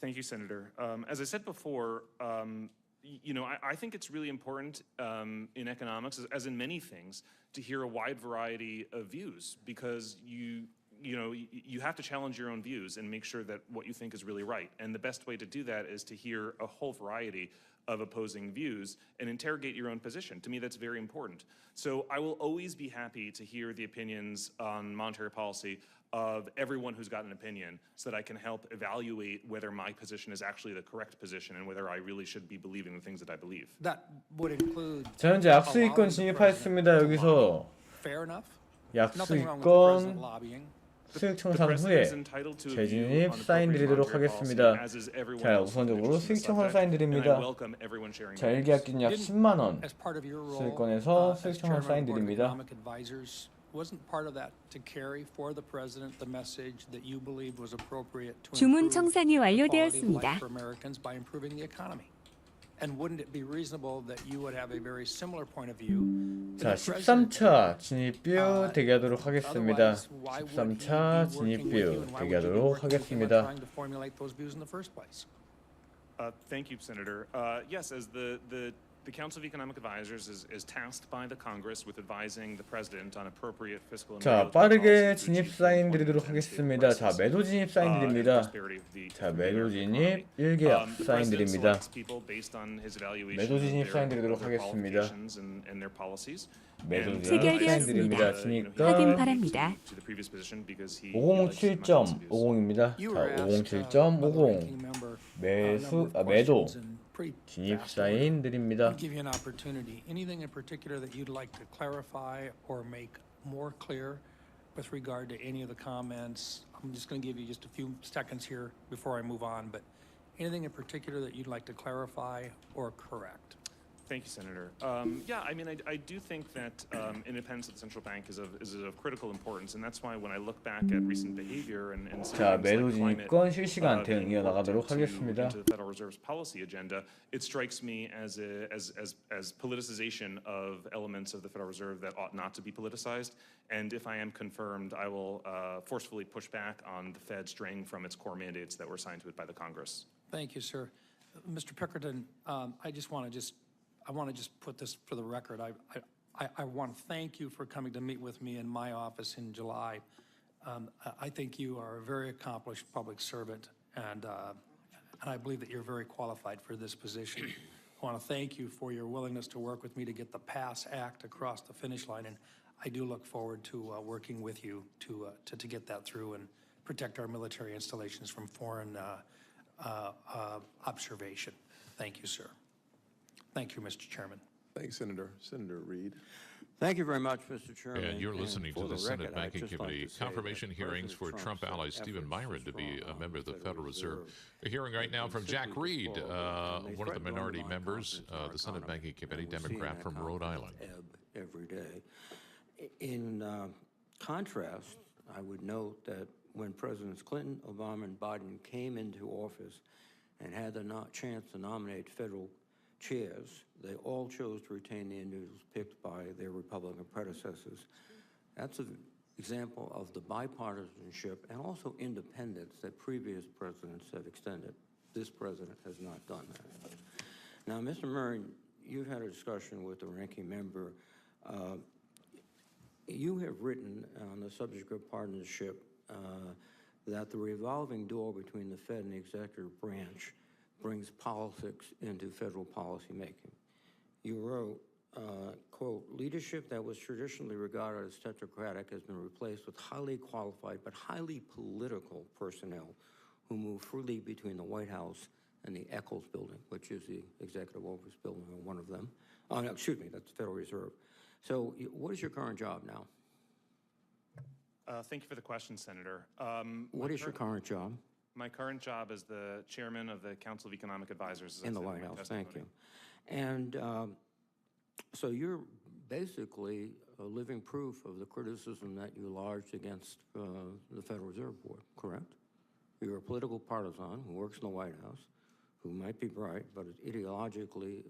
Thank you, Senator. As I said before, I think it's really important in economics, as in many things, to hear a wide variety of views, because you have to challenge your own views and make sure that what you think is really right. And the best way to do that is to hear a whole variety of opposing views and interrogate your own position. To me, that's very important. So I will always be happy to hear the opinions on monetary policy of everyone who's got an opinion, so that I can help evaluate whether my position is actually the correct position and whether I really should be believing the things that I believe. That would include. 자, 현재 약수익권 진입하였습니다. 여기서 약수익권 수익 청산 후에 재진입 사인 드리도록 하겠습니다. 자, 우선적으로 수익 청산 사인 드립니다. 자, 1기 합金약 10만 원 수익권에서 수익 청산 사인 드립니다. 주문 청산이 완료되었습니다. 자, 13차 진입뷰 대기하도록 하겠습니다. 13차 진입뷰 대기하도록 하겠습니다. Thank you, Senator. Yes, as the Council of Economic Advisors is tasked by the Congress with advising the President on appropriate fiscal and 자, 빠르게 진입 사인 드리도록 하겠습니다. 자, 매도 진입 사인 드립니다. 자, 매도 진입 1계약 사인 드립니다. 매도 진입 사인 드리도록 하겠습니다. 매도 진입 사인 드립니다. 진입가 확인 바랍니다. 507.50입니다. 자, 507.50 매도 진입 사인 드립니다. I'll give you an opportunity. Anything in particular that you'd like to clarify or make more clear with regard to any of the comments? I'm just going to give you just a few seconds here before I move on, but anything in particular that you'd like to clarify or correct? Thank you, Senator. Yeah, I mean, I do think that independence of the central bank is of critical importance, and that's why when I look back at recent behavior and 자, 매도 진입권 실시간 대응 이어나가도록 하겠습니다. into the Federal Reserve's policy agenda, it strikes me as politicization of elements of the Federal Reserve that ought not to be politicized. And if I am confirmed, I will forcefully push back on the Fed straying from its core mandates that were assigned to it by the Congress. Thank you, sir. Mr. Pickerton, I want to just put this for the record. I want to thank you for coming to meet with me in my office in July. I think you are a very accomplished public servant, and I believe that you're very qualified for this position. I want to thank you for your willingness to work with me to get the PASS Act across the finish line, and I do look forward to working with you to get that through and protect our military installations from foreign observation. Thank you, sir. Thank you, Mr. Chairman. Thanks, Senator. Senator Reid. Thank you very much, Mr. Chairman. And you're listening to the Senate record, Banking Committee confirmation hearings for Trump ally Stephen Myron to be a member of the Federal Reserve. A hearing right now from Jack Reed, one of the minority members of the Senate Banking Committee, Democrat from Rhode Island. Every day. In contrast, I would note that when Presidents Clinton, Obama, and Biden came into office and had the chance to nominate federal chairs, they all chose to retain the individuals picked by their Republican predecessors. That's an example of the bipartisanship and also independence that previous presidents have extended. This president has not done that. Now, Mr. Murray, you've had a discussion with the ranking member. You have written on the subject of partnership that the revolving door between the Fed and the executive branch brings politics into federal policy making. You wrote, quote, leadership that was traditionally regarded as technocratic has been replaced with highly qualified but highly political personnel who move freely between the White House and the Eccles building, which is the executive office building, or one of them. Oh, no, excuse me, that's the Federal Reserve. So what is your current job now? Thank you for the question, Senator. What is your current job? My current job is the chairman of the Council of Economic Advisors. In the White House, thank you. And so you're basically a living proof of the criticism that you lodged against the Federal Reserve Board, correct? You're a political partisan who works in the White House, who might be bright, but is ideologically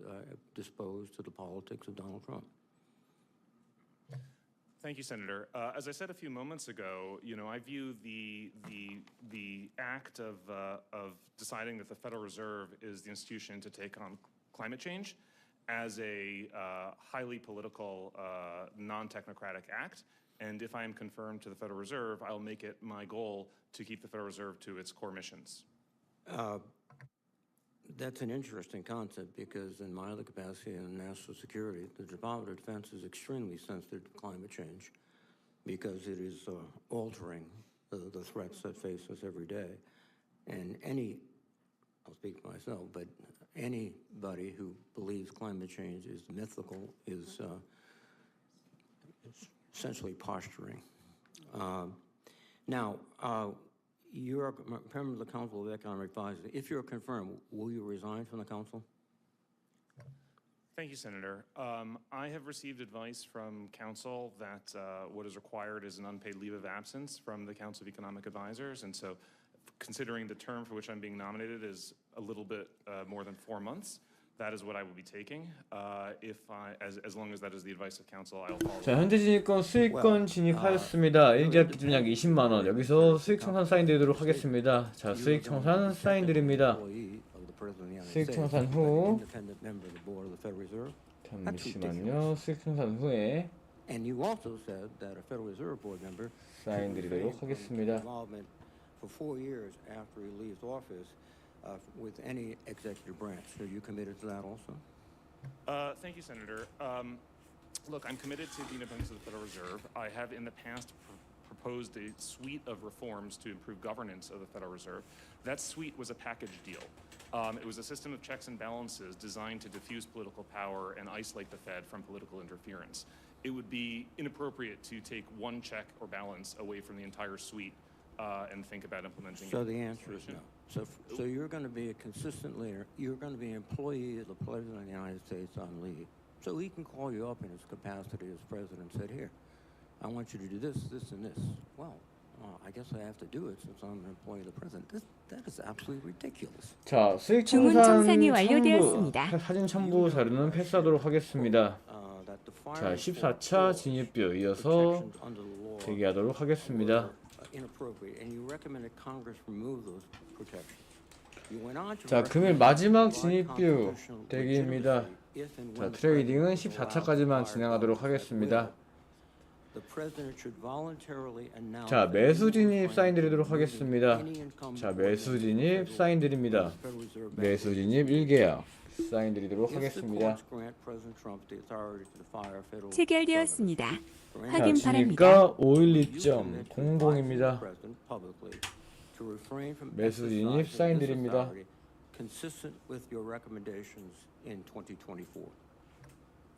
disposed to the politics of Donald Trump. Thank you, Senator. As I said a few moments ago, I view the act of deciding that the Federal Reserve is the institution to take on climate change as a highly political, non-technocratic act. And if I am confirmed to the Federal Reserve, I'll make it my goal to keep the Federal Reserve to its core missions. That's an interesting concept because in my other capacity in national security, the Department of Defense is extremely sensitive to climate change because it is altering the threats that face us every day. And I'll speak for myself, but anybody who believes climate change is mythical is essentially posturing. Now, you're a member of the Council of Economic Advisors. If you're confirmed, will you resign from the council? Thank you, Senator. I have received advice from Council that what is required is an unpaid leave of absence from the Council of Economic Advisors, and so considering the term for which I'm being nominated is a little bit more than 4 months, that is what I will be taking. As long as that is the advice of Council, I'll follow. 자, 현재 진입권 수익권 진입하였습니다. 일기업 기준 약 20만 원. 여기서 수익 청산 사인 드리도록 하겠습니다. 자, 수익 청산 사인 드립니다. 수익 청산 후 잠시만요. 수익 청산 후에 사인 드리도록 하겠습니다. For 4 years after he leaves office with any executive branch. Are you committed to that also? Thank you, Senator. Look, I'm committed to the independence of the Federal Reserve. I have in the past proposed a suite of reforms to improve governance of the Federal Reserve. That suite was a package deal. It was a system of checks and balances designed to diffuse political power and isolate the Fed from political interference. It would be inappropriate to take one check or balance away from the entire suite and think about implementing. So the answer is no. So you're going to be a consistent leader. You're going to be an employee of the President of the United States on leave. So he can call you up in his capacity as president and said, here, I want you to do this, this, and this. Well, I guess I have to do it since I'm an employee of the President. That is absolutely ridiculous. 자, 수익 청산 첨부, 사진 첨부 자료는 패스하도록 하겠습니다. 자, 14차 진입뷰 이어서 대기하도록 하겠습니다. 자, 금일 마지막 진입뷰 대기입니다. 자, 트레이딩은 14차까지만 진행하도록 하겠습니다. 자, 매수 진입 사인 드리도록 하겠습니다. 자, 매수 진입 사인 드립니다. 매수 진입 1계약 사인 드리도록 하겠습니다. 체결되었습니다. 자, 확인 진입가 바랍니다. 512.00입니다. 매수 진입 사인 드립니다. Consistent with your recommendations in 2024.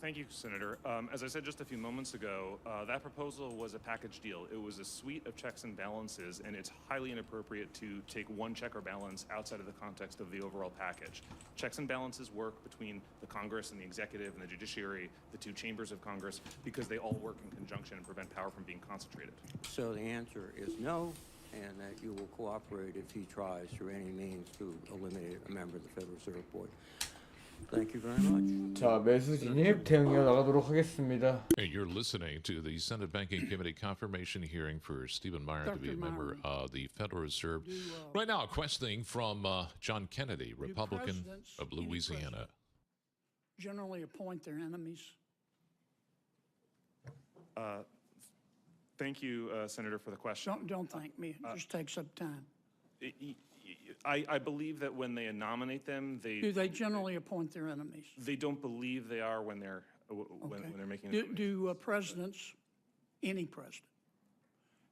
Thank you, Senator. As I said just a few moments ago, that proposal was a package deal. It was a suite of checks and balances, and it's highly inappropriate to take one check or balance outside of the context of the overall package. Checks and balances work between the Congress and the executive and the judiciary, the two chambers of Congress, because they all work in conjunction and prevent power from being concentrated. So the answer is no, and that you will cooperate if he tries through any means to eliminate a member of the Federal Reserve Board. Thank you very much. 자, 매수 진입 대응해 나가도록 하겠습니다. Hey, you're listening to the Senate Banking Committee confirmation hearing for Stephen Meyer to be a member of the Federal Reserve. Right now, a question from John Kennedy, Republican of Louisiana. Generally appoint their enemies. Thank you, Senator, for the question. Don't thank me. It just takes up time. I believe that when they nominate them, do they generally appoint their enemies? They don't believe they are when they're making. Do presidents, any president,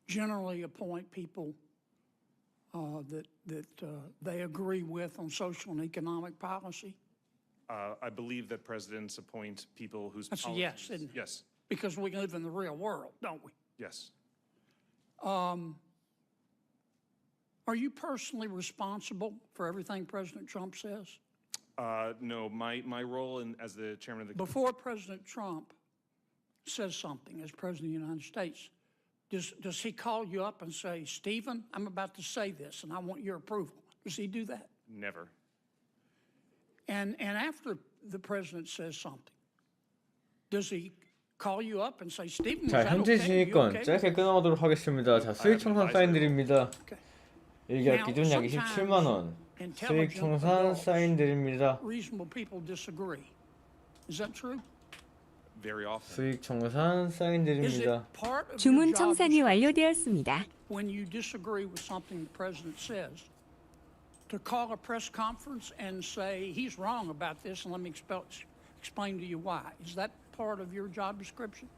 generally appoint people that they agree with on social and economic policy? I believe that presidents appoint people whose That's policies. a yes, isn't it? Yes. Because we live in the real world, don't we? Yes. Are you personally responsible for everything President Trump says? No, my role as the chairman of the. Before President Trump says something as President of the United States, does he call you up and say, Stephen, I'm about to say this and I want your approval? Does he do that? Never. And after the president says something, does he call you up and say, Stephen, 자, 현재 진입권 짧게 끊어가도록 하겠습니다. 자, 수익 청산 사인 드립니다. 1계약 기준 약 27만 원. 수익 청산 사인 드립니다. Reasonable people disagree. Is that true? Very often. 수익 청산 사인 드립니다. 주문 청산이 완료되었습니다. When you disagree with something the president says, to call a press conference and say he's wrong about this and let me explain to you why. Is that part of your job description?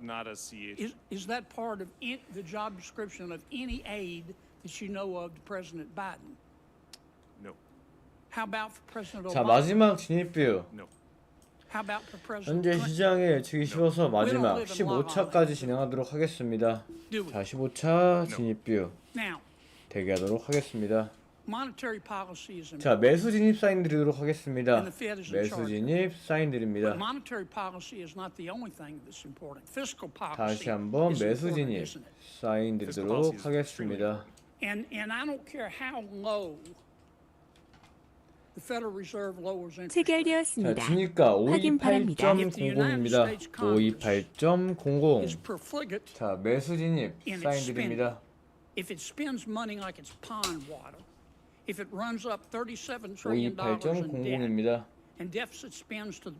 Not a CH. Is that part of the job description of any aide that you know of to President Biden? No. How about for President Obama? 자, 마지막 진입뷰. No. How about for President 현재 시장에 예측이 쉬워서 마지막 15차까지 진행하도록 하겠습니다. 자, 15차 진입뷰 대기하도록 하겠습니다. Monetary policy is important. 자, 매수 진입 사인 드리도록 하겠습니다. 매수 진입 사인 드립니다. But monetary policy is not the only thing that's important. Fiscal policy 다시 한번 is 매수 important, 진입 isn't it? 사인 드리도록 하겠습니다. And I don't care how low the Federal Reserve lowers interest. 체결되었습니다. 자, 진입가 확인 바랍니다. 528.00입니다. 528.00. 자, 매수 진입 사인 드립니다. If it spends money like it's pond water, if it runs up $37 trillion in debt, and deficit spends to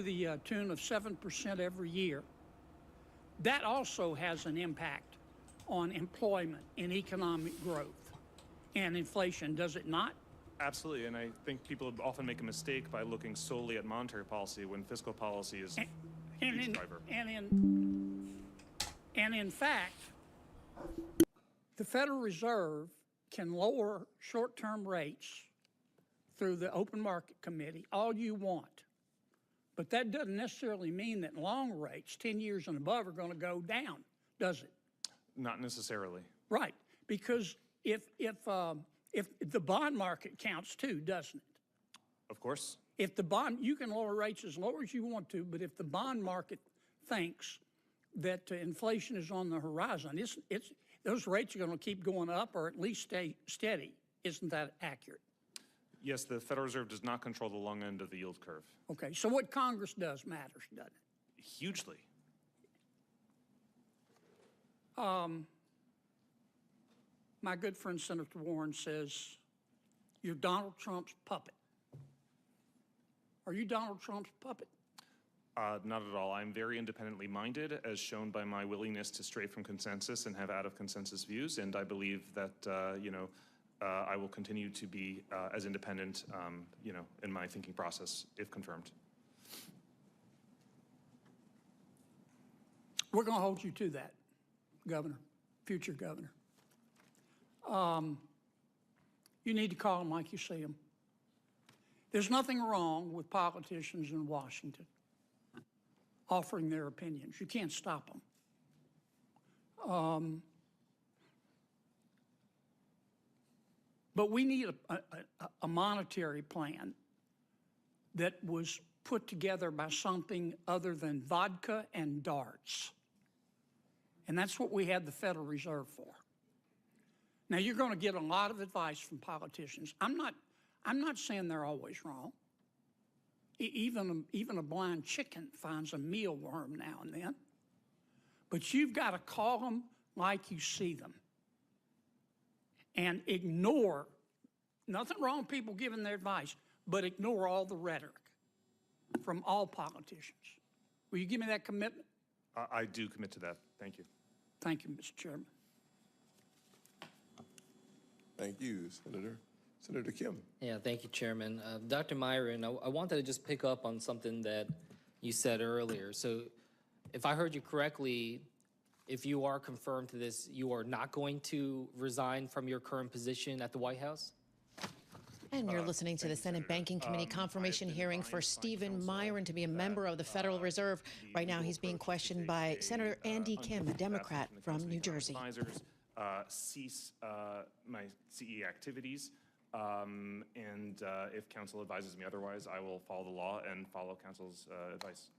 the tune of 7% every year, that also has an impact on employment and economic growth and inflation, does it not? Absolutely, and I think people often make a mistake by looking solely at monetary policy when fiscal policy is a huge driver. And in fact, the Federal Reserve can lower short-term rates through the Open Market Committee all you want. But that doesn't necessarily mean that long rates, 10 years and above, are going to go down, does it? Not necessarily. Right, because if the bond market counts too, doesn't it? Of course. If the bond, you can lower rates as low as you want to, but if the bond market thinks that inflation is on the horizon, those rates are going to keep going up or at least stay steady. Isn't that accurate? Yes, the Federal Reserve does not control the long end of the yield curve. Okay, so what Congress does matters, doesn't it? Hugely. My good friend Senator Warren says, you're Donald Trump's puppet. Are you Donald Trump's puppet? Not at all. I'm very independently minded, as shown by my willingness to stray from consensus and have out-of-consensus views, and I believe that, I will continue to be as independent, in my thinking process, if confirmed. We're going to hold you to that, Governor, future Governor. You need to call them like you see them. There's nothing wrong with politicians in Washington offering their opinions. You can't stop them. But we need a monetary plan that was put together by something other than vodka and darts. And that's what we had the Federal Reserve for. Now, you're going to get a lot of advice from politicians. I'm not saying they're always wrong. Even a blind chicken finds a mealworm now and then. But you've got to call them like you see them. And ignore, nothing wrong with people giving their advice, but ignore all the rhetoric from all politicians. Will you give me that commitment? I do commit to that. Thank you. Thank you, Mr. Chairman. Thank you, Senator. Senator Kim. Yeah, thank you, Chairman. Dr. Myron, I wanted to just pick up on something that you said earlier. So if I heard you correctly, if you are confirmed to this, you are not going to resign from your current position at the White House? And you're listening to the Senate Banking Committee confirmation hearing for Stephen Myron to be a member of the Federal Reserve. Right now, he's being questioned by Senator Andy Kim, a Democrat from New Jersey. Advisors cease my CE activities, and if counsel advises me otherwise, I will follow the law and follow counsel's advice.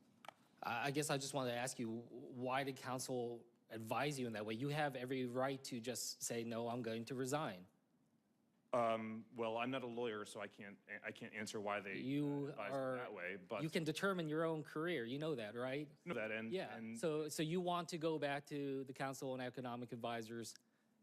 I guess I just wanted to ask you, why did counsel advise you in that way? You have every right to just say, no, I'm going to resign. Well, I'm not a lawyer, so I can't answer why they advise me that way. But you can determine your own career. You know that, right? Know that, So you want to go back to the Council on Economic Advisors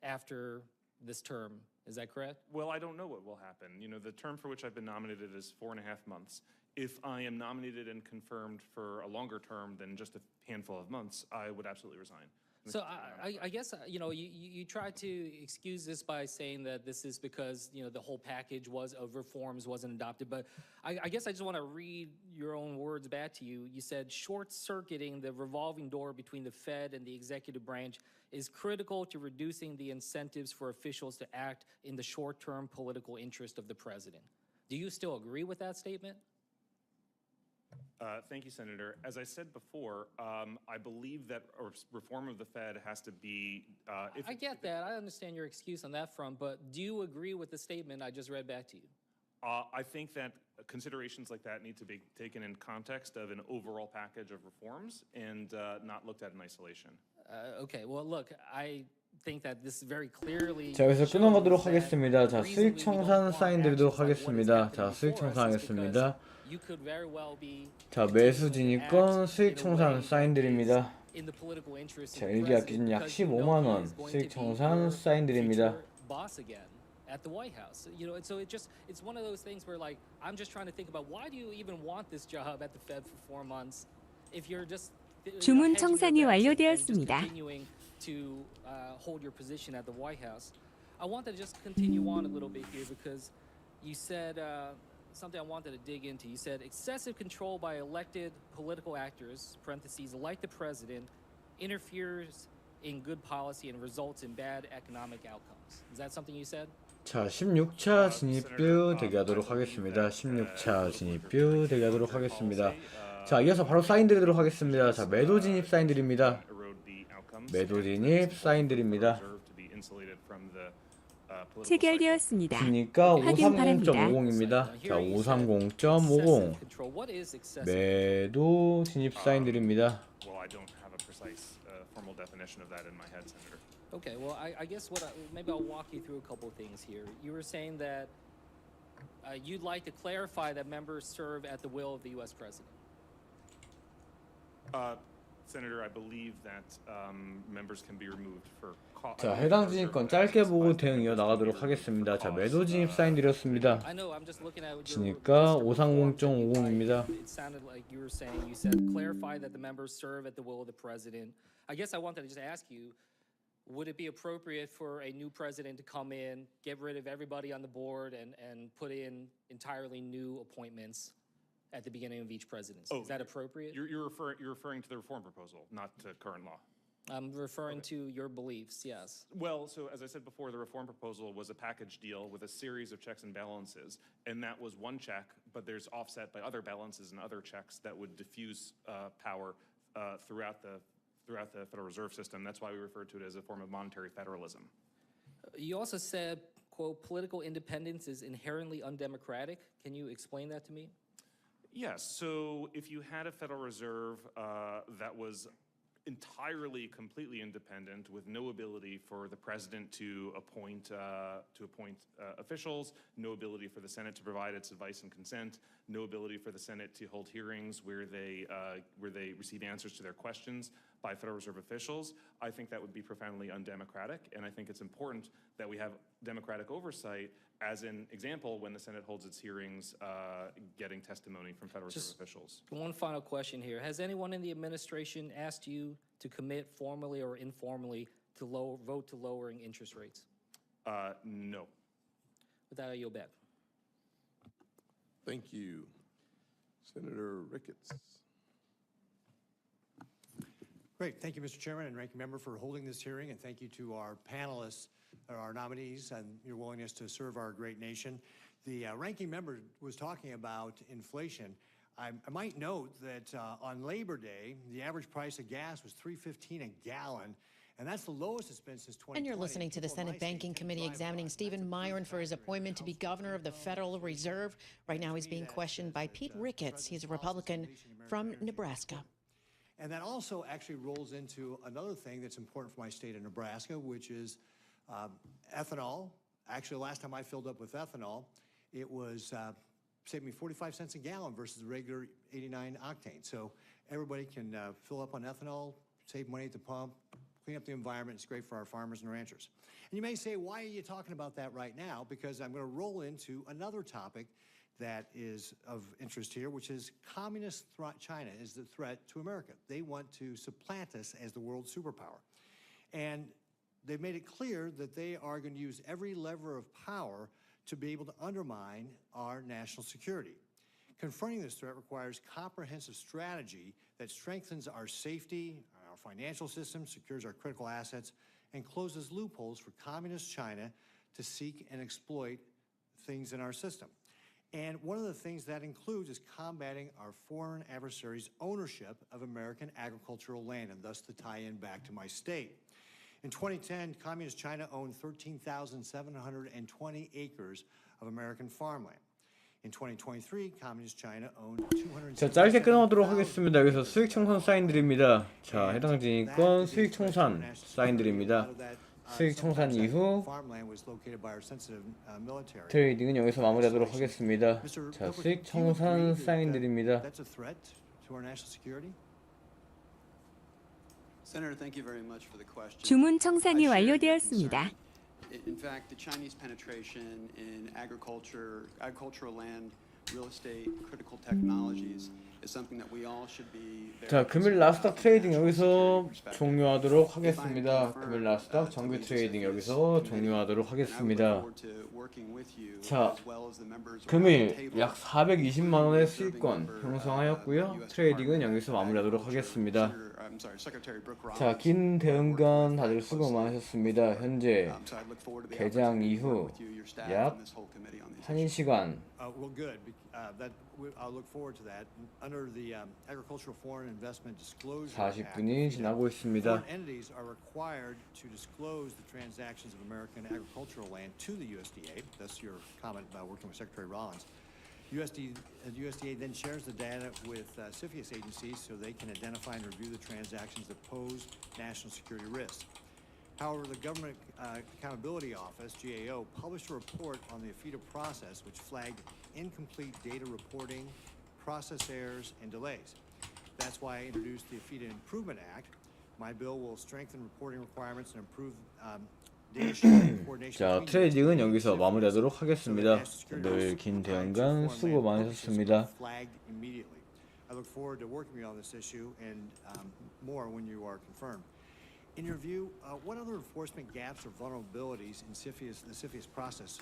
after this term. Is that correct? Well, I don't know what will happen. The term for which I've been nominated is 4.5 months. If I am nominated and confirmed for a longer term than just a handful of months, I would absolutely resign. So I guess, you tried to excuse this by saying that this is because, the whole package of reforms wasn't adopted. But I guess I just want to read your own words back to you. You said, short-circuiting the revolving door between the Fed and the executive branch is critical to reducing the incentives for officials to act in the short-term political interest of the president. Do you still agree with that statement? Thank you, Senator. As I said before, I believe that reform of the Fed has to be... I get that. I understand your excuse on that front, but do you agree with the statement I just read back to you? I think that considerations like that need to be taken in context of an overall package of reforms and not looked at in isolation. Okay, well, look, I think that this very clearly... 자, 여기서 끊어가도록 하겠습니다. 자, 수익 청산 사인 드리도록 하겠습니다. 자, 수익 청산하겠습니다. 자, 매수 진입권 수익 청산 사인 드립니다. 자, 일기약 기준 약 15만원 수익 청산 사인 드립니다. At the White House, and so it's one of those things where, like, I'm just trying to think about, why do you even want this job at the Fed for 4 months if you're just 주문 청산이 완료되었습니다. continuing to hold your position at the White House. I wanted to just continue on a little bit here because you said something I wanted to dig into. You said excessive control by elected political actors (parentheses like the president) interferes in good policy and results in bad economic outcomes. Is that something you said? 자, 16차 진입뷰 대기하도록 하겠습니다. 16차 진입뷰 대기하도록 하겠습니다. 자, 이어서 바로 사인 드리도록 하겠습니다. 자, 매도 진입 사인 드립니다. 매도 진입 사인 드립니다. 체결되었습니다. 그러니까 확인 바랍니다. 530.50입니다. 자, 530.50 매도 진입 사인 드립니다. Okay, well, I guess maybe I'll walk you through a couple of things here. You were saying that you'd like to clarify that members serve at the will of the U.S. president. Senator, I believe that members can be removed for 자, 해당 진입권 짧게 보고 대응 이어나가도록 하겠습니다. 자, 매도 진입 사인 드렸습니다. 진입가 530.50입니다. It sounded like you were saying, you said clarify that the members serve at the will of the president. I guess I wanted to just ask you, would it be appropriate for a new president to come in, get rid of everybody on the board, and put in entirely new appointments at the beginning of each presidency? Is that appropriate? You're referring to the reform proposal, not to current law. I'm referring to your beliefs, yes. Well, so as I said before, the reform proposal was a package deal with a series of checks and balances, and that was one check, but there's offset by other balances and other checks that would diffuse power throughout the Federal Reserve System. That's why we refer to it as a form of monetary federalism. You also said, quote, political independence is inherently undemocratic. Can you explain that to me? Yes, so if you had a Federal Reserve that was entirely, completely independent, with no ability for the president to appoint officials, no ability for the Senate to provide its advice and consent, no ability for the Senate to hold hearings where they receive answers to their questions by Federal Reserve officials, I think that would be profoundly undemocratic, and I think it's important that we have democratic oversight. As an example, when the Senate holds its hearings, getting testimony from Federal Reserve officials. One final question here. Has anyone in the administration asked you to commit formally or informally to vote to lowering interest rates? No. With that, I yield back. Thank you. Senator Ricketts. Great. Thank you, Mr. Chairman and Ranking Member, for holding this hearing, and thank you to our panelists, our nominees, and your willingness to serve our great nation. The Ranking Member was talking about inflation. I might note that on Labor Day, the average price of gas was $3.15 a gallon, and that's the lowest it's been since 2020. And you're listening to the Senate Banking Committee examining Stephen Myron for his appointment to be governor of the Federal Reserve. Right now he's being questioned by Pete Ricketts. He's a Republican from Nebraska. And that also actually rolls into another thing that's important for my state of Nebraska, which is ethanol. Actually, last time I filled up with ethanol, it was saved me 45 cents a gallon versus the regular 89 octane. So everybody can fill up on ethanol, save money at the pump, clean up the environment. It's great for our farmers and ranchers. And you may say, why are you talking about that right now? Because I'm going to roll into another topic that is of interest here, which is communist China is the threat to America. They want to supplant us as the world superpower. And they've made it clear that they are going to use every lever of power to be able to undermine our national security. Confronting this threat requires comprehensive strategy that strengthens our safety, our financial system, secures our critical assets, and closes loopholes for communist China to seek and exploit things in our system. And one of the things that includes is combating our foreign adversaries' ownership of American agricultural land, and thus the tie-in back to my state. In 2010, Communist China owned 13,720 acres of American farmland. In 2023, Communist China owned 200. 자, 짧게 끊어보도록 하겠습니다. 여기서 수익 청산 사인 드립니다. 자, 해당 진입권 수익 청산 사인 드립니다. 수익 청산 이후 트레이딩은 여기서 마무리하도록 하겠습니다. 자, 수익 청산 사인 드립니다. 주문 청산이 완료되었습니다. In fact, the Chinese penetration in agricultural land, real estate, critical technologies is something that we all should be. 자, 금일 나스닥 트레이딩 여기서 종료하도록 하겠습니다. 금일 나스닥 정규 트레이딩 여기서 종료하도록 하겠습니다. 자, 금일 약 420만 원의 수익권 형성하였고요. 트레이딩은 여기서 마무리하도록 하겠습니다. 자, 긴 대응간 다들 수고 많으셨습니다. 현재 개장 이후 약 1시간 Well, good. I'll look forward to that. Under the Agricultural Foreign Investment Disclosure Act, 40분이 지나고 있습니다. foreign entities are required to disclose the transactions of American agricultural land to the USDA. That's your comment about working with Secretary Rollins. USDA then shares the data with CFIUS agencies so they can identify and review the transactions that pose national security risks. However, the Government Accountability Office, GAO, published a report on the AFIDA process which flagged incomplete data reporting, process errors, and delays. That's why I introduced the AFIDA Improvement Act, My bill will strengthen reporting requirements and improve data sharing and coordination. 자, 트레이딩은 여기서 마무리하도록 하겠습니다. 늘 긴 대응간 수고 많으셨습니다. I look forward to working with you on this issue and more when you are confirmed. In your view, what other enforcement gaps or vulnerabilities in the CFIUS process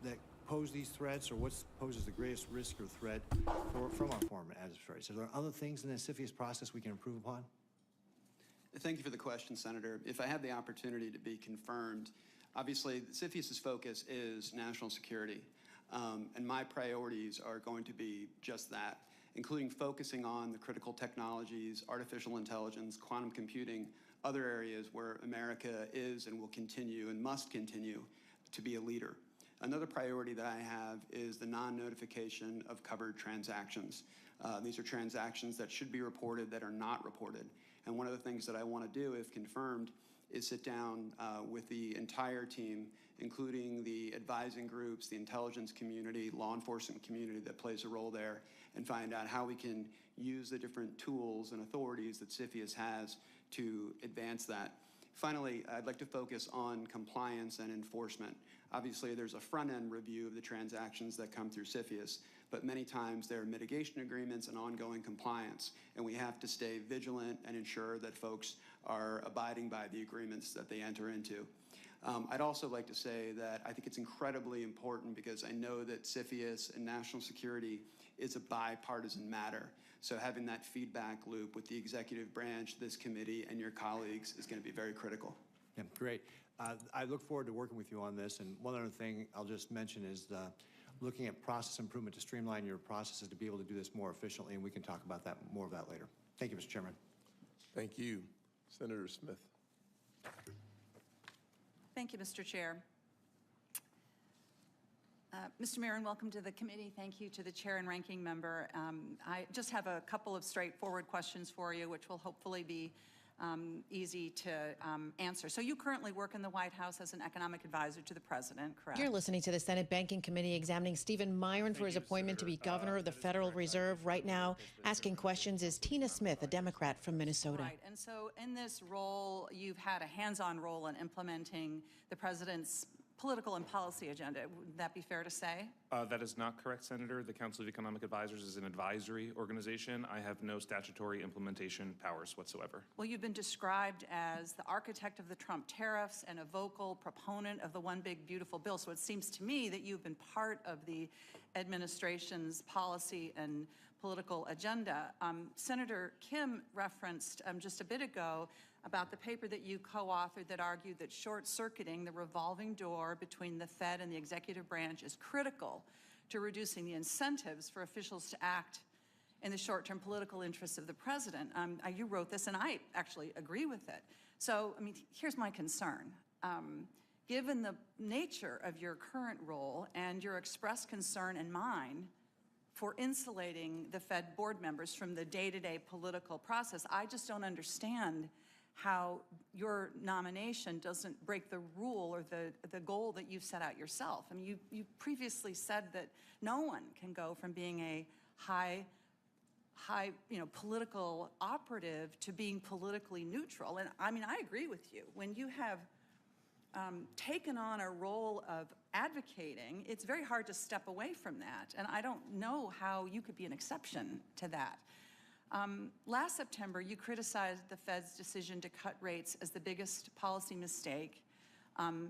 that pose these threats, or what poses the greatest risk or threat from our foreign adversaries? Are there other things in the CFIUS process we can improve upon? Thank you for the question, Senator. If I had the opportunity to be confirmed, obviously CFIUS's focus is national security, and my priorities are going to be just that, including focusing on the critical technologies, artificial intelligence, quantum computing, other areas where America is and will continue and must continue to be a leader. Another priority that I have is the non-notification of covered transactions. These are transactions that should be reported that are not reported. And one of the things that I want to do, if confirmed, is sit down with the entire team, including the advising groups, the intelligence community, law enforcement community that plays a role there, and find out how we can use the different tools and authorities that CFIUS has to advance that. Finally, I'd like to focus on compliance and enforcement. Obviously, there's a front-end review of the transactions that come through CFIUS, but many times there are mitigation agreements and ongoing compliance, and we have to stay vigilant and ensure that folks are abiding by the agreements that they enter into. I'd also like to say that I think it's incredibly important because I know that CFIUS and national security is a bipartisan matter. So having that feedback loop with the executive branch, this committee, and your colleagues is going to be very critical. Yeah, great. I look forward to working with you on this. And one other thing I'll just mention is looking at process improvement to streamline your processes to be able to do this more efficiently, and we can talk about more of that later. Thank you, Mr. Chairman. Thank you. Senator Smith. Thank you, Mr. Chair. Mr. Marin, welcome to the committee. Thank you to the chair and ranking member. I just have a couple of straightforward questions for you, which will hopefully be easy to answer. So you currently work in the White House as an economic advisor to the president, correct? You're listening to the Senate Banking Committee examining Stephen Myron for his appointment to be governor of the Federal Reserve. Right now, asking questions is Tina Smith, a Democrat from Minnesota. Right, and so in this role, you've had a hands-on role in implementing the president's political and policy agenda. Would that be fair to say? That is not correct, Senator. The Council of Economic Advisors is an advisory organization. I have no statutory implementation powers whatsoever. Well, you've been described as the architect of the Trump tariffs and a vocal proponent of the One Big Beautiful Bill. So it seems to me that you've been part of the administration's policy and political agenda. Senator Kim referenced just a bit ago about the paper that you co-authored that argued that short-circuiting the revolving door between the Fed and the executive branch is critical to reducing the incentives for officials to act in the short-term political interests of the president. You wrote this, and I actually agree with it. So, I mean, here's my concern. Given the nature of your current role and your expressed concern and mine for insulating the Fed board members from the day-to-day political process, I just don't understand how your nomination doesn't break the rule or the goal that you've set out yourself. I mean, you previously said that no one can go from being a high political operative to being politically neutral. And I mean, I agree with you. When you have taken on a role of advocating, it's very hard to step away from that. And I don't know how you could be an exception to that. Last September, you criticized the Fed's decision to cut rates as the biggest policy mistake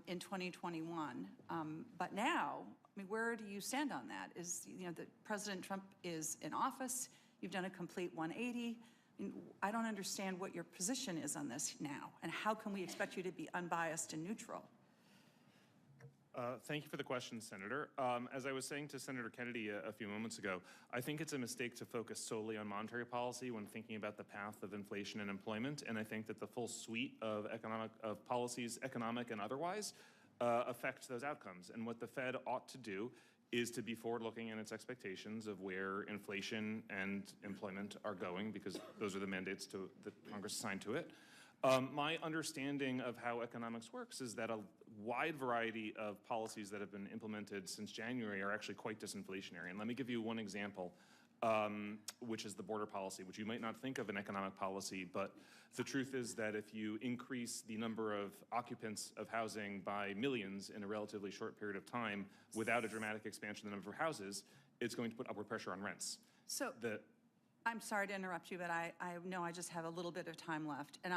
in 2021. But now, I mean, where do you stand on that? That President Trump is in office, you've done a complete 180. I don't understand what your position is on this now, and how can we expect you to be unbiased and neutral? Thank you for the question, Senator. As I was saying to Senator Kennedy a few moments ago, I think it's a mistake to focus solely on monetary policy when thinking about the path of inflation and employment, and I think that the full suite of policies, economic and otherwise, affect those outcomes. And what the Fed ought to do is to be forward-looking in its expectations of where inflation and employment are going, because those are the mandates that Congress assigned to it. My understanding of how economics works is that a wide variety of policies that have been implemented since January are actually quite disinflationary. And let me give you one example. which is the border policy, which you might not think of an economic policy, but the truth is that if you increase the number of occupants of housing by millions in a relatively short period of time without a dramatic expansion of the number of houses, it's going to put upward pressure on rents. So I'm sorry to interrupt you, but I know I just have a little bit of time left. And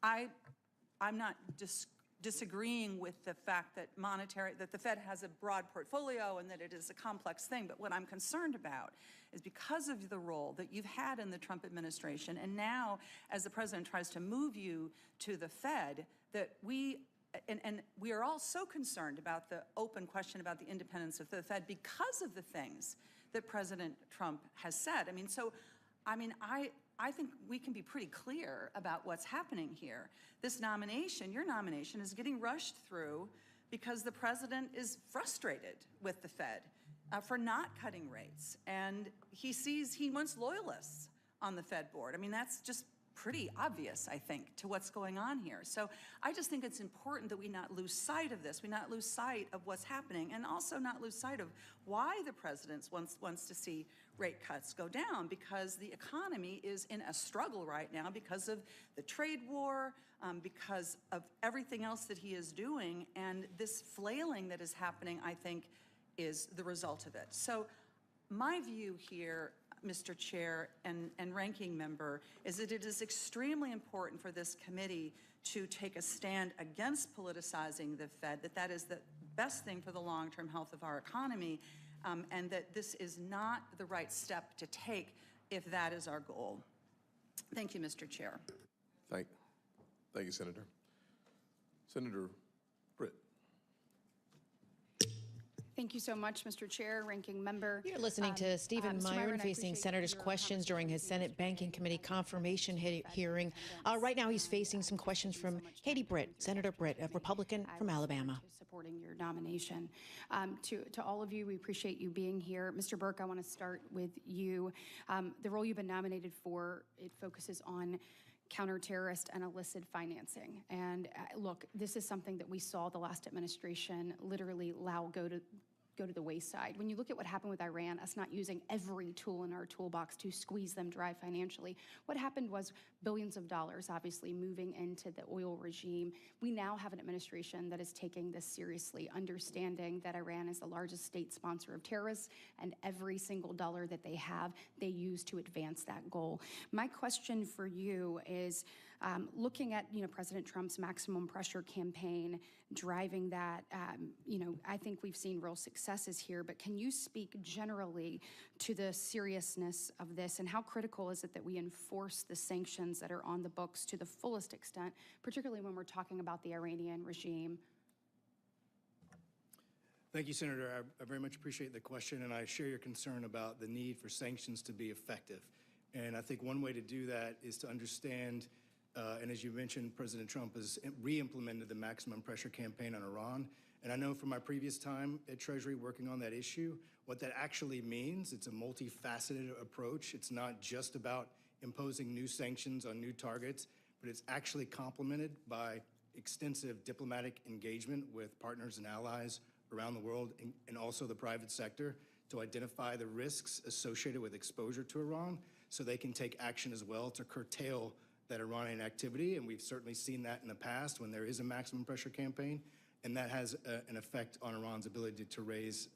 I'm not disagreeing with the fact that that the Fed has a broad portfolio and that it is a complex thing. But what I'm concerned about is because of the role that you've had in the Trump administration, and now as the president tries to move you to the Fed, that we are all so concerned about the open question about the independence of the Fed because of the things that President Trump has said. I think we can be pretty clear about what's happening here. This nomination, your nomination, is getting rushed through because the president is frustrated with the Fed for not cutting rates. And he wants loyalists on the Fed board. That's just pretty obvious, I think, to what's going on here. So I just think it's important that we not lose sight of this, we not lose sight of what's happening, and also not lose sight of why the president wants to see rate cuts go down, because the economy is in a struggle right now because of the trade war, because of everything else that he is doing, and this flailing that is happening, I think, is the result of it. So my view here, Mr. Chair and Ranking Member, is that it is extremely important for this committee to take a stand against politicizing the Fed, that is the best thing for the long-term health of our economy, and that this is not the right step to take if that is our goal. Thank you, Mr. Chair. Thank you, Senator. Senator Britt. Thank you so much, Mr. Chair, Ranking Member. You're listening to Stephen Myron facing senators' questions during his Senate Banking Committee confirmation hearing. Right now, he's facing some questions from Katie Britt, Senator Britt, a Republican from Alabama. Supporting your nomination. To all of you, we appreciate you being here. Mr. Burke, I want to start with you. The role you've been nominated for, it focuses on counter-terrorist and illicit financing. And look, this is something that we saw the last administration literally allow go to the wayside. When you look at what happened with Iran, us not using every tool in our toolbox to squeeze them dry financially, what happened was billions of dollars obviously moving into the oil regime. We now have an administration that is taking this seriously, understanding that Iran is the largest state sponsor of terrorists, and every single dollar that they have, they use to advance that goal. My question for you is, looking at President Trump's maximum pressure campaign, driving that, I think we've seen real successes here, but can you speak generally to the seriousness of this, and how critical is it that we enforce the sanctions that are on the books to the fullest extent, particularly when we're talking about the Iranian regime? Thank you, Senator. I very much appreciate the question, and I share your concern about the need for sanctions to be effective. And I think one way to do that is to understand, and as you mentioned, President Trump has re-implemented the maximum pressure campaign on Iran. And I know from my previous time at Treasury working on that issue, what that actually means. It's a multifaceted approach. It's not just about imposing new sanctions on new targets, but it's actually complemented by extensive diplomatic engagement with partners and allies around the world, and also the private sector, to identify the risks associated with exposure to Iran so they can take action as well to curtail that Iranian activity. And we've certainly seen that in the past when there is a maximum pressure campaign, and that has an effect on Iran's ability to raise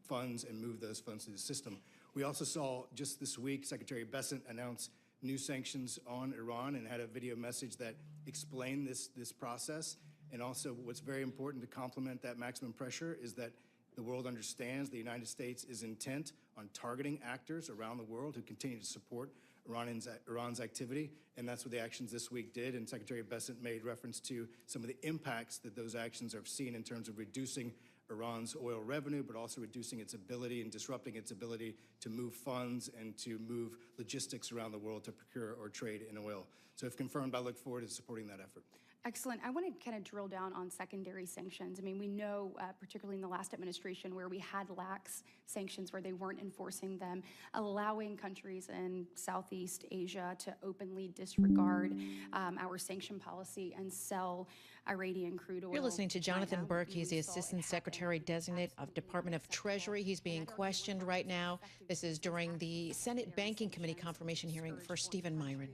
funds and move those funds through the system. We also saw just this week, Secretary Bessent announced new sanctions on Iran and had a video message that explained this process. And also what's very important to complement that maximum pressure is that the world understands the United States is intent on targeting actors around the world who continue to support Iran's activity, and that's what the actions this week did. And Secretary Bessent made reference to some of the impacts that those actions have seen in terms of reducing Iran's oil revenue, but also reducing its ability and disrupting its ability to move funds and to move logistics around the world to procure or trade in oil. So if confirmed, I look forward to supporting that effort. Excellent. I want to kind of drill down on secondary sanctions. I mean, we know, particularly in the last administration, where we had lax sanctions, where they weren't enforcing them, allowing countries in Southeast Asia to openly disregard our sanction policy and sell Iranian crude oil. You're listening to Jonathan Burke. He's the Assistant Secretary Designate of Department of Treasury. He's being questioned right now. This is during the Senate Banking Committee confirmation hearing for Stephen Myron.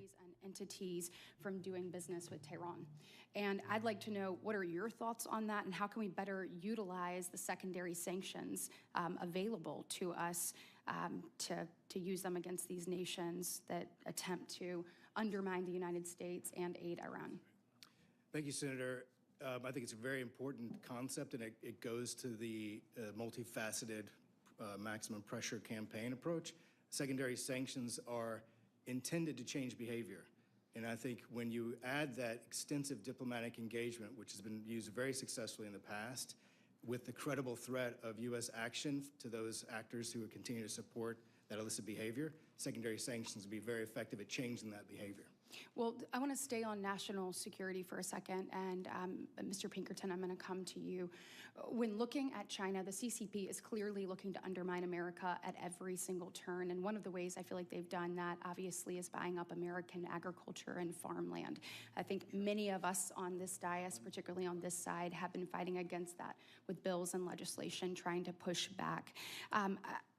Entities from doing business with Tehran. And I'd like to know, what are your thoughts on that, and how can we better utilize the secondary sanctions available to us to use them against these nations that attempt to undermine the United States and aid Iran? Thank you, Senator. I think it's a very important concept, and it goes to the multifaceted maximum pressure campaign approach. Secondary sanctions are intended to change behavior. And I think when you add that extensive diplomatic engagement, which has been used very successfully in the past, with the credible threat of U.S. action to those actors who continue to support that illicit behavior, secondary sanctions will be very effective at changing that behavior. Well, I want to stay on national security for a second, and Mr. Pinkerton, I'm going to come to you. When looking at China, the CCP is clearly looking to undermine America at every single turn, and one of the ways I feel like they've done that, obviously, is buying up American agriculture and farmland. I think many of us on this dais, particularly on this side, have been fighting against that with bills and legislation trying to push back.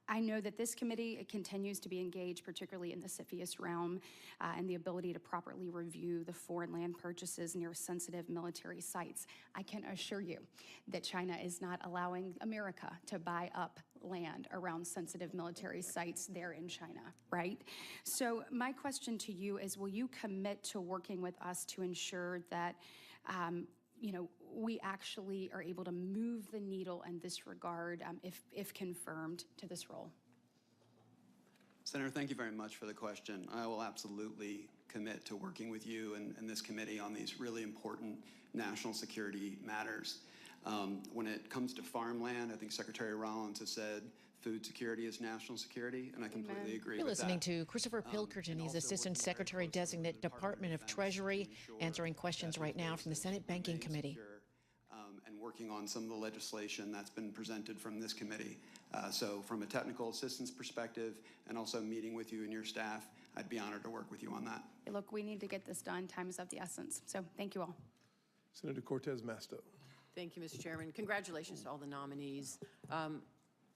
I know that this committee continues to be engaged, particularly in the CFIUS realm, and the ability to properly review the foreign land purchases near sensitive military sites. I can assure you that China is not allowing America to buy up land around sensitive military sites there in China, right? So my question to you is, will you commit to working with us to ensure that we actually are able to move the needle in this regard, if confirmed, to this role? Senator, thank you very much for the question. I will absolutely commit to working with you and this committee on these really important national security matters. When it comes to farmland, I think Secretary Rollins has said food security is national security, and I completely agree You're with that. listening to Christopher Pilkerton. He's Assistant Secretary Designate, Department of Treasury, answering questions right now from the Senate Banking Committee. And working on some of the legislation that's been presented from this committee. So from a technical assistance perspective, and also meeting with you and your staff, I'd be honored to work with you on that. Look, we need to get this done. Time is of the essence. So thank you all. Senator Cortez Masto. Thank you, Mr. Chairman. Congratulations to all the nominees.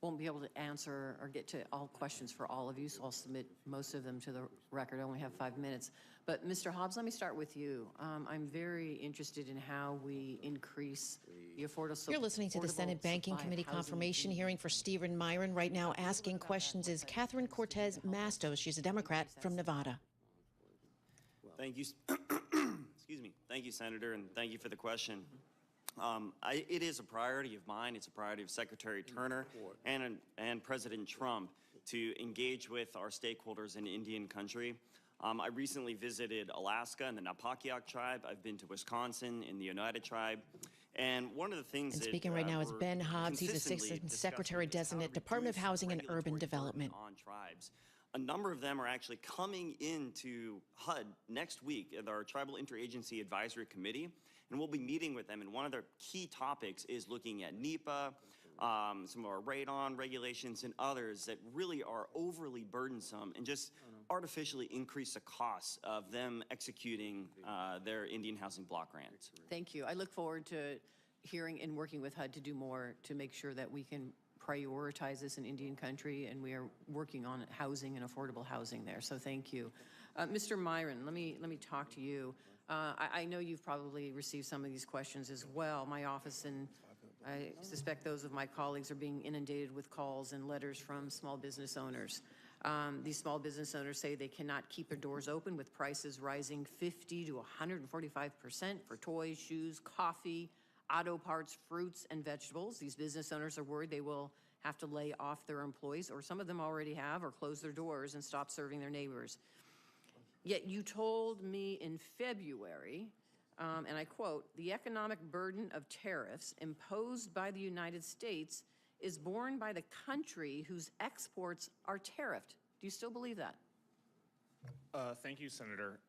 Won't be able to answer or get to all questions for all of you, so I'll submit most of them to the record. I only have 5 minutes. But Mr. Hobbs, let me start with you. I'm very interested in how we increase the affordable. You're listening to the Senate Banking Committee confirmation hearing for Stephen Myron. Right now asking questions is Catherine Cortez Masto. She's a Democrat from Nevada. Thank you. Excuse me. Thank you, Senator, and thank you for the question. It is a priority of mine. It's a priority of Secretary Turner and President Trump to engage with our stakeholders in Indian country. I recently visited Alaska and the Napakiak tribe. I've been to Wisconsin in the Oneida tribe. And one of the things and speaking right now is Ben Hobbs. He's Assistant Secretary Designate, Department of Housing and Urban Development. On tribes. A number of them are actually coming into HUD next week at our Tribal Interagency Advisory Committee, and we'll be meeting with them. And one of their key topics is looking at NEPA, some of our radon regulations, and others that really are overly burdensome and just artificially increase the costs of them executing their Indian housing block grants. Thank you. I look forward to hearing and working with HUD to do more to make sure that we can prioritize this in Indian country, and we are working on housing and affordable housing there. So thank you. Mr. Myron, let me talk to you. I know you've probably received some of these questions as well. My office and I suspect those of my colleagues are being inundated with calls and letters from small business owners. These small business owners say they cannot keep their doors open with prices rising 50 to 145% for toys, shoes, coffee, auto parts, fruits, and vegetables. These business owners are worried they will have to lay off their employees, or some of them already have, or close their doors and stop serving their neighbors. Yet you told me in February, and I quote, "The economic burden of tariffs imposed by the United States is borne by the country whose exports are tariffed." Do you still believe that? Thank you, Senator.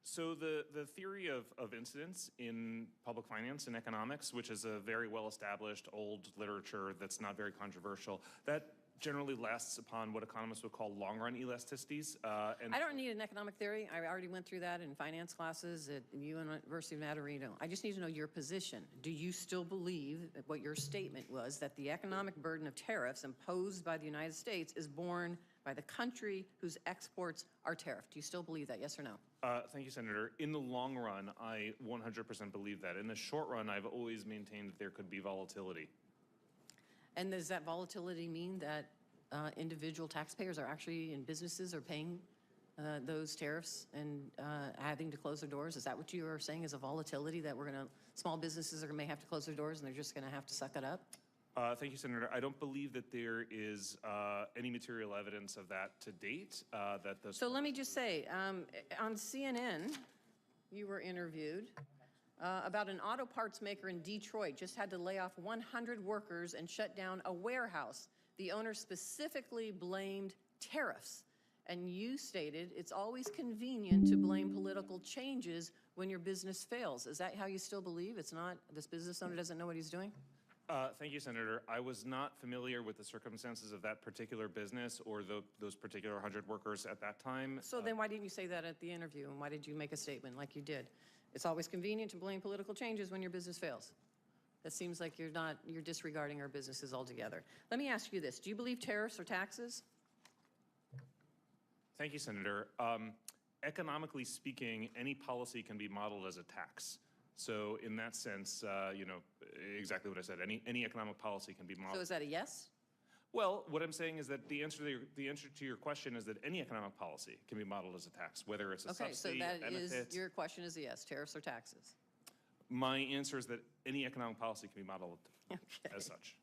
So the theory of incidence in public finance and economics, which is a very well-established old literature that's not very controversial, that generally lasts upon what economists would call long-run elasticities. And I don't need an economic theory. I already went through that in finance classes at University of Navarino. I just need to know your position. Do you still believe that what your statement was, that the economic burden of tariffs imposed by the United States is borne by the country whose exports are tariffed? Do you still believe that, yes or no? Thank you, Senator. In the long run, I 100% believe that. In the short run, I've always maintained that there could be volatility. And does that volatility mean that individual taxpayers are actually, and businesses are paying those tariffs and having to close their doors? Is that what you are saying is a volatility, that small businesses may have to close their doors and they're just gonna have to suck it up? Thank you, Senator. I don't believe that there is any material evidence of that to date. So let me just say, on CNN, you were interviewed about an auto parts maker in Detroit just had to lay off 100 workers and shut down a warehouse. The owner specifically blamed tariffs. And you stated it's always convenient to blame political changes when your business fails. Is that how you still believe? It's not, this business owner doesn't know what he's doing? Thank you, Senator. I was not familiar with the circumstances of that particular business or those particular 100 workers at that time. So then why didn't you say that at the interview? And why did you make a statement like you did? It's always convenient to blame political changes when your business fails. That seems like you're disregarding our businesses altogether. Let me ask you this. Do you believe tariffs are taxes? Thank you, Senator. Economically speaking, any policy can be modeled as a tax. So in that sense, you know, exactly what I said, any economic policy can be modeled. So is that a yes? Well, what I'm saying is that the answer to your question is that any economic policy can be modeled as a tax, whether it's a subsidy, Okay, so that is, benefit. your question is a yes, tariffs or taxes? My answer is that any economic policy can be modeled as such.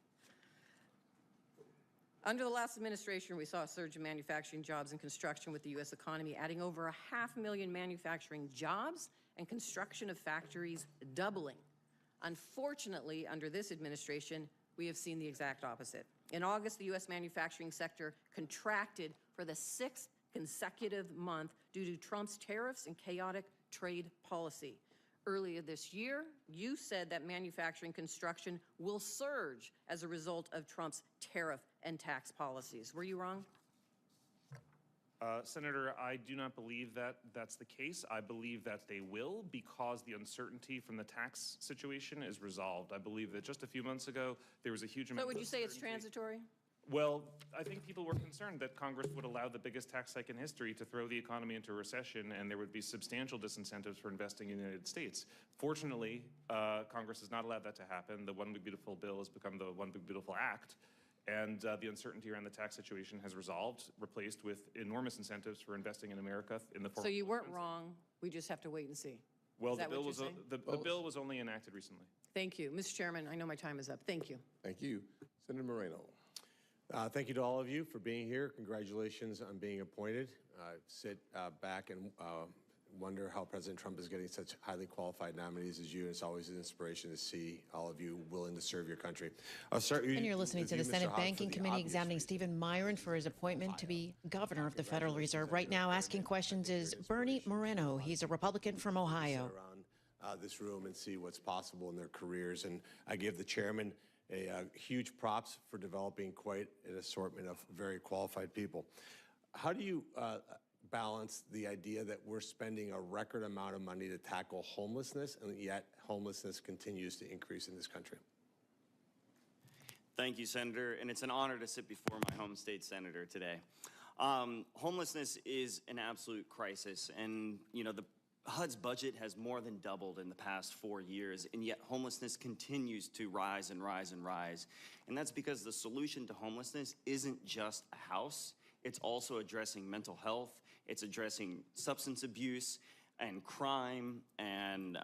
Under the last administration, we saw a surge in manufacturing jobs and construction, with the U.S. economy adding over 500,000 manufacturing jobs and construction of factories doubling. Unfortunately, under this administration, we have seen the exact opposite. In August, the U.S. manufacturing sector contracted for the 6th consecutive month due to Trump's tariffs and chaotic trade policy. Earlier this year, you said that manufacturing construction will surge as a result of Trump's tariff and tax policies. Were you wrong? Senator, I do not believe that that's the case. I believe that they will, because the uncertainty from the tax situation is resolved. I believe that just a few months ago, there was a huge amount of So would you say it's uncertainty. transitory? Well, I think people were concerned that Congress would allow the biggest tax hike in history to throw the economy into a recession, and there would be substantial disincentives for investing in the United States. Fortunately, Congress has not allowed that to happen. The One Big Beautiful Bill has become the One Big Beautiful Act, and the uncertainty around the tax situation has replaced with enormous incentives for investing in America in the form So of you weren't wrong, we just have to wait and see. Well, Is the that bill what was you're saying? the bill was only enacted recently. Thank you. Mr. Chairman, I know my time is up. Thank you. Thank you. Senator Moreno. Thank you to all of you for being here. Congratulations on being appointed. Sit back and wonder how President Trump is getting such highly qualified nominees as you, and it's always an inspiration to see all of you willing to serve your country. I'll start And you're listening to the Mr. Senate Hogg, Banking for the Committee obvious examining Stephen Myron for his appointment to be governor of the Federal Reserve. Right now, asking questions is Bernie Moreno. He's a Republican from Ohio. Around this room and see what's possible in their careers. And I give the chairman a huge props for developing quite an assortment of very qualified people. How do you balance the idea that we're spending a record amount of money to tackle homelessness, and yet homelessness continues to increase in this country? Thank you, Senator, and it's an honor to sit before my home state senator today. Homelessness is an absolute crisis, and you know, the HUD's budget has more than doubled in the past 4 years, and yet homelessness continues to rise and rise and rise. And that's because the solution to homelessness isn't just a house, it's also addressing mental health, it's addressing substance abuse and crime and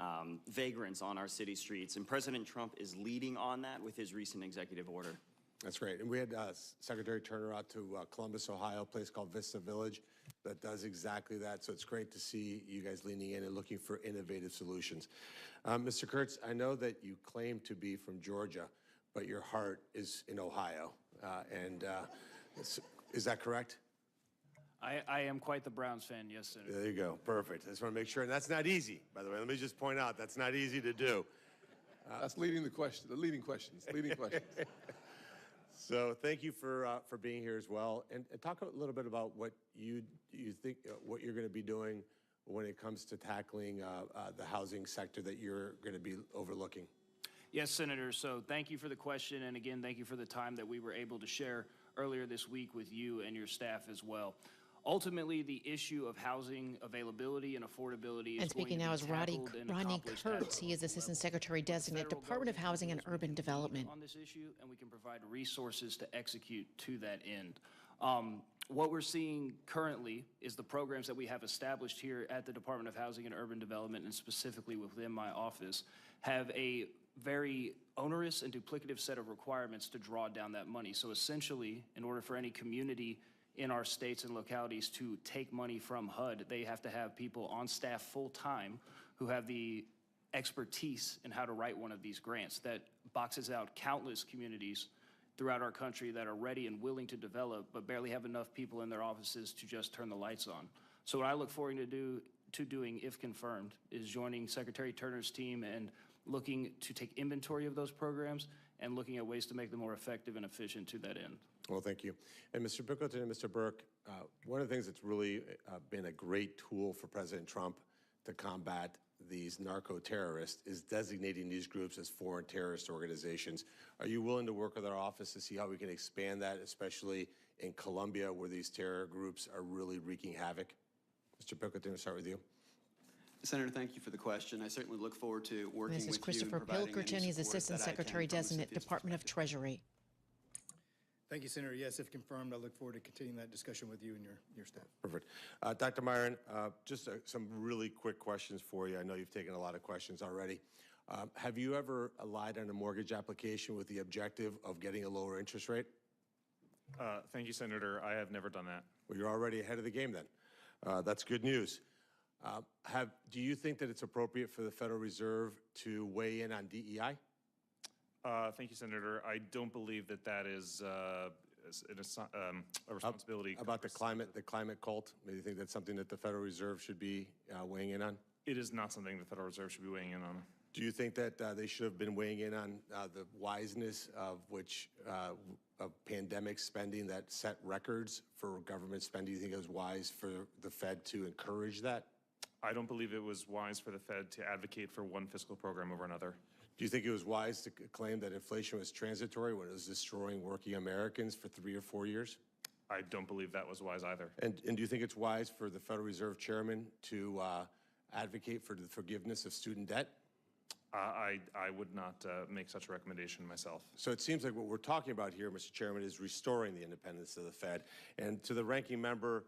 vagrants on our city streets. And President Trump is leading on that with his recent executive order. That's great. And we had Secretary Turner out to Columbus, Ohio, a place called Vista Village that does exactly that. So it's great to see you guys leaning in and looking for innovative solutions. Mr. Kurtz, I know that you claim to be from Georgia, but your heart is in Ohio. Is that correct? I am quite the Browns fan, yes, Senator. There you go. Perfect. I just want to make sure. And that's not easy, by the way. Let me just point out, that's not easy to do. That's leading questions. So thank you for being here as well. And talk a little bit about what you think, what you're going to be doing when it comes to tackling the housing sector that you're going to be overlooking. Yes, Senator. So thank you for the question. And again, thank you for the time that we were able to share earlier this week with you and your staff as well. Ultimately, the issue of housing availability and affordability is And speaking now is Rodney Kurtz. He is Assistant Secretary Designate, Department of Housing and Urban Development. On this issue, and we can provide resources to execute to that end. What we're seeing currently is the programs that we have established here at the Department of Housing and Urban Development, and specifically within my office, have a very onerous and duplicative set of requirements to draw down that money. So essentially, in order for any community in our states and localities to take money from HUD, they have to have people on staff full-time who have the expertise in how to write one of these grants. That boxes out countless communities throughout our country that are ready and willing to develop, but barely have enough people in their offices to just turn the lights on. So what I look forward to doing, if confirmed, is joining Secretary Turner's team and looking to take inventory of those programs and looking at ways to make them more effective and efficient to that end. Well, thank you. And Mr. Pickleton and Mr. Burke, one of the things that's really been a great tool for President Trump to combat these narco-terrorists is designating these groups as foreign terrorist organizations. Are you willing to work with our office to see how we can expand that, especially in Colombia, where these terror groups are really wreaking havoc? Mr. Pickleton, we'll start with you. Senator, thank you for the question. I certainly look forward to working with you. This is Christopher Pilkerton. He's Assistant Secretary Designate, Department of Treasury. Thank you, Senator. Yes, if confirmed, I look forward to continuing that discussion with you and your staff. Perfect. Dr. Myron, just some really quick questions for you. I know you've taken a lot of questions already. Have you ever lied on a mortgage application with the objective of getting a lower interest rate? Thank you, Senator. I have never done that. Well, you're already ahead of the game then. That's good news. Do you think that it's appropriate for the Federal Reserve to weigh in on DEI? Thank you, Senator. I don't believe that that is a responsibility. About the climate cult? Do you think that's something that the Federal Reserve should be weighing in on? It is not something the Federal Reserve should be weighing in on. Do you think that they should have been weighing in on the wiseness of pandemic spending that set records for government spending? Do you think it was wise for the Fed to encourage that? I don't believe it was wise for the Fed to advocate for one fiscal program over another. Do you think it was wise to claim that inflation was transitory when it was destroying working Americans for 3 or 4 years? I don't believe that was wise either. And do you think it's wise for the Federal Reserve Chairman to advocate for the forgiveness of student debt? I would not make such a recommendation myself. So it seems like what we're talking about here, Mr. Chairman, is restoring the independence of the Fed. And to the ranking member,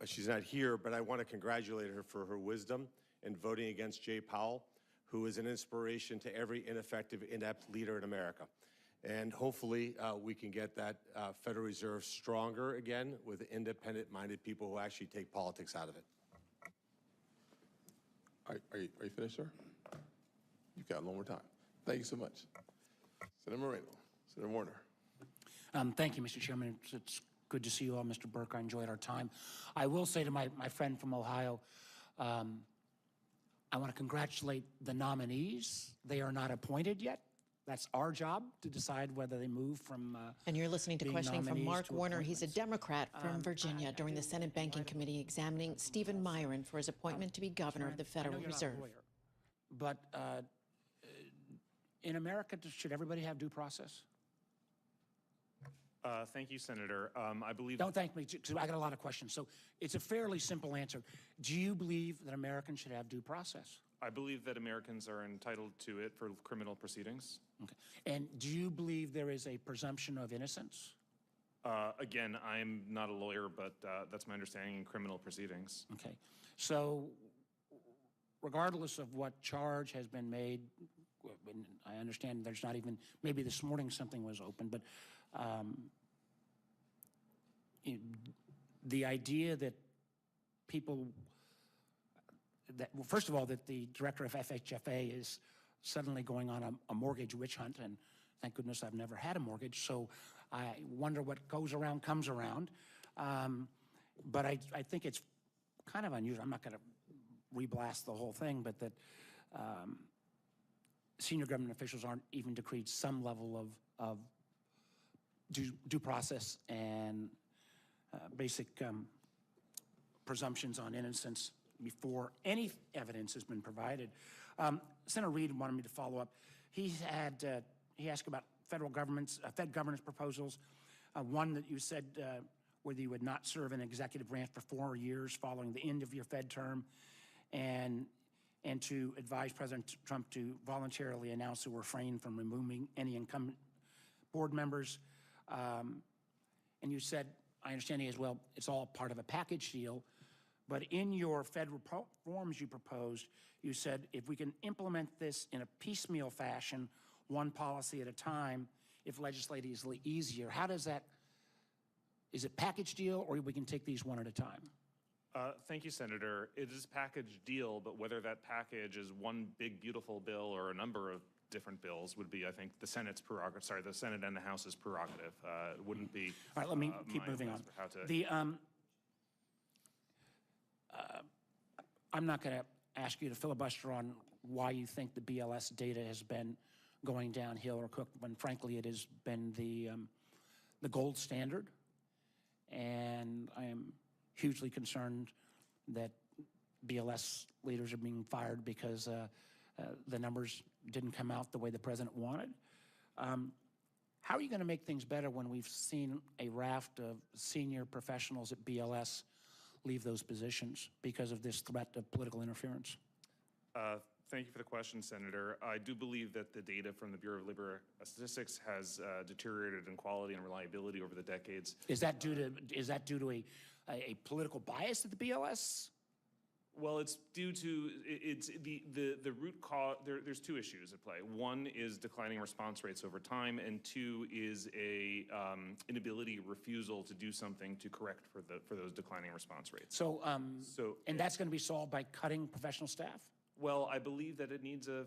she's not here, but I want to congratulate her for her wisdom in voting against Jay Powell, who is an inspiration to every ineffective, inept leader in America. And hopefully we can get that Federal Reserve stronger again with independent-minded people who actually take politics out of it. Are you finished, sir? You've got one more time. Thank you so much. Senator Moreno, Senator Warner. Thank you, Mr. Chairman. It's good to see you all, Mr. Burke. I enjoyed our time. I will say to my friend from Ohio, I want to congratulate the nominees. They are not appointed yet. That's our job to decide whether they move from And you're listening to questioning from Mark Warner. He's a Democrat from Virginia during the Senate Banking Committee examining Stephen Myron for his appointment to be governor of the Federal Reserve. But in America, should everybody have due process? Thank you, Senator. I believe... Don't thank me, because I got a lot of questions. So it's a fairly simple answer. Do you believe that Americans should have due process? I believe that Americans are entitled to it for criminal proceedings. Okay. And do you believe there is a presumption of innocence? Again, I'm not a lawyer, but that's my understanding in criminal proceedings. Okay. So regardless of what charge has been made, I understand there's not even, maybe this morning something was open, but the idea that people, well, first of all, that the director of FHFA is suddenly going on a mortgage witch hunt, and thank goodness I've never had a mortgage, so I wonder what goes around comes around. But I think it's kind of unusual. I'm not going to reblast the whole thing, but that senior government officials aren't even decreed some level of due process and basic presumptions on innocence before any evidence has been provided. Senator Reid wanted me to follow up. He asked about federal government's Fed governance proposals. One that you said whether you would not serve in executive branch for 4 years following the end of your Fed term, and to advise President Trump to voluntarily announce or refrain from removing any incumbent board members. And you said, I understand as well, it's all part of a package deal, but in your Fed reforms you proposed, you said if we can implement this in a piecemeal fashion, one policy at a time, if legislatively easier, how does that, is it package deal or we can take these one at a time? Thank you, Senator. It is a package deal, but whether that package is one big, beautiful bill or a number of different bills would be, I think, the Senate's prerogative. Sorry, the Senate and the House's prerogative. It wouldn't be. All right, let me keep moving on. How to the I'm not going to ask you to filibuster on why you think the BLS data has been going downhill or cooked, when frankly it has been the gold standard, and I am hugely concerned that BLS leaders are being fired because the numbers didn't come out the way the president wanted. How are you going to make things better when we've seen a raft of senior professionals at BLS leave those positions because of this threat of political interference? Thank you for the question, Senator. I do believe that the data from the Bureau of Labor Statistics has deteriorated in quality and reliability over the decades. Is that due to a political bias at the BLS? Well, it's due to the root cause. There's two issues at play. One is declining response rates over time, and two is a inability, refusal to do something to correct for those declining response rates. So that's going to be solved by cutting professional staff? Well, I believe that it needs an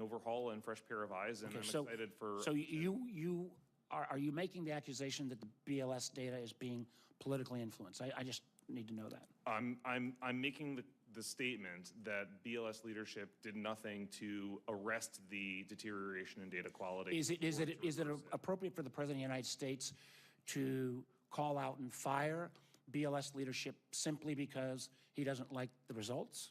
overhaul and fresh pair of eyes, and okay, I'm excited for. So are you making the accusation that the BLS data is being politically influenced? I just need to know that. I'm making the statement that BLS leadership did nothing to arrest the deterioration in data quality. Is it appropriate for the President of the United States to call out and fire BLS leadership simply because he doesn't like the results?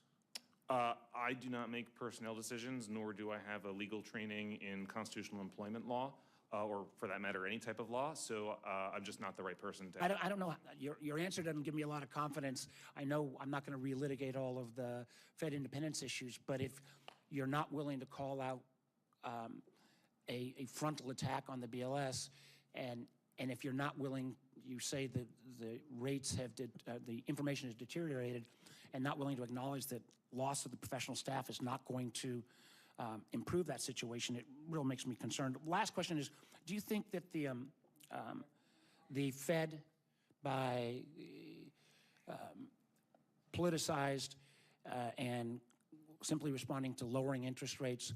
I do not make personnel decisions, nor do I have a legal training in constitutional employment law, or for that matter, any type of law. So I'm just not the right person to. I don't know. Your answer doesn't give me a lot of confidence. I know I'm not going to relitigate all of the Fed independence issues, but if you're not willing to call out a frontal attack on the BLS, and if you're not willing, you say that the rates have the information has deteriorated, and not willing to acknowledge that loss of the professional staff is not going to improve that situation, it really makes me concerned. Last question is, do you think that the Fed, by politicized and simply responding to lowering interest rates,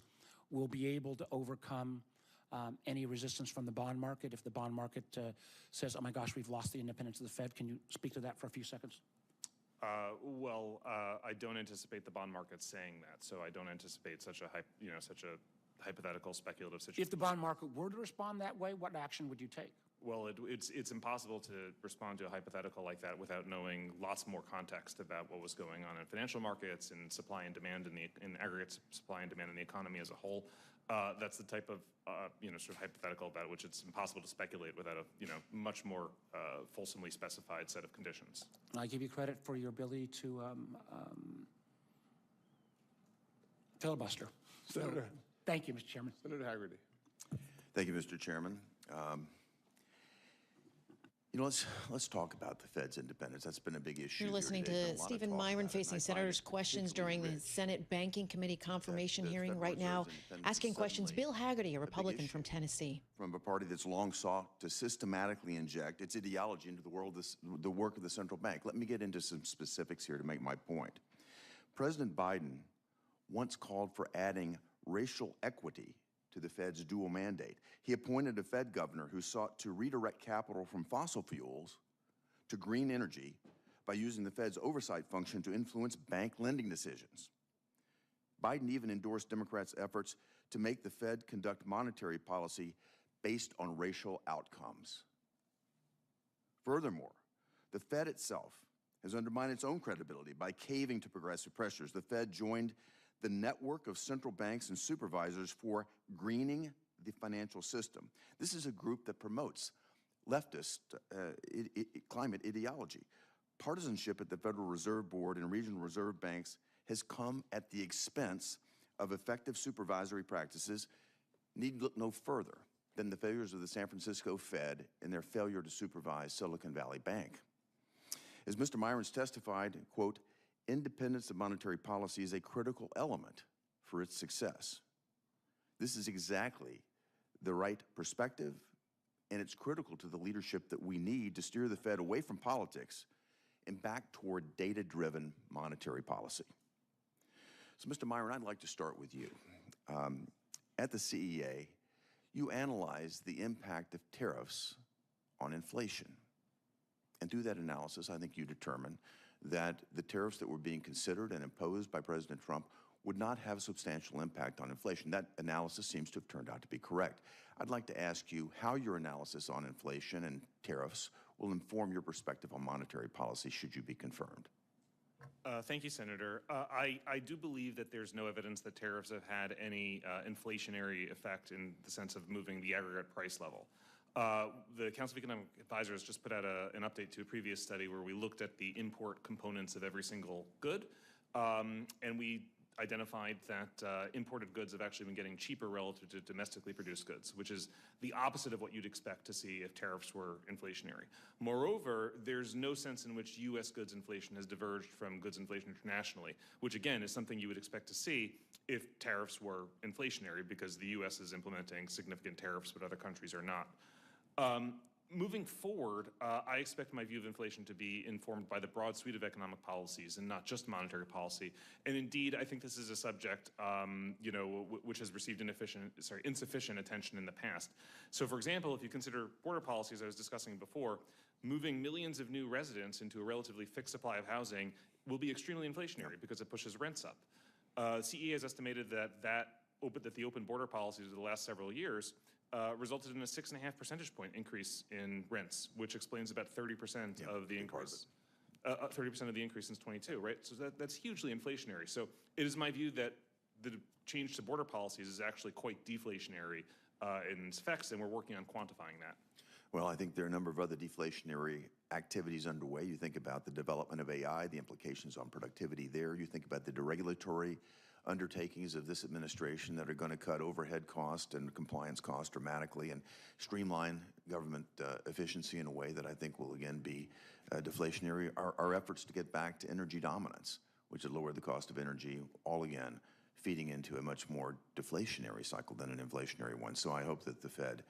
will be able to overcome any resistance from the bond market if the bond market says, oh my gosh, we've lost the independence of the Fed? Can you speak to that for a few seconds? I don't anticipate the bond market saying that, so I don't anticipate such a hypothetical speculative situation. If the bond market were to respond that way, what action would you take? Well, it's impossible to respond to a hypothetical like that without knowing lots more context about what was going on in financial markets and supply and demand in aggregate supply and demand in the economy as a whole. That's the type of sort of hypothetical about which it's impossible to speculate without a much more fulsomely specified set of conditions. I give you credit for your ability to filibuster. Senator, thank you, Mr. Chairman. Senator Haggerty. Thank you, Mr. Chairman. Let's talk about the Fed's independence. That's been a big issue. You're listening to Stephen Myron facing senators' questions during the Senate Banking Committee confirmation hearing right now. Asking questions, Bill Haggerty, a Republican from Tennessee. From a party that's long sought to systematically inject its ideology into the work of the central bank. Let me get into some specifics here to make my point. President Biden once called for adding racial equity to the Fed's dual mandate. He appointed a Fed governor who sought to redirect capital from fossil fuels to green energy by using the Fed's oversight function to influence bank lending decisions. Biden even endorsed Democrats' efforts to make the Fed conduct monetary policy based on racial outcomes. Furthermore, the Fed itself has undermined its own credibility by caving to progressive pressures. The Fed joined the network of central banks and supervisors for greening the financial system. This is a group that promotes leftist climate ideology. Partisanship at the Federal Reserve Board and regional reserve banks has come at the expense of effective supervisory practices. Need look no further than the failures of the San Francisco Fed and their failure to supervise Silicon Valley Bank. As Mr. Myrons testified, quote, independence of monetary policy is a critical element for its success. This is exactly the right perspective, and it's critical to the leadership that we need to steer the Fed away from politics and back toward data-driven monetary policy. So, Mr. Myron, I'd like to start with you. At the CEA, you analyzed the impact of tariffs on inflation. And through that analysis, I think you determined that the tariffs that were being considered and imposed by President Trump would not have a substantial impact on inflation. That analysis seems to have turned out to be correct. I'd like to ask you how your analysis on inflation and tariffs will inform your perspective on monetary policy should you be confirmed. Thank you, Senator. I do believe that there's no evidence that tariffs have had any inflationary effect in the sense of moving the aggregate price level. The Council of Economic Advisors just put out an update to a previous study where we looked at the import components of every single good, and we identified that imported goods have actually been getting cheaper relative to domestically produced goods, which is the opposite of what you'd expect to see if tariffs were inflationary. Moreover, there's no sense in which U.S. goods inflation has diverged from goods inflation internationally, which again is something you would expect to see if tariffs were inflationary because the U.S. is implementing significant tariffs but other countries are not. Moving forward, I expect my view of inflation to be informed by the broad suite of economic policies and not just monetary policy. And indeed, I think this is a subject, which has received insufficient attention in the past. So, for example, if you consider border policies I was discussing before, moving millions of new residents into a relatively fixed supply of housing will be extremely inflationary because it pushes rents up. CE has estimated that the open border policies of the last several years resulted in a 6.5 percentage point increase in rents, which explains about 30% of the increase. 30% of the increase since 22, right? So that's hugely inflationary. So it is my view that the change to border policies is actually quite deflationary in its effects, and we're working on quantifying that. Well, I think there are a number of other deflationary activities underway. You think about the development of AI, the implications on productivity there. You think about the deregulatory undertakings of this administration that are going to cut overhead cost and compliance cost dramatically and streamline government efficiency in a way that I think will again be deflationary. Our efforts to get back to energy dominance, which would lower the cost of energy, all again feeding into a much more deflationary cycle than an inflationary one. So I hope that the Fed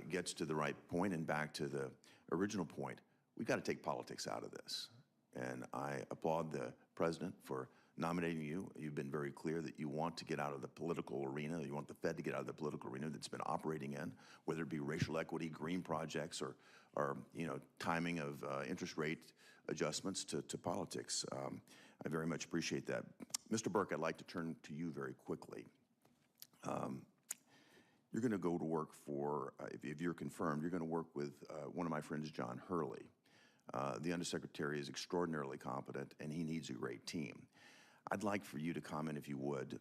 gets to the right point and back to the original point. We've got to take politics out of this. And I applaud the President for nominating you. You've been very clear that you want to get out of the political arena. You want the Fed to get out of the political arena that's been operating in, whether it be racial equity, green projects, or timing of interest rate adjustments to politics. I very much appreciate that. Mr. Burke, I'd like to turn to you very quickly. You're going to go to work for, if you're confirmed, you're going to work with one of my friends, John Hurley. The Undersecretary is extraordinarily competent, and he needs a great team. I'd like for you to comment, if you would.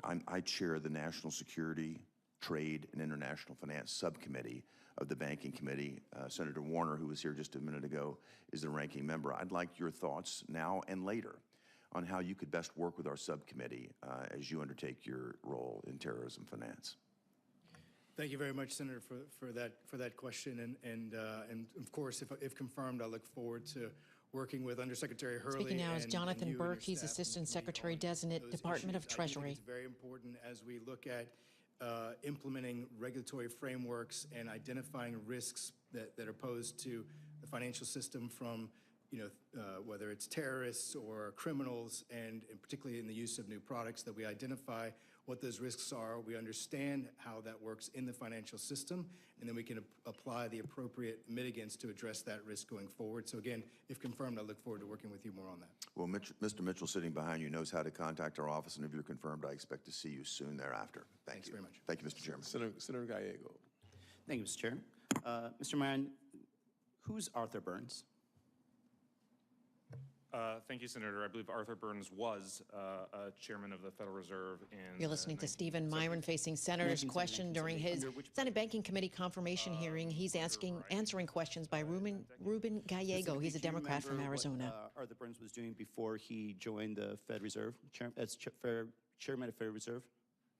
I chair the National Security, Trade, and International Finance Subcommittee of the Banking Committee. Senator Warner, who was here just a minute ago, is the ranking member. I'd like your thoughts now and later on how you could best work with our subcommittee as you undertake your role in terrorism finance. Thank you very much, Senator, for that question. And of course, if confirmed, I look forward to working with Undersecretary Hurley. Speaking now is Jonathan Burke. He's staff Assistant Secretary Designate, Department of Treasury. I think it's very important as we look at implementing regulatory frameworks and identifying risks that are posed to the financial system from whether it's terrorists or criminals, and particularly in the use of new products, that we identify what those risks are, we understand how that works in the financial system, and then we can apply the appropriate mitigants to address that risk going forward. So again, if confirmed, I look forward to working with you more on that. Well, Mr. Mitchell sitting behind you knows how to contact our office, and if you're confirmed, I expect to see you soon thereafter. Thanks very much. Thank you, Mr. Chairman. Senator Gallego. Thank you, Mr. Chair. Mr. Myron, who's Arthur Burns? Thank you, Senator. I believe Arthur Burns was chairman of the Federal Reserve in... You're listening to Stephen Myron facing Senator's question during his Senate Banking Committee confirmation hearing. He's answering questions by Ruben Gallego. He's a Democrat from Arizona. What Arthur Burns was doing before he joined the Fed Reserve, as chairman of Federal Reserve?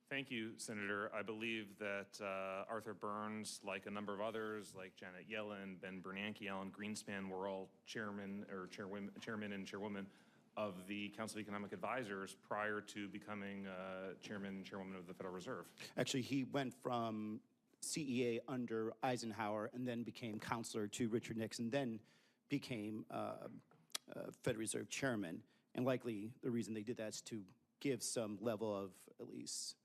Thank you, Senator. I believe that Arthur Burns, like a number of others, like Janet Yellen, Ben Bernanke, Alan Greenspan, were all chairman and chairwoman of the Council of Economic Advisors prior to becoming chairman and chairwoman of the Federal Reserve. Actually, he went from CEA under Eisenhower and then became counselor to Richard Nixon, then became Fed Reserve chairman. And likely the reason they did that is to give some level of, at least,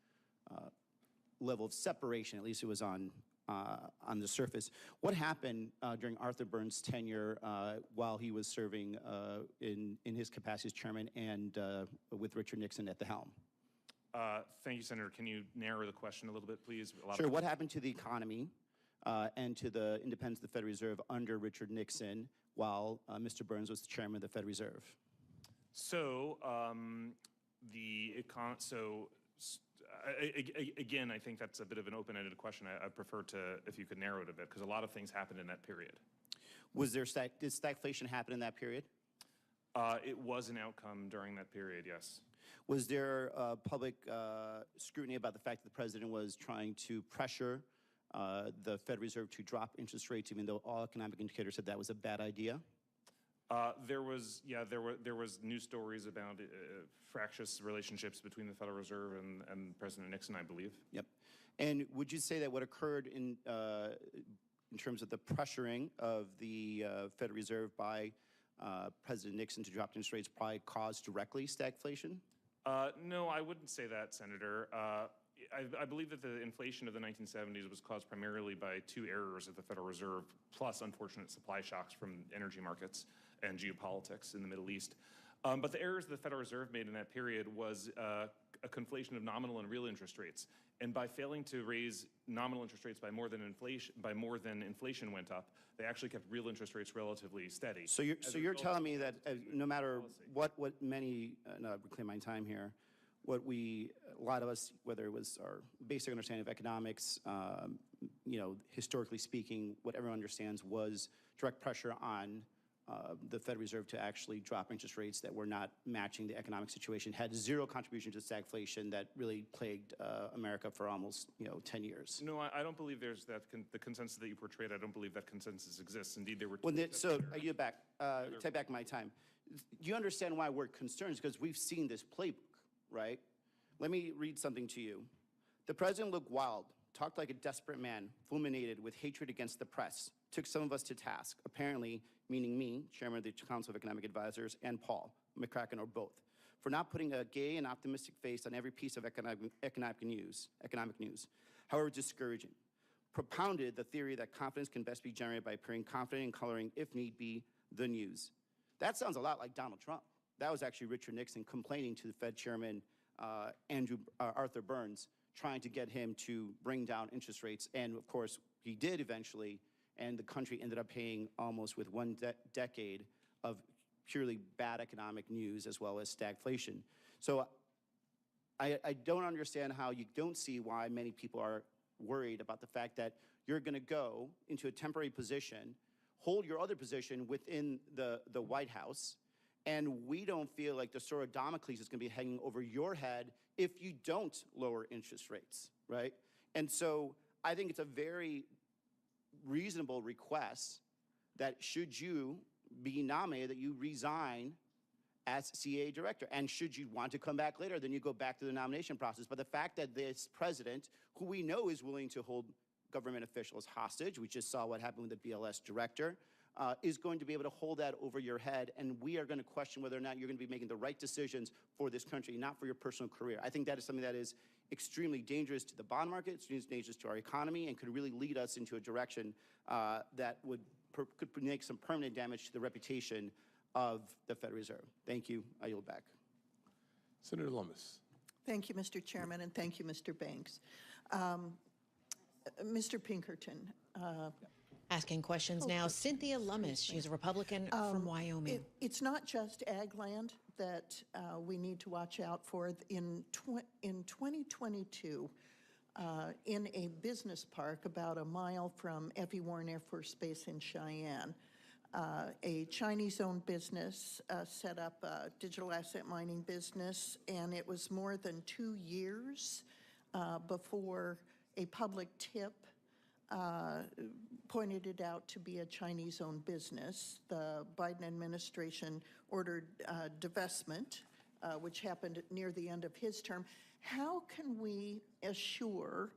level of separation, at least it was on the surface. What happened during Arthur Burns' tenure while he was serving in his capacity as chairman and with Richard Nixon at the helm? Thank you, Senator. Can you narrow the question a little bit, please? Sure. What happened to the economy and to the independence of the Federal Reserve under Richard Nixon while Mr. Burns was the chairman of the Federal Reserve? So, again, I think that's a bit of an open-ended question. I prefer to, if you could narrow it a bit, because a lot of things happened in that period. Did stagflation happen in that period? It was an outcome during that period, yes. Was there public scrutiny about the fact that the president was trying to pressure the Fed Reserve to drop interest rates, even though all economic indicators said that was a bad idea? There was news stories about fractious relationships between the Federal Reserve and President Nixon, I believe. Yep. And would you say that what occurred in terms of the pressuring of the Federal Reserve by President Nixon to drop interest rates probably caused directly stagflation? No, I wouldn't say that, Senator. I believe that the inflation of the 1970s was caused primarily by two errors of the Federal Reserve, plus unfortunate supply shocks from energy markets and geopolitics in the Middle East. But the errors the Federal Reserve made in that period was a conflation of nominal and real interest rates. And by failing to raise nominal interest rates by more than inflation went up, they actually kept real interest rates relatively steady. So you're telling me that no matter what many, reclaim my time here, a lot of us, whether it was our basic understanding of economics, historically speaking, what everyone understands was direct pressure on the Federal Reserve to actually drop interest rates that were not matching the economic situation, had zero contribution to stagflation that really plagued America for almost 10 years. No, I don't believe there's the consensus that you portrayed. I don't believe that consensus exists. Indeed, there were. I get back. Take back my time. You understand why we're concerned? Because we've seen this playbook, right? Let me read something to you. The president looked wild, talked like a desperate man, fulminated with hatred against the press, took some of us to task, apparently meaning me, chairman of the Council of Economic Advisors, and Paul McCracken, or both, for not putting a gay and optimistic face on every piece of economic news, however discouraging. Propounded the theory that confidence can best be generated by appearing confident and coloring, if need be, the news. That sounds a lot like Donald Trump. That was actually Richard Nixon complaining to the Fed chairman, Arthur Burns, trying to get him to bring down interest rates. And of course, he did eventually, and the country ended up paying almost with one decade of purely bad economic news as well as stagflation. So I don't understand how you don't see why many people are worried about the fact that you're going to go into a temporary position, hold your other position within the White House, and we don't feel like the sword of Damocles is going to be hanging over your head if you don't lower interest rates, right? And so I think it's a very reasonable request that should you be nominated, that you resign as CA director. And should you want to come back later, then you go back to the nomination process. But the fact that this president, who we know is willing to hold government officials hostage, we just saw what happened with the BLS director, is going to be able to hold that over your head, and we are going to question whether or not you're going to be making the right decisions for this country, not for your personal career. I think that is something that is extremely dangerous to the bond market, extremely dangerous to our economy, and could really lead us into a direction that could make some permanent damage to the reputation of the Federal Reserve. Thank you. I yield back. Senator Lummis. Thank you, Mr. Chairman, and thank you, Mr. Banks. Mr. Pinkerton. Asking questions now, Cynthia Lummis. She's a Republican from Wyoming. It's not just ag land that we need to watch out for. In 2022, in a business park about a mile from F.E. Warren Air Force Base in Cheyenne, a Chinese-owned business set up a digital asset mining business, and it was more than 2 years before a public tip pointed it out to be a Chinese-owned business. The Biden administration ordered divestment, which happened near the end of his term. How can we assure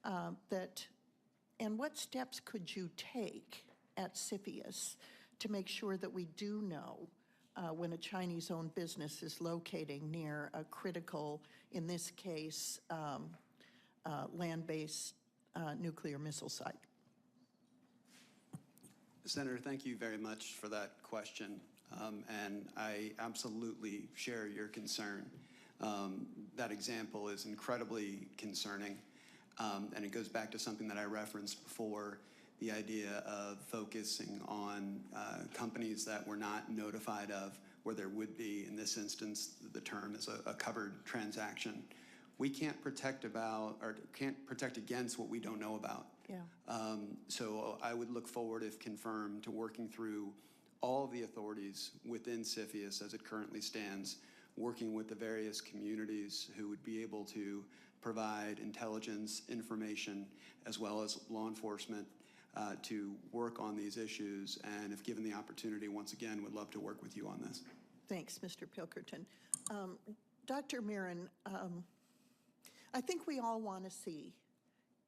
that, and what steps could you take at CFIUS to make sure that we do know when a Chinese-owned business is locating near a critical, in this case, land-based nuclear missile site? Senator, thank you very much for that question, and I absolutely share your concern. That example is incredibly concerning, and it goes back to something that I referenced before, the idea of focusing on companies that were not notified of where there would be, in this instance, the term is a covered transaction. We can't protect against what we don't know about. Yeah. So I would look forward, if confirmed, to working through all the authorities within CFIUS as it currently stands, working with the various communities who would be able to provide intelligence, information, as well as law enforcement to work on these issues. And if given the opportunity, once again, would love to work with you on this. Thanks, Mr. Pilkerton. Dr. Mirren, I think we all want to see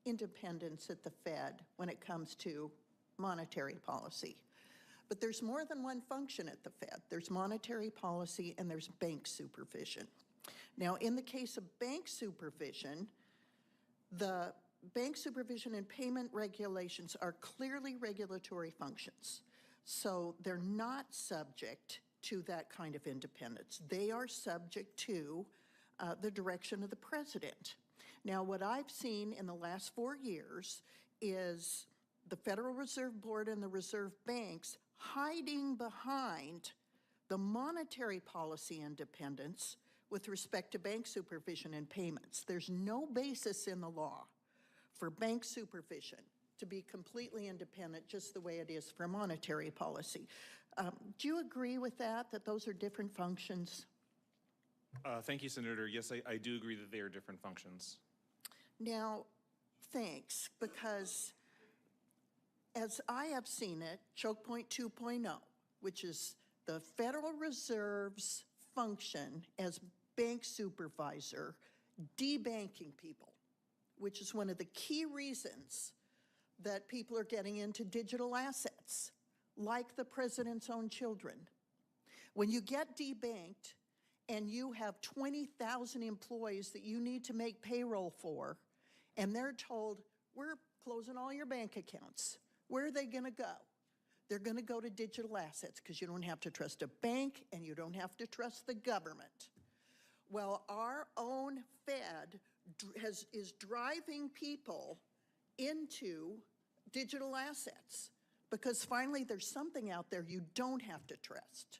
independence at the Fed when it comes to monetary policy. But there's more than one function at the Fed. There's monetary policy and there's bank supervision. Now, in the case of bank supervision, the bank supervision and payment regulations are clearly regulatory functions. So they're not subject to that kind of independence. They are subject to the direction of the president. Now, what I've seen in the last 4 years is the Federal Reserve Board and the Reserve Banks hiding behind the monetary policy independence with respect to bank supervision and payments. There's no basis in the law for bank supervision to be completely independent, just the way it is for monetary policy. Do you agree with that those are different functions? Thank you, Senator. Yes, I do agree that they are different functions. Now, thanks, because as I have seen it, choke point 2.0, which is the Federal Reserve's function as bank supervisor, debanking people, which is one of the key reasons that people are getting into digital assets, like the president's own children. When you get debanked and you have 20,000 employees that you need to make payroll for, and they're told, we're closing all your bank accounts. Where are they going to go? They're going to go to digital assets because you don't have to trust a bank and you don't have to trust the government. Well, our own Fed is driving people into digital assets because finally there's something out there you don't have to trust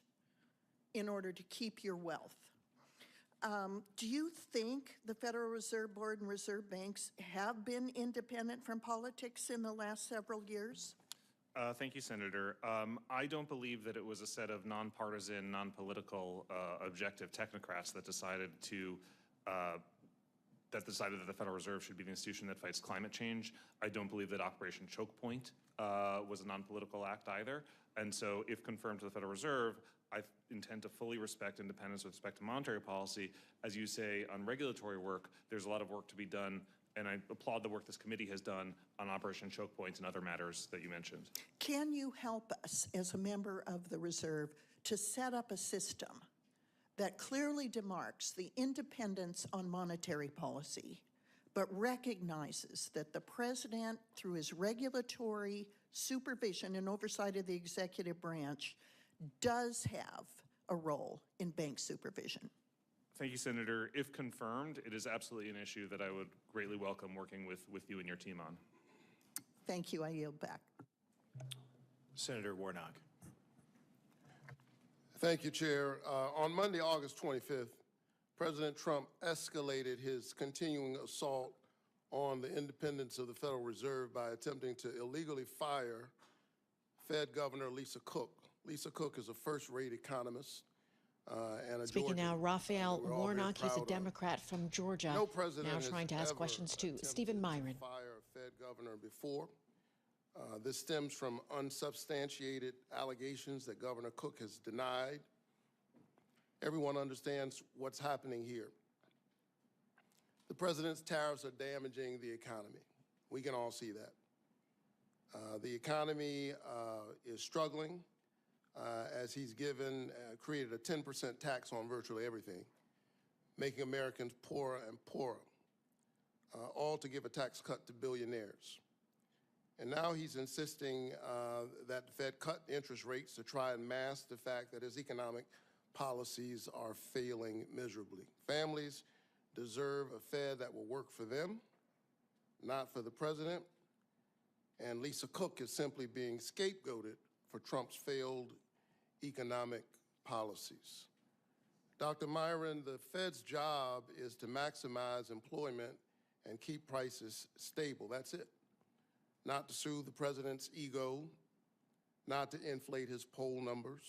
in order to keep your wealth. Do you think the Federal Reserve Board and Reserve Banks have been independent from politics in the last several years? Thank you, Senator. I don't believe that it was a set of nonpartisan, non-political, objective technocrats that decided that the Federal Reserve should be the institution that fights climate change. I don't believe that Operation Choke Point was a non-political act either. And so if confirmed to the Federal Reserve, I intend to fully respect independence with respect to monetary policy. As you say, on regulatory work, there's a lot of work to be done And I applaud the work this committee has done on Operation Choke Points and other matters that you mentioned. Can you help us, as a member of the Reserve, to set up a system that clearly demarks the independence on monetary policy, but recognizes that the president, through his regulatory supervision and oversight of the executive branch, does have a role in bank supervision? Thank you, Senator. If confirmed, it is absolutely an issue that I would greatly welcome working with you and your team on. Thank you. I yield back. Senator Warnock. Thank you, Chair. On Monday, August 25th, President Trump escalated his continuing assault on the independence of the Federal Reserve by attempting to illegally fire Fed Governor Lisa Cook. Lisa Cook is a first-rate economist. Speaking now, Raphael Warnock, he's a Democrat from Georgia, no president now trying to ask questions to Stephen Myron. Fire a Fed governor before. This stems from unsubstantiated allegations that Governor Cook has denied. Everyone understands what's happening here. The president's tariffs are damaging the economy. We can all see that. The economy is struggling. As he's created a 10% tax on virtually everything, making Americans poorer and poorer, all to give a tax cut to billionaires. And now he's insisting that the Fed cut interest rates to try and mask the fact that his economic policies are failing miserably. Families deserve a Fed that will work for them, not for the president. And Lisa Cook is simply being scapegoated for Trump's failed economic policies. Dr. Myron, the Fed's job is to maximize employment and keep prices stable. That's it. Not to soothe the president's ego, not to inflate his poll numbers,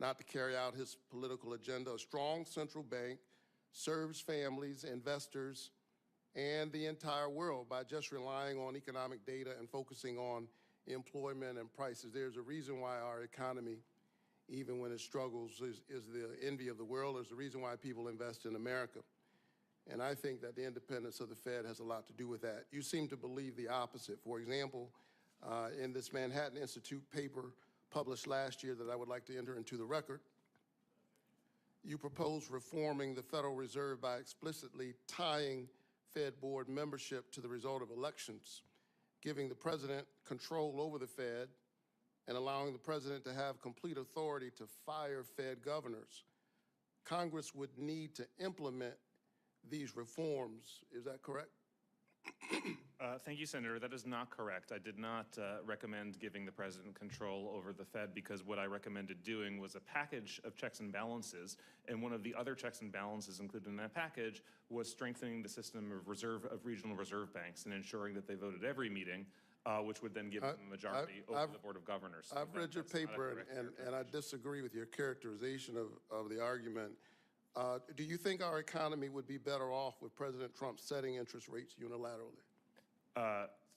not to carry out his political agenda. A strong central bank serves families, investors, and the entire world by just relying on economic data and focusing on employment and prices. There's a reason why our economy, even when it struggles, is the envy of the world. There's a reason why people invest in America. And I think that the independence of the Fed has a lot to do with that. You seem to believe the opposite. For example, in this Manhattan Institute paper published last year that I would like to enter into the record, you propose reforming the Federal Reserve by explicitly tying Fed board membership to the result of elections, giving the president control over the Fed and allowing the president to have complete authority to fire Fed governors. Congress would need to implement these reforms. Is that correct? Thank you, Senator. That is not correct. I did not recommend giving the president control over the Fed because what I recommended doing was a package of checks and balances, and one of the other checks and balances included in that package was strengthening the system of regional reserve banks and ensuring that they voted every meeting, which would then give them a majority over the Board of Governors. So I've read your paper, and I disagree with your characterization of the argument. Do you think our economy would be better off with President Trump setting interest rates unilaterally?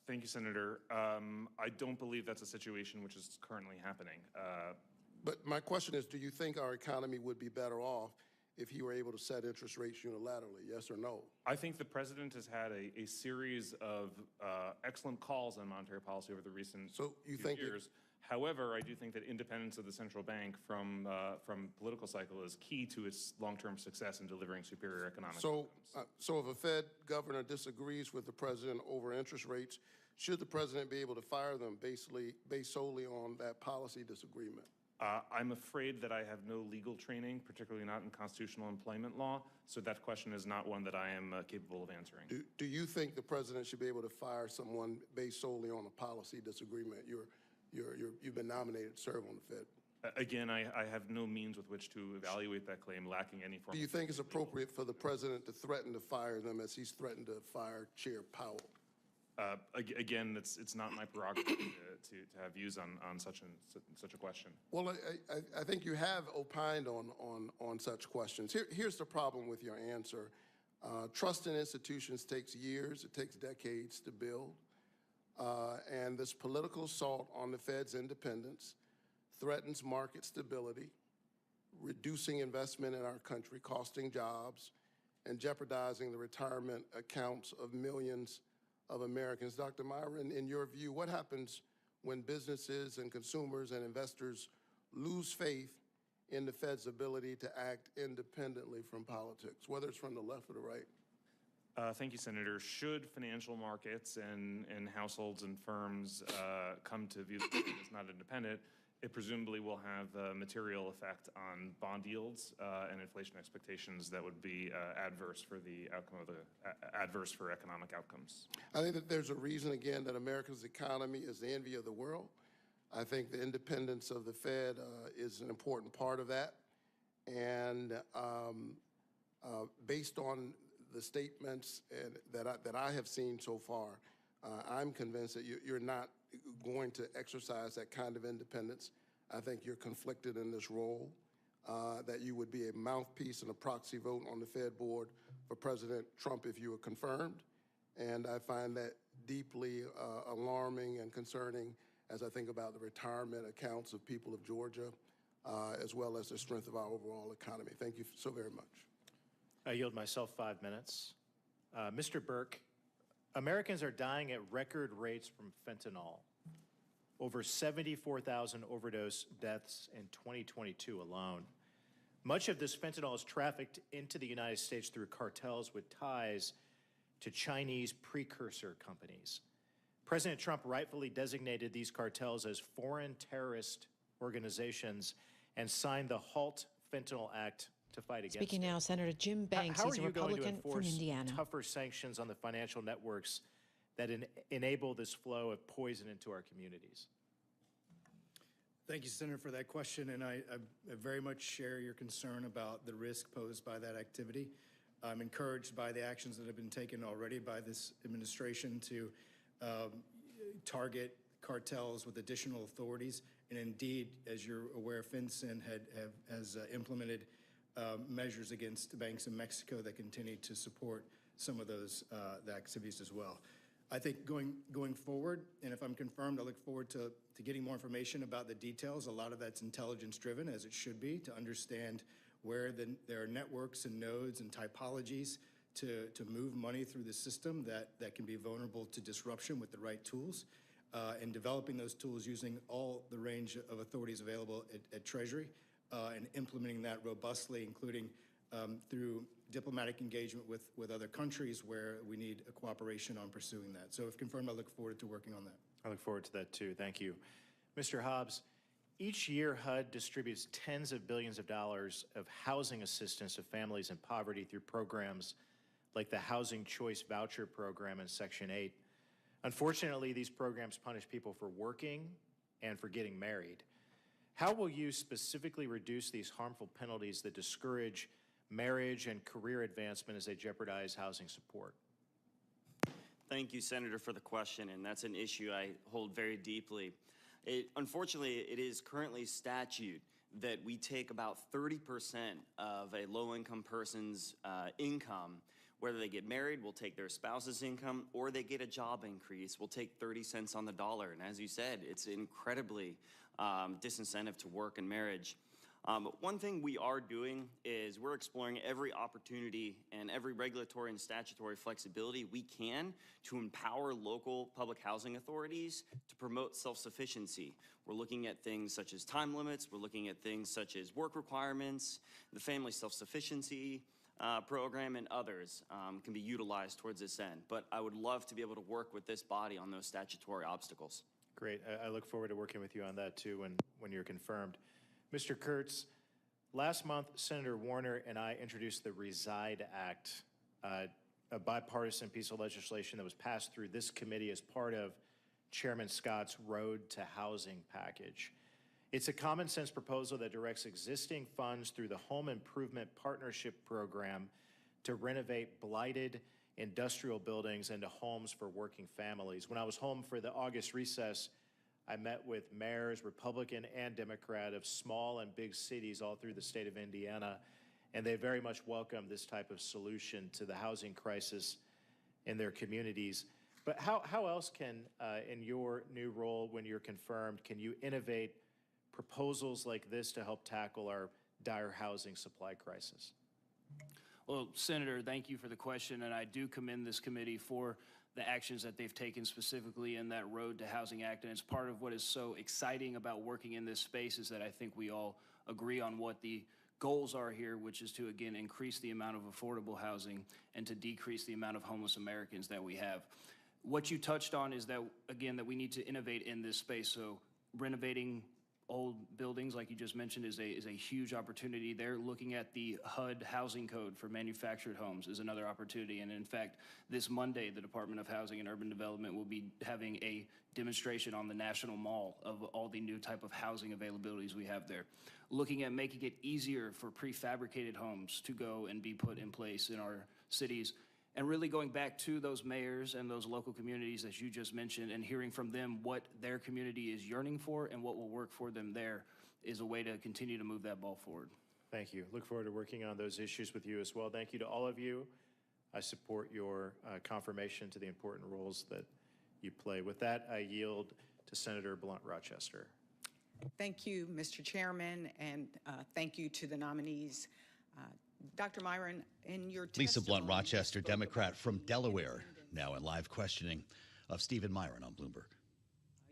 Thank you, Senator. I don't believe that's a situation which is currently happening. But my question is, do you think our economy would be better off if he were able to set interest rates unilaterally, yes or no? I think the president has had a series of excellent calls on monetary policy over the recent few years. However, I do think that independence of the central bank from political cycle is key to its long-term success in delivering superior economic outcomes. So if a Fed governor disagrees with the president over interest rates, should the president be able to fire them based solely on that policy disagreement? I'm afraid that I have no legal training, particularly not in constitutional employment law, so that question is not one that I am capable of answering. Do you think the president should be able to fire someone based solely on a policy disagreement? You've been nominated to serve on the Fed. Again, I have no means with which to evaluate that claim, lacking any form. Do you think it's appropriate for the president to threaten to fire them as he's threatened to fire Chair Powell? Again, it's not my prerogative to have views on such a question. Well, I think you have opined on such questions. Here's the problem with your answer. Trust in institutions takes years, it takes decades to build. And this political assault on the Fed's independence threatens market stability, reducing investment in our country, costing jobs, and jeopardizing the retirement accounts of millions of Americans. Dr. Myron, in your view, what happens when businesses and consumers and investors lose faith in the Fed's ability to act independently from politics, whether it's from the left or the right? Thank you, Senator. Should financial markets and households and firms come to view that the Fed is not independent, it presumably will have a material effect on bond yields and inflation expectations that would be adverse for the outcome of adverse for economic outcomes. I think that there's a reason, again, that America's economy is the envy of the world. I think the independence of the Fed is an important part of that. And based on the statements that I have seen so far, I'm convinced that you're not going to exercise that kind of independence. I think you're conflicted in this role, that you would be a mouthpiece and a proxy vote on the Fed board for President Trump if you were confirmed. And I find that deeply alarming and concerning as I think about the retirement accounts of people of Georgia, as well as the strength of our overall economy. Thank you so very much. I yield myself 5 minutes. Mr. Burke, Americans are dying at record rates from fentanyl. Over 74,000 overdose deaths in 2022 alone. Much of this fentanyl is trafficked into the United States through cartels with ties to Chinese precursor companies. President Trump rightfully designated these cartels as foreign terrorist organizations and signed the HALT Fentanyl Act to fight against Speaking now, Senator Jim Banks. He's a Republican from Indiana. Tougher sanctions on the financial networks that enable this flow of poison into our communities? Thank you, Senator, for that question, and I very much share your concern about the risk posed by that activity. I'm encouraged by the actions that have been taken already by this administration to target cartels with additional authorities, and indeed, as you're aware, FinCEN has implemented measures against banks in Mexico that continue to support some of those the activities as well. I think going forward, and if I'm confirmed, I look forward to getting more information about the details. A lot of that's intelligence driven, as it should be, to understand where there are networks and nodes and typologies to move money through the system that can be vulnerable to disruption with the right tools, and developing those tools using all the range of authorities available at Treasury, and implementing that robustly, including through diplomatic engagement with other countries where we need a cooperation on pursuing that. So if confirmed, I look forward to working on that. I look forward to that too. Thank you. Mr. Hobbs, each year HUD distributes tens of billions of dollars of housing assistance to families in poverty through programs like the Housing Choice Voucher Program in Section 8. Unfortunately, these programs punish people for working and for getting married. How will you specifically reduce these harmful penalties that discourage marriage and career advancement as they jeopardize housing support? Thank you, Senator, for the question, and that's an issue I hold very deeply. Unfortunately, it is currently statute that we take about 30% of a low-income person's income. Whether they get married, we'll take their spouse's income, or they get a job increase, we'll take 30 cents on the dollar. And as you said, it's incredibly disincentive to work and marriage. One thing we are doing is we're exploring every opportunity and every regulatory and statutory flexibility we can to empower local public housing authorities to promote self-sufficiency. We're looking at things such as time limits, we're looking at things such as work requirements, the family self-sufficiency program, and others can be utilized towards this end. But I would love to be able to work with this body on those statutory obstacles. Great. I look forward to working with you on that too when you're confirmed. Mr. Kurtz, last month, Senator Warner and I introduced the RESIDE Act, a bipartisan piece of legislation that was passed through this committee as part of Chairman Scott's Road to Housing package. It's a common sense proposal that directs existing funds through the Home Improvement Partnership Program to renovate blighted industrial buildings into homes for working families. When I was home for the August recess, I met with mayors, Republican and Democrat, of small and big cities all through the state of Indiana, and they very much welcome this type of solution to the housing crisis in their communities. But how else can, in your new role when you're confirmed, can you innovate proposals like this to help tackle our dire housing supply crisis? Well, Senator, thank you for the question, and I do commend this committee for the actions that they've taken specifically in that Road to Housing Act. And it's part of what is so exciting about working in this space is that I think we all agree on what the goals are here, which is to, again, increase the amount of affordable housing and to decrease the amount of homeless Americans that we have. What you touched on is that, again, that we need to innovate in this space. So renovating old buildings, like you just mentioned, is a huge opportunity. They're looking at the HUD housing code for manufactured homes is another opportunity. And in fact, this Monday, the Department of Housing and Urban Development will be having a demonstration on the National Mall of all the new type of housing availabilities we have there. Looking at making it easier for prefabricated homes to go and be put in place in our cities. And really going back to those mayors and those local communities that you just mentioned and hearing from them what their community is yearning for and what will work for them there is a way to continue to move that ball forward. Thank you. Look forward to working on those issues with you as well. Thank you to all of you. I support your confirmation to the important roles that you play. With that, I yield to Senator Blunt Rochester. Thank you, Mr. Chairman, and thank you to the nominees. Dr. Myron, in your Lisa Blunt Rochester, Democrat from Delaware, now in live questioning of Stephen Myron on Bloomberg.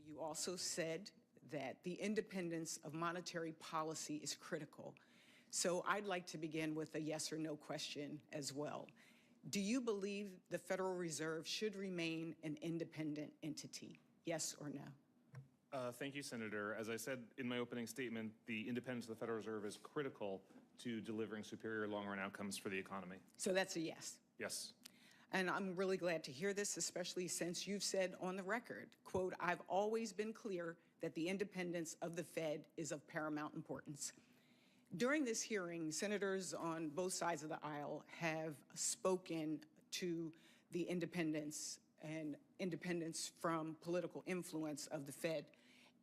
You also said that the independence of monetary policy is critical. So I'd like to begin with a yes or no question as well. Do you believe the Federal Reserve should remain an independent entity? Yes or no? Thank you, Senator. As I said in my opening statement, the independence of the Federal Reserve is critical to delivering superior long-run outcomes for the economy. So that's a yes. Yes. And I'm really glad to hear this, especially since you've said on the record, quote, I've always been clear that the independence of the Fed is of paramount importance. During this hearing, senators on both sides of the aisle have spoken to the independence and independence from political influence of the Fed.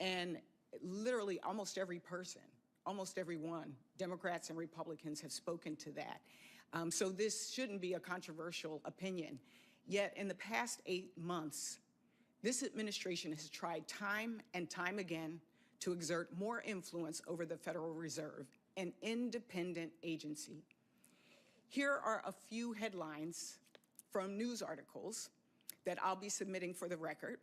And literally almost every person, almost everyone, Democrats and Republicans, have spoken to that. So this shouldn't be a controversial opinion. Yet in the past 8 months, this administration has tried time and time again to exert more influence over the Federal Reserve, an independent agency. Here are a few headlines from news articles that I'll be submitting for the record.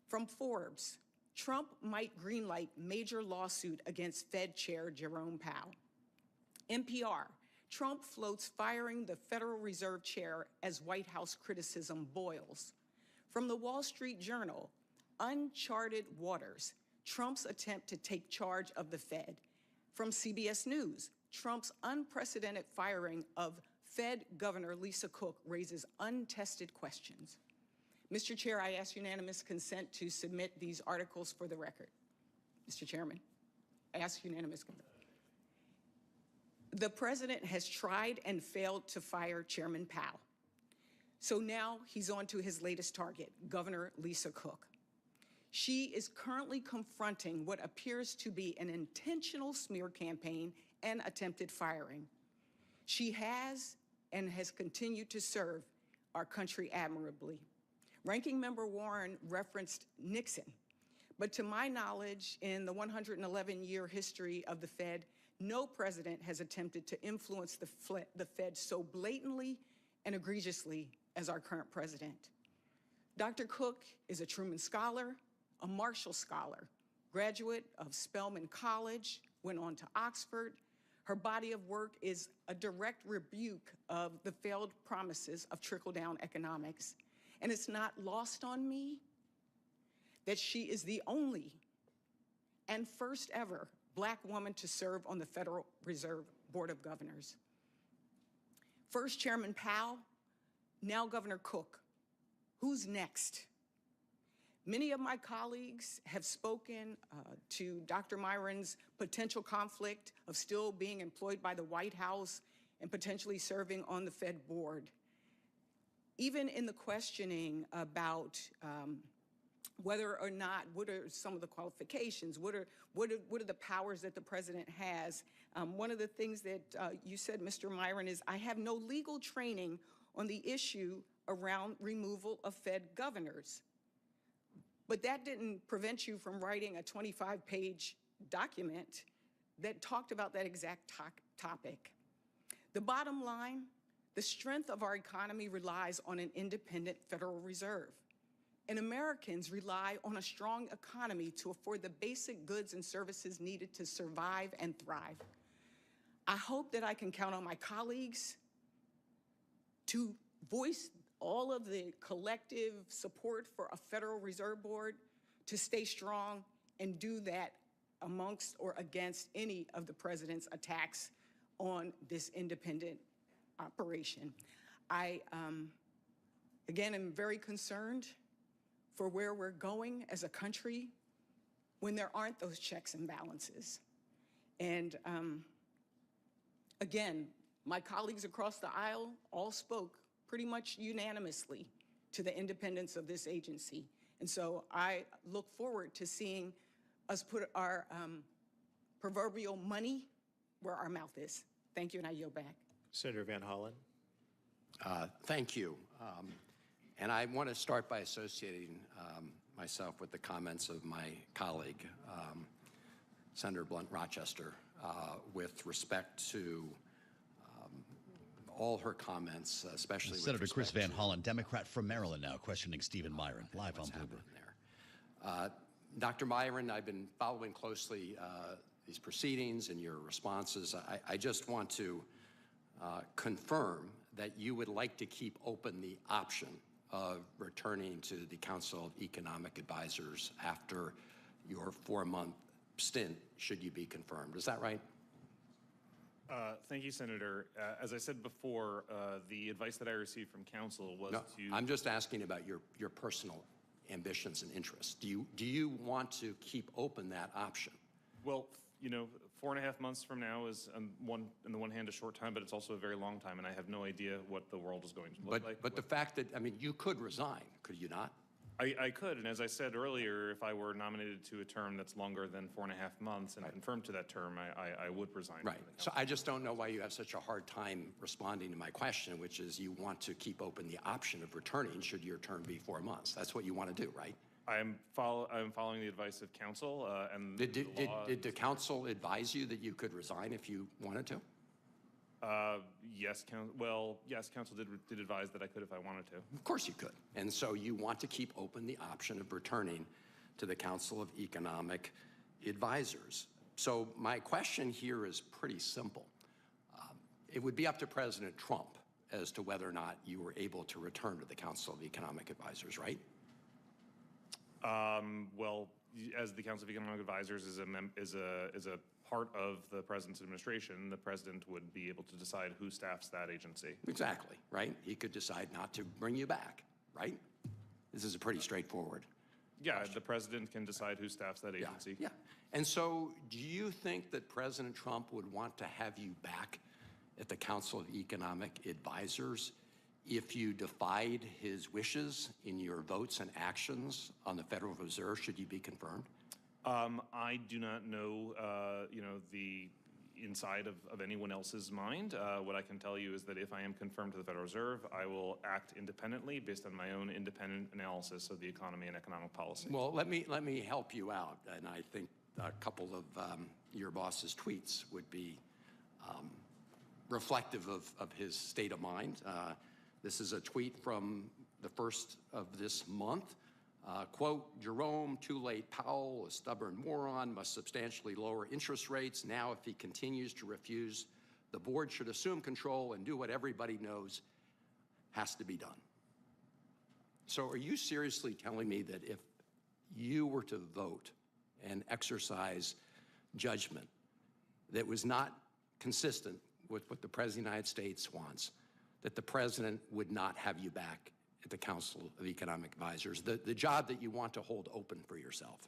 From Forbes, Trump might greenlight major lawsuit against Fed Chair Jerome Powell. NPR, Trump floats firing the Federal Reserve Chair as White House criticism boils. From the Wall Street Journal, uncharted waters, Trump's attempt to take charge of the Fed. From CBS News, Trump's unprecedented firing of Fed Governor Lisa Cook raises untested questions. Mr. Chair, I ask unanimous consent to submit these articles for the record. Mr. Chairman, I ask unanimous consent. The president has tried and failed to fire Chairman Powell. So now he's on to his latest target, Governor Lisa Cook. She is currently confronting what appears to be an intentional smear campaign and attempted firing. She has and has continued to serve our country admirably. Ranking Member Warren referenced Nixon, but to my knowledge, in the 111-year history of the Fed, no president has attempted to influence the Fed so blatantly and egregiously as our current president. Dr. Cook is a Truman Scholar, a Marshall Scholar, graduate of Spelman College, went on to Oxford. Her body of work is a direct rebuke of the failed promises of trickle-down economics. And it's not lost on me that she is the only and first ever Black woman to serve on the Federal Reserve Board of Governors. First Chairman Powell, now Governor Cook. Who's next? Many of my colleagues have spoken to Dr. Myron's potential conflict of still being employed by the White House and potentially serving on the Fed board. Even in the questioning about whether or not, what are some of the qualifications, what are the powers that the president has, one of the things that you said, Mr. Myron, is I have no legal training on the issue around removal of Fed governors. But that didn't prevent you from writing a 25-page document that talked about that exact topic. The bottom line, the strength of our economy relies on an independent Federal Reserve. And Americans rely on a strong economy to afford the basic goods and services needed to survive and thrive. I hope that I can count on my colleagues to voice all of the collective support for a Federal Reserve Board to stay strong and do that amongst or against any of the president's attacks on this independent operation. I, again, am very concerned for where we're going as a country when there aren't those checks and balances. And again, my colleagues across the aisle all spoke pretty much unanimously to the independence of this agency. And so I look forward to seeing us put our proverbial money where our mouth is. Thank you, and I yield back. Senator Van Hollen. Thank you. And I want to start by associating myself with the comments of my colleague, Senator Blunt Rochester, with respect to all her comments, especially Senator with Chris Van to Hollen, Democrat from Maryland, now questioning Stephen Myron, live on Bloomberg. Dr. Myron, I've been following closely these proceedings and your responses. I just want to confirm that you would like to keep open the option of returning to the Council of Economic Advisors after your 4-month stint, should you be confirmed. Is that right? Thank you, Senator. As I said before, the advice that I received from counsel was No, to... I'm just asking about your personal ambitions and interests. Do you want to keep open that option? Well, you know, 4.5 months from now is, on the one hand, a short time, but it's also a very long time, and I have no idea what the world is going to look like. But the fact that, I mean, you could resign, could you not? I could, and as I said earlier, if I were nominated to a term that's longer than 4.5 months and confirmed to that term, I would resign. Right. So I just don't know why you have such a hard time responding to my question, which is you want to keep open the option of returning should your term be 4 months. That's what you want to do, right? I'm following the advice of counsel, and Did the counsel advise you that you could resign if you wanted to? Yes, counsel did advise that I could if I wanted to. Of course you could. And so you want to keep open the option of returning to the Council of Economic Advisors. So my question here is pretty simple. It would be up to President Trump as to whether or not you were able to return to the Council of Economic Advisors, right? Well, as the Council of Economic Advisors is a part of the president's administration, the president would be able to decide who staffs that agency. Exactly, right? He could decide not to bring you back, right? This is a pretty straightforward. Yeah, the president can decide who staffs that agency. Yeah. And so do you think that President Trump would want to have you back at the Council of Economic Advisors if you defied his wishes in your votes and actions on the Federal Reserve, should you be confirmed? I do not know, the inside of anyone else's mind. What I can tell you is that if I am confirmed to the Federal Reserve, I will act independently based on my own independent analysis of the economy and economic policy. Well, let me help you out, and I think a couple of your boss's tweets would be reflective of his state of mind. This is a tweet from the 1st of this month. Quote, Jerome, too late Powell, a stubborn moron, must substantially lower interest rates. Now, if he continues to refuse, the board should assume control and do what everybody knows has to be done. So are you seriously telling me that if you were to vote and exercise judgment that was not consistent with what the President of the United States wants, that the President would not have you back at the Council of Economic Advisors, the job that you want to hold open for yourself?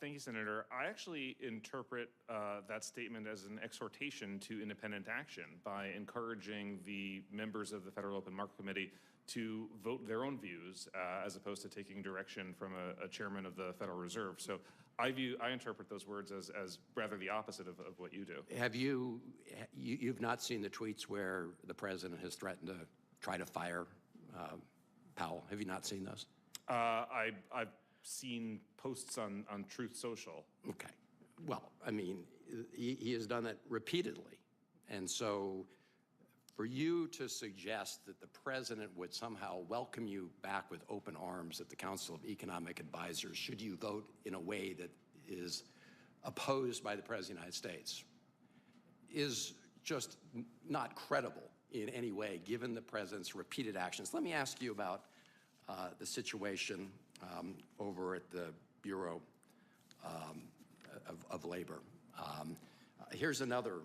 Thank you, Senator. I actually interpret that statement as an exhortation to independent action by encouraging the members of the Federal Open Market Committee to vote their own views as opposed to taking direction from a chairman of the Federal Reserve. So I interpret those words as rather the opposite of what you do. Have you've not seen the tweets where the President has threatened to try to fire Powell? Have you not seen those? I've seen posts on Truth Social. Okay. Well, I mean, he has done that repeatedly. And so For you to suggest that the president would somehow welcome you back with open arms at the Council of Economic Advisors should you vote in a way that is opposed by the President of the United States is just not credible in any way, given the president's repeated actions. Let me ask you about the situation over at the Bureau of Labor. Here's another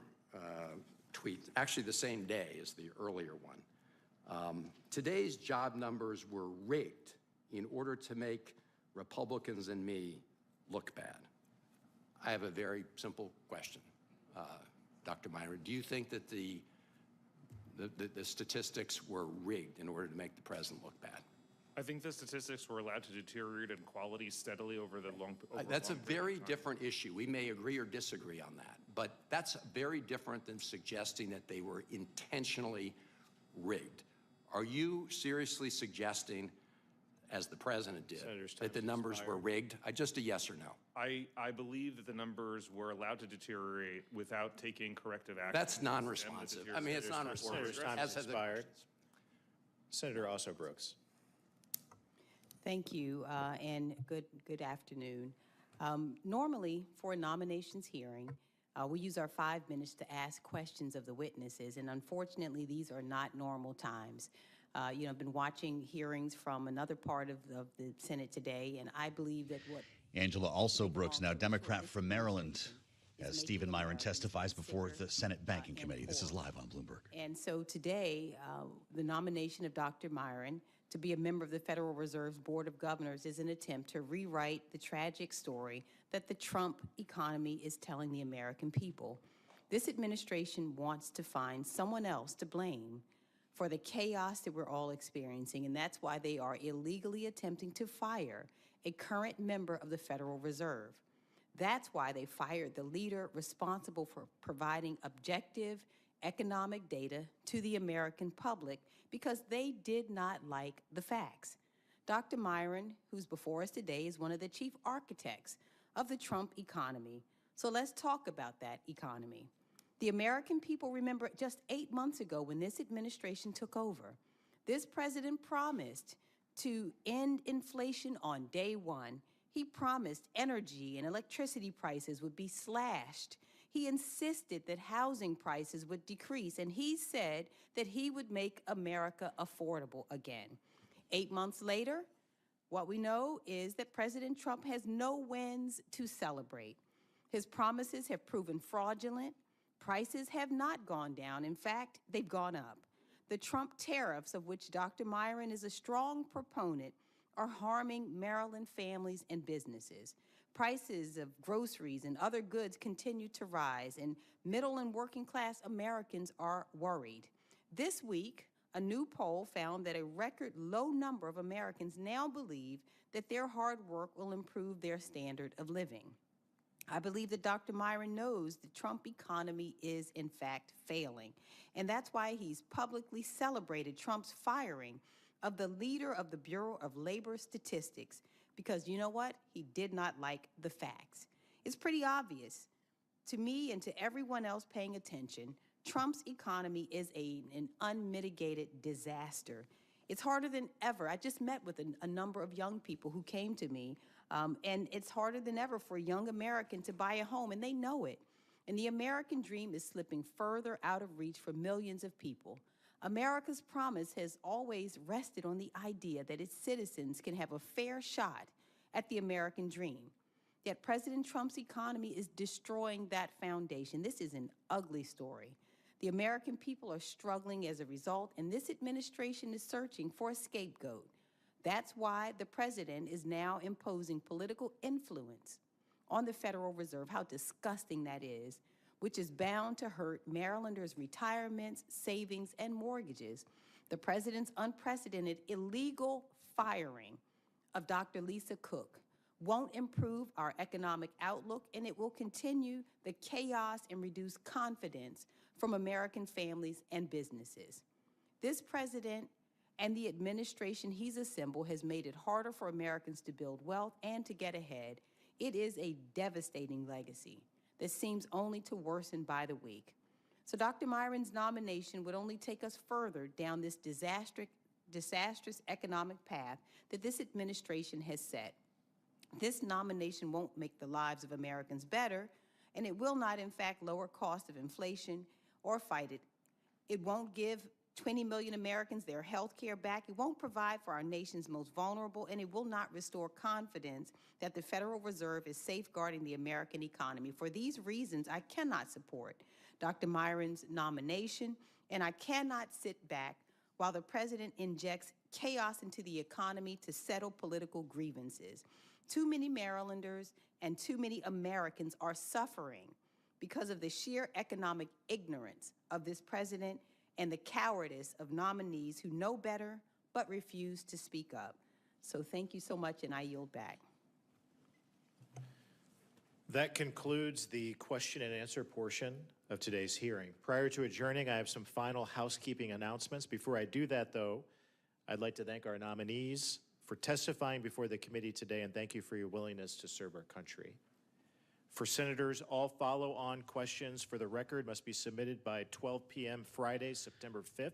tweet, actually the same day as the earlier one. Today's job numbers were rigged in order to make Republicans and me look bad. I have a very simple question, Dr. Myron. Do you think that the statistics were rigged in order to make the president look bad? I think the statistics were allowed to deteriorate in quality steadily over the long. That's a very different issue. We may agree or disagree on that, but that's very different than suggesting that they were intentionally rigged. Are you seriously suggesting, as the president did, that the numbers were rigged? Just a yes or no. I believe that the numbers were allowed to deteriorate without taking corrective action. That's non-responsive. I mean, it's non-responsive. Senator's time has expired. Senator Also Brooks. Thank you, and good afternoon. Normally, for a nominations hearing, we use our 5 minutes to ask questions of the witnesses, and unfortunately, these are not normal times. I've been watching hearings from another part of the Senate today, and I believe that what Angela Also Brooks, now Democrat from Maryland, as Stephen Myron testifies before the Senate Banking Committee. This is live on Bloomberg. And so today, the nomination of Dr. Myron to be a member of the Federal Reserve's Board of Governors is an attempt to rewrite the tragic story that the Trump economy is telling the American people. This administration wants to find someone else to blame for the chaos that we're all experiencing, and that's why they are illegally attempting to fire a current member of the Federal Reserve. That's why they fired the leader responsible for providing objective economic data to the American public because they did not like the facts. Dr. Myron, who's before us today, is one of the chief architects of the Trump economy. So let's talk about that economy. The American people remember just 8 months ago when this administration took over. This president promised to end inflation on day one. He promised energy and electricity prices would be slashed. He insisted that housing prices would decrease, and he said that he would make America affordable again. 8 months later, what we know is that President Trump has no wins to celebrate. His promises have proven fraudulent. Prices have not gone down. In fact, they've gone up. The Trump tariffs, of which Dr. Myron is a strong proponent, are harming Maryland families and businesses. Prices of groceries and other goods continue to rise, and middle and working class Americans are worried. This week, a new poll found that a record low number of Americans now believe that their hard work will improve their standard of living. I believe that Dr. Myron knows the Trump economy is, in fact, failing, and that's why he's publicly celebrated Trump's firing of the leader of the Bureau of Labor Statistics, because you know what? He did not like the facts. It's pretty obvious to me and to everyone else paying attention, Trump's economy is an unmitigated disaster. It's harder than ever. I just met with a number of young people who came to me, and it's harder than ever for a young American to buy a home, and they know it. And the American dream is slipping further out of reach for millions of people. America's promise has always rested on the idea that its citizens can have a fair shot at the American dream. Yet President Trump's economy is destroying that foundation. This is an ugly story. The American people are struggling as a result, and this administration is searching for a scapegoat. That's why the president is now imposing political influence on the Federal Reserve. How disgusting that is, which is bound to hurt Marylanders' retirements, savings, and mortgages. The president's unprecedented illegal firing of Dr. Lisa Cook won't improve our economic outlook, and it will continue the chaos and reduce confidence from American families and businesses. This president and the administration he's assembled has made it harder for Americans to build wealth and to get ahead. It is a devastating legacy that seems only to worsen by the week. So Dr. Myron's nomination would only take us further down this disastrous economic path that this administration has set. This nomination won't make the lives of Americans better, and it will not, in fact, lower cost of inflation or fight it. It won't give 20 million Americans their health care back. It won't provide for our nation's most vulnerable, and it will not restore confidence that the Federal Reserve is safeguarding the American economy. For these reasons, I cannot support Dr. Myron's nomination, and I cannot sit back while the president injects chaos into the economy to settle political grievances. Too many Marylanders and too many Americans are suffering because of the sheer economic ignorance of this president and the cowardice of nominees who know better but refuse to speak up. So thank you so much, and I yield back. That concludes the question and answer portion of today's hearing. Prior to adjourning, I have some final housekeeping announcements. Before I do that, though, I'd like to thank our nominees for testifying before the committee today, and thank you for your willingness to serve our country. For senators, all follow-on questions for the record must be submitted by 12 p.m. Friday, September 5th.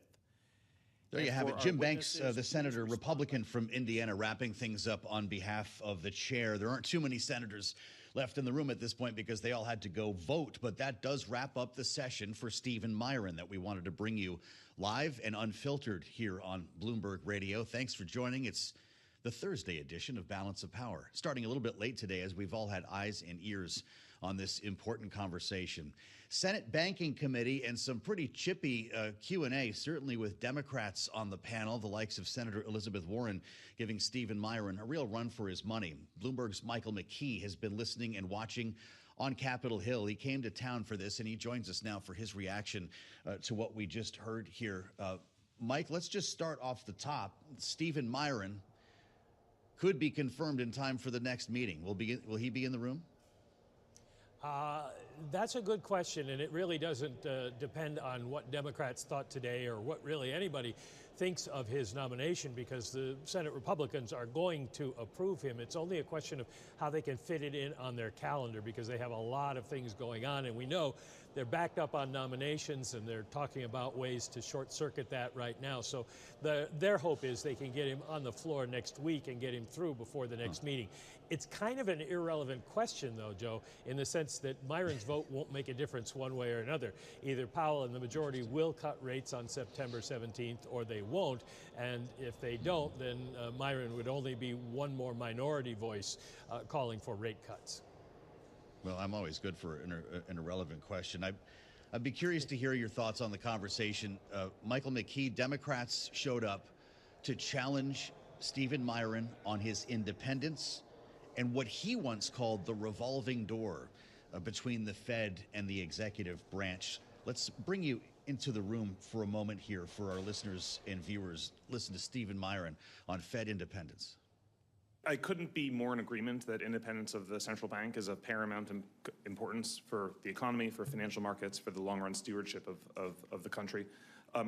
There you have it. Jim Banks, the senator, Republican from Indiana, wrapping things up on behalf of the chair. There aren't too many senators left in the room at this point because they all had to go vote, but that does wrap up the session for Stephen Myron that we wanted to bring you live and unfiltered here on Bloomberg Radio. Thanks for joining. It's the Thursday edition of Balance of Power, starting a little bit late today as we've all had eyes and ears on this important conversation. Senate Banking Committee and some pretty chippy Q&A, certainly with Democrats on the panel, the likes of Senator Elizabeth Warren giving Stephen Myron a real run for his money. Bloomberg's Michael McKee has been listening and watching on Capitol Hill. He came to town for this, and he joins us now for his reaction to what we just heard here. Mike, let's just start off the top. Stephen Myron could be confirmed in time for the next meeting. Will he be in the room? That's a good question, and it really doesn't depend on what Democrats thought today or what really anybody thinks of his nomination, because the Senate Republicans are going to approve him. It's only a question of how they can fit it in on their calendar, because they have a lot of things going on, and we know they're backed up on nominations, and they're talking about ways to short-circuit that right now. So their hope is they can get him on the floor next week and get him through before the next meeting. It's kind of an irrelevant question, though, Joe, in the sense that Myron's vote won't make a difference one way or another. Either Powell and the majority will cut rates on September 17th, or they won't. And if they don't, then Myron would only be one more minority voice calling for rate cuts. Well, I'm always good for an irrelevant question. I'd be curious to hear your thoughts on the conversation. Michael McKee, Democrats showed up to challenge Stephen Myron on his independence and what he once called the revolving door between the Fed and the executive branch. Let's bring you into the room for a moment here for our listeners and viewers. Listen to Stephen Myron on Fed independence. I couldn't be more in agreement that independence of the central bank is of paramount importance for the economy, for financial markets, for the long-run stewardship of the country.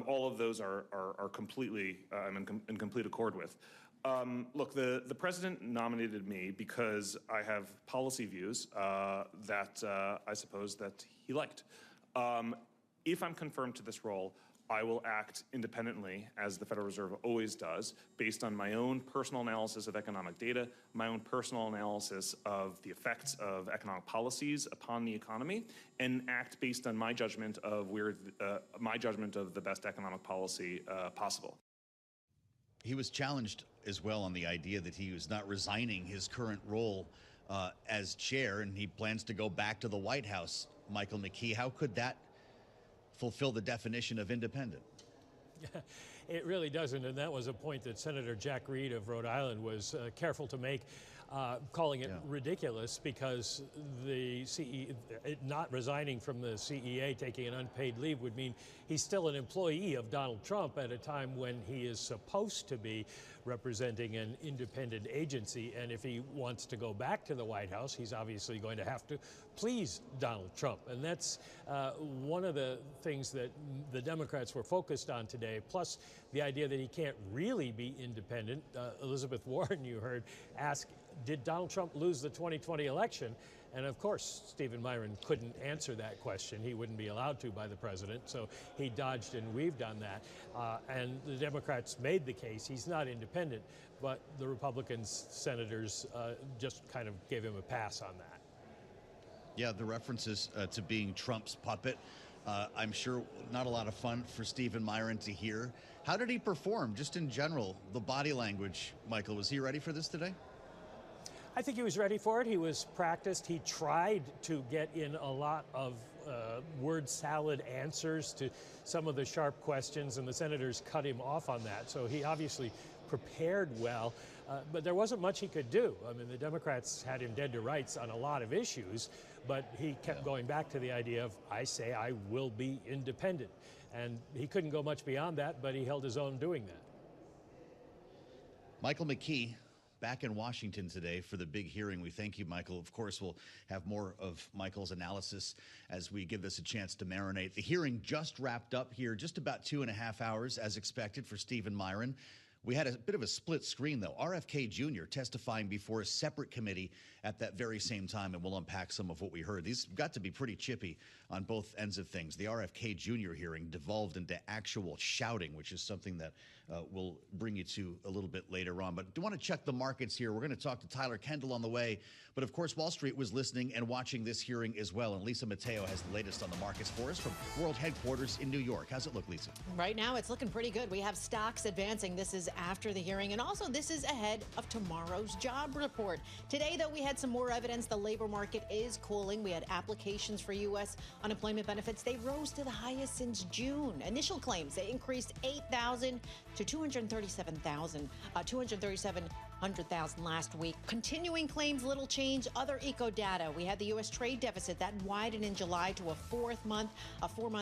All of those are completely, I'm in complete accord with. Look, the president nominated me because I have policy views that I suppose that he liked. If I'm confirmed to this role, I will act independently, as the Federal Reserve always does, based on my own personal analysis of economic data, my own personal analysis of the effects of economic policies upon the economy, and act based on my judgment of the best economic policy possible. He was challenged as well on the idea that he was not resigning his current role as chair, and he plans to go back to the White House. Michael McKee, how could that fulfill the definition of independent? It really doesn't, and that was a point that Senator Jack Reed of Rhode Island was careful to make, calling it ridiculous because the not resigning from the CEA, taking an unpaid leave, would mean he's still an employee of Donald Trump at a time when he is supposed to be representing an independent agency. And if he wants to go back to the White House, he's obviously going to have to please Donald Trump. And that's one of the things that the Democrats were focused on today, plus the idea that he can't really be independent. Elizabeth Warren, you heard, ask, did Donald Trump lose the 2020 election? And of course, Stephen Myron couldn't answer that question. He wouldn't be allowed to by the president, so he dodged and weaved on that. And the Democrats made the case. He's not independent, but the Republican senators just kind of gave him a pass on that. Yeah, the references to being Trump's puppet, I'm sure not a lot of fun for Stephen Myron to hear. How did he perform, just in general, the body language, Michael? Was he ready for this today? I think he was ready for it. He was practiced. He tried to get in a lot of word salad answers to some of the sharp questions, and the senators cut him off on that. So he obviously prepared well, but there wasn't much he could do. I mean, the Democrats had him dead to rights on a lot of issues, but he kept going back to the idea of, I say I will be independent. And he couldn't go much beyond that, but he held his own doing that. Michael McKee, back in Washington today for the big hearing. We thank you, Michael. Of course, we'll have more of Michael's analysis as we give this a chance to marinate. The hearing just wrapped up here, just about 2.5 hours, as expected, for Stephen Myron. We had a bit of a split screen, though. RFK Jr. testifying before a separate committee at that very same time, and we'll unpack some of what we heard. These got to be pretty chippy on both ends of things. The RFK Jr. hearing devolved into actual shouting, which is something that we'll bring you to a little bit later on. But do want to check the markets here. We're going to talk to Tyler Kendall on the way. But, of course, Wall Street was listening and watching this hearing as well. And Lisa Mateo has the latest on the markets for us from World Headquarters in New York. How's it look, Lisa? Right now, it's looking pretty good. We have stocks advancing. This is after the hearing, and also this is ahead of tomorrow's job report. Today, though, we had some more evidence the labor market is cooling. We had applications for U.S. unemployment benefits. They rose to the highest since June. Initial claims, they increased 8,000 to 237,000 last week. Continuing claims, little change. Other eco data. We had the U.S. trade deficit that widened in July to a four-month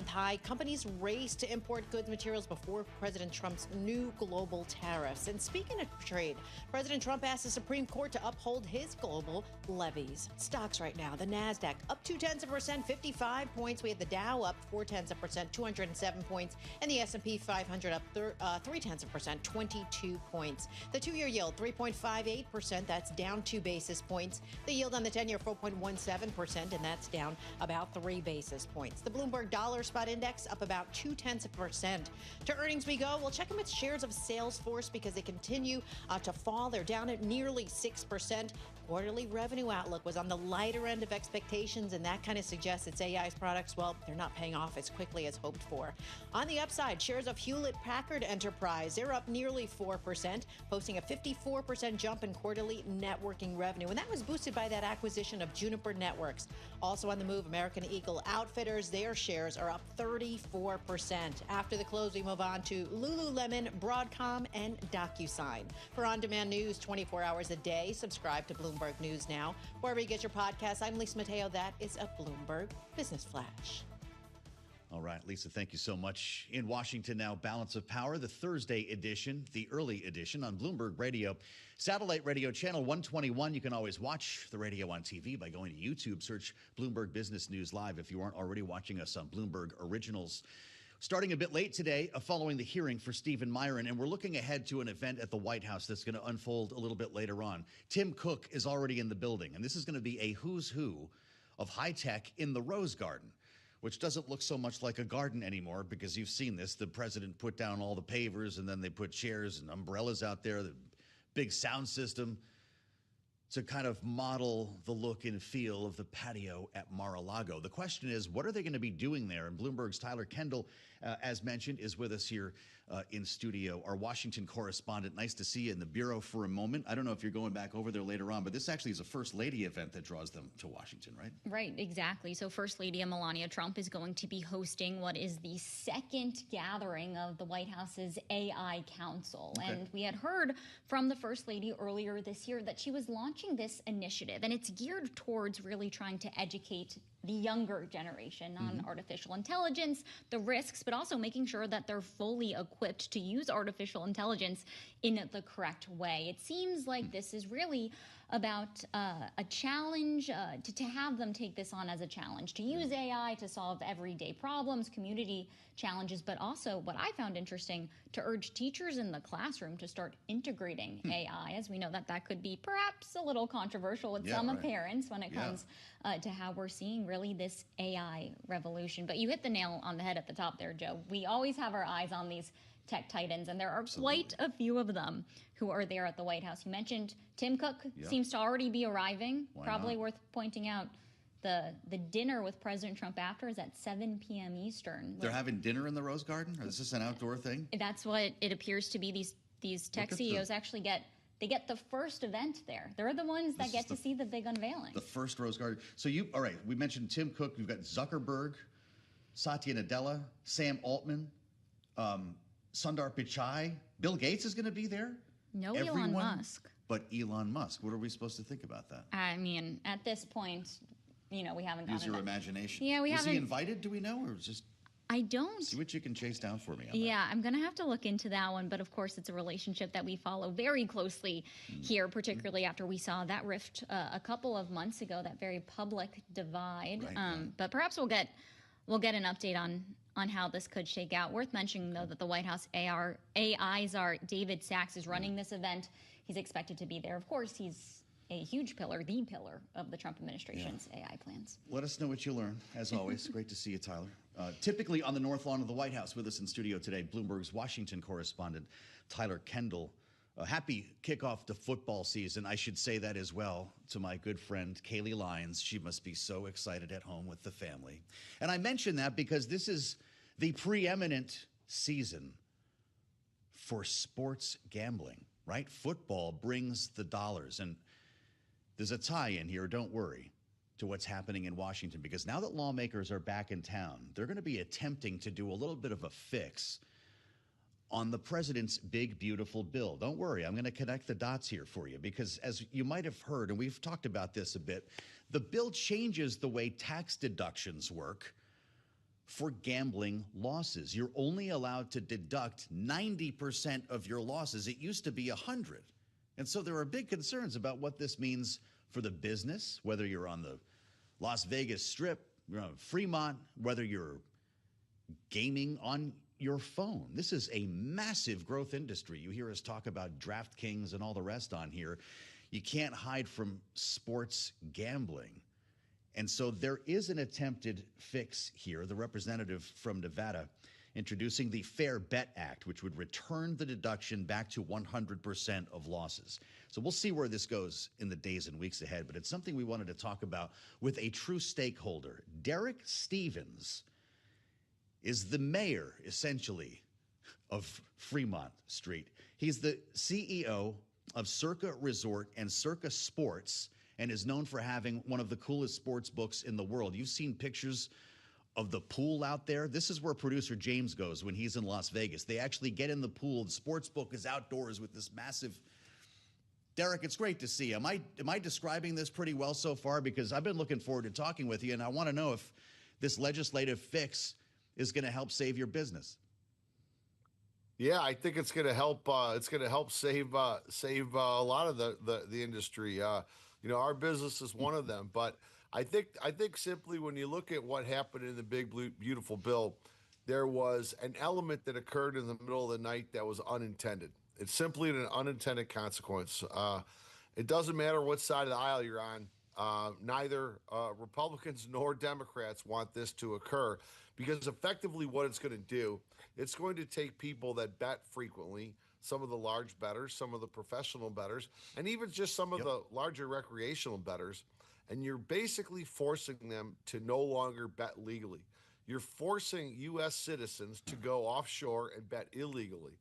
high. Companies raced to import goods materials before President Trump's new global tariffs. And speaking of trade, President Trump asked the Supreme Court to uphold his global levies. Stocks right now, the NASDAQ up 0.2%, 55 points. We had the Dow up 0.4%, 207 points, and the S&P 500 up 0.3%, 22 points. The two-year yield 3.58%. That's down 2 basis points. The yield on the 10-year 4.17%, and that's down about 3 basis points. The Bloomberg Dollar Spot Index up about 0.2%. To earnings we go. We'll check them with shares of Salesforce because they continue to fall. They're down at nearly 6%. Quarterly revenue outlook was on the lighter end of expectations, and that kind of suggests its AI's products, well, they're not paying off as quickly as hoped for. On the upside, shares of Hewlett-Packard Enterprise, they're up nearly 4%, posting a 54% jump in quarterly networking revenue, and that was boosted by that acquisition of Juniper Networks. Also on the move, American Eagle Outfitters, their shares are up 34%. After the close, we move on to Lululemon, Broadcom, and DocuSign. For on-demand news 24 hours a day, subscribe to Bloomberg News Now. Wherever you get your podcasts, I'm Lisa Mateo. That is a Bloomberg Business Flash. All right, Lisa, thank you so much. In Washington now, Balance of Power, the Thursday edition, the early edition on Bloomberg Radio. Satellite radio channel 121. You can always watch the radio on TV by going to YouTube. Search Bloomberg Business News Live if you aren't already watching us on Bloomberg Originals. Starting a bit late today, following the hearing for Stephen Myron, and we're looking ahead to an event at the White House that's going to unfold a little bit later on. Tim Cook is already in the building, and this is going to be a who's who of high tech in the Rose Garden, which doesn't look so much like a garden anymore because you've seen this. The president put down all the pavers, and then they put chairs and umbrellas out there, the big sound system to kind of model the look and feel of the patio at Mar-a-Lago. The question is, what are they going to be doing there? And Bloomberg's Tyler Kendall, as mentioned, is with us here in studio, our Washington correspondent. Nice to see you in the Bureau for a moment. I don't know if you're going back over there later on, but this actually is a First Lady event that draws them to Washington, right? Right, exactly. So First Lady Melania Trump is going to be hosting what is the second gathering of the White House's AI Council. Okay. And we had heard from the First Lady earlier this year that she was launching this initiative, and it's geared towards really trying to educate the younger generation on artificial intelligence, the risks, but also making sure that they're fully equipped to use artificial intelligence in the correct way. It seems like this is really about a challenge, to have them take this on as a challenge, to use AI to solve everyday problems, community challenges, but also what I found interesting, to urge teachers in the classroom to start integrating AI, as we know that could be perhaps a little controversial with some parents when it comes to how we're seeing really this AI revolution. But you hit the nail on the head at the top there, Joe. We always have our eyes on these tech titans, and there are quite a few of them who are there at the White House. You mentioned Tim Cook seems to already be arriving. Probably worth pointing out, the dinner with President Trump after is at 7 p.m. Eastern. They're having dinner in the Rose Garden? Or is this an outdoor thing? That's what it appears to be. These tech CEOs actually get the first event there. They're the ones that get to see the big unveiling. The first Rose Garden. So all right, we mentioned Tim Cook. We've got Zuckerberg, Satya Nadella, Sam Altman, Sundar Pichai. Bill Gates is going to be there? No Elon Musk. But Elon Musk. What are we supposed to think about that? I mean, at this point, we haven't gotten Use your imagination. Yeah, we haven't. Was he invited, do we know, or just... I don't. See what you can chase down for me on that. I'm going to have to look into that one, but of course it's a relationship that we follow very closely here, particularly after we saw that rift a couple of months ago, that very public divide. But perhaps we'll get an update on how this could shake out. Worth mentioning, though, that the White House AI czar David Sachs is running this event. He's expected to be there. Of course, he's a huge pillar, the pillar of the Trump administration's AI plans. Let us know what you learn, as always. Great to see you, Tyler. Typically on the North Lawn of the White House, with us in studio today, Bloomberg's Washington correspondent, Tyler Kendall. Happy kickoff to football season. I should say that as well to my good friend, Kaylee Lyons. She must be so excited at home with the family. And I mention that because this is the preeminent season for sports gambling, right? Football brings the dollars. And there's a tie-in here, don't worry, to what's happening in Washington, because now that lawmakers are back in town, they're going to be attempting to do a little bit of a fix on the president's big, beautiful bill. Don't worry, I'm going to connect the dots here for you, because as you might have heard, and we've talked about this a bit, the bill changes the way tax deductions work for gambling losses. You're only allowed to deduct 90% of your losses. It used to be 100. And so there are big concerns about what this means for the business, whether you're on the Las Vegas Strip, you're on Fremont, whether you're gaming on your phone. This is a massive growth industry. You hear us talk about DraftKings and all the rest on here. You can't hide from sports gambling. And so there is an attempted fix here. The representative from Nevada introducing the Fair Bet Act, which would return the deduction back to 100% of losses. So we'll see where this goes in the days and weeks ahead, but it's something we wanted to talk about with a true stakeholder. Derek Stevens is the mayor, essentially, of Fremont Street. He's the CEO of Circa Resort and Circa Sports, and is known for having one of the coolest sports books in the world. You've seen pictures of the pool out there. This is where producer James goes when he's in Las Vegas. They actually get in the pool. The sports book is outdoors with this massive... Derek, it's great to see you. Am I describing this pretty well so far? Because I've been looking forward to talking with you, and I want to know if this legislative fix is going to help save your business. Yeah, I think it's going to help. It's going to help save a lot of the industry. Our business is one of them. But I think simply when you look at what happened in the big beautiful bill, there was an element that occurred in the middle of the night that was unintended. It's simply an unintended consequence. It doesn't matter what side of the aisle you're on. Neither Republicans nor Democrats want this to occur, because effectively what it's going to do, it's going to take people that bet frequently, some of the large bettors, some of the professional bettors, and even just some of the larger recreational bettors, and you're basically forcing them to no longer bet legally. You're forcing U.S. citizens to go offshore and bet illegally.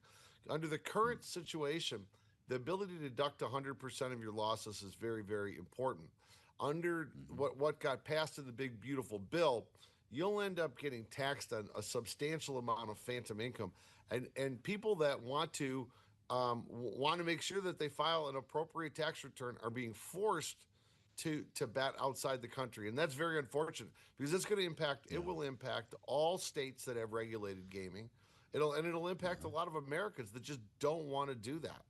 Under the current situation, the ability to deduct 100% of your losses is very, very important. Under what got passed in the big, beautiful bill, you'll end up getting taxed on a substantial amount of phantom income. And people that want to make sure that they file an appropriate tax return are being forced to bet outside the country. And that's very unfortunate, because it's going to impact, it will impact all states that have regulated gaming. It'll impact a lot of Americans that just don't want to do that.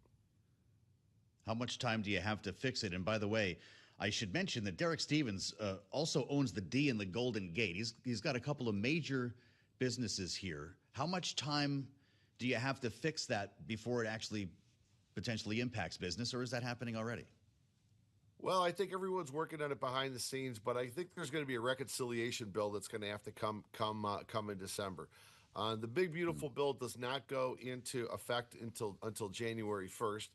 How much time do you have to fix it? And by the way, I should mention that Derek Stevens also owns the D in the Golden Gate. He's got a couple of major businesses here. How much time do you have to fix that before it actually potentially impacts business, or is that happening already? Well, I think everyone's working on it behind the scenes, but I think there's going to be a reconciliation bill that's going to have to come in December. The big beautiful bill does not go into effect until January 1st,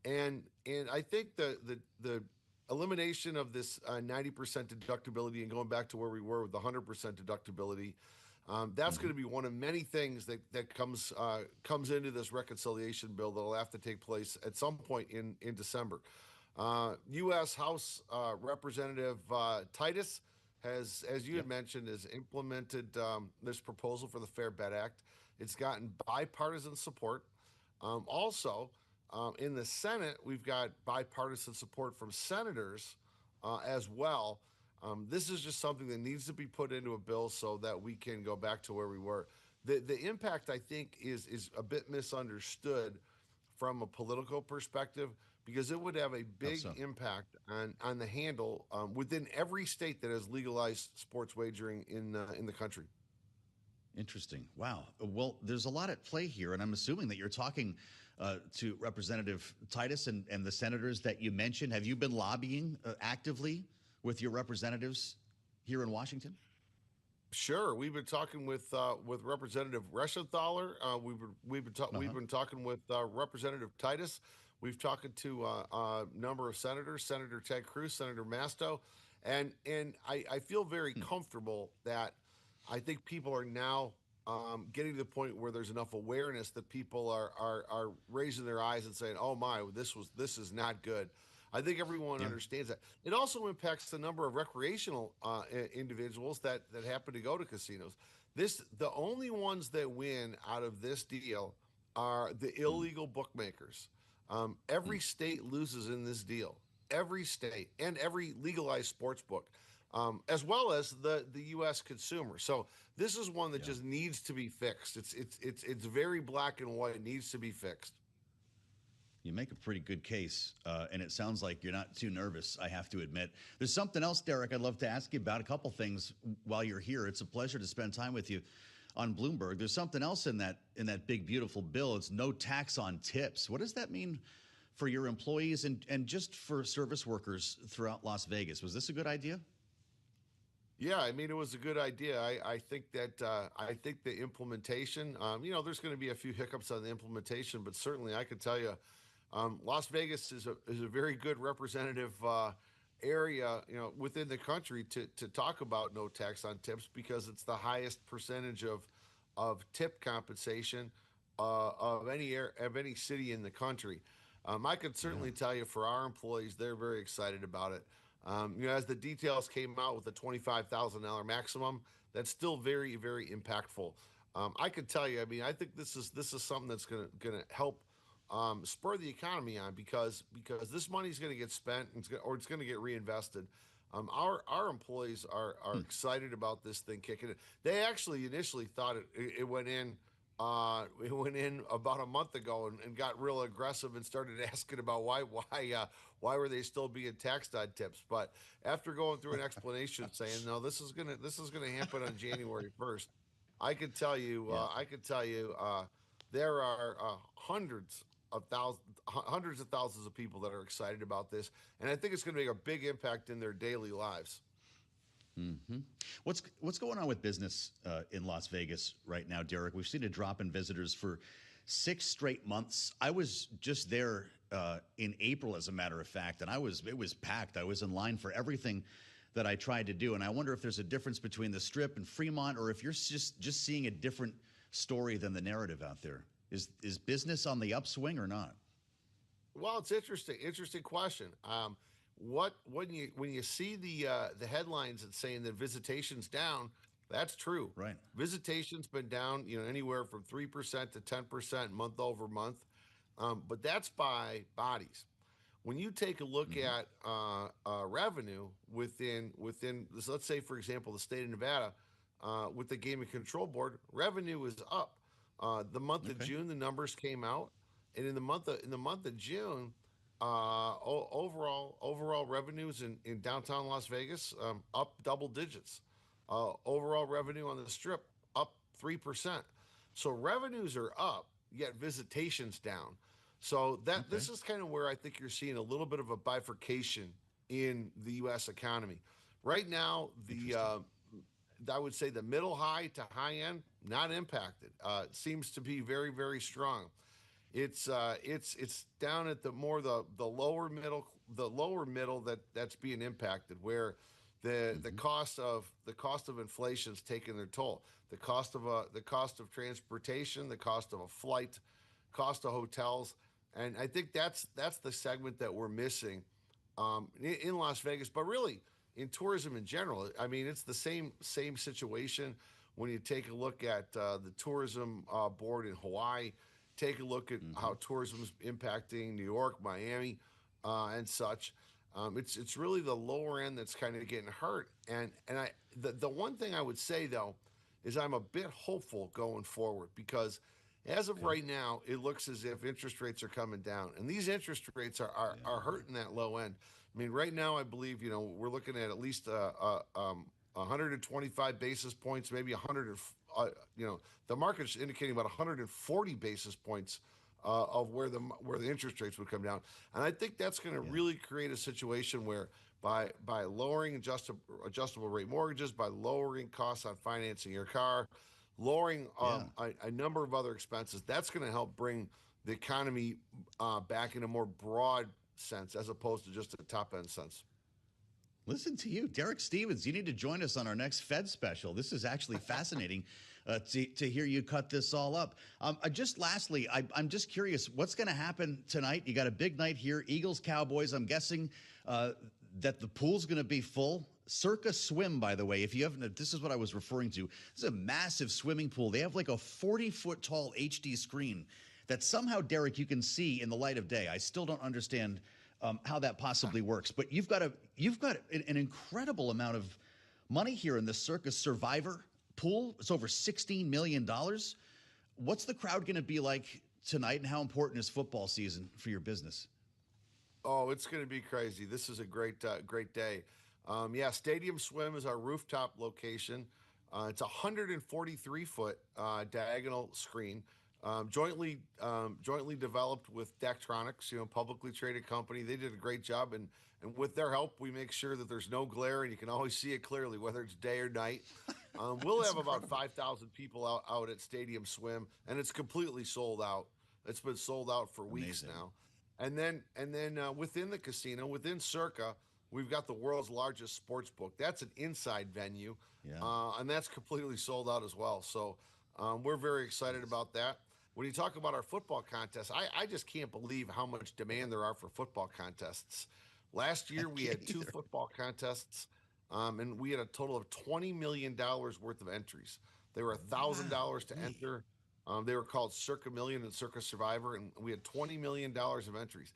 and I think the elimination of this 90% deductibility and going back to where we were with the 100% deductibility, that's going to be one of many things that comes into this reconciliation bill that will have to take place at some point in December. U.S. House Representative Titus has, as you had mentioned, has implemented this proposal for the Fair Bet Act. It's gotten bipartisan support. Also, in the Senate, we've got bipartisan support from senators as well. This is just something that needs to be put into a bill so that we can go back to where we were. The impact, I think, is a bit misunderstood from a political perspective, because it would have a big impact on the handle within every state that has legalized sports wagering in the country. Interesting. Wow. Well, there's a lot at play here, and I'm assuming that you're talking to Representative Titus and the senators that you mentioned. Have you been lobbying actively with your representatives here in Washington? Sure, we've been talking with Representative Reschenthaler. We've been talking with Representative Titus. We've talked to a number of senators, Senator Ted Cruz, Senator Masto, and I feel very comfortable that I think people are now getting to the point where there's enough awareness that people are raising their eyes and saying, "Oh my, this is not good." I think everyone understands that. It also impacts the number of recreational individuals that happen to go to casinos. The only ones that win out of this deal are the illegal bookmakers. Every state loses in this deal. Every state and every legalized sports book, as well as the U.S. consumer. So this is one that just needs to be fixed. It's very black and white. It needs to be fixed. You make a pretty good case, and it sounds like you're not too nervous, I have to admit. There's something else, Derek, I'd love to ask you about, a couple things while you're here. It's a pleasure to spend time with you on Bloomberg. There's something else in that big, beautiful bill. It's no tax on tips. What does that mean for your employees and just for service workers throughout Las Vegas? Was this a good idea? Yeah, I mean, it was a good idea. I think the implementation, there's going to be a few hiccups on the implementation, but certainly I could tell you, Las Vegas is a very good representative area, within the country to talk about no tax on tips, because it's the highest percentage of tip compensation of any city in the country. I could certainly tell you, for our employees, they're very excited about it. As the details came out with the $25,000 maximum, that's still very, very impactful. I could tell you, I mean, I think this is something that's going to help spur the economy on, because this money is going to get spent or it's going to get reinvested. Our employees are excited about this thing kicking in. They actually initially thought it went in. It went in about a month ago and got real aggressive and started asking about why were they still being taxed on tips. But after going through an explanation saying, no, this is gonna happen on January 1st, I could tell you there are hundreds of thousands of people that are excited about this, and I think it's going to make a big impact in their daily lives. Mm-hmm. What's going on with business in Las Vegas right now, Derek? We've seen a drop in visitors for 6 straight months. I was just there in April, as a matter of fact, and it was packed. I was in line for everything that I tried to do, and I wonder if there's a difference between the Strip and Fremont, or if you're just seeing a different story than the narrative out there. Is business on the upswing or not? Well, it's interesting question. When you see the headlines that's saying that visitation's down, that's true. Right. Visitation's been down, anywhere from 3% to 10% month over month, but that's by bodies. When you take a look at revenue within this, let's say, for example, the state of Nevada, with the Gaming Control Board, revenue is up. The month of June, the numbers came out, and in the month of June, overall revenues in downtown Las Vegas up double digits. Overall revenue on the Strip up 3%. So revenues are up, yet visitation's down. So this is kind of where I think you're seeing a little bit of a bifurcation in the U.S. economy. Right now, I would say the middle high to high end not impacted. It seems to be very, very strong. It's down at the lower middle that's being impacted, where the cost of inflation's taking their toll. The cost of transportation, the cost of a flight, cost of hotels, and I think that's the segment that we're missing in Las Vegas, but really in tourism in general. I mean, it's the same situation when you take a look at the tourism board in Hawaii. Take a look at how tourism is impacting New York, Miami, and such. It's really the lower end that's kind of getting hurt. And the one thing I would say though is I'm a bit hopeful going forward, because as of right now, it looks as if interest rates are coming down, and these interest rates are hurting that low end. I mean, right now, I believe we're looking at least 125 basis points, maybe 100. The market's indicating about 140 basis points of where the interest rates would come down, and I think that's going to really create a situation where by lowering adjustable rate mortgages, by lowering costs on financing your car, lowering a number of other expenses, that's going to help bring the economy back in a more broad sense as opposed to just a top end sense. Listen to you, Derek Stevens. You need to join us on our next Fed special. This is actually fascinating to hear you cut this all up. Lastly, I'm just curious, what's going to happen tonight? You got a big night here, Eagles, Cowboys. I'm guessing that the pool's going to be full. Circa Swim, by the way, if you haven't, this is what I was referring to. This is a massive swimming pool. They have like a 40-foot tall HD screen that somehow, Derek, you can see in the light of day. I still don't understand how that possibly works. But you've got an incredible amount of money here in the Circa Survivor pool. It's over $16 million. What's the crowd going to be like tonight, and how important is football season for your business? Oh, it's going to be crazy. This is a great day. Stadium Swim is our rooftop location. It's a 143-foot diagonal screen, jointly developed with Daktronics, publicly traded company. They did a great job, and with their help, we make sure that there's no glare and you can always see it clearly, whether it's day or night. We'll have about 5,000 people out at Stadium Swim, and it's completely sold out. It's been sold out for weeks now. And then within the casino, within Circa, we've got the world's largest sports book. That's an inside venue, and that's completely sold out as well. So we're very excited about that. When you talk about our football contests, I just can't believe how much demand there are for football contests. Last year, we had 2 football contests, and we had a total of $20 million worth of entries. They were $1,000 to enter. They were called Circa Million and Circa Survivor, and we had $20 million of entries.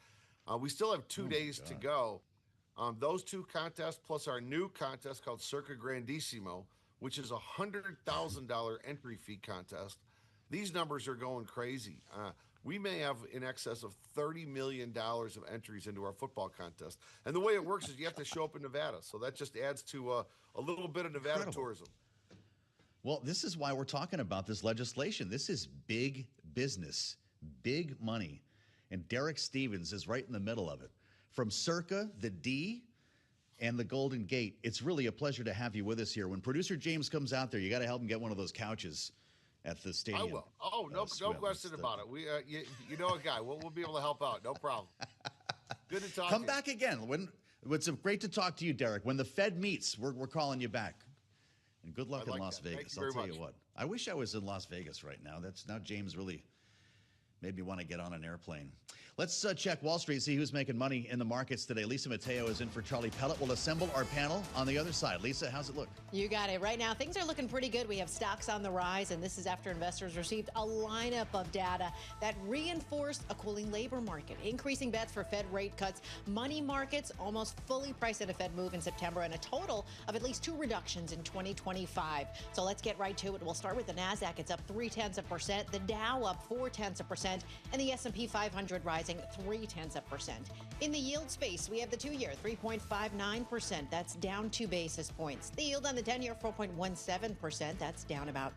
We still have 2 days to go. Those 2 contests plus our new contest called Circa Grandissimo, which is a $100,000 entry fee contest. These numbers are going crazy. We may have in excess of $30 million of entries into our football contest. And the way it works is you have to show up in Nevada. So that just adds to a little bit of Nevada tourism. Well, this is why we're talking about this legislation. This is big business, big money. And Derek Stevens is right in the middle of it. From Circa, the D, and the Golden Gate, it's really a pleasure to have you with us here. When producer James comes out there, you got to help him get one of those couches at the stadium. I will. Oh, no question about it. We, you know a guy. We'll be able to help out. No problem. Good to talk to you. Come back again. It's great to talk to you, Derek. When the Fed meets, we're calling you back. And good luck in Las Vegas. I'll tell you what. I wish I was in Las Vegas right now. Now James really made me want to get on an airplane. Let's check Wall Street, see who's making money in the markets today. Lisa Mateo is in for Charlie Pellet. We'll assemble our panel on the other side. Lisa, how's it look? You got it. Right now, things are looking pretty good. We have stocks on the rise, and this is after investors received a lineup of data that reinforced a cooling labor market, increasing bets for Fed rate cuts, money markets almost fully priced at a Fed move in September, and a total of at least 2 reductions in 2025. So let's get right to it. We'll start with the NASDAQ. It's up 0.3%. The Dow up 0.4%, and the S&P 500 rising rising 0.3%. In the yield space, we have the 2-year 3.59%. That's down 2 basis points. The yield on the 10-year 4.17%. That's down about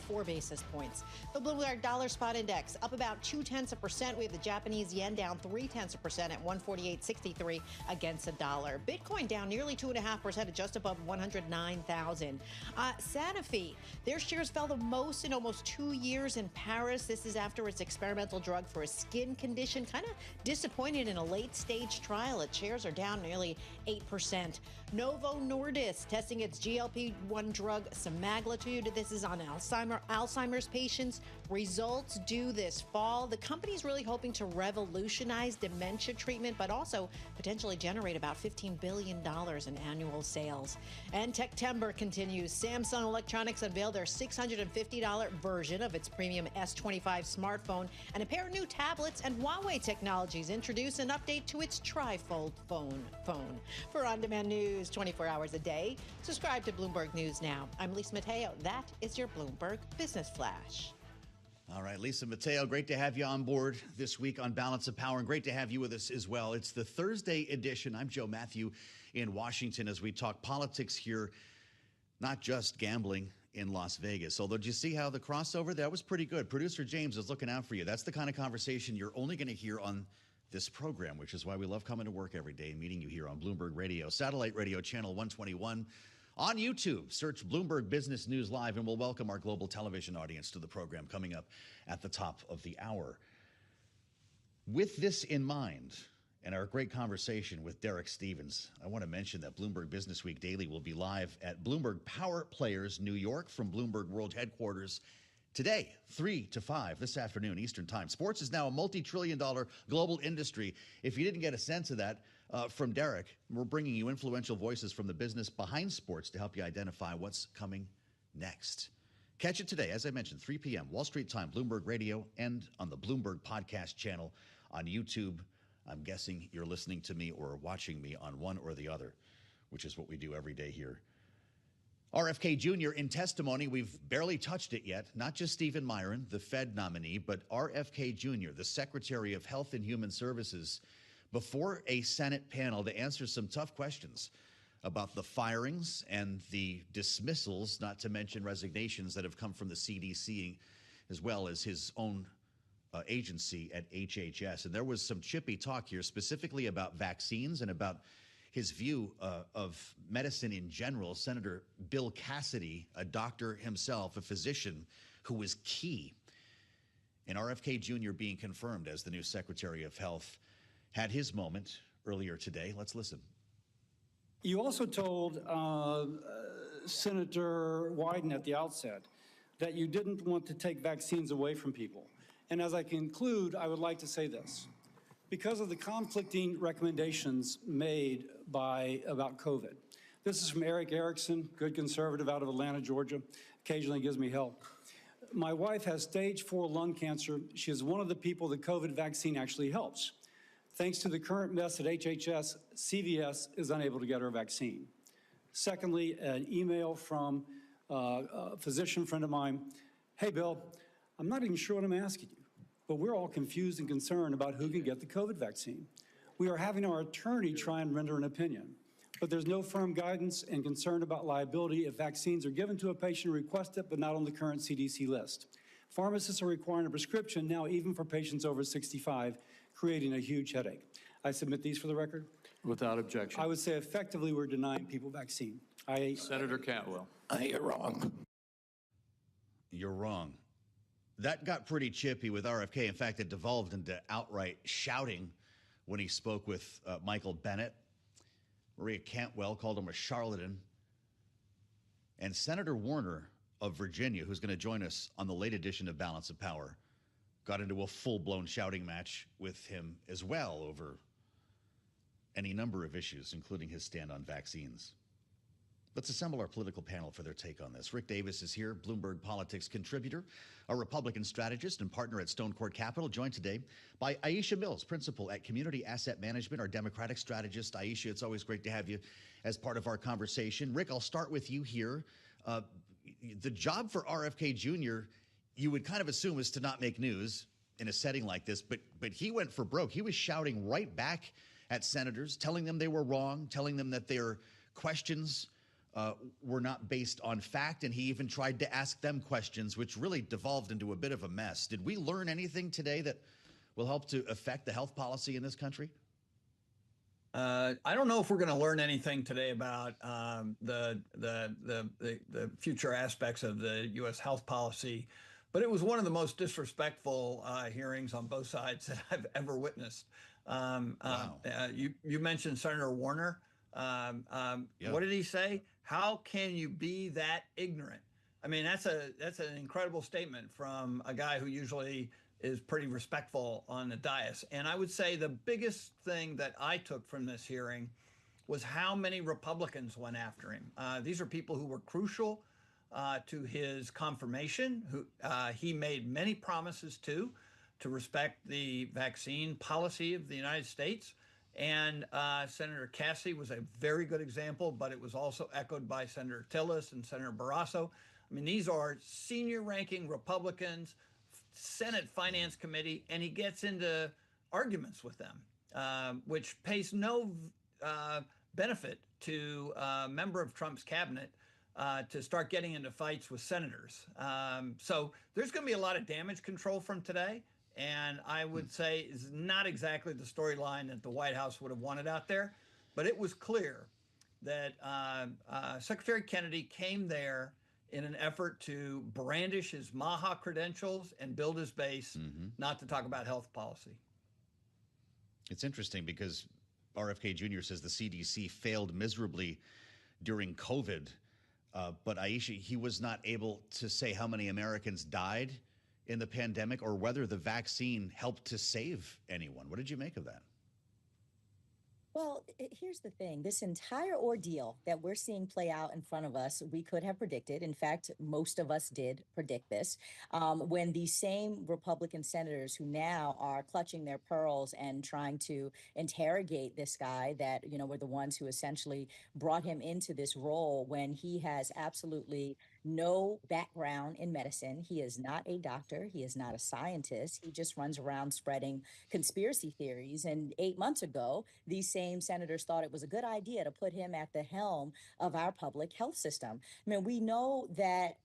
4 basis points. The Bloomberg Dollar Spot Index up about 0.2%. We have the Japanese yen down 0.3% at 148.63 against a dollar. Bitcoin down nearly 2.5% at just above 109,000. Sanofi, their shares fell the most in almost 2 years in Paris. This is after its experimental drug for a skin condition kind of disappointed in a late-stage trial. Its shares are down nearly 8%. Novo Nordisk testing its GLP-1 drug semaglutide. This is on Alzheimer's patients. Results due this fall. The company's really hoping to revolutionize dementia treatment, but also potentially generate about $15 billion in annual sales. And Techtember continues. Samsung Electronics unveiled their $650 version of its premium S25 smartphone, and a pair of new tablets, and Huawei Technologies introduce an update to its trifold phone. For on-demand news 24 hours a day, subscribe to Bloomberg News Now. I'm Lisa Mateo. That is your Bloomberg Business Flash. All right, Lisa Mateo, great to have you on board this week on Balance of Power, and great to have you with us as well. It's the Thursday edition. I'm Joe Matthew in Washington as we talk politics here, not just gambling in Las Vegas. Although, did you see how the crossover? That was pretty good. Producer James is looking out for you. That's the kind of conversation you're only going to hear on this program, which is why we love coming to work every day and meeting you here on Bloomberg Radio, satellite radio channel 121. On YouTube, search Bloomberg Business News Live, and we'll welcome our global television audience to the program coming up at the top of the hour. With this in mind, and our great conversation with Derek Stevens, I want to mention that Bloomberg Business Week Daily will be live at Bloomberg Power Players, New York, from Bloomberg World Headquarters today, 3 to 5 this afternoon Eastern Time. Sports is now a multi-trillion-dollar global industry. If you didn't get a sense of that from Derek, we're bringing you influential voices from the business behind sports to help you identify what's coming next. Catch it today, as I mentioned, 3 p.m. Wall Street Time, Bloomberg Radio, and on the Bloomberg Podcast channel on YouTube. I'm guessing you're listening to me or watching me on one or the other, which is what we do every day here. RFK Jr. in testimony, we've barely touched it yet. Not just Stephen Myron, the Fed nominee, but RFK Jr., the Secretary of Health and Human Services, before a Senate panel to answer some tough questions about the firings and the dismissals, not to mention resignations that have come from the CDC, as well as his own agency at HHS. And there was some chippy talk here specifically about vaccines and about his view of medicine in general. Senator Bill Cassidy, a doctor himself, a physician who was key in RFK Jr. being confirmed as the new Secretary of Health, had his moment earlier today. Let's listen. You also told Senator Wyden at the outset that you didn't want to take vaccines away from people. And as I conclude, I would like to say this. Because of the conflicting recommendations made about COVID. This is from Eric Erickson, good conservative out of Atlanta, Georgia, occasionally gives me hell. My wife has stage 4 lung cancer. She is one of the people the COVID vaccine actually helps. Thanks to the current mess at HHS, CVS is unable to get her vaccine. Secondly, an email from a physician friend of mine. Hey, Bill, I'm not even sure what I'm asking you, but we're all confused and concerned about who can get the COVID vaccine. We are having our attorney try and render an opinion, but there's no firm guidance and concern about liability if vaccines are given to a patient who requests it, but not on the current CDC list. Pharmacists are requiring a prescription now even for patients over 65, creating a huge headache. I submit these for the record. Without objection. I would say effectively we're denying people vaccine. Senator Cantwell. You're wrong. You're wrong. That got pretty chippy with RFK. In fact, it devolved into outright shouting when he spoke with Michael Bennett. Maria Cantwell called him a charlatan. And Senator Warner of Virginia, who's going to join us on the late edition of Balance of Power, got into a full-blown shouting match with him as well over any number of issues, including his stand on vaccines. Let's assemble our political panel for their take on this. Rick Davis is here, Bloomberg Politics contributor, a Republican strategist and partner at Stone Court Capital, joined today by Aisha Mills, principal at Community Asset Management, our Democratic strategist. Aisha, it's always great to have you as part of our conversation. Rick, I'll start with you here. The job for RFK Jr., you would kind of assume, is to not make news. in a setting like this, but he went for broke. He was shouting right back at senators, telling them they were wrong, telling them that their questions were not based on fact, and he even tried to ask them questions, which really devolved into a bit of a mess. Did we learn anything today that will help to affect the health policy in this country? I don't know if we're going to learn anything today about the future aspects of the U.S. health policy, but it was one of the most disrespectful hearings on both sides that I've ever witnessed. You mentioned Senator Warner. What did he say? How can you be that ignorant? I mean, that's an incredible statement from a guy who usually is pretty respectful on the dais. And I would say the biggest thing that I took from this hearing was how many Republicans went after him. These are people who were crucial to his confirmation, who he made many promises to respect the vaccine policy of the United States. And Senator Cassie was a very good example, but it was also echoed by Senator Tillis and Senator Barrasso. I mean, these are senior ranking Republicans, Senate Finance Committee, and he gets into arguments with them, which pays no benefit to a member of Trump's cabinet to start getting into fights with senators. So there's going to be a lot of damage control from today. And I would say is not exactly the storyline that the White House would have wanted out there. But it was clear that Secretary Kennedy came there in an effort to brandish his MAHA credentials and build his base, not to talk about health policy. It's interesting because RFK Jr. says the CDC failed miserably during COVID. But Aisha, he was not able to say how many Americans died in the pandemic or whether the vaccine helped to save anyone. What did you make of that? Well, here's the thing. This entire ordeal that we're seeing play out in front of us, we could have predicted. In fact, most of us did predict this. When these same Republican senators who now are clutching their pearls and trying to interrogate this guy that, you know, were the ones who essentially brought him into this role when he has absolutely no background in medicine. He is not a doctor. He is not a scientist. He just runs around spreading conspiracy theories. And 8 months ago, these same senators thought it was a good idea to put him at the helm of our public health system. I mean, we know that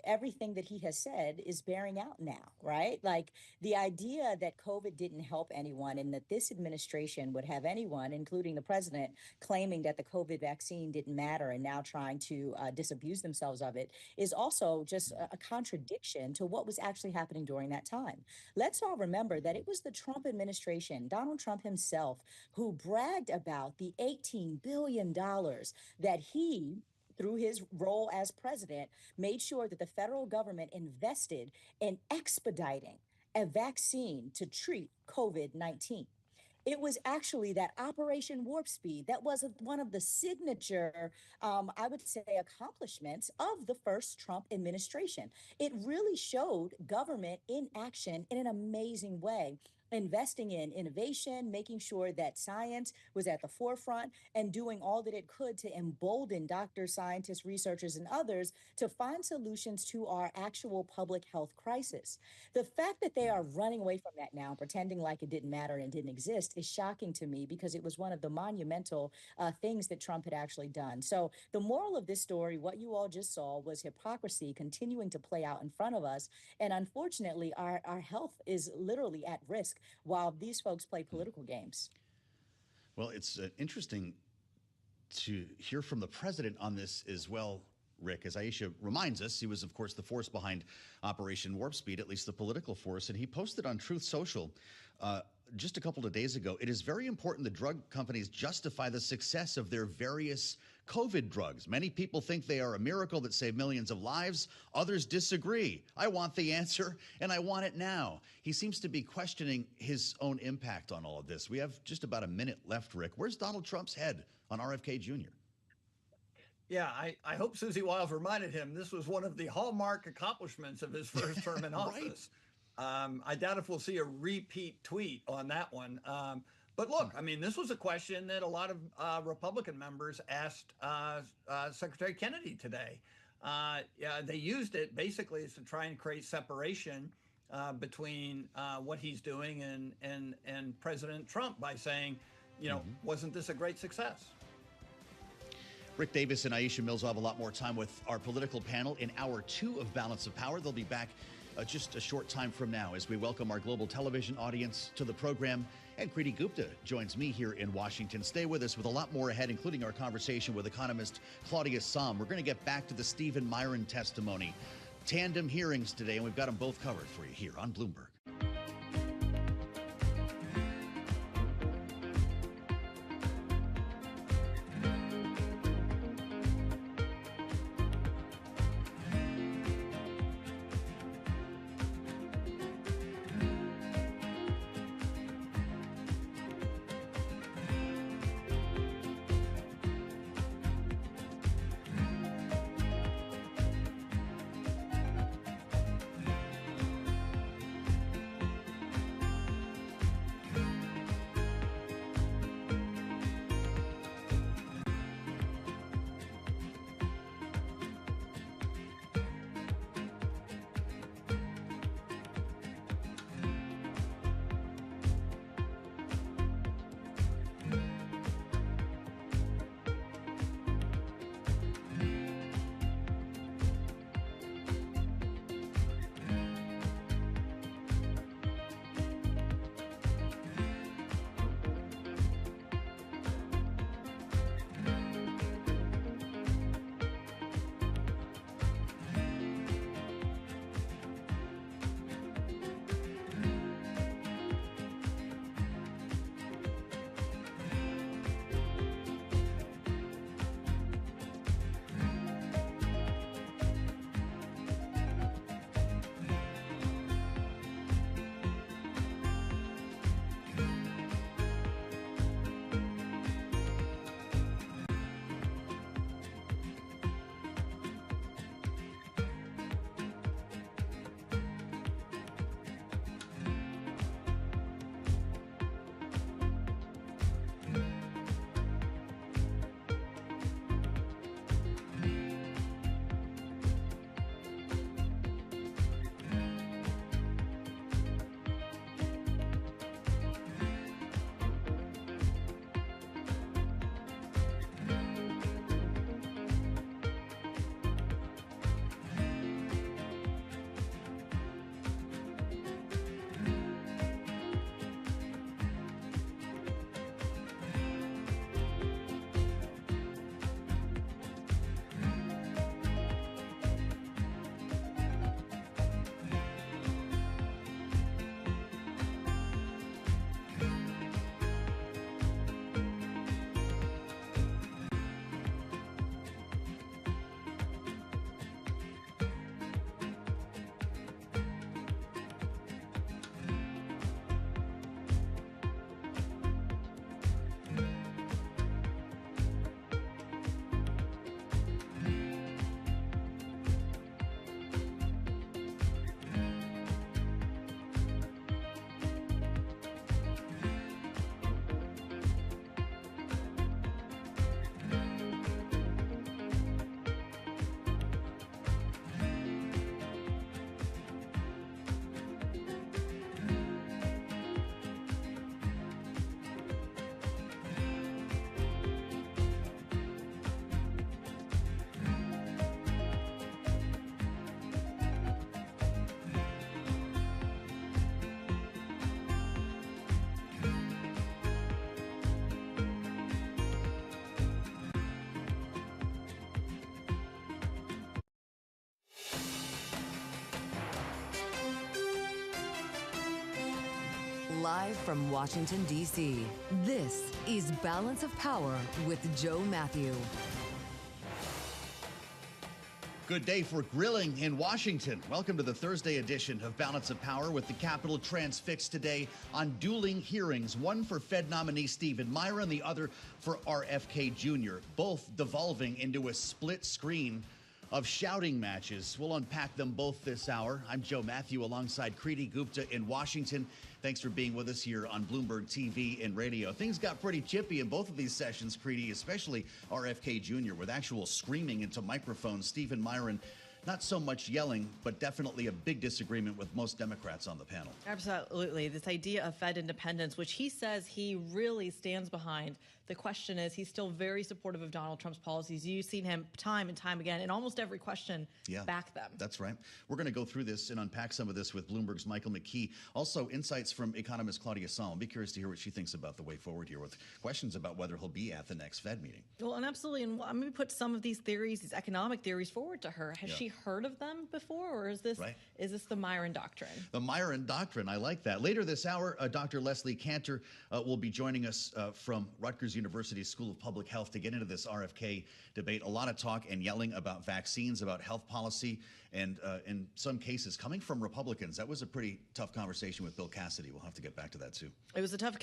everything that he has said is bearing out now, right? Like the idea that COVID didn't help anyone and that this administration would have anyone, including the president, claiming that the COVID vaccine didn't matter and now trying to disabuse themselves of it is also just a contradiction to what was actually happening during that time. Let's all remember that it was the Trump administration, Donald Trump himself, who bragged about the $18 billion that he, through his role as president, made sure that the federal government invested in expediting a vaccine to treat COVID-19. It was actually that Operation Warp Speed that was one of the signature, I would say, accomplishments of the first Trump administration. It really showed government in action in an amazing way, investing in innovation, making sure that science was at the forefront, and doing all that it could to embolden doctors, scientists, researchers, and others to find solutions to our actual public health crisis. The fact that they are running away from that now, pretending like it didn't matter and didn't exist, is shocking to me because it was one of the monumental things that Trump had actually done. So the moral of this story, what you all just saw, was hypocrisy continuing to play out in front of us. And unfortunately, our health is literally at risk while these folks play political games. Well, it's interesting to hear from the president on this as well, Rick. As Aisha reminds us, he was, of course, the force behind Operation Warp Speed, at least the political force, and he posted on Truth Social just a couple of days ago, it is very important that drug companies justify the success of their various COVID drugs. Many people think they are a miracle that save millions of lives. Others disagree. I want the answer, and I want it now. He seems to be questioning his own impact on all of this. We have just about a minute left, Rick. Where's Donald Trump's head on RFK Jr.? Yeah, I hope Susie Wiles reminded him this was one of the hallmark accomplishments of his first term in office. I doubt if we'll see a repeat tweet on that one. But look, I mean, this was a question that a lot of Republican members asked Secretary Kennedy today. They used it basically to try and create separation between what he's doing and President Trump by saying, you know, wasn't this a great success? Rick Davis and Aisha Mills will have a lot more time with our political panel in hour 2 of Balance of Power. They'll be back just a short time from now as we welcome our global television audience to the program. And Kriti Gupta joins me here in Washington. Stay with us with a lot more ahead, including our conversation with economist Claudia Sahm. We're going to get back to the Stephen Myron testimony. Tandem hearings today, and we've got them both covered for you here on Bloomberg. Live from Washington, D.C., this is Balance of Power with Joe Matthew. Good day for grilling in Washington. Welcome to the Thursday edition of Balance of Power with the Capitol transfixed today on dueling hearings, one for Fed nominee Stephen Myron, the other for RFK Jr., both devolving into a split screen of shouting matches. We'll unpack them both this hour. I'm Joe Matthew alongside Kriti Gupta in Washington. Thanks for being with us here on Bloomberg TV and radio. Things got pretty chippy in both of these sessions, Kriti, especially RFK Jr., with actual screaming into microphones. Stephen Myron not so much yelling, but definitely a big disagreement with most Democrats on the panel. Absolutely. This idea of Fed independence, which he says he really stands behind. The question is, he's still very supportive of Donald Trump's policies. You've seen him time and time again in almost every question back them. That's right. We're going to go through this and unpack some of this with Bloomberg's Michael McKee. Also, insights from economist Claudia Saul. I'll be curious to hear what she thinks about the way forward here, with questions about whether he'll be at the next Fed meeting. Well, and absolutely. And I'm going to put some of these theories, these economic theories, forward to her. Has she heard of them before, or is this the Myron Doctrine? The Myron Doctrine. I like that. Later this hour, Dr. Leslie Cantor will be joining us from Rutgers University School of Public Health to get into this RFK debate. A lot of talk and yelling about vaccines, about health policy, and in some cases coming from Republicans. That was a pretty tough conversation with Bill Cassidy. We'll have to get back to that too. It was a tough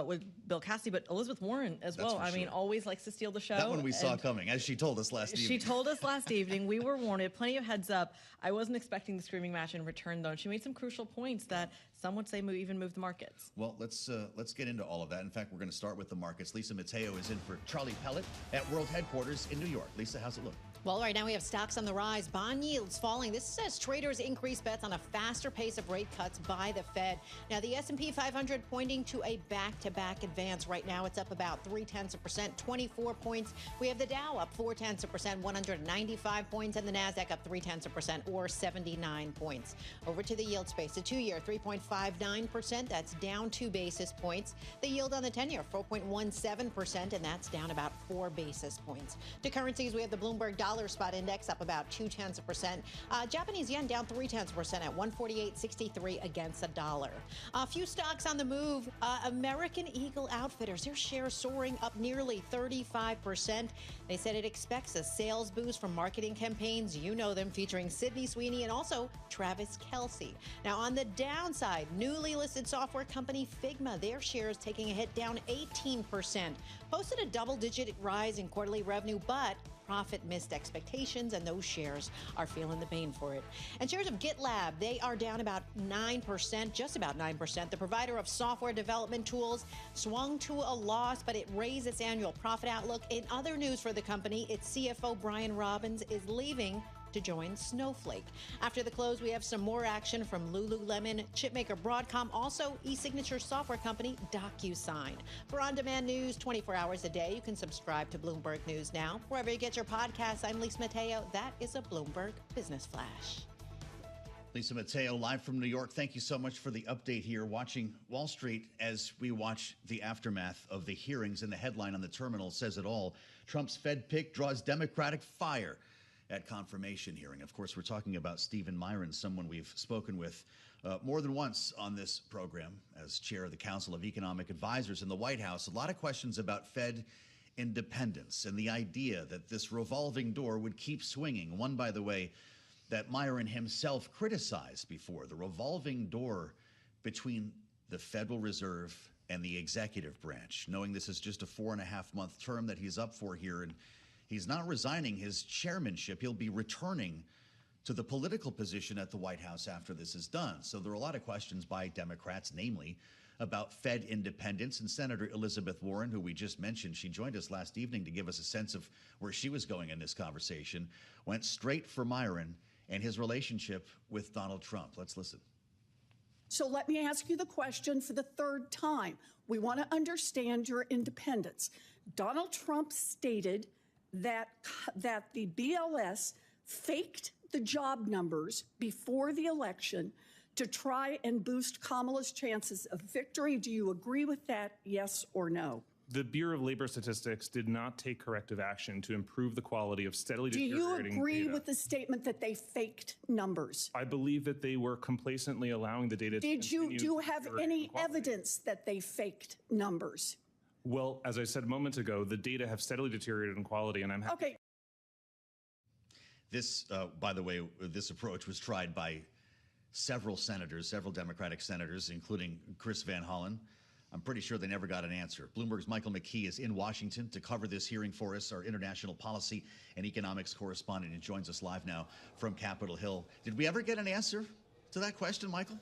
with Bill Cassidy, but Elizabeth Warren as well. I mean, always likes to steal the show. That one we saw coming, as she told us last evening. She told us last evening. We were warned. Plenty of heads up. I wasn't expecting the screaming match in return, though. And she made some crucial points that some would say even move the markets. Well, let's get into all of that. In fact, we're going to start with the markets. Lisa Mateo is in for Charlie Pellet at World Headquarters in New York. Lisa, how's it look? Well, right now we have stocks on the rise, bond yields falling. This says traders increase bets on a faster pace of rate cuts by the Fed. Now, the S&P 500 pointing to a back-to-back advance. Right now, it's up about 0.3%, 24 points. We have the Dow up 0.4%, 195 points, and the Nasdaq up 0.3%, or 79 points. Over to the yield space, the 2-year 3.59%. That's down 2 basis points. The yield on the 10-year 4.17%, and that's down about 4 basis points. To currencies, we have the Bloomberg dollar spot index up about 0.2%. Japanese yen down 0.3% at 148.63 against a dollar. A few stocks on the move. American Eagle Outfitters, their shares soaring up nearly 35%. They said it expects a sales boost from marketing campaigns. You know them, featuring Sydney Sweeney and also Travis Kelce. Now, on the downside, newly listed software company Figma, their shares taking a hit, down 18%. Posted a double-digit rise in quarterly revenue, but profit missed expectations, and those shares are feeling the pain for it. And shares of GitLab, they are down about 9%, just about 9%. The provider of software development tools swung to a loss, but it raised its annual profit outlook. In other news for the company, its CFO, Brian Robbins, is leaving to join Snowflake. After the close, we have some more action from Lululemon, chipmaker Broadcom, also e-signature software company DocuSign. For on-demand news 24 hours a day, you can subscribe to Bloomberg News Now. Wherever you get your podcasts, I'm Lisa Mateo. That is a Bloomberg Business Flash. Lisa Mateo, live from New York. Thank you so much for the update here. Watching Wall Street as we watch the aftermath of the hearings, and the headline on the terminal says it all. Trump's Fed pick draws Democratic fire at confirmation hearing. Of course, we're talking about Stephen Myron, someone we've spoken with more than once on this program as chair of the Council of Economic Advisors in the White House. A lot of questions about Fed independence and the idea that this revolving door would keep swinging. One, by the way, that Myron himself criticized before, the revolving door between the Federal Reserve and the executive branch, knowing this is just a 4.5-month term that he's up for here. And he's not resigning his chairmanship. He'll be returning to the political position at the White House after this is done. So there are a lot of questions by Democrats, namely about Fed independence. And Senator Elizabeth Warren, who we just mentioned, she joined us last evening to give us a sense of where she was going in this conversation, went straight for Myron and his relationship with Donald Trump. Let's listen. So let me ask you the question for the third time. We want to understand your independence. Donald Trump stated that the BLS faked the job numbers before the election to try and boost Kamala's chances of victory. Do you agree with that, yes or no? The Bureau of Labor Statistics did not take corrective action to improve the quality of steadily deteriorating Do you agree data. with the statement that they faked numbers? I believe that they were complacently allowing the data to continue Do you have deteriorate any in quality. evidence that they faked numbers? Well, as I said moments ago, the data have steadily deteriorated in quality, and I'm happy. Okay. This, by the way, this approach was tried by several senators, several Democratic senators, including Chris Van Hollen. I'm pretty sure they never got an answer. Bloomberg's Michael McKee is in Washington to cover this hearing for us, our international policy and economics correspondent, and joins us live now from Capitol Hill. Did we ever get an answer to that question, Michael?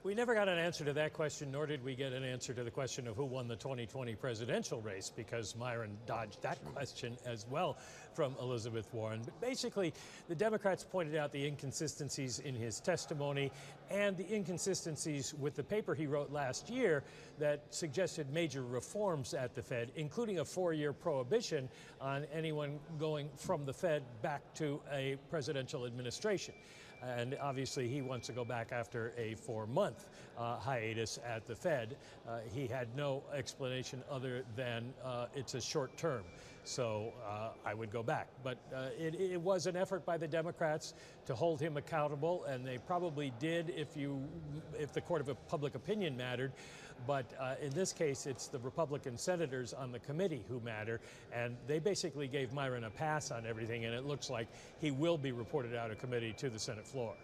We never got an answer to that question, nor did we get an answer to the question of who won the 2020 presidential race, because Myron dodged that question as well from Elizabeth Warren. But basically, the Democrats pointed out the inconsistencies in his testimony and the inconsistencies with the paper he wrote last year that suggested major reforms at the Fed, including a 4-year prohibition on anyone going from the Fed back to a presidential administration. And obviously, he wants to go back after a 4-month hiatus at the Fed. He had no explanation other than it's a short term. So I would go back. But it was an effort by the Democrats to hold him accountable, and they probably did if the court of public opinion mattered. But in this case, it's the Republican senators on the committee who matter, and they basically gave Myron a pass on everything, and it looks like he will be reported out of committee to the Senate floor.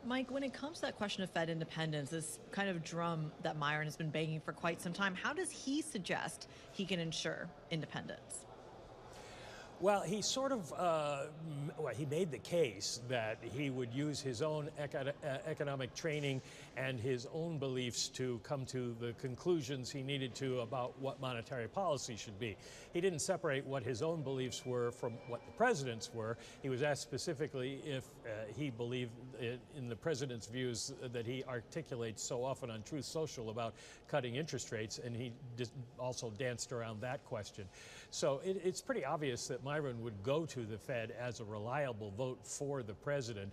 Mike, when it comes to that question of Fed independence, this kind of drum that Myron has been banging for quite some time, how does he suggest he can ensure independence? Well, he sort of, he made the case that he would use his own economic training and his own beliefs to come to the conclusions he needed to about what monetary policy should be. He didn't separate what his own beliefs were from what the president's were. He was asked specifically if he believed in the president's views that he articulates so often on Truth Social about cutting interest rates, and he also danced around that question. So it's pretty obvious that Myron would go to the Fed as a reliable vote for the president,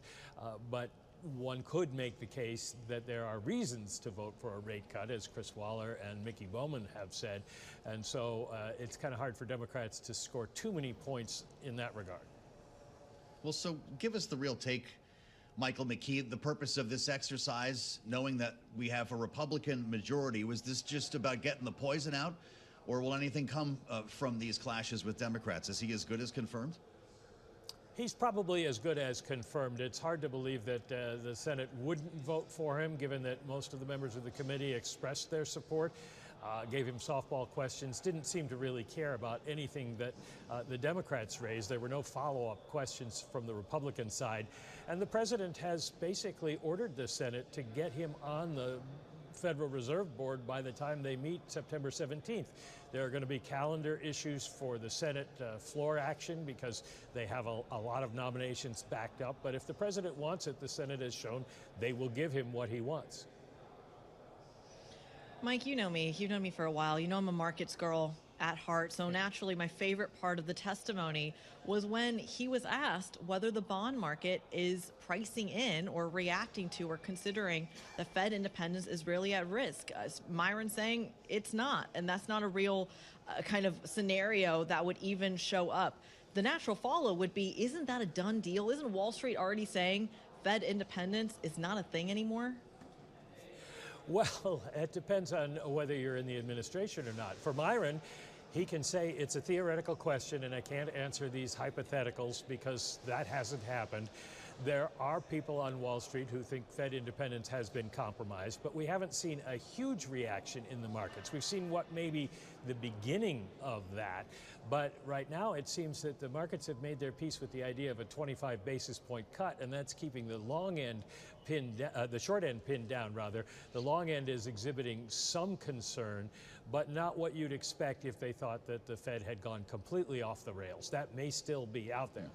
but one could make the case that there are reasons to vote for a rate cut, as Chris Waller and Mickey Bowman have said, and so it's kind of hard for Democrats to score too many points in that regard. Well, so give us the real take, Michael McKee, the purpose of this exercise, knowing that we have a Republican majority. Was this just about getting the poison out? Or will anything come from these clashes with Democrats? Is he as good as confirmed? He's probably as good as confirmed. It's hard to believe that the Senate wouldn't vote for him, given that most of the members of the committee expressed their support, gave him softball questions, didn't seem to really care about anything that the Democrats raised. There were no follow-up questions from the Republican side. And the president has basically ordered the Senate to get him on the Federal Reserve Board by the time they meet September 17th. There are going to be calendar issues for the Senate floor action because they have a lot of nominations backed up. But if the president wants it, the Senate has shown they will give him what he wants. Mike, you know me. You've known me for a while. You know I'm a markets girl at heart. So naturally, my favorite part of the testimony was when he was asked whether the bond market is pricing in or reacting to or considering the Fed independence is really at risk. Myron saying it's not, and that's not a real kind of scenario that would even show up. The natural follow would be, isn't that a done deal? Isn't Wall Street already saying Fed independence is not a thing anymore? Well, it depends on whether you're in the administration or not. For Myron, he can say it's a theoretical question and I can't answer these hypotheticals because that hasn't happened. There are people on Wall Street who think Fed independence has been compromised, but we haven't seen a huge reaction in the markets. We've seen what may be the beginning of that, but right now it seems that the markets have made their peace with the idea of a 25 basis point cut, and that's keeping the long end pinned, the short end pinned down rather. The long end is exhibiting some concern, but not what you'd expect if they thought that the Fed had gone completely off the rails. That may still be out there.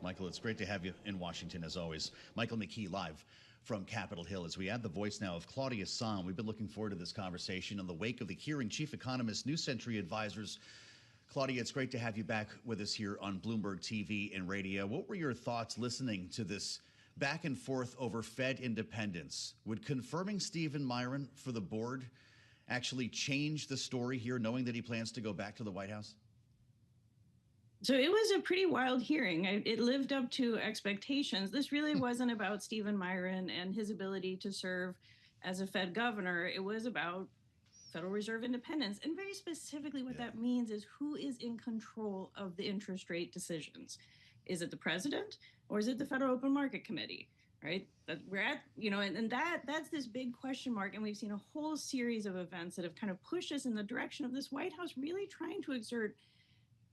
Michael, it's great to have you in Washington as always. Michael McKee live from Capitol Hill as we add the voice now of Claudia Sahm. We've been looking forward to this conversation in the wake of the hearing. Chief Economist, New Century Advisors. Claudia, it's great to have you back with us here on Bloomberg TV and radio. What were your thoughts listening to this back and forth over Fed independence? Would confirming Stephen Myron for the board actually change the story here, knowing that he plans to go back to the White House? So it was a pretty wild hearing. It lived up to expectations. This really wasn't about Stephen Myron and his ability to serve as a Fed governor. It was about Federal Reserve independence. And very specifically what that means is who is in control of the interest rate decisions. Is it the president or is it the Federal Open Market Committee, right? That we're at, and that's this big question mark. And we've seen a whole series of events that have kind of pushed us in the direction of this White House really trying to exert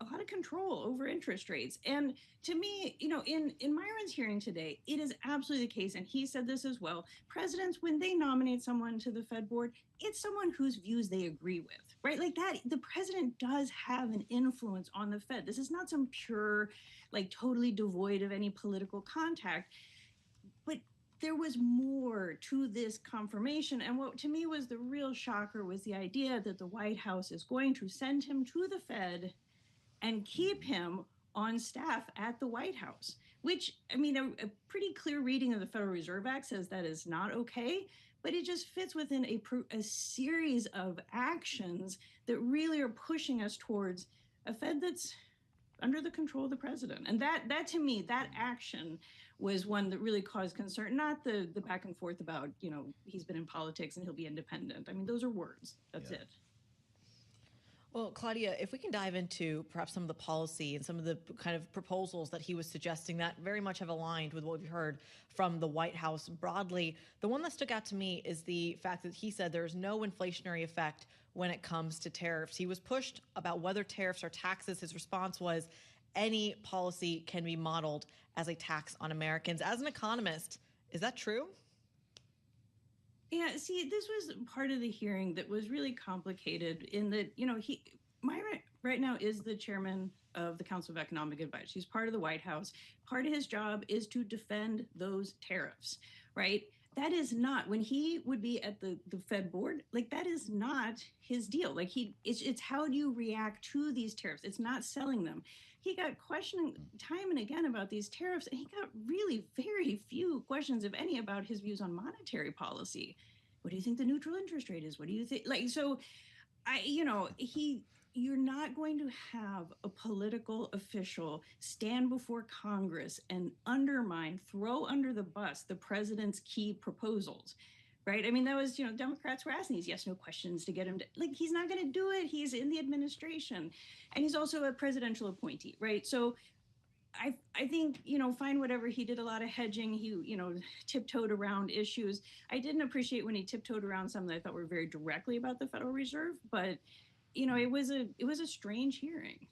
a lot of control over interest rates. And to me, in Myron's hearing today, it is absolutely the case, and he said this as well, presidents, when they nominate someone to the Fed board, it's someone whose views they agree with, right? Like that, the president does have an influence on the Fed. This is not some pure, like totally devoid of any political contact. But there was more to this confirmation. And what to me was the real shocker was the idea that the White House is going to send him to the Fed and keep him on staff at the White House, which, I mean, a pretty clear reading of the Federal Reserve Act says that is not okay, but it just fits within a series of actions that really are pushing us towards a Fed that's under the control of the president. And that to me, that action was one that really caused concern, not the back and forth about, he's been in politics and he'll be independent. I mean, those are words. That's it. Well, Claudia, if we can dive into perhaps some of the policy and some of the kind of proposals that he was suggesting that very much have aligned with what we've heard from the White House broadly. The one that stuck out to me is the fact that he said there's no inflationary effect when it comes to tariffs. He was pushed about whether tariffs are taxes. His response was any policy can be modeled as a tax on Americans. As an economist, is that true? Yeah, see, this was part of the hearing that was really complicated in that, Myron right now is the chairman of the Council of Economic Advisors. He's part of the White House. Part of his job is to defend those tariffs, right? That is not, when he would be at the Fed board, like that is not his deal. Like it's how do you react to these tariffs? It's not selling them. He got questioning time and again about these tariffs, and he got really very few questions, if any, about his views on monetary policy. What do you think the neutral interest rate is? What do you think? You're not going to have a political official stand before Congress and undermine, throw under the bus the president's key proposals. Right. I mean, that was, Democrats were asking these yes, no questions to get him to, he's not going to do it. He's in the administration and he's also a presidential appointee. Right. So I think, fine, whatever. He did a lot of hedging. He, tiptoed around issues. I didn't appreciate when he tiptoed around some that I thought were very directly about the Federal Reserve. But, it was a strange hearing.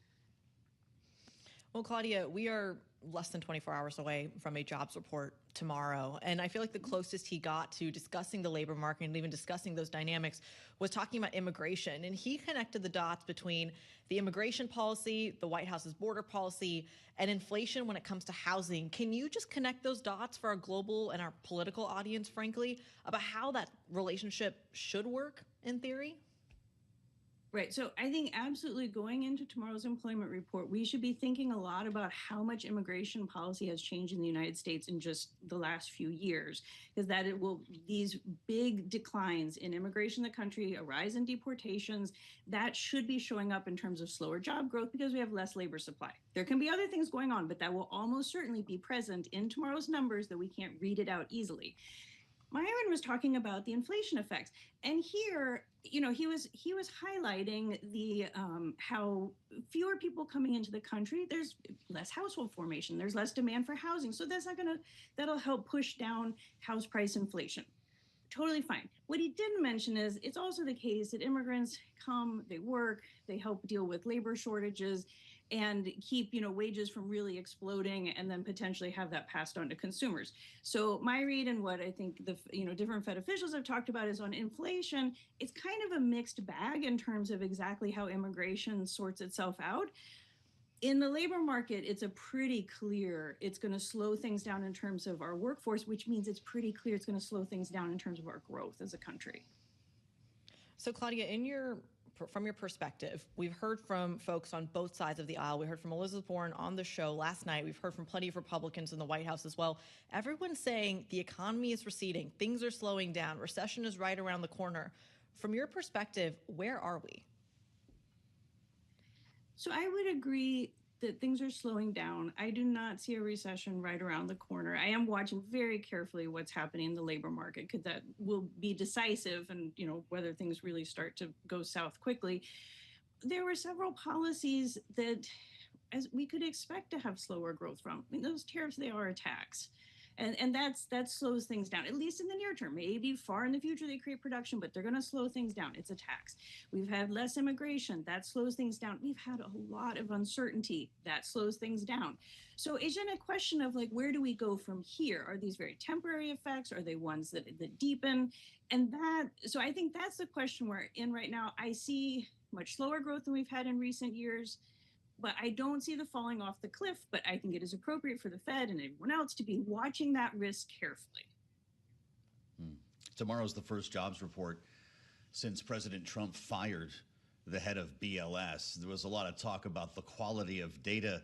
Well, Claudia, we are less than 24 hours away from a jobs report tomorrow. And I feel like the closest he got to discussing the labor market and even discussing those dynamics was talking about immigration. And he connected the dots between the immigration policy, the White House's border policy, and inflation when it comes to housing. Can you just connect those dots for our global and our political audience, frankly, about how that relationship should work in theory? Right. So I think absolutely going into tomorrow's employment report, we should be thinking a lot about how much immigration policy has changed in the United States in just the last few years, because these big declines in immigration in the country, a rise in deportations, that should be showing up in terms of slower job growth because we have less labor supply. There can be other things going on, but that will almost certainly be present in tomorrow's numbers that we can't read it out easily. Myron was talking about the inflation effects, and here, he was highlighting the how fewer people coming into the country. There's less household formation. There's less demand for housing. So that'll help push down house price inflation. Totally fine. What he didn't mention is it's also the case that immigrants come, they work, they help deal with labor shortages, and keep wages from really exploding, and then potentially have that passed on to consumers. So my read and what I think the different Fed officials have talked about is on inflation, it's kind of a mixed bag in terms of exactly how immigration sorts itself out. In the labor market, it's a pretty clear it's going to slow things down in terms of our workforce, which means it's pretty clear it's going to slow things down in terms of our growth as a country. So Claudia, from your perspective, we've heard from folks on both sides of the aisle. We heard from Elizabeth Warren on the show last night. We've heard from plenty of Republicans in the White House as well. Everyone's saying the economy is receding, things are slowing down, recession is right around the corner. From your perspective, where are we? So I would agree that things are slowing down. I do not see a recession right around the corner. I am watching very carefully what's happening in the labor market, because that will be decisive and, whether things really start to go south quickly. There were several policies that as we could expect to have slower growth from. I mean, those tariffs, they are a tax. And that slows things down, at least in the near term. Maybe far in the future they create production, but they're going to slow things down. It's a tax. We've had less immigration. That slows things down. We've had a lot of uncertainty. That slows things down. So isn't a question of like, where do we go from here? Are these very temporary effects? Are they ones that deepen? And so I think that's the question we're in right now. I see much slower growth than we've had in recent years. But I don't see the falling off the cliff, but I think it is appropriate for the Fed and everyone else to be watching that risk carefully. Tomorrow's the first jobs report since President Trump fired the head of BLS. There was a lot of talk about the quality of data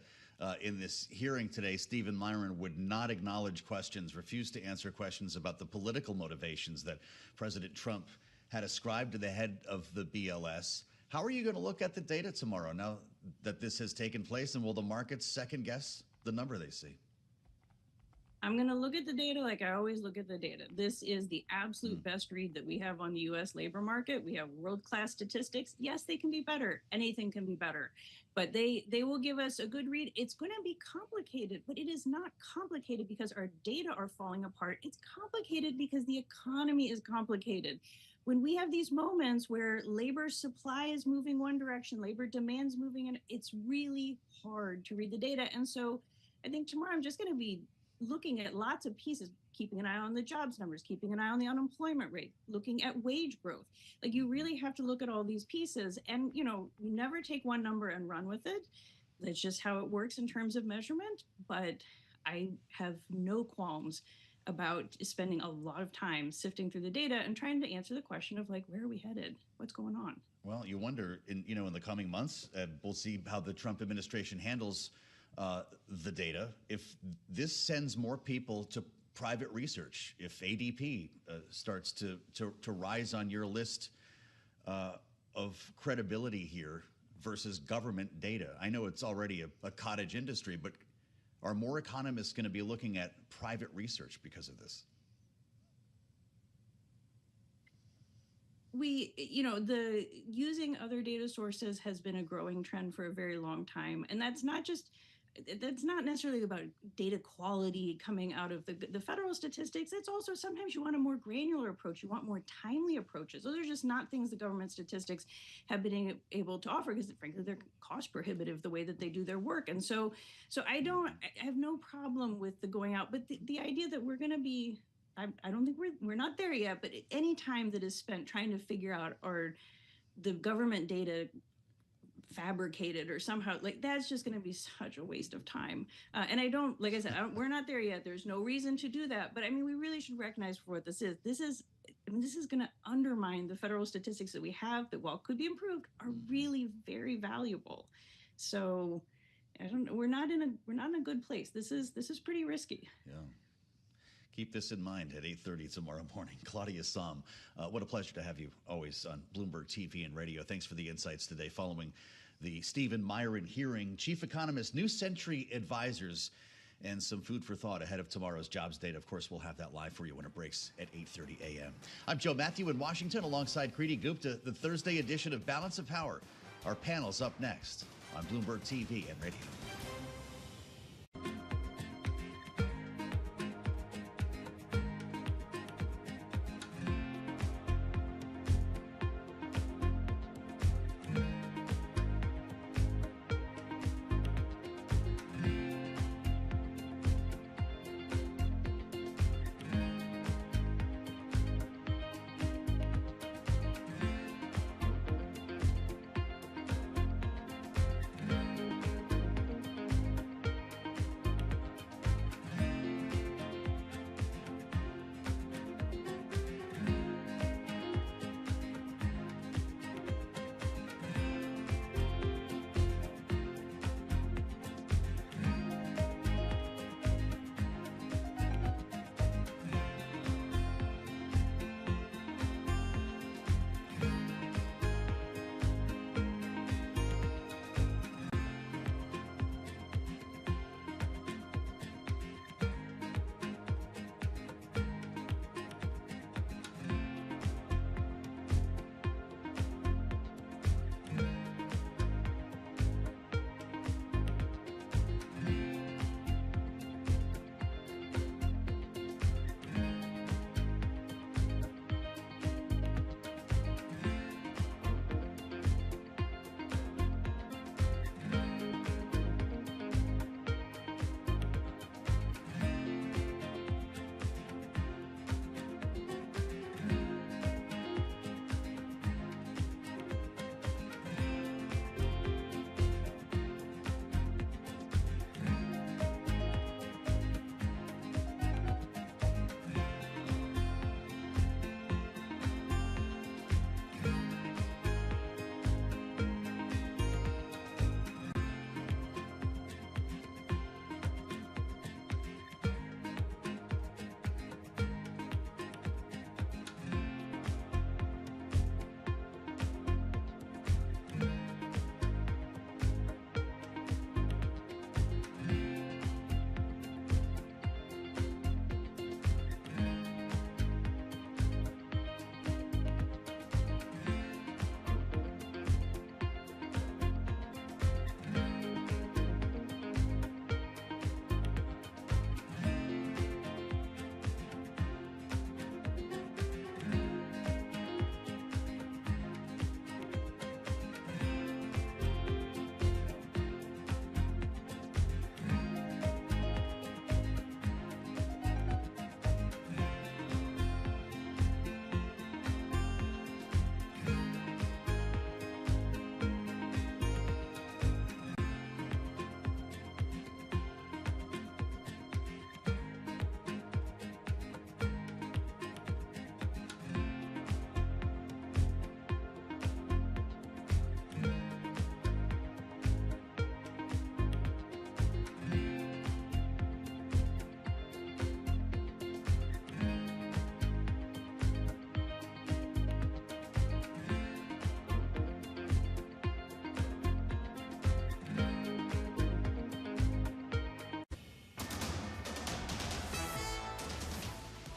in this hearing today. Stephen Myron would not acknowledge questions, refused to answer questions about the political motivations that President Trump had ascribed to the head of the BLS. How are you going to look at the data tomorrow now that this has taken place, and will the markets second guess the number they see? I'm going to look at the data like I always look at the data. This is the absolute best read that we have on the U.S. labor market. We have world-class statistics. Yes, they can be better. Anything can be better. But they will give us a good read. It's going to be complicated, but it is not complicated because our data are falling apart. It's complicated because the economy is complicated. When we have these moments where labor supply is moving one direction, labor demand's moving in, it's really hard to read the data. And so I think tomorrow I'm just going to be looking at lots of pieces, keeping an eye on the jobs numbers, keeping an eye on the unemployment rate, looking at wage growth. Like, you really have to look at all these pieces. And, you know, you never take one number and run with it. That's just how it works in terms of measurement. But I have no qualms about spending a lot of time sifting through the data and trying to answer the question of, like, where are we headed? What's going on? Well, you wonder, in the coming months, we'll see how the Trump administration handles the data. If this sends more people to private research, if ADP starts to rise on your list of credibility here versus government data. I know it's already a cottage industry, but are more economists going to be looking at private research because of this? The using other data sources has been a growing trend for a very long time. And that's not necessarily about data quality coming out of the federal statistics. It's also sometimes you want a more granular approach. You want more timely approaches. Those are just not things the government statistics have been able to offer because, frankly, they're cost prohibitive the way that they do their work. And so I have no problem with the going out. But the idea that we're going to be, I don't think we're not there yet, but any time that is spent trying to figure out are the government data fabricated or somehow, like, that's just going to be such a waste of time. And I don't, like I said, we're not there yet. There's no reason to do that. But I mean, we really should recognize for what this is. This is going to undermine the federal statistics that we have that, while could be improved, are really very valuable. So I don't know. We're not in a good place. This is pretty risky. Yeah. Keep this in mind at 8:30 tomorrow morning. Claudia Sahm, what a pleasure to have you always on Bloomberg TV and radio. Thanks for the insights today following the Stephen Myron hearing. Chief Economist, New Century Advisors, and some food for thought ahead of tomorrow's jobs data. Of course, we'll have that live for you when it breaks at 8:30 a.m. I'm Joe Matthew in Washington alongside Kriti Gupta, the Thursday edition of Balance of Power. Our panel's up next on Bloomberg TV and radio.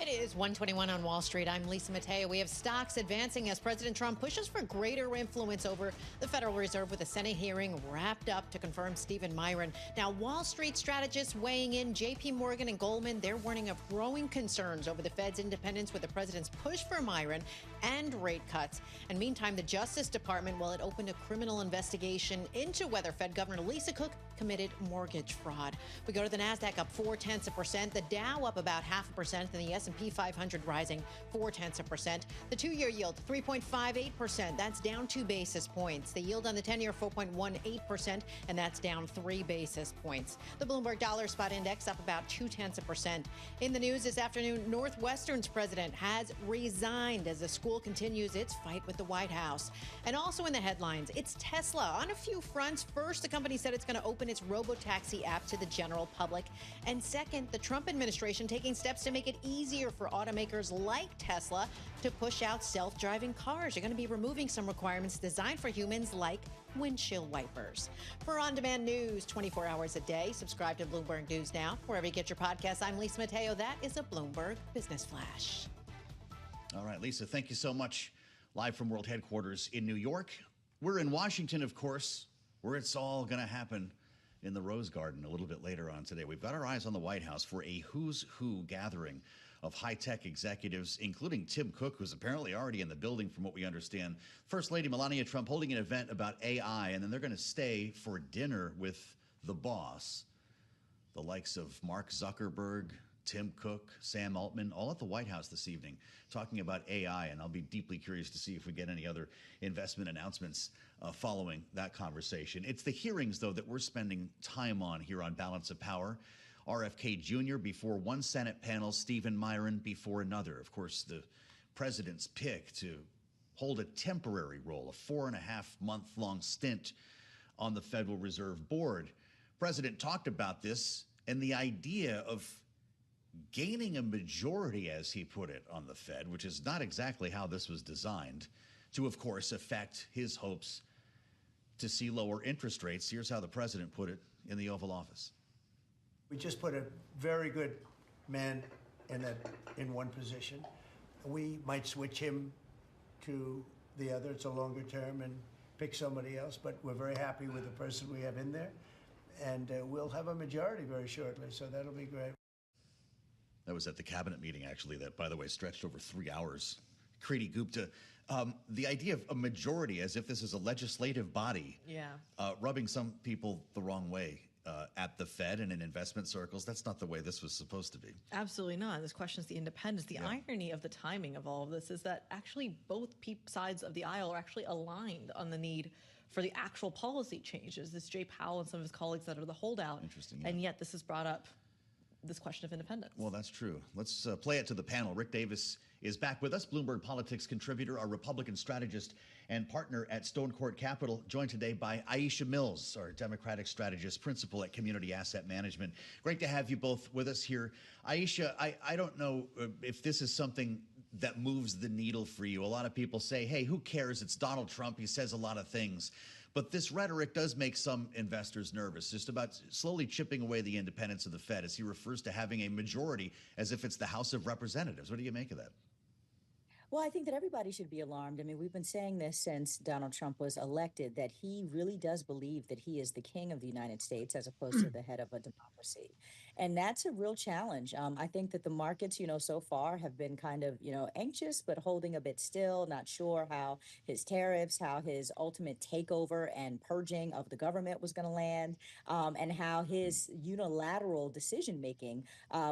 It is 1:21 on Wall Street. I'm Lisa Mateo. We have stocks advancing as President Trump pushes for greater influence over the Federal Reserve with a Senate hearing wrapped up to confirm Stephen Myron. Now, Wall Street strategists weighing in, JP Morgan and Goldman, they're warning of growing concerns over the Fed's independence with the president's push for Myron and rate cuts. And meantime, the Justice Department, well, it opened a criminal investigation into whether Fed Governor Lisa Cook committed mortgage fraud. We go to the NASDAQ up 0.4%, the Dow up about 0.5%, and the S&P 500 rising 0.4%. The two-year yield 3.58%. That's down 2 basis points. The yield on the 10-year 4.18%, and that's down 3 basis points. The Bloomberg Dollar Spot Index up about 0.2%. In the news this afternoon, Northwestern's president has resigned as the school continues its fight with the White House. And also in the headlines, it's Tesla on a few fronts. First, the company said it's going to open its robo-taxi app to the general public. And second, the Trump administration taking steps to make it easier for automakers like Tesla to push out self-driving cars. You're going to be removing some requirements designed for humans like windshield wipers. For on-demand news 24 hours a day, subscribe to Bloomberg News Now. Wherever you get your podcasts, I'm Lisa Mateo. That is a Bloomberg Business Flash. All right, Lisa, thank you so much. Live from World Headquarters in New York. We're in Washington, of course, where it's all going to happen in the Rose Garden a little bit later on today. We've got our eyes on the White House for a who's who gathering of high-tech executives, including Tim Cook, who's apparently already in the building from what we understand. First Lady Melania Trump holding an event about AI, and then they're going to stay for dinner with the boss, the likes of Mark Zuckerberg, Tim Cook, Sam Altman, all at the White House this evening talking about AI, and I'll be deeply curious to see if we get any other investment announcements following that conversation. It's the hearings, though, that we're spending time on here on Balance of Power. RFK Jr. before one Senate panel, Stephen Myron before another. Of course, the president's pick to hold a temporary role, a 4.5-month-long stint on the Federal Reserve Board. President talked about this and the idea of gaining a majority, as he put it, on the Fed, which is not exactly how this was designed, to, of course, affect his hopes to see lower interest rates. Here's how the president put it in the Oval Office. We just put a very good man in one position. We might switch him to the other. It's a longer term and pick somebody else, but we're very happy with the person we have in there. And we'll have a majority very shortly, so that'll be great. That was at the cabinet meeting, actually, that, by the way, stretched over 3 hours. Kriti Gupta, the idea of a majority as if this is a legislative body, rubbing some people the wrong way at the Fed and in investment circles. That's not the way this was supposed to be. Absolutely not. This questions the independence. The irony of the timing of all of this is that actually both sides of the aisle are actually aligned on the need for the actual policy changes. It's Jay Powell and some of his colleagues that are the holdout. Interesting. And yet this has brought up this question of independence. Well, that's true. Let's play it to the panel. Rick Davis is back with us, Bloomberg Politics contributor, our Republican strategist and partner at Stone Court Capital, joined today by Aisha Mills, our Democratic strategist, principal at Community Asset Management. Great to have you both with us here. Aisha, I don't know if this is something that moves the needle for you. A lot of people say, hey, who cares? It's Donald Trump. He says a lot of things. But this rhetoric does make some investors nervous, just about slowly chipping away the independence of the Fed as he refers to having a majority as if it's the House of Representatives. What do you make of that? Well, I think that everybody should be alarmed. I mean, we've been saying this since Donald Trump was elected, that he really does believe that he is the king of the United States as opposed to the head of a democracy. And that's a real challenge. I think that the markets, so far have been kind of, anxious, but holding a bit still, not sure how his tariffs, how his ultimate takeover and purging of the government was going to land, and how his unilateral decision-making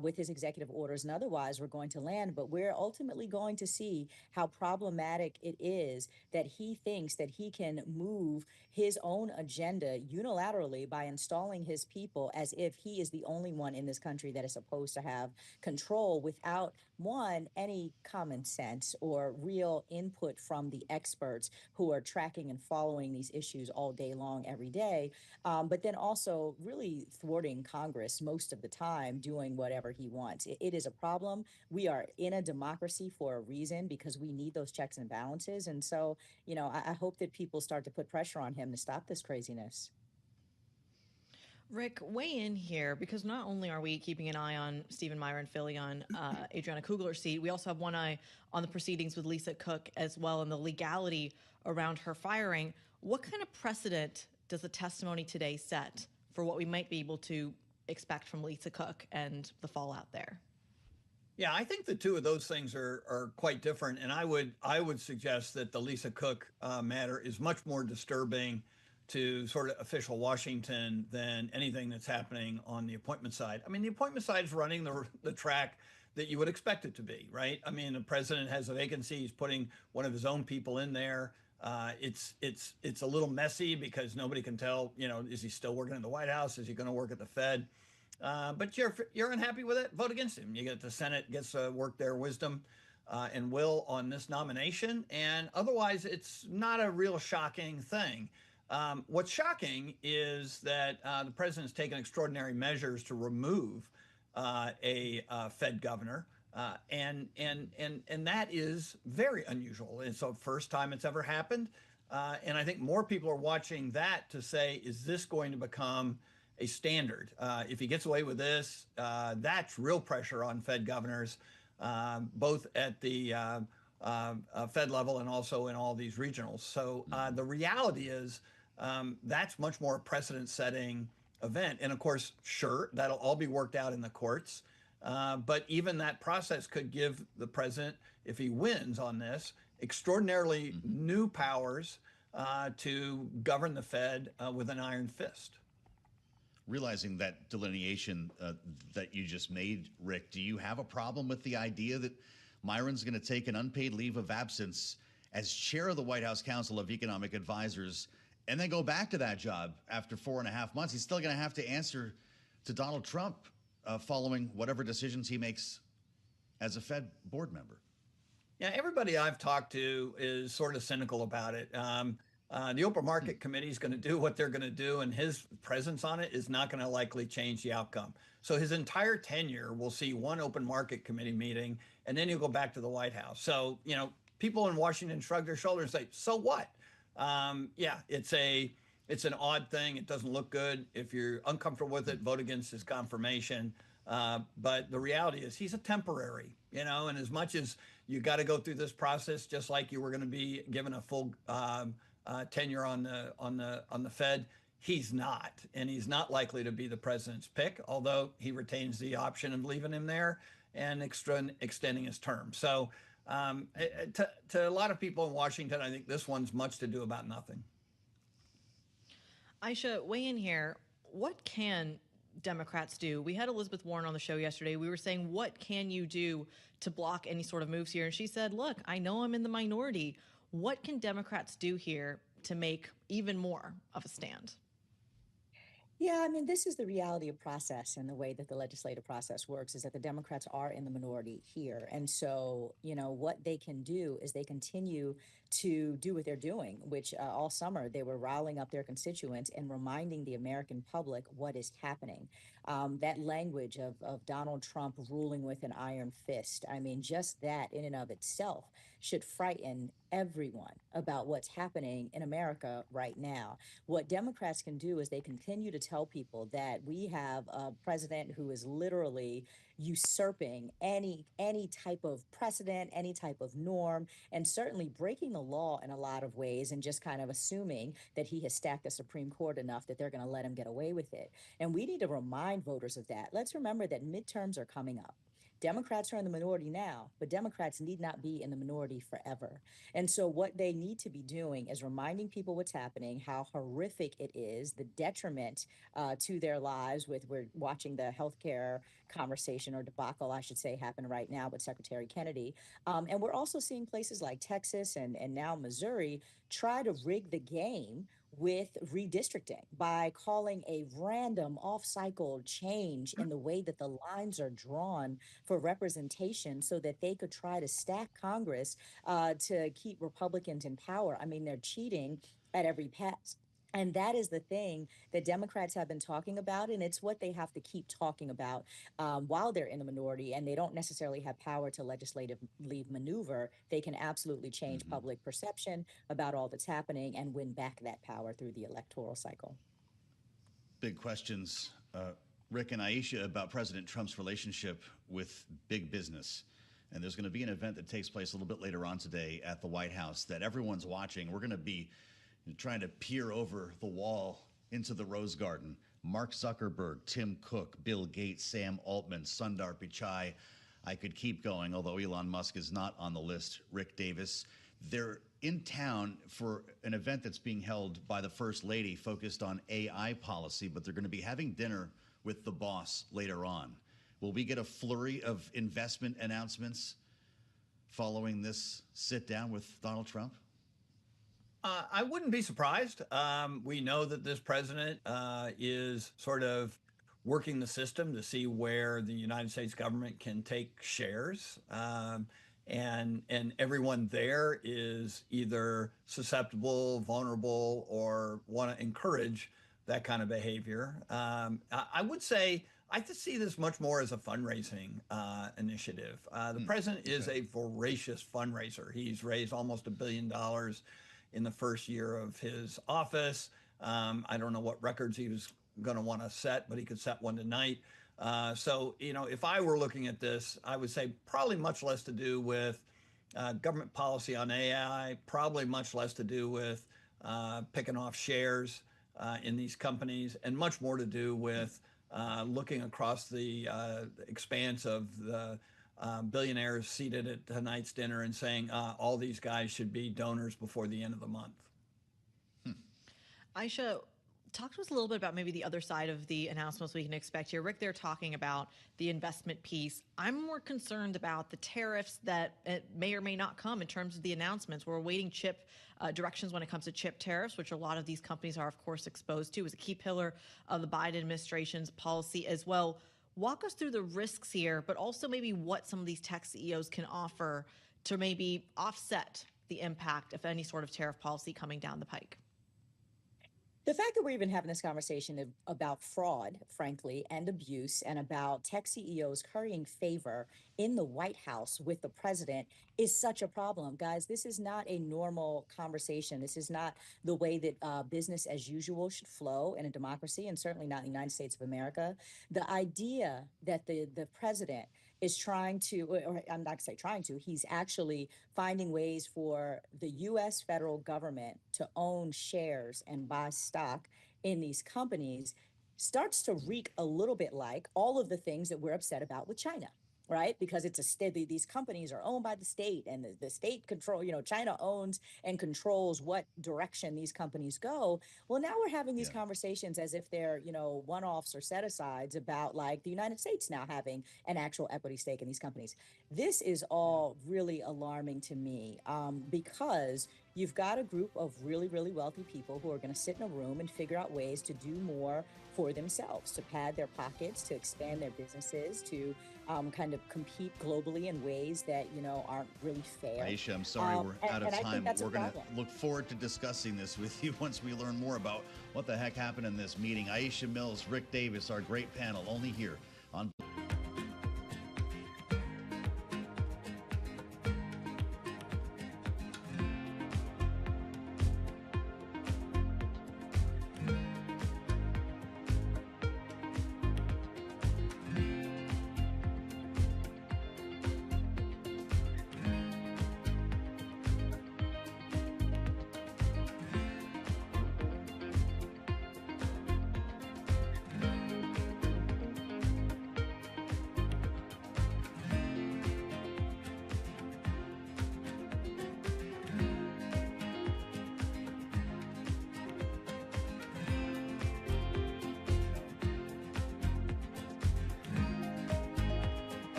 with his executive orders and otherwise were going to land. But we're ultimately going to see how problematic it is that he thinks that he can move his own agenda unilaterally by installing his people as if he is the only one in this country that is supposed to have control without, one, any common sense or real input from the experts who are tracking and following these issues all day long, every day, but then also really thwarting Congress most of the time, doing whatever he wants. It is a problem. We are in a democracy for a reason because we need those checks and balances. And so, I hope that people start to put pressure on him to stop this craziness. Rick, weigh in here, because not only are we keeping an eye on Stephen Myron filling on Adriana Kugler's seat, we also have one eye on the proceedings with Lisa Cook as well and the legality around her firing. What kind of precedent does the testimony today set for what we might be able to expect from Lisa Cook and the fallout there? Yeah, I think the two of those things are quite different, and I would suggest that the Lisa Cook matter is much more disturbing to sort of official Washington than anything that's happening on the appointment side. I mean, the appointment side is running the track that you would expect it to be, right? I mean, the president has a vacancy; he's putting one of his own people in there. It's a little messy because nobody can tell, you know, is he still working in the White House? Is he going to work at the Fed? But you're unhappy with it, vote against him. You get the Senate gets to work their wisdom and will on this nomination, and otherwise it's not a real shocking thing. What's shocking is that the president's taken extraordinary measures to remove a Fed governor, and that is very unusual. It's the first time it's ever happened, and I think more people are watching that to say, is this going to become a standard? If he gets away with this, that's real pressure on Fed governors, both at the Fed level and also in all these regionals. So the reality is that's much more a precedent-setting event. And of course, sure, that'll all be worked out in the courts. But even that process could give the president, if he wins on this, extraordinarily new powers to govern the Fed with an iron fist. Realizing that delineation that you just made, Rick, do you have a problem with the idea that Myron's going to take an unpaid leave of absence as chair of the White House Council of Economic Advisors and then go back to that job after 4.5 months? He's still going to have to answer to Donald Trump following whatever decisions he makes as a Fed board member. Yeah, everybody I've talked to is sort of cynical about it. The Open Market Committee is going to do what they're going to do, and his presence on it is not going to likely change the outcome. So his entire tenure will see one Open Market Committee meeting, and then he'll go back to the White House. So, you know, people in Washington shrug their shoulders and say, so what? Yeah, it's an odd thing. It doesn't look good. If you're uncomfortable with it, vote against his confirmation. But the reality is he's a temporary, you know, and as much as you got to go through this process, just like you were going to be given a full tenure on the Fed, he's not, and he's not likely to be the president's pick, although he retains the option of leaving him there and extending his term. So to a lot of people in Washington, I think this one's much to do about nothing. Aisha, weigh in here. What can Democrats do? We had Elizabeth Warren on the show yesterday. We were saying, what can you do to block any sort of moves here? And she said, look, I know I'm in the minority. What can Democrats do here to make even more of a stand? Yeah, I mean, this is the reality of process, and the way that the legislative process works is that the Democrats are in the minority here. And so, you know, what they can do is they continue to do what they're doing, which all summer they were riling up their constituents and reminding the American public what is happening. That language of Donald Trump ruling with an iron fist, I mean, just that in and of itself should frighten everyone about what's happening in America right now. What Democrats can do is they continue to tell people that we have a president who is literally usurping any type of precedent, any type of norm, and certainly breaking the law in a lot of ways, and just kind of assuming that he has stacked the Supreme Court enough that they're going to let him get away with it. And we need to remind voters of that. Let's remember that midterms are coming up. Democrats are in the minority now, but Democrats need not be in the minority forever. And so what they need to be doing is reminding people what's happening, how horrific it is, the detriment to their lives. We're watching the healthcare conversation, or debacle, I should say, happen right now with Secretary Kennedy. And we're also seeing places like Texas and now Missouri try to rig the game with redistricting by calling a random off-cycle change in the way that the lines are drawn for representation so that they could try to stack Congress to keep Republicans in power. I mean, they're cheating at every pass. And that is the thing that Democrats have been talking about, and it's what they have to keep talking about while they're in the minority, and they don't necessarily have power to legislatively maneuver. They can absolutely change public perception about all that's happening and win back that power through the electoral cycle. big questions, Rick and Aisha, about President Trump's relationship with big business. And there's going to be an event that takes place a little bit later on today at the White House that everyone's watching. We're going to be trying to peer over the wall into the Rose Garden. Mark Zuckerberg, Tim Cook, Bill Gates, Sam Altman, Sundar Pichai. I could keep going, although Elon Musk is not on the list. Rick Davis. They're in town for an event that's being held by the First Lady focused on AI policy, but they're going to be having dinner with the boss later on. Will we get a flurry of investment announcements following this sit down with Donald Trump? I wouldn't be surprised. We know that this president is sort of working the system to see where the United States government can take shares. And everyone there is either susceptible, vulnerable, or want to encourage that kind of behavior. I would say I just see this much more as a fundraising initiative. The president is a voracious fundraiser. He's raised almost $1 billion in the first year of his office. I don't know what records he was going to want to set, but he could set one tonight. So, you know, if I were looking at this, I would say probably much less to do with government policy on AI, probably much less to do with picking off shares in these companies, and much more to do with looking across the expanse of the billionaires seated at tonight's dinner and saying all these guys should be donors before the end of the month. Aisha, talk to us a little bit about maybe the other side of the announcements we can expect here. Rick, they're talking about the investment piece. I'm more concerned about the tariffs that may or may not come in terms of the announcements. We're awaiting chip directions when it comes to chip tariffs, which a lot of these companies are, of course, exposed to, is a key pillar of the Biden administration's policy as well. Walk us through the risks here, but also maybe what some of these tech CEOs can offer to maybe offset the impact of any sort of tariff policy coming down the pike. The fact that we're even having this conversation about fraud, frankly, and abuse, and about tech CEOs currying favor in the White House with the president is such a problem. Guys, this is not a normal conversation. This is not the way that business as usual should flow in a democracy, and certainly not in the United States of America. The idea that the president is trying to, or I'm not going to say trying to, he's actually finding ways for the U.S. federal government to own shares and buy stock in these companies starts to reek a little bit like all of the things that we're upset about with China. Right? Because it's a state, these companies are owned by the state, and the state control, you know, China owns and controls what direction these companies go. Well, now we're having these conversations as if they're, you know, one-offs or set-asides about like the United States now having an actual equity stake in these companies. This is all really alarming to me because you've got a group of really, really wealthy people who are going to sit in a room and figure out ways to do more for themselves, to pad their pockets, to expand their businesses, to kind of compete globally in ways that, you know, aren't really fair. Aisha, I'm sorry we're out of time. We're going to look forward to discussing this with you once we learn more about what the heck happened in this meeting. Aisha Mills, Rick Davis, our great panel, only here on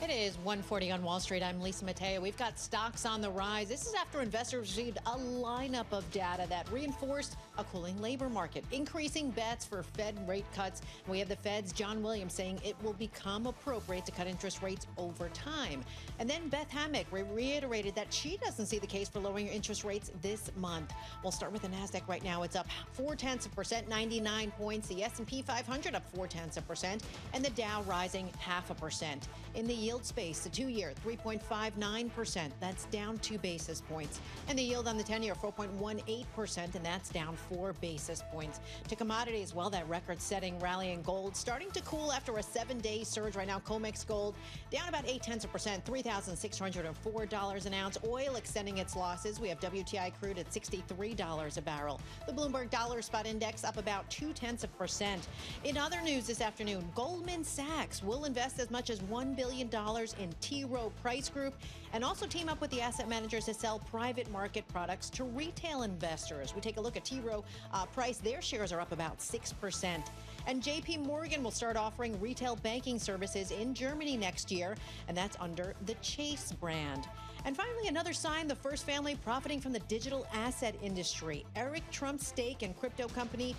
It is 1:40 on Wall Street. I'm Lisa Mateo. We've got stocks on the rise. This is after investors received a lineup of data that reinforced a cooling labor market, increasing bets for Fed rate cuts. We have the Fed's John Williams saying it will become appropriate to cut interest rates over time. And then Beth Hammack reiterated that she doesn't see the case for lowering interest rates this month. We'll start with the NASDAQ right now. It's up 0.4%, 99 points. The S&P 500 up 0.4%, and the Dow rising 0.5%. In the yield space, the 2-year 3.59%. That's down 2 basis points. And the yield on the 10-year 4.18%, and that's down 4 basis points. To commodities, well, that record-setting rally in gold starting to cool after a 7-day surge. Right now, COMEX gold down about 0.8%, $3,604 an ounce. Oil extending its losses. We have WTI crude at $63 a barrel. The Bloomberg Dollar Spot Index up about 0.2%. In other news this afternoon, Goldman Sachs will invest as much as $1 billion in T. Rowe Price Group and also team up with the asset managers to sell private market products to retail investors. We take a look at T. Rowe Price. Their shares are up about 6%. And J.P. Morgan will start offering retail banking services in Germany next year, and that's under the Chase brand. And finally, another sign, the first family profiting from the digital asset industry. Eric Trump's stake in crypto company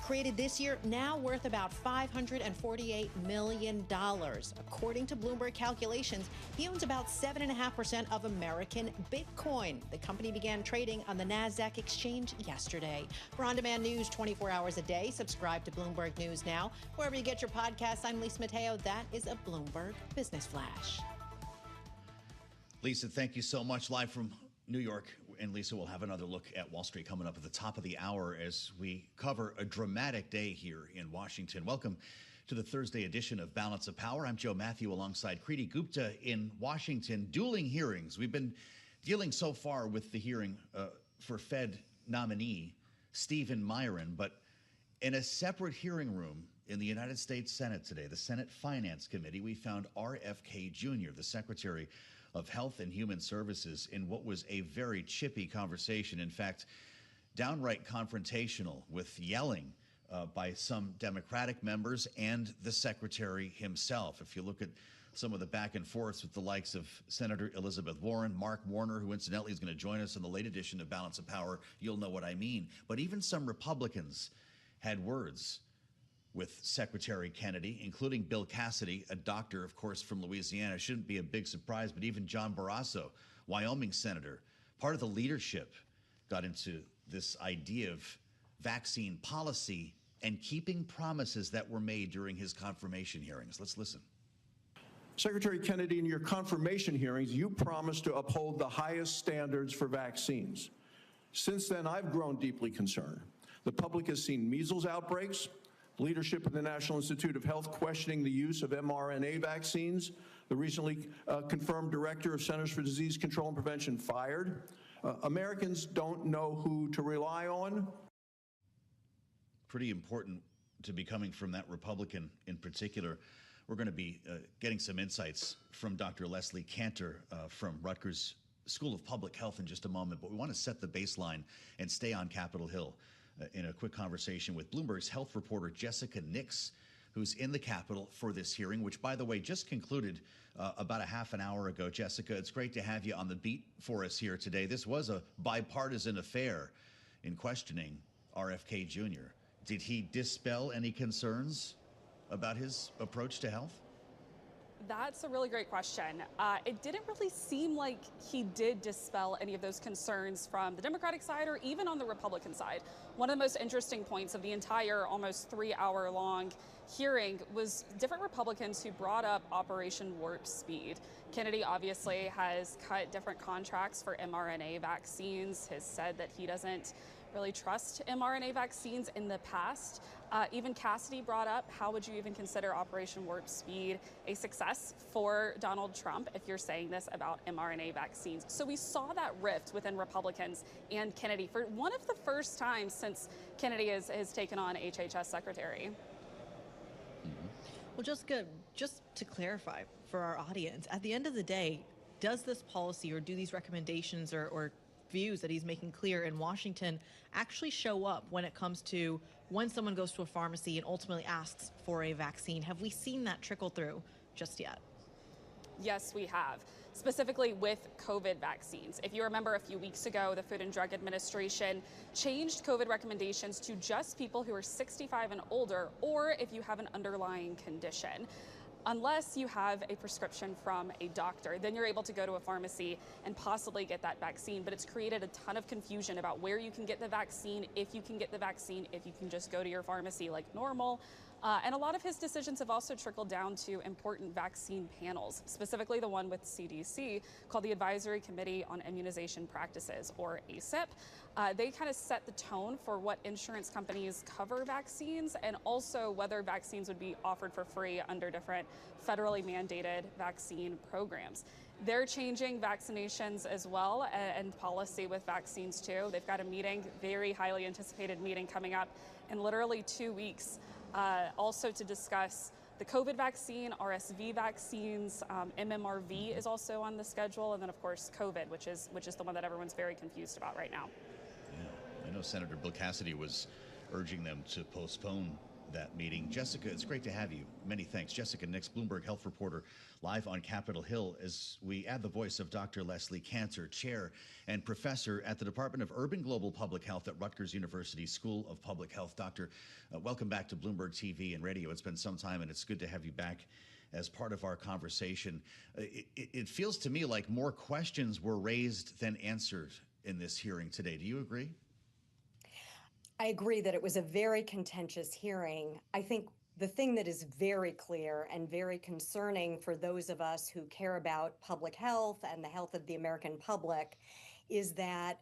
created this year, now worth about $548 million. According to Bloomberg calculations, he owns about 7.5% of American Bitcoin. The company began trading on the NASDAQ exchange yesterday. For on-demand news 24 hours a day, subscribe to Bloomberg News Now. Wherever you get your podcasts, I'm Lisa Mateo. That is a Bloomberg Business Flash. Lisa, thank you so much. Live from New York. And Lisa, we'll have another look at Wall Street coming up at the top of the hour as we cover a dramatic day here in Washington. Welcome to the Thursday edition of Balance of Power. I'm Joe Matthew alongside Kriti Gupta in Washington. Dueling hearings. We've been dealing so far with the hearing for Fed nominee Stephen Miron, but in a separate hearing room in the United States Senate today, the Senate Finance Committee, we found RFK Jr., the Secretary of Health and Human Services, in what was a very chippy conversation. In fact, downright confrontational, with yelling by some Democratic members and the Secretary himself. If you look at some of the back and forths with the likes of Senator Elizabeth Warren, Mark Warner, who incidentally is going to join us in the late edition of Balance of Power, you'll know what I mean. But even some Republicans had words with Secretary Kennedy, including Bill Cassidy, a doctor, of course, from Louisiana. Shouldn't be a big surprise, but even John Barrasso, Wyoming senator, part of the leadership, got into this idea of vaccine policy and keeping promises that were made during his confirmation hearings. Let's listen. Secretary Kennedy, in your confirmation hearings, you promised to uphold the highest standards for vaccines. Since then, I've grown deeply concerned. The public has seen measles outbreaks, leadership of the National Institute of Health questioning the use of mRNA vaccines, the recently confirmed director of Centers for Disease Control and Prevention fired. Americans don't know who to rely on. Pretty important to be coming from that Republican in particular. We're going to be getting some insights from Dr. Leslie Cantor from Rutgers School of Public Health in just a moment, but we want to set the baseline and stay on Capitol Hill in a quick conversation with Bloomberg's health reporter Jessica Nix, who's in the Capitol for this hearing, which, by the way, just concluded about a half an hour ago. Jessica, it's great to have you on the beat for us here today. This was a bipartisan affair in questioning RFK Jr. Did he dispel any concerns about his approach to health? That's a really great question. It didn't really seem like he did dispel any of those concerns from the Democratic side or even on the Republican side. One of the most interesting points of the entire almost 3-hour-long hearing was different Republicans who brought up Operation Warp Speed. Kennedy obviously has cut different contracts for mRNA vaccines, has said that he doesn't really trust mRNA vaccines in the past. Even Cassidy brought up, how would you even consider Operation Warp Speed a success for Donald Trump if you're saying this about mRNA vaccines? So we saw that rift within Republicans and Kennedy for one of the first times since Kennedy has taken on HHS Secretary. Well, Jessica, just to clarify for our audience, at the end of the day, does this policy or do these recommendations or views that he's making clear in Washington actually show up when it comes to when someone goes to a pharmacy and ultimately asks for a vaccine? Have we seen that trickle through just yet? Yes, we have. Specifically with COVID vaccines. If you remember a few weeks ago, the Food and Drug Administration changed COVID recommendations to just people who are 65 and older, or if you have an underlying condition. Unless you have a prescription from a doctor, then you're able to go to a pharmacy and possibly get that vaccine. But it's created a ton of confusion about where you can get the vaccine, if you can get the vaccine, if you can just go to your pharmacy like normal. And a lot of his decisions have also trickled down to important vaccine panels, specifically the one with CDC called the Advisory Committee on Immunization Practices, or ACIP. They kind of set the tone for what insurance companies cover vaccines and also whether vaccines would be offered for free under different federally mandated vaccine programs. They're changing vaccinations as well and policy with vaccines too. They've got a meeting, very highly anticipated meeting coming up in literally 2 weeks. Also to discuss the COVID vaccine, RSV vaccines, MMRV is also on the schedule, and then of course COVID, which is the one that everyone's very confused about right now. Yeah, I know Senator Bill Cassidy was urging them to postpone that meeting. Jessica, it's great to have you. Many thanks. Jessica Nix, Bloomberg Health reporter, live on Capitol Hill as we add the voice of Dr. Leslie Cantor, chair and professor at the Department of Urban Global Public Health at Rutgers University School of Public Health. Doctor, welcome back to Bloomberg TV and radio. It's been some time, and it's good to have you back as part of our conversation. It feels to me like more questions were raised than answered in this hearing today. Do you agree? I agree that it was a very contentious hearing. I think the thing that is very clear and very concerning for those of us who care about public health and the health of the American public is that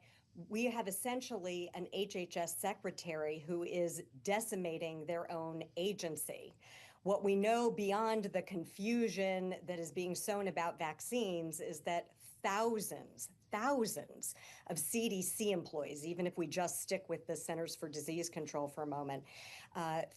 we have essentially an HHS secretary who is decimating their own agency. What we know beyond the confusion that is being sown about vaccines is that thousands of CDC employees, even if we just stick with the Centers for Disease Control for a moment,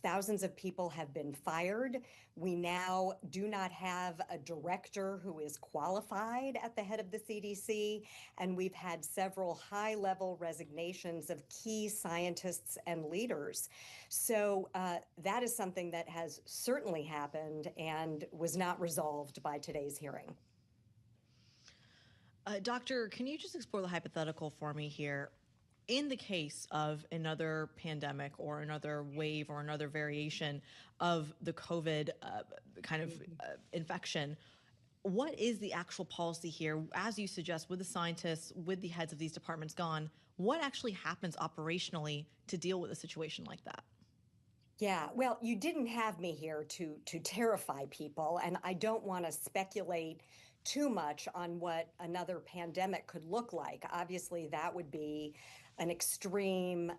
thousands of people have been fired. We now do not have a director who is qualified at the head of the CDC, and we've had several high-level resignations of key scientists and leaders. So that is something that has certainly happened and was not resolved by today's hearing. Doctor, can you just explore the hypothetical for me here? In the case of another pandemic or another wave or another variation of the COVID infection, what is the actual policy here? As you suggest, with the scientists, with the heads of these departments gone, what actually happens operationally to deal with a situation like that? Yeah, well, you didn't have me here to terrify people, and I don't want to speculate too much on what another pandemic could look like. Obviously, that would be an extreme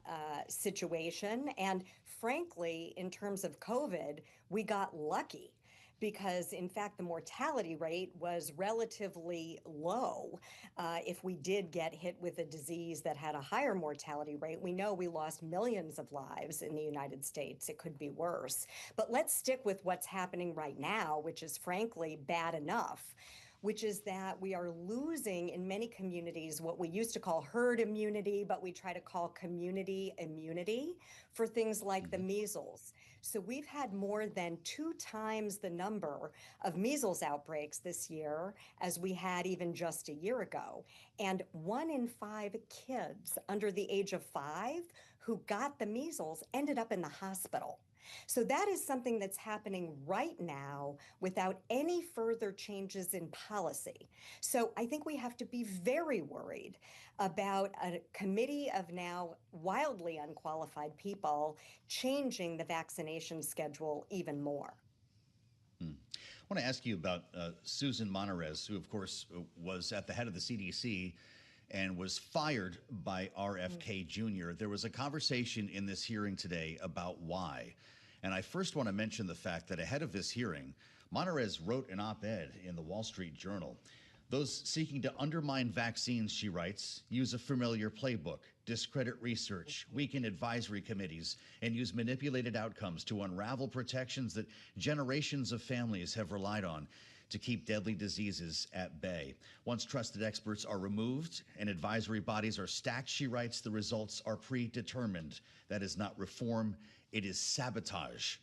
situation. And frankly, in terms of COVID, we got lucky because, in fact, the mortality rate was relatively low. If we did get hit with a disease that had a higher mortality rate, we know we lost millions of lives in the United States. It could be worse. But let's stick with what's happening right now, which is frankly bad enough, which is that we are losing in many communities what we used to call herd immunity, but we try to call community immunity for things like the measles. So we've had more than 2 times the number of measles outbreaks this year as we had even just a year ago. And 1 in 5 kids under the age of 5 who got the measles ended up in the hospital. So that is something that's happening right now without any further changes in policy. So I think we have to be very worried about a committee of now wildly unqualified people changing the vaccination schedule even more. I want to ask you about Susan Monterez, who, of course, was at the head of the CDC and was fired by RFK Jr. There was a conversation in this hearing today about why. And I first want to mention the fact that ahead of this hearing, Monterez wrote an op-ed in the Wall Street Journal. Those seeking to undermine vaccines, she writes, use a familiar playbook, discredit research, weaken advisory committees, and use manipulated outcomes to unravel protections that generations of families have relied on to keep deadly diseases at bay. Once trusted experts are removed and advisory bodies are stacked, she writes, the results are predetermined. That is not reform, it is sabotage.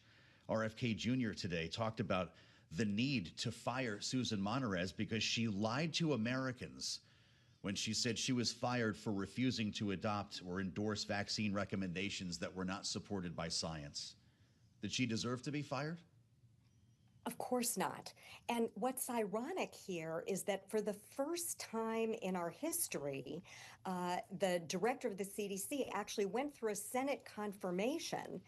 RFK Jr. today talked about the need to fire Susan Monterez because she lied to Americans when she said she was fired for refusing to adopt or endorse vaccine recommendations that were not supported by science. Did she deserve to be fired? Of course not. And what's ironic here is that for the first time in our history, the director of the CDC actually went through a Senate confirmation.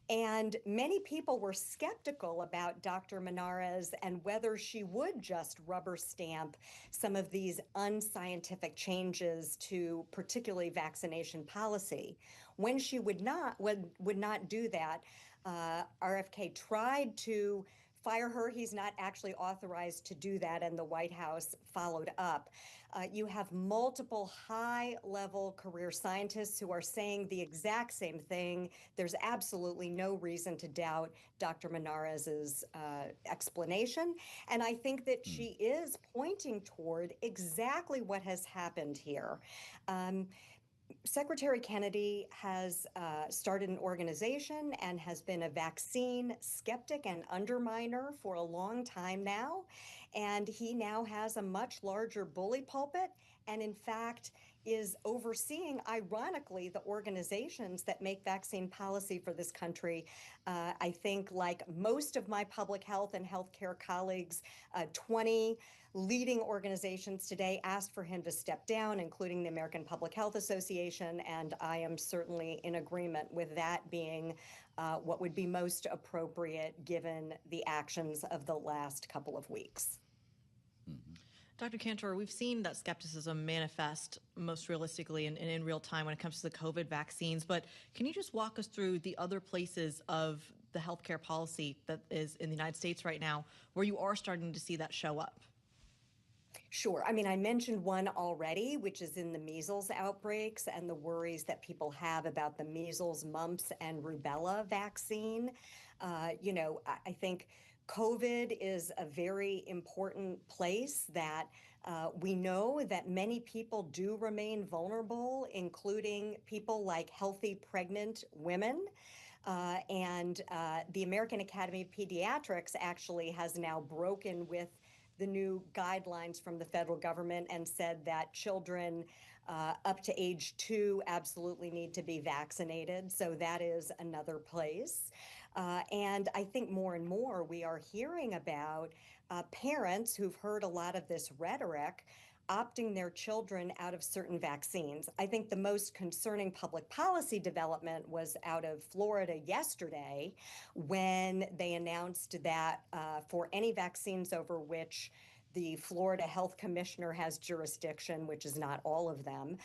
And many people were skeptical about Dr. Monarez and whether she would just rubber stamp some of these unscientific changes to particularly vaccination policy. When she would not do that, RFK tried to fire her. He's not actually authorized to do that, and the White House followed up. You have multiple high-level career scientists who are saying the exact same thing. There's absolutely no reason to doubt Dr. Monarez's explanation, and I think that she is pointing toward exactly what has happened here. Secretary Kennedy has started an organization and has been a vaccine skeptic and underminer for a long time now. And he now has a much larger bully pulpit and, in fact, is overseeing, ironically, the organizations that make vaccine policy for this country. I think, like most of my public health and healthcare colleagues, 20 leading organizations today asked for him to step down, including the American Public Health Association, and I am certainly in agreement with that being what would be most appropriate given the actions of the last couple of weeks. Dr. Cantor, we've seen that skepticism manifest most realistically and in real time when it comes to the COVID vaccines, but can you just walk us through the other places of the healthcare policy that is in the United States right now where you are starting to see that show up? Sure. I mean, I mentioned one already, which is in the measles outbreaks and the worries that people have about the measles, mumps, and rubella vaccine. You know, I think COVID is a very important place that we know that many people do remain vulnerable, including people like healthy pregnant women. And the American Academy of Pediatrics actually has now broken with the new guidelines from the federal government and said that children up to age 2 absolutely need to be vaccinated. So that is another place. And I think more and more we are hearing about parents who've heard a lot of this rhetoric opting their children out of certain vaccines. I think the most concerning public policy development was out of Florida yesterday when they announced that for any vaccines over which the Florida Health Commissioner has jurisdiction, which is not all of them,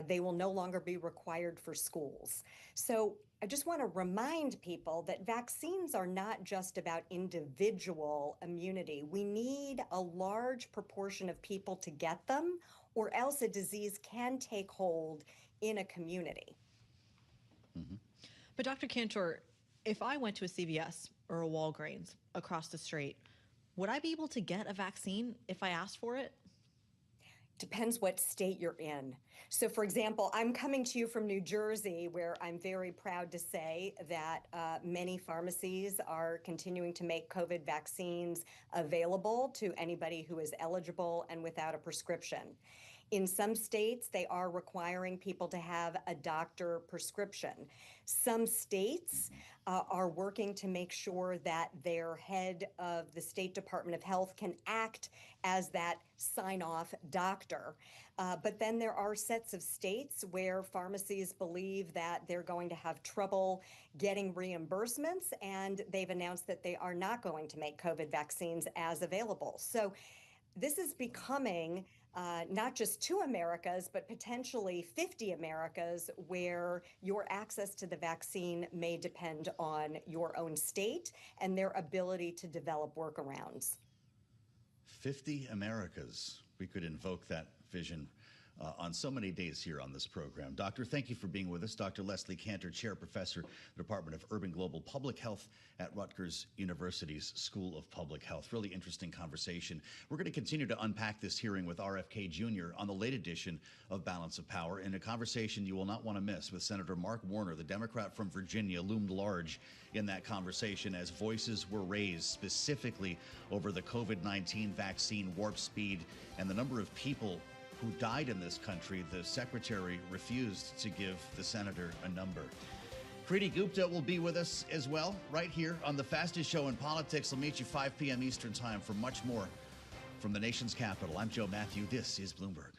they will no longer be required for schools. So I just want to remind people that vaccines are not just about individual immunity. We need a large proportion of people to get them, or else a disease can take hold in a community. But Dr. Cantor, if I went to a CVS or a Walgreens across the street, would I be able to get a vaccine if I asked for it? Depends what state you're in. So, for example, I'm coming to you from New Jersey, where I'm very proud to say that many pharmacies are continuing to make COVID vaccines available to anybody who is eligible and without a prescription. In some states, they are requiring people to have a doctor prescription. Some states are working to make sure that their head of the State Department of Health can act as that sign-off doctor. But then there are sets of states where pharmacies believe that they're going to have trouble getting reimbursements, and they've announced that they are not going to make COVID vaccines as available. So this is becoming not just 2 Americas, but potentially 50 Americas, where your access to the vaccine may depend on your own state and their ability to develop workarounds. 50 Americas. We could invoke that vision on so many days here on this program. Doctor, thank you for being with us. Dr. Leslie Cantor, Chair Professor, Department of Urban Global Public Health at Rutgers University's School of Public Health. Really interesting conversation. We're going to continue to unpack this hearing with RFK Jr. on the late edition of Balance of Power, in a conversation you will not want to miss with Senator Mark Warner. The Democrat from Virginia loomed large in that conversation as voices were raised specifically over the COVID-19 vaccine warp speed and the number of people who died in this country. The secretary refused to give the senator a number. Kriti Gupta will be with us as well, right here on the fastest show in politics. We'll meet you 5 p.m. Eastern time for much more from the nation's capital. I'm Joe Matthew. This is Bloomberg.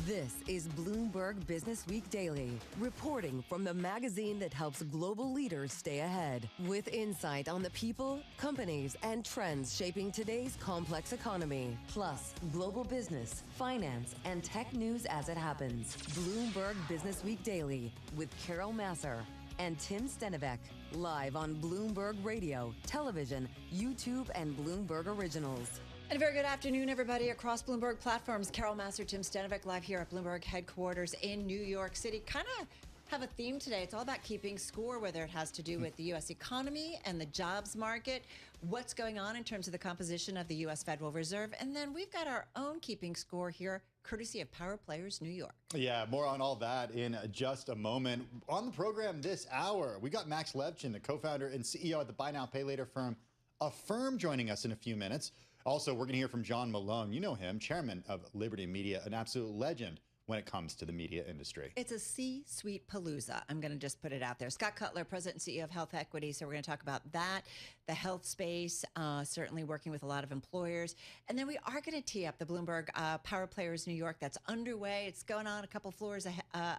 This is Bloomberg Business Week Daily, reporting from the magazine that helps global leaders stay ahead, with insight on the people, companies, and trends shaping today's complex economy, plus global business, finance, and tech news as it happens. Bloomberg Business Week Daily with Carol Masser and Tim Stenivek, live on Bloomberg Radio, television, YouTube, and Bloomberg Originals. And a very good afternoon, everybody, across Bloomberg platforms. Carol Masser, Tim Stenivek, live here at Bloomberg headquarters in New York City. Kind of have a theme today. It's all about keeping score, whether it has to do with the U.S. economy and the jobs market, what's going on in terms of the composition of the U.S. Federal Reserve. And then we've got our own keeping score here, courtesy of Power Players New York. Yeah, more on all that in just a moment. On the program this hour, we got Max Levchin, the co-founder and CEO at the Buy Now, Pay Later firm Affirm, joining us in a few minutes. Also, we're going to hear from John Malone. You know him, chairman of Liberty Media, an absolute legend when it comes to the media industry. It's a C-suite palooza. I'm going to just put it out there. Scott Cutler, president and CEO of Health Equity. So we're going to talk about that, the health space, certainly working with a lot of employers. And then we are going to tee up the Bloomberg Power Players New York that's underway. It's going on a couple floors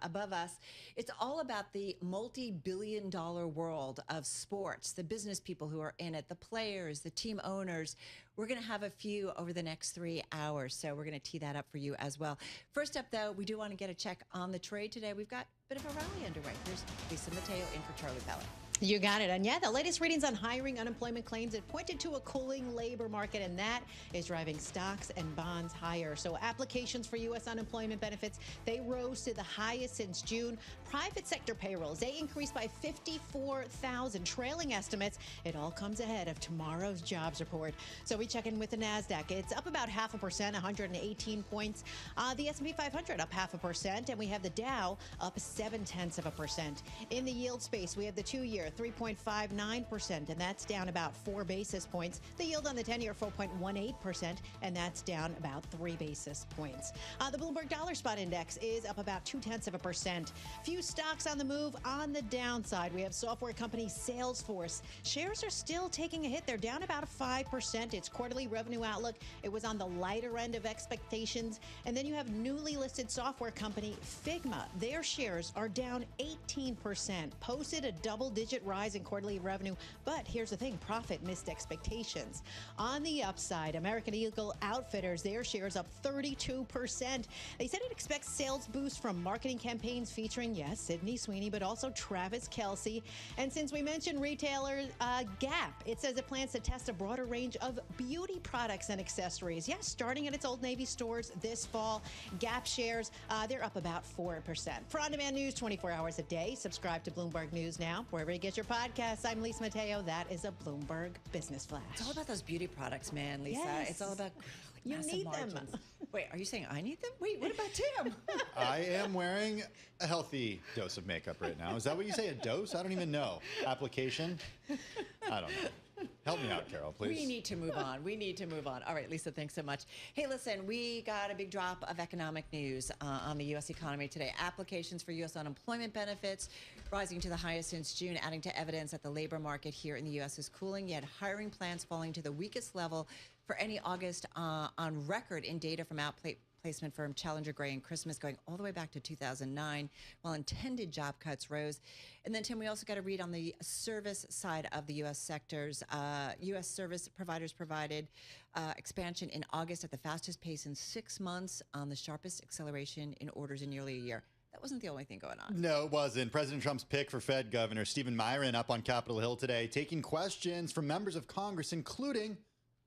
above us. It's all about the multi-billion-dollar world of sports, the business people who are in it, the players, the team owners. We're going to have a few over the next 3 hours, so we're going to tee that up for you as well. First up, though, we do want to get a check on the trade today. We've got a bit of a rally underway. Here's Lisa Mateo in for Charlie Ballard. You got it. And yeah, the latest readings on hiring, unemployment claims, it pointed to a cooling labor market, and that is driving stocks and bonds higher. So applications for U.S. unemployment benefits, they rose to the highest since June. Private sector payrolls, they increased by 54,000, trailing estimates. It all comes ahead of tomorrow's jobs report. So we check in with the NASDAQ. It's up about 0.5%, 118 points. The S&P 500 up 0.5%, and we have the Dow up 0.7%. In the yield space, we have the 2-year 3.59%, and that's down about 4 basis points. The yield on the 10-year 4.18%, and that's down about 3 basis points. The Bloomberg Dollar Spot Index is up about 0.2%. Few stocks on the move. On the downside, we have software company Salesforce. Shares are still taking a hit. They're down about 5%. Its quarterly revenue outlook, it was on the lighter end of expectations. And then you have newly listed software company Figma. Their shares are down 18%, posted a double-digit rise in quarterly revenue, but here's the thing, profit missed expectations. On the upside, American Eagle Outfitters, their shares up 32%. They said it expects sales boost from marketing campaigns featuring, yes, Sydney Sweeney, but also Travis Kelce. And since we mentioned retailer Gap, it says it plans to test a broader range of beauty products and accessories. Yes, starting at its Old Navy stores this fall. Gap shares, they're up about 4%. For on-demand news 24 hours a day, subscribe to Bloomberg News Now, wherever you get your podcasts. I'm Lisa Mateo. That is a Bloomberg Business Flash. It's all about those beauty products, man, Lisa. Yes. It's all about You massive need margins. them. Wait, are you saying I need them? Wait, what about Tim? I am wearing a healthy dose of makeup right now. Is that what you say, a dose? I don't even know. Application? I don't know. Help me out, Carol, please. We need to move on. We need to move on. All right, Lisa, thanks so much. Hey, listen, we got a big drop of economic news on the U.S. economy today. Applications for U.S. unemployment benefits rising to the highest since June, adding to evidence that the labor market here in the U.S. is cooling, yet hiring plans falling to the weakest level for any August on record in data from outplacement firm Challenger Gray and Christmas, going all the way back to 2009, while intended job cuts rose. And then, Tim, we also got a read on the service side of the U.S. sectors. U.S. service providers provided expansion in August at the fastest pace in 6 months, on the sharpest acceleration in orders in nearly a year. That wasn't the only thing going on. No, it wasn't. President Trump's pick for Fed Governor Stephen Myron up on Capitol Hill today, taking questions from members of Congress, including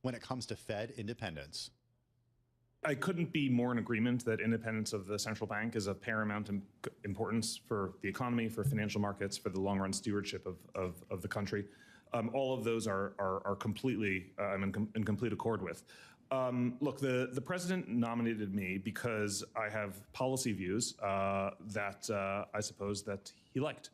when it comes to Fed independence. I couldn't be more in agreement that independence of the central bank is of paramount importance for the economy, for financial markets, for the long-run stewardship of the country. All of those are completely, I'm in complete accord with. Look, the president nominated me because I have policy views that I suppose that he liked.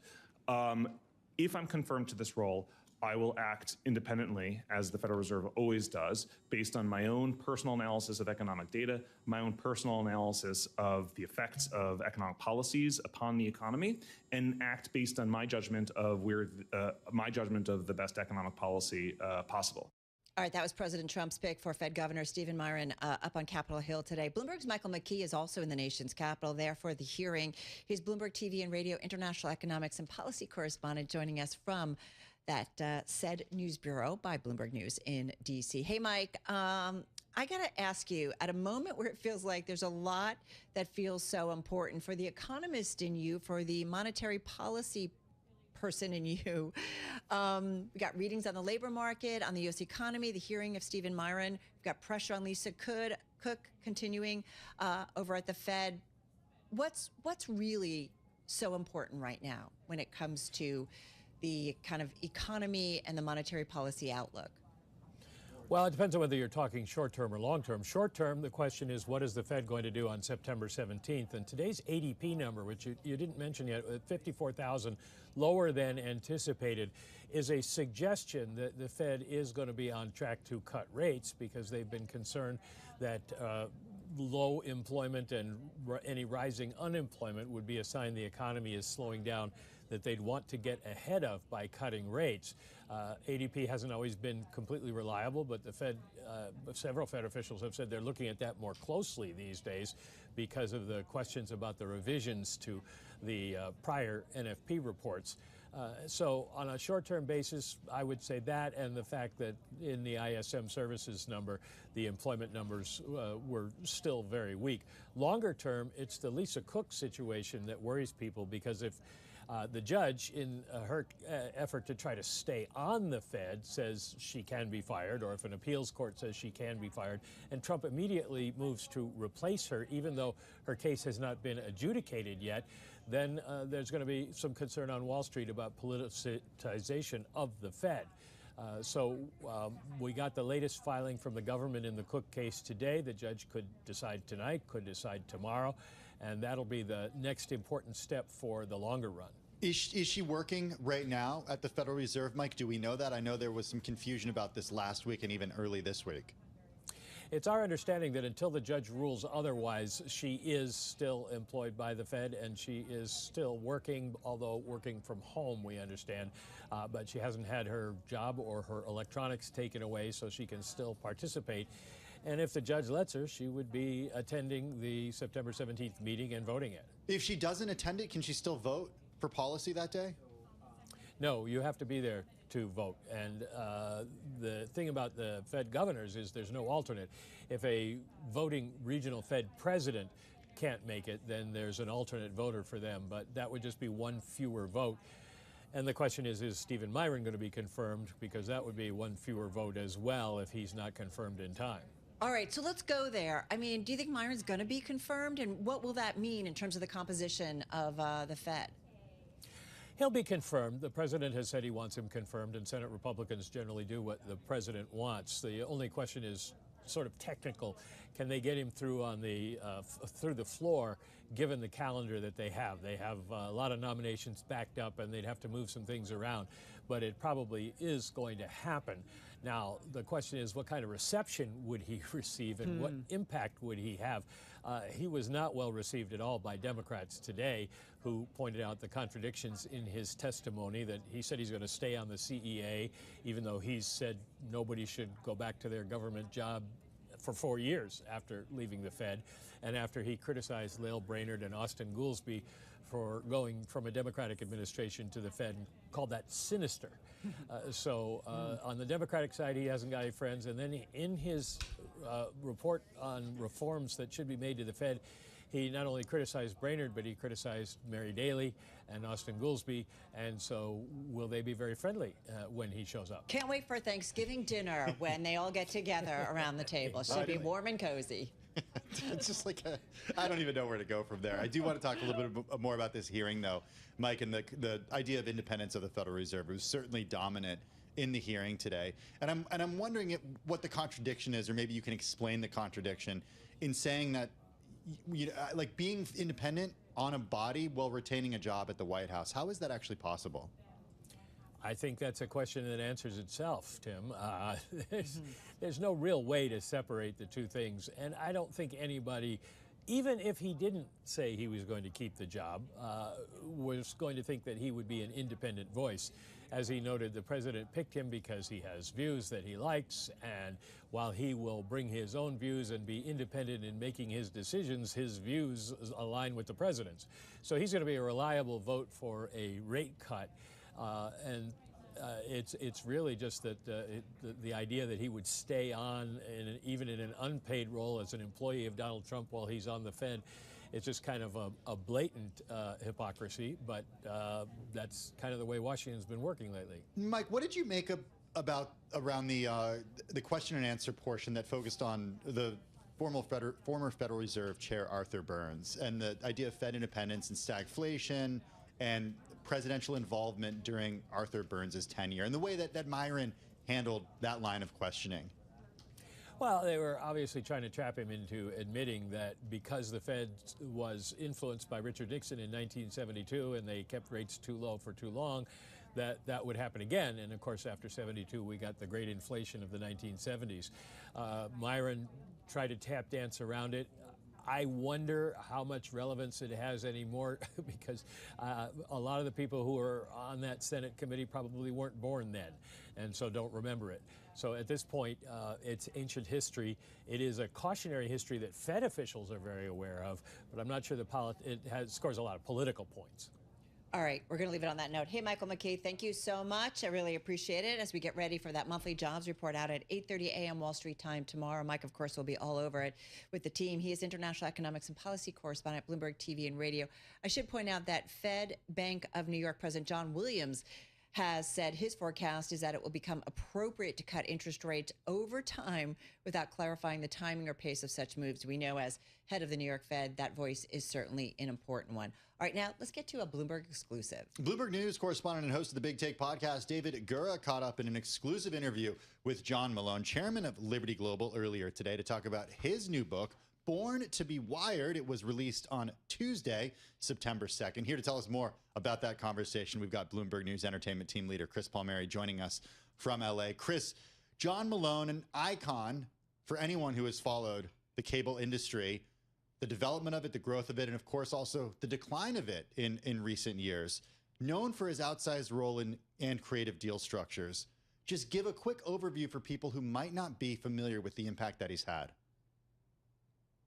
If I'm confirmed to this role, I will act independently, as the Federal Reserve always does, based on my own personal analysis of economic data, my own personal analysis of the effects of economic policies upon the economy, and act based on my judgment of the best economic policy possible. All right, that was President Trump's pick for Fed Governor Stephen Myron up on Capitol Hill today. Bloomberg's Michael McKee is also in the nation's capital there for the hearing. He's Bloomberg TV and Radio international economics and policy correspondent, joining us from that said news bureau by Bloomberg News in D.C. Hey, Mike, I got to ask you, at a moment where it feels like there's a lot that feels so important for the economist in you, for the monetary policy person in you, we got readings on the labor market, on the U.S. economy, the hearing of Stephen Myron. We've got pressure on Lisa Cook continuing over at the Fed. What's really so important right now when it comes to the kind of economy and the monetary policy outlook? Well, it depends on whether you're talking short-term or long-term. Short-term, the question is, what is the Fed going to do on September 17th? And today's ADP number, which you didn't mention yet, 54,000, lower than anticipated, is a suggestion that the Fed is going to be on track to cut rates because they've been concerned that low employment and any rising unemployment would be a sign the economy is slowing down that they'd want to get ahead of by cutting rates. ADP hasn't always been completely reliable, but the Fed, several Fed officials have said they're looking at that more closely these days because of the questions about the revisions to the prior NFP reports. So on a short-term basis, I would say that, and the fact that in the ISM services number, the employment numbers were still very weak. Longer term, it's the Lisa Cook situation that worries people, because if the judge, in her effort to try to stay on the Fed, says she can be fired, or if an appeals court says she can be fired, and Trump immediately moves to replace her, even though her case has not been adjudicated yet, then there's going to be some concern on Wall Street about politicization of the Fed. So we got the latest filing from the government in the Cook case today. The judge could decide tonight, could decide tomorrow, and that'll be the next important step for the longer run. Is she working right now at the Federal Reserve, Mike? Do we know that? I know there was some confusion about this last week and even early this week. It's our understanding that until the judge rules otherwise, she is still employed by the Fed, and she is still working, although working from home, we understand. But she hasn't had her job or her electronics taken away, so she can still participate. And if the judge lets her, she would be attending the September 17th meeting and voting it. If she doesn't attend it, can she still vote for policy that day? No, you have to be there to vote. And the thing about the Fed governors is there's no alternate. If a voting regional Fed president can't make it, then there's an alternate voter for them. But that would just be one fewer vote. And the question is Stephen Myron going to be confirmed? Because that would be one fewer vote as well if he's not confirmed in time. All right, so let's go there. I mean, do you think Myron's going to be confirmed? And what will that mean in terms of the composition of the Fed? He'll be confirmed. The president has said he wants him confirmed, and Senate Republicans generally do what the president wants. The only question is sort of technical. Can they get him through on the through the floor, given the calendar that they have? They have a lot of nominations backed up, and they'd have to move some things around. But it probably is going to happen. Now, the question is, what kind of reception would he receive, and what impact would he have? He was not well received at all by Democrats today, who pointed out the contradictions in his testimony, that he said he's going to stay on the CEA, even though he's said nobody should go back to their government job for 4 years after leaving the Fed, and after he criticized Lael Brainerd and Austin Goolsbee for going from a Democratic administration to the Fed, and called that sinister. On the Democratic side, he hasn't got any friends. And then in his report on reforms that should be made to the Fed, he not only criticized Brainerd, but he criticized Mary Daly and Austin Goolsbee. And so will they be very friendly when he shows up? Can't wait for Thanksgiving dinner when they all get together around the table. Should be warm and cozy. It's just like I don't even know where to go from there. I do want to talk a little bit more about this hearing, though, Mike, and the idea of independence of the Federal Reserve. It was certainly dominant in the hearing today, and I'm wondering what the contradiction is, or maybe you can explain the contradiction in saying that, like, being independent on a body while retaining a job at the White House. How is that actually possible? I think that's a question that answers itself, Tim. There's no real way to separate the two things. And I don't think anybody, even if he didn't say he was going to keep the job, was going to think that he would be an independent voice. As he noted, the president picked him because he has views that he likes, and while he will bring his own views and be independent in making his decisions, his views align with the president's. So he's going to be a reliable vote for a rate cut. It's really just that the idea that he would stay on even in an unpaid role as an employee of Donald Trump while he's on the Fed. It's just kind of a blatant hypocrisy, but that's kind of the way Washington's been working lately. Mike, what did you make around the question and answer portion that focused on the former Federal Reserve Chair Arthur Burns, and the idea of Fed independence and stagflation and presidential involvement during Arthur Burns' tenure, and the way that Myron handled that line of questioning. Well, they were obviously trying to trap him into admitting that because the Fed was influenced by Richard Nixon in 1972 and they kept rates too low for too long, that would happen again. And of course, after 72, we got the great inflation of the 1970s. Myron tried to tap dance around it. I wonder how much relevance it has anymore because a lot of the people who were on that Senate committee probably weren't born then and so don't remember it. So at this point, it's ancient history. It is a cautionary history that Fed officials are very aware of, but I'm not sure it scores a lot of political points. All right, we're going to leave it on that note. Hey, Michael McKee, thank you so much. I really appreciate it as we get ready for that monthly jobs report out at 8:30 a.m. Wall Street time tomorrow. Mike, of course, will be all over it with the team. He is international economics and policy correspondent at Bloomberg TV and Radio. I should point out that Fed Bank of New York President John Williams has said his forecast is that it will become appropriate to cut interest rates over time without clarifying the timing or pace of such moves. We know as head of the New York Fed, that voice is certainly an important one. All right, now let's get to a Bloomberg exclusive. Bloomberg News correspondent and host of the Big Take podcast, David Gura, caught up in an exclusive interview with John Malone, chairman of Liberty Global, earlier today to talk about his new book, Born to be Wired. It was released on Tuesday, September 2nd. Here to tell us more about that conversation, we've got Bloomberg News entertainment team leader Chris Palmieri joining us from LA. Chris, John Malone, an icon for anyone who has followed the cable industry, the development of it, the growth of it, and of course also the decline of it in recent years. Known for his outsized role in creative deal structures. Just give a quick overview for people who might not be familiar with the impact that he's had.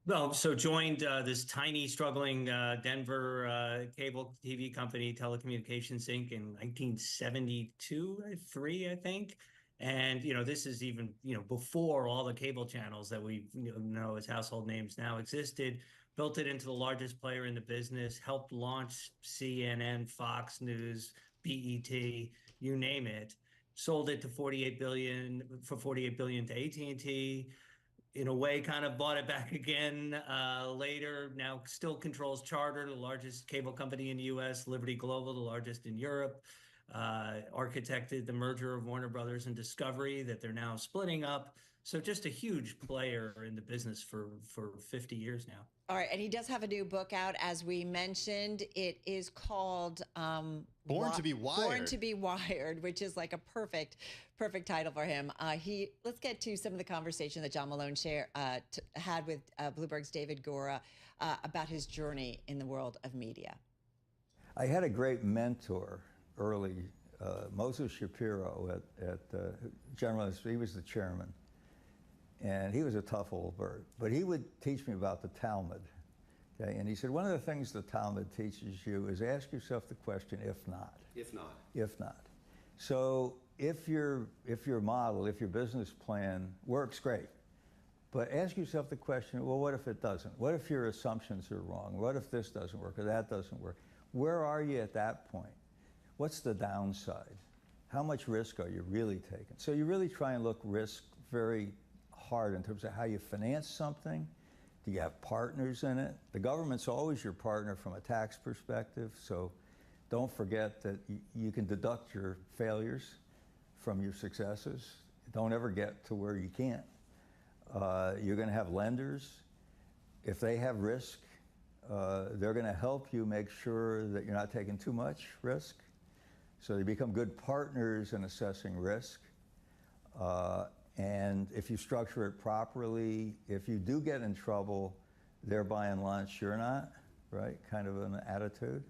Well, so joined this tiny, struggling Denver cable TV company, Telecommunications Inc. in 1972, 3, I think. And, this is even, before all the cable channels that we know as household names now existed, built it into the largest player in the business, helped launch CNN, Fox News, BET, you name it, sold it to for $48 billion to AT&T. In a way, kind of bought it back again later. Now still controls Charter, the largest cable company in the U.S., Liberty Global, the largest in Europe, architected the merger of Warner Brothers and Discovery that they're now splitting up. So just a huge player in the business for 50 years now. All right, and he does have a new book out, as we mentioned. It is called Born to be Wired. Born to be Wired, which is like a perfect title for him. Let's get to some of the conversation that John Malone had with Bloomberg's David Gura about his journey in the world of media. I had a great mentor early, Moses Shapiro at General. He was the chairman. And he was a tough old bird, but he would teach me about the Talmud, okay? And he said, one of the things the Talmud teaches you is ask yourself the question, if not. If not. If not. So if your model, if your business plan works, great. But ask yourself the question, well, what if it doesn't? What if your assumptions are wrong? What if this doesn't work or that doesn't work? Where are you at that point? What's the downside? How much risk are you really taking? So you really try and look risk very hard in terms of how you finance something. Do you have partners in it? The government's always your partner from a tax perspective, so don't forget that you can deduct your failures from your successes. Don't ever get to where you can't. You're going to have lenders. If they have risk, they're going to help you make sure that you're not taking too much risk. So they become good partners in assessing risk. And if you structure it properly, if you do get in trouble, they're buying lunch, you're not, right? Kind of an attitude.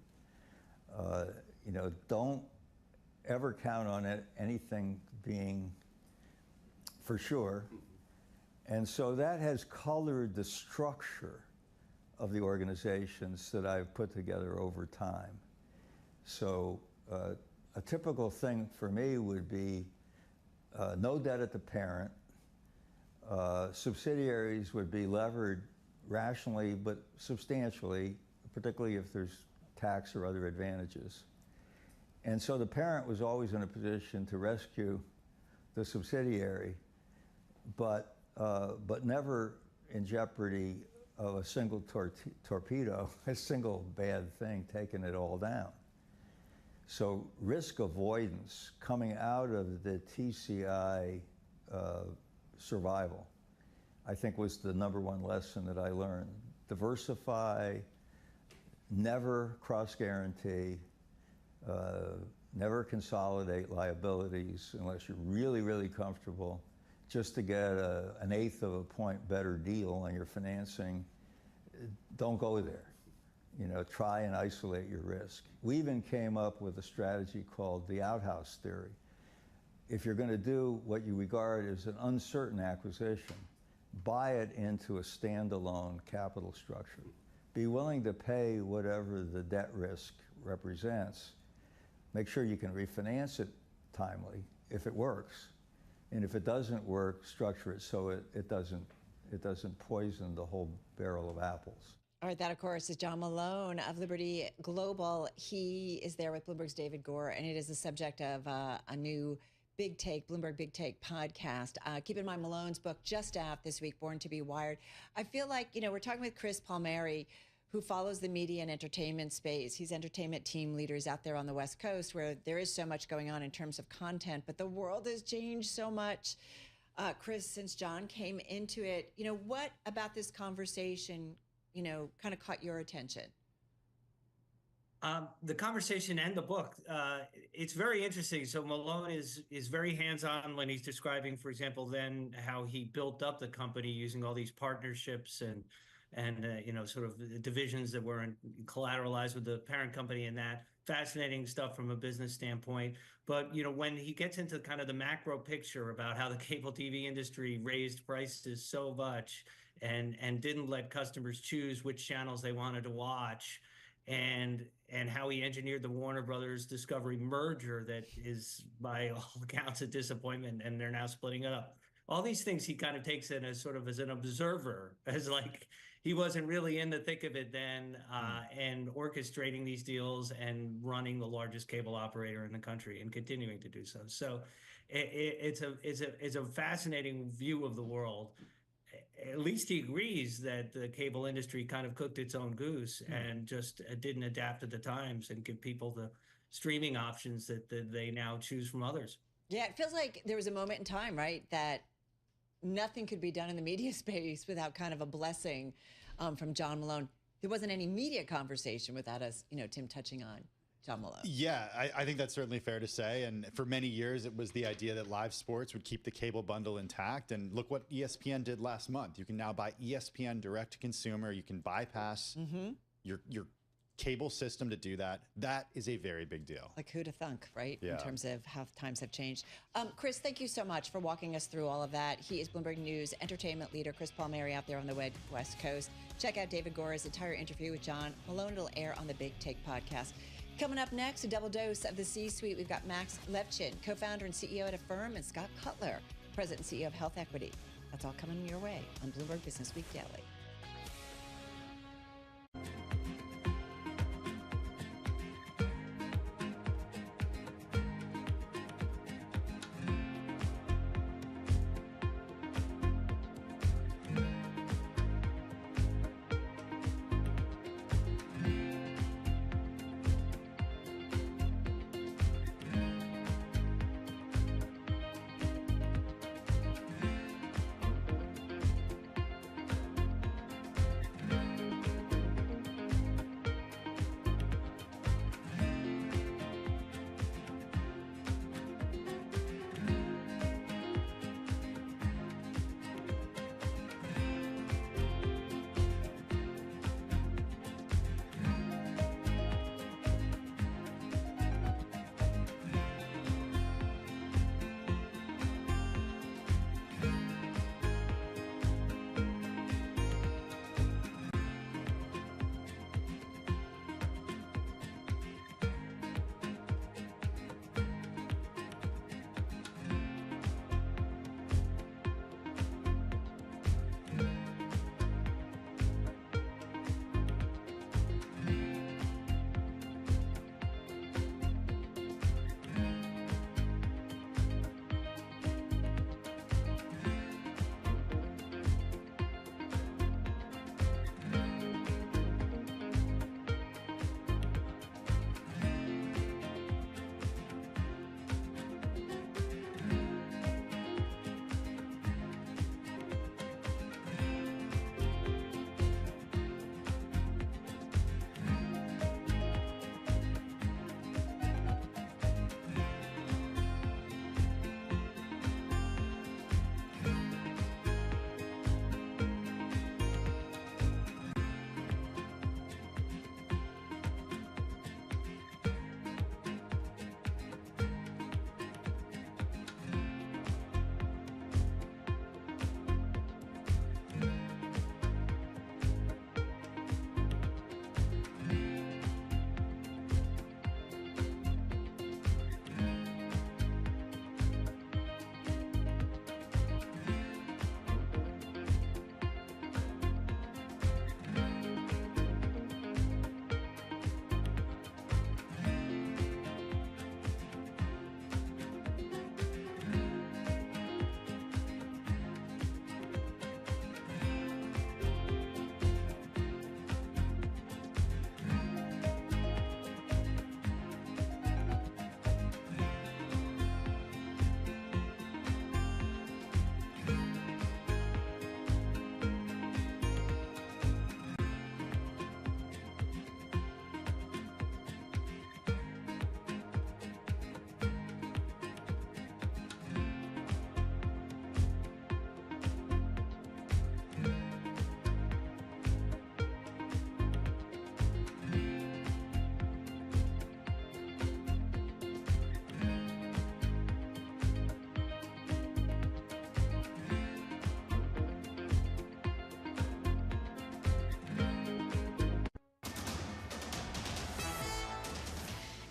Don't ever count on anything being for sure. And so that has colored the structure of the organizations that I've put together over time. So a typical thing for me would be no debt at the parent. Subsidiaries would be levered rationally but substantially, particularly if there's tax or other advantages. And so the parent was always in a position to rescue the subsidiary, but never in jeopardy of a single torpedo, a single bad thing, taking it all down. So risk avoidance coming out of the TCI survival, I think, was the #1 lesson that I learned. Diversify, never cross-guarantee, never consolidate liabilities unless you're really, really comfortable. Just to get an eighth of a point better deal on your financing, don't go there. You know, try and isolate your risk. We even came up with a strategy called the outhouse theory. If you're going to do what you regard as an uncertain acquisition, buy it into a standalone capital structure. Be willing to pay whatever the debt risk represents. Make sure you can refinance it timely if it works. And if it doesn't work, structure it so it doesn't poison the whole barrel of apples. All right, that, of course, is John Malone of Liberty Global. He is there with Bloomberg's David Gore, and it is the subject of a new Big Take, Bloomberg Big Take podcast. Keep in mind, Malone's book just out this week, Born to be Wired. I feel like, you know, we're talking with Chris Palmieri, who follows the media and entertainment space. He's entertainment team leaders out there on the West Coast, where there is so much going on in terms of content, but the world has changed so much. Chris, since John came into it, you know, what about this conversation, you know, kind of caught your attention? The conversation and the book, it's very interesting. So Malone is very hands-on when he's describing, for example, then how he built up the company using all these partnerships and you know, sort of divisions that weren't collateralized with the parent company, and that fascinating stuff from a business standpoint. But, you know, when he gets into kind of the macro picture about how the cable TV industry raised prices so much and didn't let customers choose which channels they wanted to watch, and how he engineered the Warner Brothers Discovery merger that is, by all accounts, a disappointment, and they're now splitting it up. All these things he kind of takes in as sort of as an observer, as like he wasn't really in the thick of it then, and orchestrating these deals and running the largest cable operator in the country and continuing to do so. So it's a fascinating view of the world. At least he agrees that the cable industry kind of cooked its own goose and just didn't adapt to the times and give people the streaming options that they now choose from others. Yeah, it feels like there was a moment in time, right, that nothing could be done in the media space without kind of a blessing from John Malone. There wasn't any media conversation without us, you know, Tim touching on John Malone. Yeah, I think that's certainly fair to say. And for many years, it was the idea that live sports would keep the cable bundle intact. And look what ESPN did last month. You can now buy ESPN direct to consumer. You can bypass your cable system to do that. That is a very big deal. Like who'da thunk, right? Yeah. In terms of how times have changed. Chris, thank you so much for walking us through all of that. He is Bloomberg News entertainment leader, Chris Palmieri, out there on the West Coast. Check out David Gore's entire interview with John Malone. It'll air on the Big Take podcast. Coming up next, a double dose of the C-suite. We've got Max Levchin, co-founder and CEO at Affirm, and Scott Cutler, president and CEO of Health Equity. That's all coming your way on Bloomberg Business Week Daily.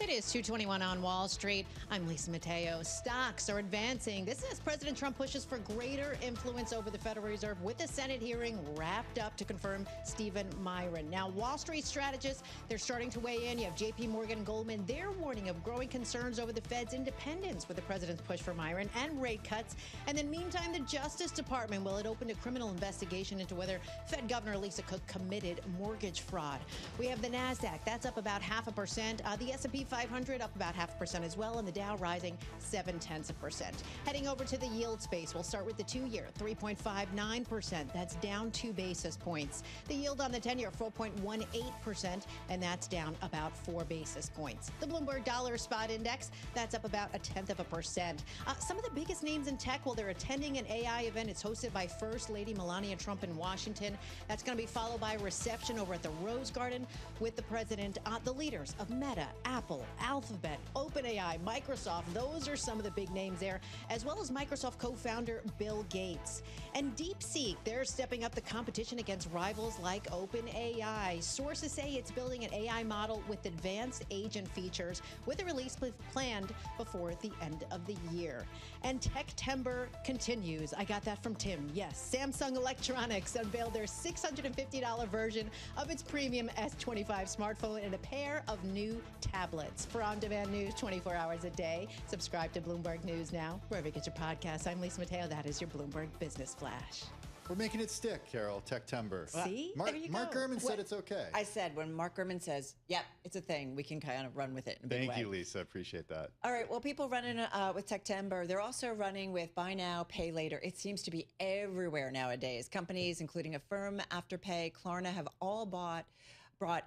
It is 2:21 on Wall Street. I'm Lisa Mateo. Stocks are advancing. This is as President Trump pushes for greater influence over the Federal Reserve with the Senate hearing wrapped up to confirm Stephen Myron. Now, Wall Street strategists, they're starting to weigh in. You have J.P. Morgan and Goldman. They're warning of growing concerns over the Fed's independence with the president's push for Myron and rate cuts. And then meantime, the Justice Department, well, it opened a criminal investigation into whether Fed Governor Lisa Cook committed mortgage fraud. We have the NASDAQ. That's up about 0.5%. The S&P 500 up about 0.5% as well, and the Dow rising 0.7%. Heading over to the yield space, we'll start with the 2-year, 3.59%. That's down 2 basis points. The yield on the 10-year, 4.18%, and that's down about 4 basis points. The Bloomberg Dollar Spot Index, that's up about 0.1%. Some of the biggest names in tech, well, they're attending an AI event. It's hosted by First Lady Melania Trump in Washington. That's going to be followed by a reception over at the Rose Garden with the president, the leaders of Meta, Apple, Alphabet, OpenAI, Microsoft. Those are some of the big names there, as well as Microsoft co-founder Bill Gates. And DeepSeek, they're stepping up the competition against rivals like OpenAI. Sources say it's building an AI model with advanced agent features with a release planned before the end of the year. And Techtember continues. I got that from Tim. Yes, Samsung Electronics unveiled their $650 version of its premium S25 smartphone and a pair of new tablets. For on-demand news 24 hours a day, subscribe to Bloomberg News now, wherever you get your podcasts. I'm Lisa Mateo. That is your Bloomberg Business Flash. We're making it stick, Carol. Techtember. See? Mark, There you Mark go. Gurman said it's okay. I said when Mark Gurman says, yep, it's a thing, we can kind of run with it in a big way. Thank you, Lisa. Appreciate that. All right. Well, people running with Techtember, they're also running with buy now, pay later. It seems to be everywhere nowadays. Companies, including Affirm, Afterpay, Klarna, have all brought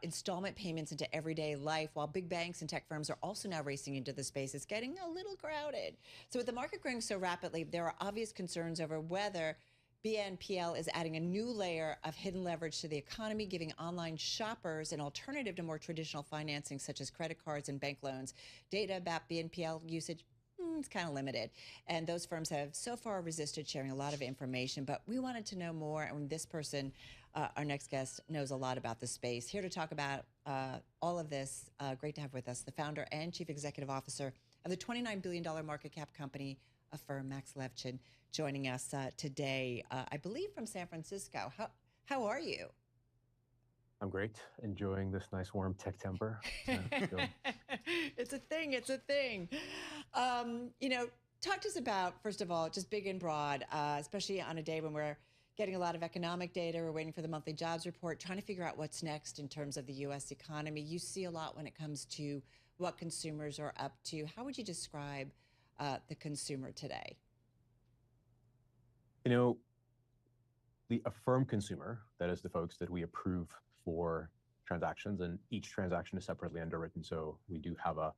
installment payments into everyday life, while big banks and tech firms are also now racing into the space. It's getting a little crowded. So with the market growing so rapidly, there are obvious concerns over whether BNPL is adding a new layer of hidden leverage to the economy, giving online shoppers an alternative to more traditional financing, such as credit cards and bank loans. Data about BNPL usage, it's kind of limited. And those firms have so far resisted sharing a lot of information, but we wanted to know more. And this person, our next guest, knows a lot about the space. Here to talk about all of this, great to have with us the founder and chief executive officer of the $29 billion market cap company, Affirm, Max Levchin, joining us today, I believe from San Francisco. How are you? I'm great. Enjoying this nice warm Techtember. It's a thing. It's a thing. You know, talk to us about, first of all, just big and broad, especially on a day when we're getting a lot of economic data. We're waiting for the monthly jobs report, trying to figure out what's next in terms of the U.S. economy. You see a lot when it comes to what consumers are up to. How would you describe the consumer today? You know, the Affirm consumer, that is the folks that we approve for transactions, and each transaction is separately underwritten. So we do have a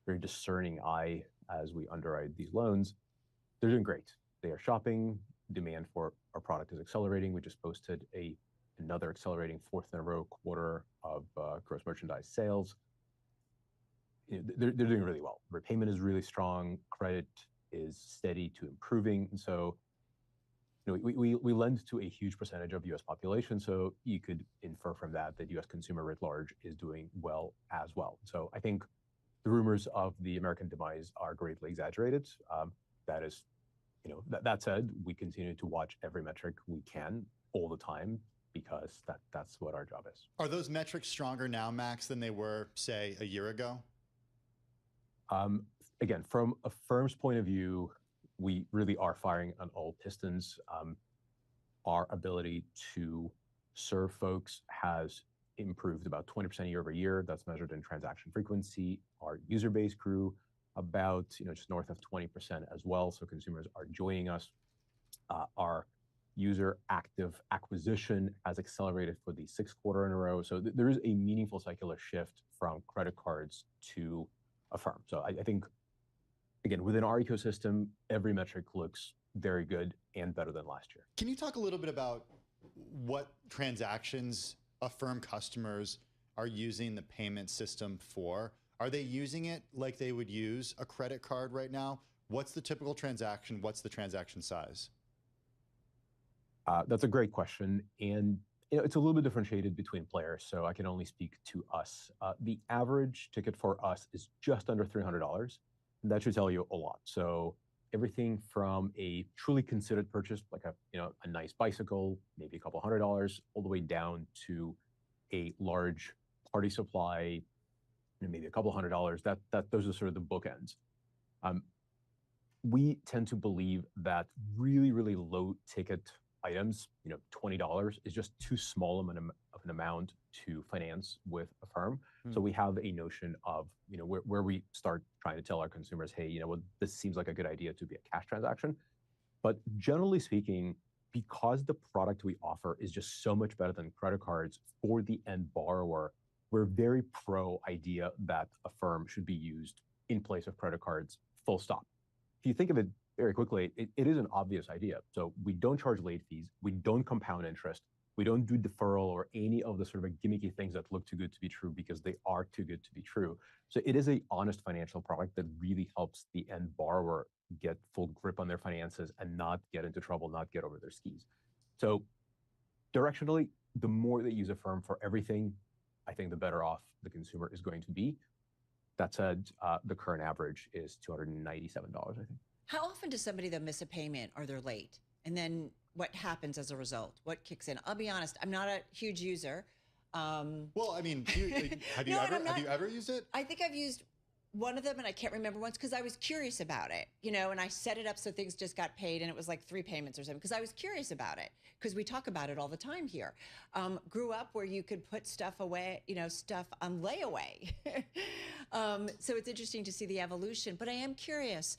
very discerning eye as we underwrite these loans. They're doing great. They are shopping. Demand for our product is accelerating. We just posted another accelerating fourth in a row quarter of gross merchandise sales. You know, they're doing really well. Repayment is really strong. Credit is steady to improving. And so, you know, we lend to a huge percentage of U.S. population. So you could infer from that U.S. consumer writ large is doing well as well. So I think the rumors of the American demise are greatly exaggerated. That is, you know, that said, we continue to watch every metric we can all the time, because that's what our job is. Are those metrics stronger now, Max, than they were, say, a year ago? Again, from a firm's point of view, we really are firing on all pistons. Our ability to serve folks has improved about 20% year over year. That's measured in transaction frequency. Our user base grew about, you know, just north of 20% as well. So consumers are joining us. Our user active acquisition has accelerated for the 6th quarter in a row. So there is a meaningful secular shift from credit cards to Affirm. So I think, again, within our ecosystem, every metric looks very good and better than last year. Can you talk a little bit about what transactions Affirm customers are using the payment system for? Are they using it like they would use a credit card right now? What's the typical transaction? What's the transaction size? That's a great question. And it's a little bit differentiated between players, so I can only speak to us. The average ticket for us is just under $300, and that should tell you a lot. So everything from a truly considered purchase, like a nice bicycle, maybe a couple $100, all the way down to a large party supply, maybe a couple $100. Those are sort of the bookends. We tend to believe that really, really low ticket items, $20 is just too small of an amount to finance with a firm. So we have a notion of, where we start trying to tell our consumers, hey, this seems like a good idea to be a cash transaction. But generally speaking, because the product we offer is just so much better than credit cards for the end borrower, we're very pro idea that a firm should be used in place of credit cards, full stop. If you think of it very quickly, it is an obvious idea. So we don't charge late fees, we don't compound interest, we don't do deferral or any of the sort of gimmicky things that look too good to be true because they are too good to be true. So it is an honest financial product that really helps the end borrower get full grip on their finances and not get into trouble, not get over their skis. So directionally, the more they use a firm for everything, I think the better off the consumer is going to be. That said, the current average is $297, I think. How often does somebody though miss a payment or they're late? And then what happens as a result? What kicks in? I'll be honest, I'm not a huge user. Well, I mean, have you ever used it? I think I've used one of them, and I can't remember once because I was curious about it, and I set it up so things just got paid, and it was like 3 payments or something because I was curious about it because we talk about it all the time here. Grew up where you could put stuff away, stuff on layaway. So it's interesting to see the evolution, but I am curious,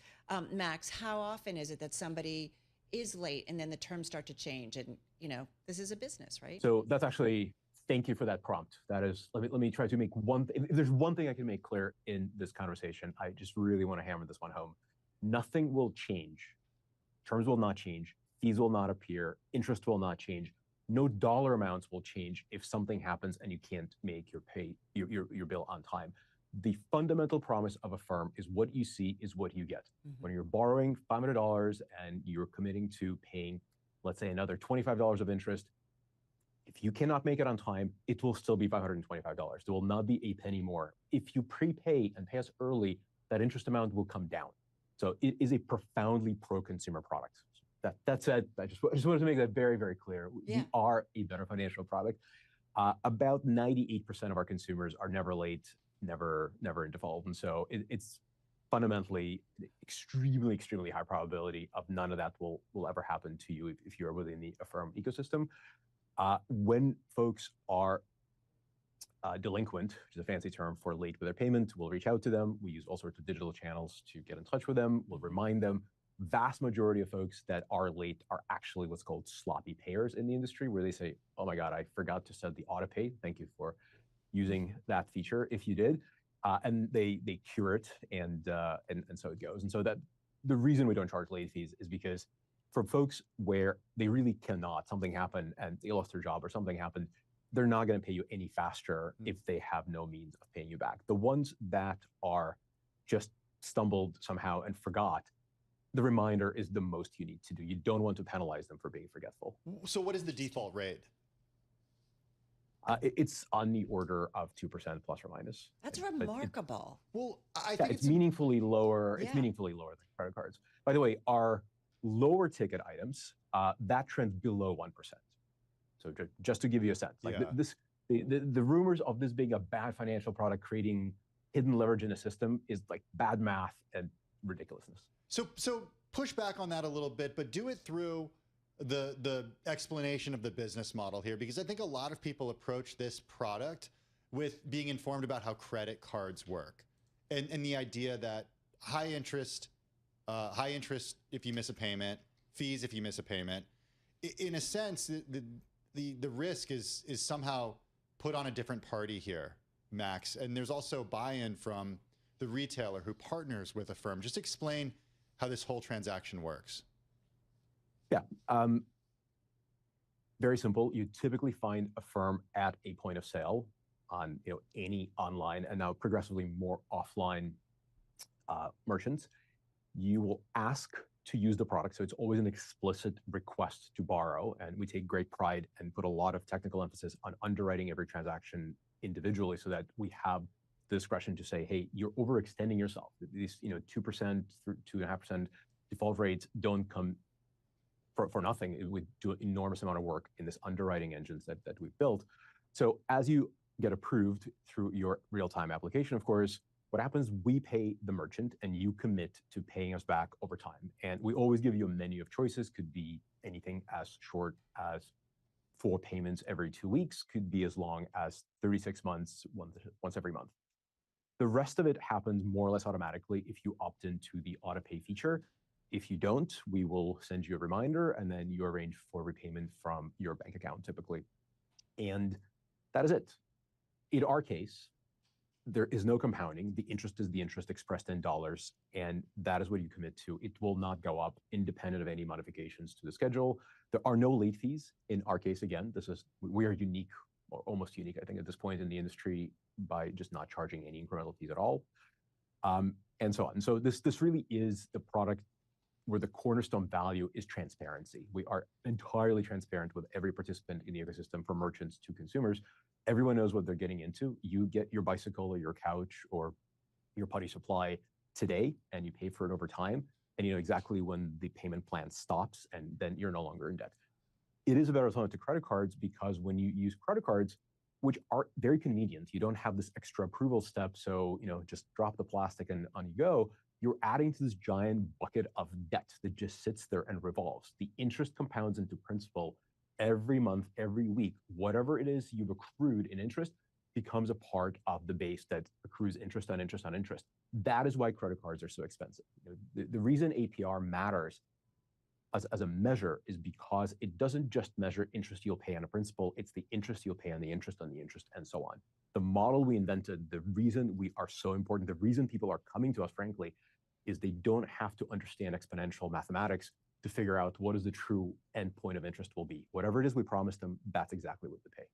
Max, how often is it that somebody is late and then the terms start to change? And, this is a business, right? So that's actually, thank you for that prompt. That is, let me try to make if there's one thing I can make clear in this conversation, I just really want to hammer this one home. Nothing will change. Terms will not change. Fees will not appear. Interest will not change. No dollar amounts will change if something happens and you can't make your bill on time. The fundamental promise of a firm is what you see is what you get. When you're borrowing $500 and you're committing to paying, let's say, another $25 of interest, if you cannot make it on time, it will still be $525. There will not be a penny more. If you prepay and pay us early, that interest amount will come down. So it is a profoundly pro-consumer product. That said, I just wanted to make that very, very clear. We are a better financial product. About 98% of our consumers are never late, never in default. And so it's fundamentally extremely, extremely high probability of none of that will ever happen to you if you're within the Affirm ecosystem. When folks are delinquent, which is a fancy term for late with their payment, we'll reach out to them. We use all sorts of digital channels to get in touch with them. We'll remind them. Vast majority of folks that are late are actually what's called sloppy payers in the industry, where they say, oh my God, I forgot to set the auto pay. Thank you for using that feature if you did. And they cure it, and so it goes. And so that the reason we don't charge late fees is because for folks where they really cannot, something happened and they lost their job or something happened, they're not going to pay you any faster if they have no means of paying you back. The ones that are just stumbled somehow and forgot, the reminder is the most you need to do. You don't want to penalize them for being forgetful. So what is the default rate? It's on the order of 2% plus or minus. That's remarkable. Well, I think it's meaningfully lower. It's meaningfully lower than credit cards. By the way, our lower ticket items, that trends below 1%. So just to give you a sense, like the rumors of this being a bad financial product creating hidden leverage in a system is like bad math and ridiculousness. So push back on that a little bit, but do it through the explanation of the business model here, because I think a lot of people approach this product with being informed about how credit cards work and the idea that high interest if you miss a payment, fees if you miss a payment. In a sense, the risk is somehow put on a different party here, Max. And there's also buy-in from the retailer who partners with a firm. Just explain how this whole transaction works. Yeah, very simple. You typically find a firm at a point of sale on any online and now progressively more offline merchants. You will ask to use the product. So it's always an explicit request to borrow. And we take great pride and put a lot of technical emphasis on underwriting every transaction individually so that we have the discretion to say, hey, you're overextending yourself. These 2%, 2.5% default rates don't come for nothing. We do an enormous amount of work in this underwriting engines that we've built. So as you get approved through your real-time application, of course, what happens, we pay the merchant and you commit to paying us back over time. And we always give you a menu of choices, could be anything as short as 4 payments every 2 weeks, could be as long as 36 months, once every month. The rest of it happens more or less automatically if you opt into the auto pay feature. If you don't, we will send you a reminder and then you arrange for repayment from your bank account typically. And that is it. In our case, there is no compounding. The interest is the interest expressed in dollars, and that is what you commit to. It will not go up independent of any modifications to the schedule. There are no late fees. In our case, again, we are unique, or almost unique, I think, at this point in the industry by just not charging any incremental fees at all, and so on. So this really is the product where the cornerstone value is transparency. We are entirely transparent with every participant in the ecosystem, from merchants to consumers. Everyone knows what they're getting into. You get your bicycle or your couch or your putty supply today, and you pay for it over time, and you know exactly when the payment plan stops, and then you're no longer in debt. It is a better alternative to credit cards because when you use credit cards, which are very convenient, you don't have this extra approval step, so just drop the plastic and on you go. You're adding to this giant bucket of debt that just sits there and revolves. The interest compounds into principal every month, every week. Whatever it is you've accrued in interest becomes a part of the base that accrues interest on interest on interest. That is why credit cards are so expensive. The reason APR matters as a measure is because it doesn't just measure interest you'll pay on a principal, it's the interest you'll pay on the interest, and so on. The model we invented, the reason we are so important, the reason people are coming to us, frankly, is they don't have to understand exponential mathematics to figure out what is the true endpoint of interest will be. Whatever it is we promise them, that's exactly what they pay.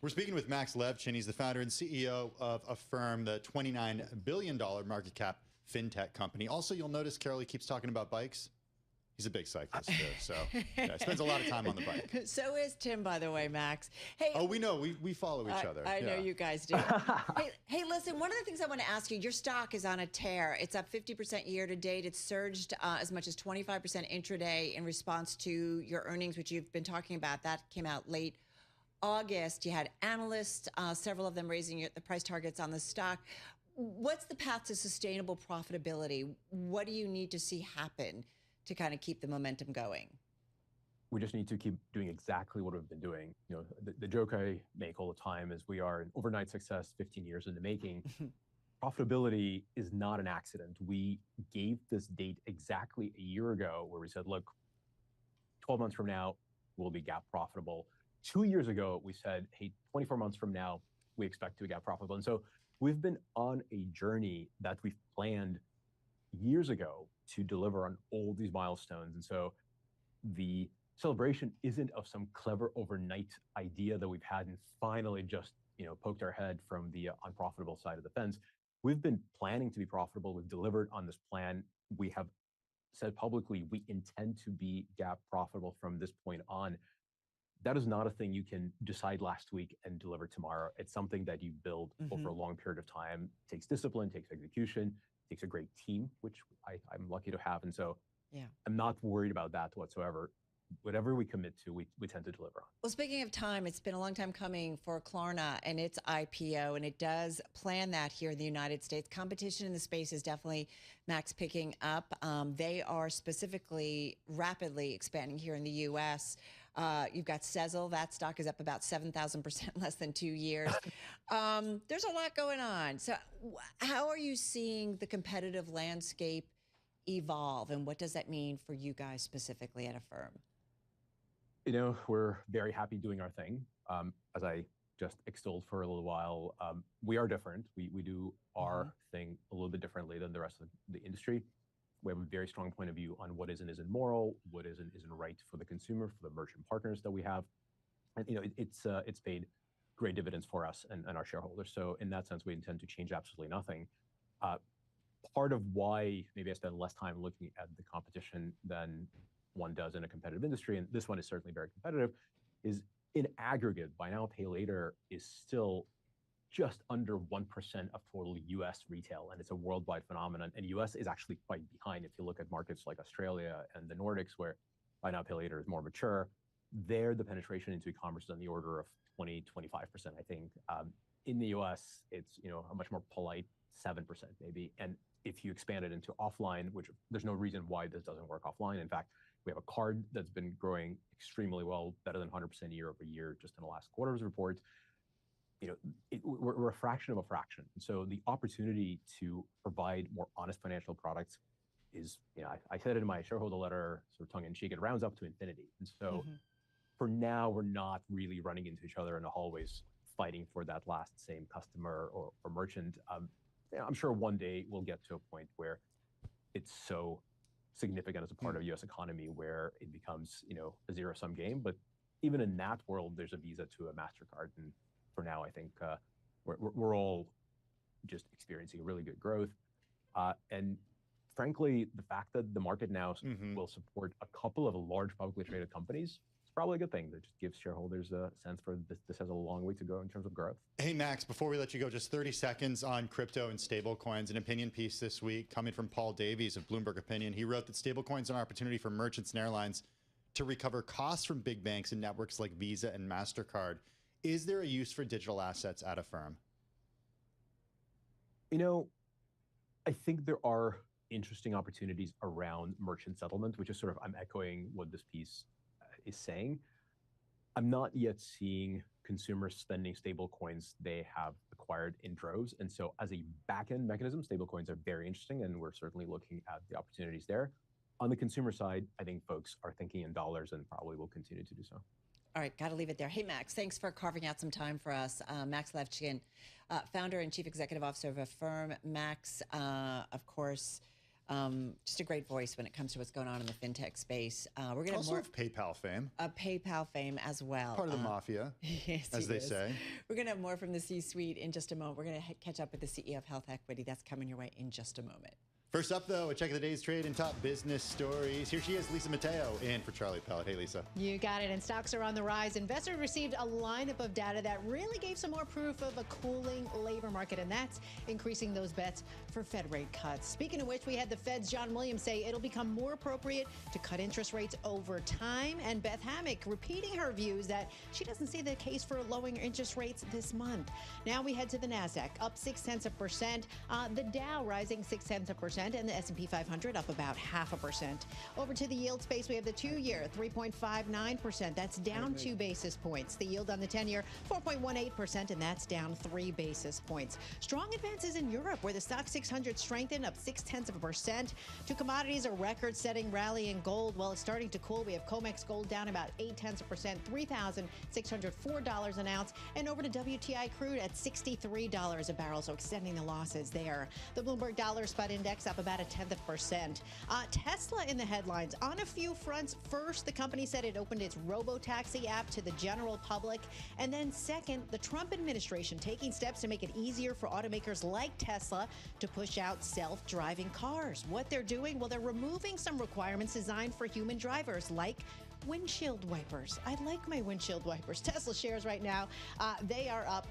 We're speaking with Max Levchin. He's the founder and CEO of Affirm, the $29 billion market cap fintech company. Also, you'll notice Carolee keeps talking about bikes. He's a big cyclist too, so spends a lot of time on the bike. So is Tim, by the way, Max. Hey, oh, we know. We follow each other. I know you guys do. hey, listen, one of the things I want to ask you, your stock is on a tear. It's up 50% year to date. It's surged as much as 25% intraday in response to your earnings, which you've been talking about. That came out late August. You had analysts, several of them raising the price targets on the stock. What's the path to sustainable profitability? What do you need to see happen to kind of keep the momentum going? We just need to keep doing exactly what we've been doing. The joke I make all the time is we are an overnight success 15 years in the making. Profitability is not an accident. We gave this date exactly a year ago where we said, look, 12 months from now, we'll be GAAP profitable. 2 years ago, we said, hey, 24 months from now, we expect to be GAAP profitable. And so we've been on a journey that we've planned years ago to deliver on all these milestones. And so the celebration isn't of some clever overnight idea that we've had and finally just poked our head from the unprofitable side of the fence. We've been planning to be profitable. We've delivered on this plan. We have said publicly we intend to be GAAP profitable from this point on. That is not a thing you can decide last week and deliver tomorrow. It's something that you build over a long period of time. It takes discipline, takes execution, takes a great team, which I'm lucky to have. And so I'm not worried about that whatsoever. Whatever we commit to, we tend to deliver on. Well, speaking of time, it's been a long time coming for Klarna and its IPO, and it does plan that here in the United States. Competition in the space is definitely, Max, picking up. They are specifically rapidly expanding here in the U.S. You've got Sezzle. That stock is up about 7,000% in less than 2 years. There's a lot going on. So how are you seeing the competitive landscape evolve, and what does that mean for you guys specifically at Affirm? We're very happy doing our thing. As I just extolled for a little while, we are different. We do our thing a little bit differently than the rest of the industry. We have a very strong point of view on what is and isn't moral, what is and isn't right for the consumer, for the merchant partners that we have. And it's paid great dividends for us and our shareholders. So in that sense, we intend to change absolutely nothing. part of why maybe I spend less time looking at the competition than one does in a competitive industry, and this one is certainly very competitive, is in aggregate, buy now, pay later is still just under 1% of total US retail, and it's a worldwide phenomenon. And US is actually quite behind. If you look at markets like Australia and the Nordics, where buy now, pay later is more mature, there the penetration into e-commerce is on the order of 20, 25%, I think. In the US, it's a much more polite 7% maybe. And if you expand it into offline, which there's no reason why this doesn't work offline. In fact, we have a card that's been growing extremely well, better than 100% year over year, just in the last quarter's report. We're a fraction of a fraction. So the opportunity to provide more honest financial products is, I said it in my shareholder letter, sort of tongue in cheek, it rounds up to infinity. And so for now, we're not really running into each other in the hallways, fighting for that last same customer or merchant. I'm sure one day we'll get to a point where it's so significant as a part of the U.S. economy where it becomes, a zero-sum game. But even in that world, there's a Visa to a MasterCard. And for now, I think we're all just experiencing really good growth. And frankly, the fact that the market now will support a couple of large publicly traded companies, it's probably a good thing. That just gives shareholders a sense for this has a long way to go in terms of growth. Hey, Max, before we let you go, just 30 seconds on crypto and stablecoins. An opinion piece this week coming from Paul Davies of Bloomberg Opinion. He wrote that stablecoins are an opportunity for merchants and airlines to recover costs from big banks and networks like Visa and MasterCard. Is there a use for digital assets at a firm? I think there are interesting opportunities around merchant settlement, which is sort of, I'm echoing what this piece is saying. I'm not yet seeing consumers spending stable coins they have acquired in droves. And so as a back-end mechanism, stable coins are very interesting, and we're certainly looking at the opportunities there. On the consumer side, I think folks are thinking in dollars and probably will continue to do so. All right, got to leave it there. Hey, Max, thanks for carving out some time for us. Max Levchin, founder and chief executive officer of Affirm. Max, of course, just a great voice when it comes to what's going on in the fintech space. We're going to also have PayPal fame. PayPal fame as well. Part of the mafia, yes, as they say. We're going to have more from the C-suite in just a moment. We're going to catch up with the CEO of Health Equity. That's coming your way in just a moment. First up, though, a check of the day's trade and top business stories. Here she is, Lisa Mateo, in for Charlie Pellet. Hey, Lisa. You got it. And stocks are on the rise. Investors received a lineup of data that really gave some more proof of a cooling labor market, and that's increasing those bets for Fed rate cuts. Speaking of which, we had the Fed's John Williams say it'll become more appropriate to cut interest rates over time. And Beth Hammack repeating her views that she doesn't see the case for lowering interest rates this month. Now we head to the NASDAQ, up 0.6%. The Dow rising 0.6%. And the S&P 500 up about 0.5%. Over to the yield space, we have the 2-year, 3.59%. That's down 2 basis points. The yield on the 10-year, 4.18%, and that's down 3 basis points. Strong advances in Europe, where the stock 600 strengthened, up 0.6%. To commodities, a record-setting rally in gold. Well, it's starting to cool. We have COMEX gold down about 0.8%, $3,604 an ounce. And over to WTI crude at $63 a barrel, so extending the losses there. The Bloomberg Dollar Spot Index up about 0.1%. Tesla in the headlines on a few fronts. First, the company said it opened its robo-taxi app to the general public. And then second, the Trump administration taking steps to make it easier for automakers like Tesla to push out self-driving cars. What they're doing? Well, they're removing some requirements designed for human drivers, like windshield wipers. I like my windshield wipers. Tesla shares right now, they are up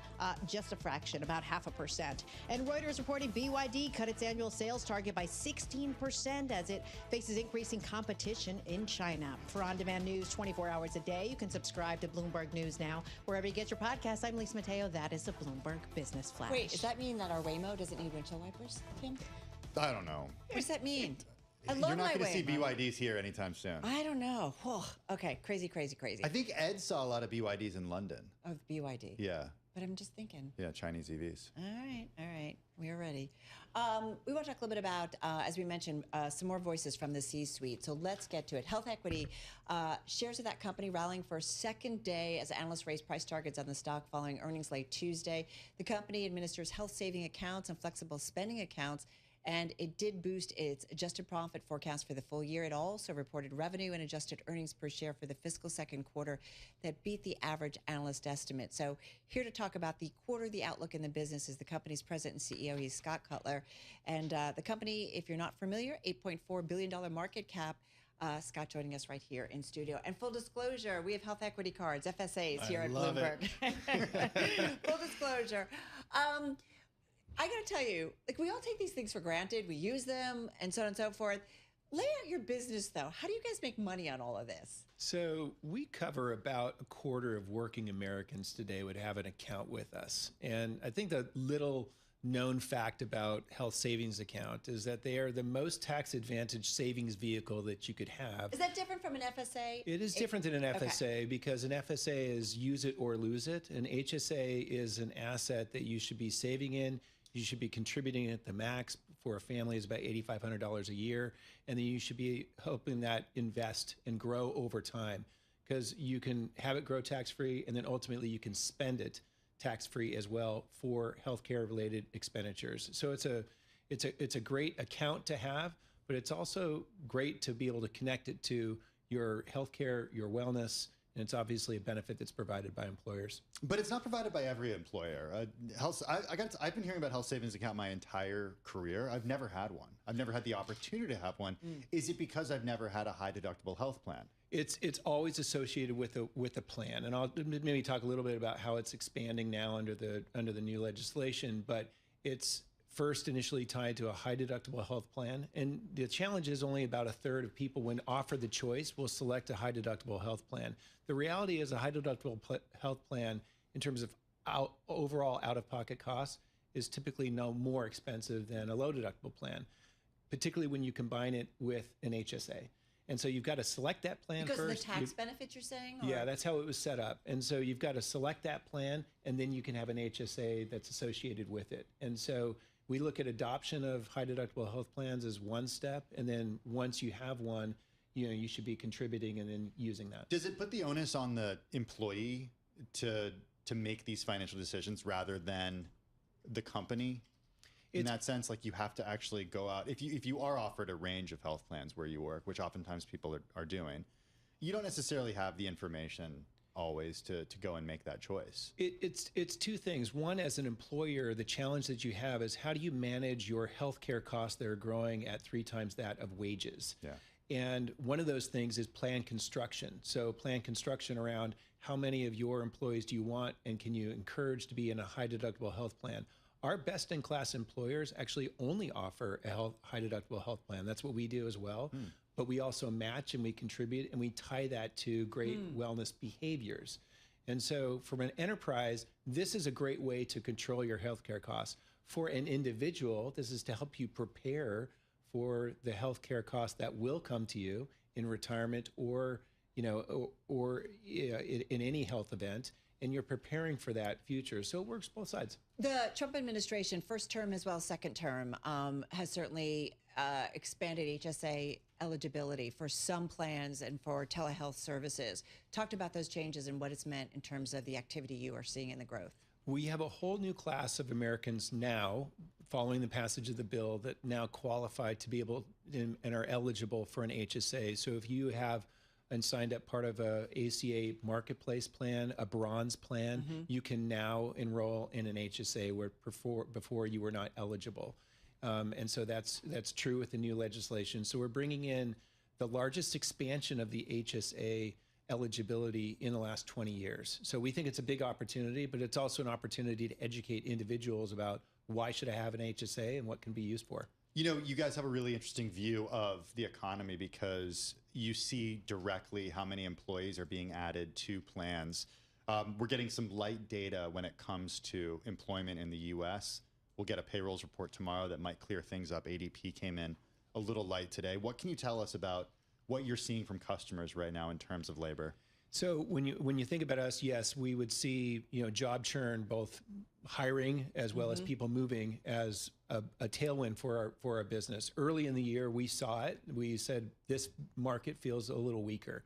just a fraction, about 0.5%. And Reuters reporting BYD cut its annual sales target by 16% as it faces increasing competition in China. For on-demand news 24 hours a day, you can subscribe to Bloomberg News Now. Wherever you get your podcasts, I'm Lisa Mateo. That is the Bloomberg Business Flash. Wait, does that mean that our Waymo doesn't need windshield wipers, Tim? I don't know. What does that mean? I love You're not going to see Waymo. BYDs here anytime soon. I don't know. Whew. Okay, crazy. I think Ed saw a lot of BYDs in London. Oh, BYD. Yeah. But I'm just thinking. Yeah, Chinese EVs. All right. We are ready. We want to talk a little bit about, as we mentioned, some more voices from the C-suite. So let's get to it. Health Equity, shares of that company rallying for a second day as analysts raise price targets on the stock following earnings late Tuesday. The company administers health saving accounts and flexible spending accounts and it did boost its adjusted profit forecast for the full year. It also reported revenue and adjusted earnings per share for the fiscal second quarter that beat the average analyst estimate. So here to talk about the quarter, the outlook in the business is the company's president and CEO. He's Scott Cutler. And the company, if you're not familiar, $8.4 billion market cap. Scott joining us right here in studio. And full disclosure, we have health equity cards, FSAs, here at Bloomberg. Full disclosure. I got to tell you, like, we all take these things for granted. We use them and so on and so forth. Lay out your business, though. How do you guys make money on all of this? So we cover about a quarter of working Americans today would have an account with us. And I think the little known fact about health savings account is that they are the most tax advantaged savings vehicle that you could have. Is that different from an FSA? It is different than an FSA because an FSA is use it or lose it. An HSA is an asset that you should be saving in. You should be contributing at the max for a family is about $8,500 a year. And then you should be hoping that invest and grow over time because you can have it grow tax-free and then ultimately you can spend it tax-free as well for healthcare related expenditures. So it's a great account to have, but it's also great to be able to connect it to your healthcare, your wellness, and it's obviously a benefit that's provided by employers. But it's not provided by every employer. I've been hearing about health savings account my entire career. I've never had one. I've never had the opportunity to have one. Is it because I've never had a high deductible health plan? It's always associated with a plan, and I'll maybe talk a little bit about how it's expanding now under the new legislation. But it's first initially tied to a high deductible health plan, and the challenge is only about a third of people, when offered the choice, will select a high deductible health plan. The reality is a high deductible health plan, in terms of overall out-of-pocket costs, is typically no more expensive than a low deductible plan, particularly when you combine it with an HSA. And so you've got to select that plan because first. Because of the tax benefits, you're saying? Or? Yeah, that's how it was set up. And so you've got to select that plan, and then you can have an HSA that's associated with it. And so we look at adoption of high deductible health plans as one step, and then once you have one, you should be contributing and then using that. Does it put the onus on the employee to make these financial decisions rather than the company? In that sense, like, you have to actually go out. If you are offered a range of health plans where you work, which oftentimes people are doing, you don't necessarily have the information always to go and make that choice. It's two things. One, as an employer, the challenge that you have is how do you manage your healthcare costs that are growing at 3 times that of wages? Yeah. And one of those things is plan construction. So plan construction around how many of your employees do you want and can you encourage to be in a high deductible health plan? Our best-in-class employers actually only offer a high deductible health plan. That's what we do as well. But we also match and we contribute and we tie that to great wellness behaviors. And so from an enterprise, this is a great way to control your healthcare costs. For an individual, this is to help you prepare for the healthcare costs that will come to you in retirement or in any health event. And you're preparing for that future. So it works both sides. The Trump administration, first term as well as second term, has certainly expanded HSA eligibility for some plans and for telehealth services. Talked about those changes and what it's meant in terms of the activity you are seeing in the growth. We have a whole new class of Americans now, following the passage of the bill, that now qualify to be able and are eligible for an HSA. So if you have and signed up part of a ACA marketplace plan, a bronze plan, you can now enroll in an HSA where before you were not eligible. And so that's true with the new legislation. So we're bringing in the largest expansion of the HSA eligibility in the last 20 years. So we think it's a big opportunity, but it's also an opportunity to educate individuals about why should I have an HSA and what can be used for. You know, you guys have a really interesting view of the economy because you see directly how many employees are being added to plans. We're getting some light data when it comes to employment in the U.S. We'll get a payrolls report tomorrow that might clear things up. ADP came in a little light today. What can you tell us about what you're seeing from customers right now in terms of labor? So when you think about us, yes, we would see job churn, both hiring as well as people moving, as a tailwind for our business. Early in the year, we saw it. We said this market feels a little weaker.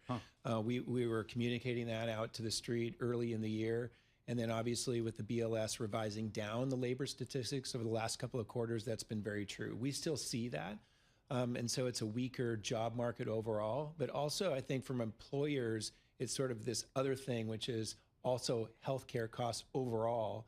We were communicating that out to the street early in the year, And then obviously with the BLS revising down the labor statistics over the last couple of quarters, that's been very true. We still see that. And so it's a weaker job market overall. But also I think from employers, it's sort of this other thing, which is also healthcare costs overall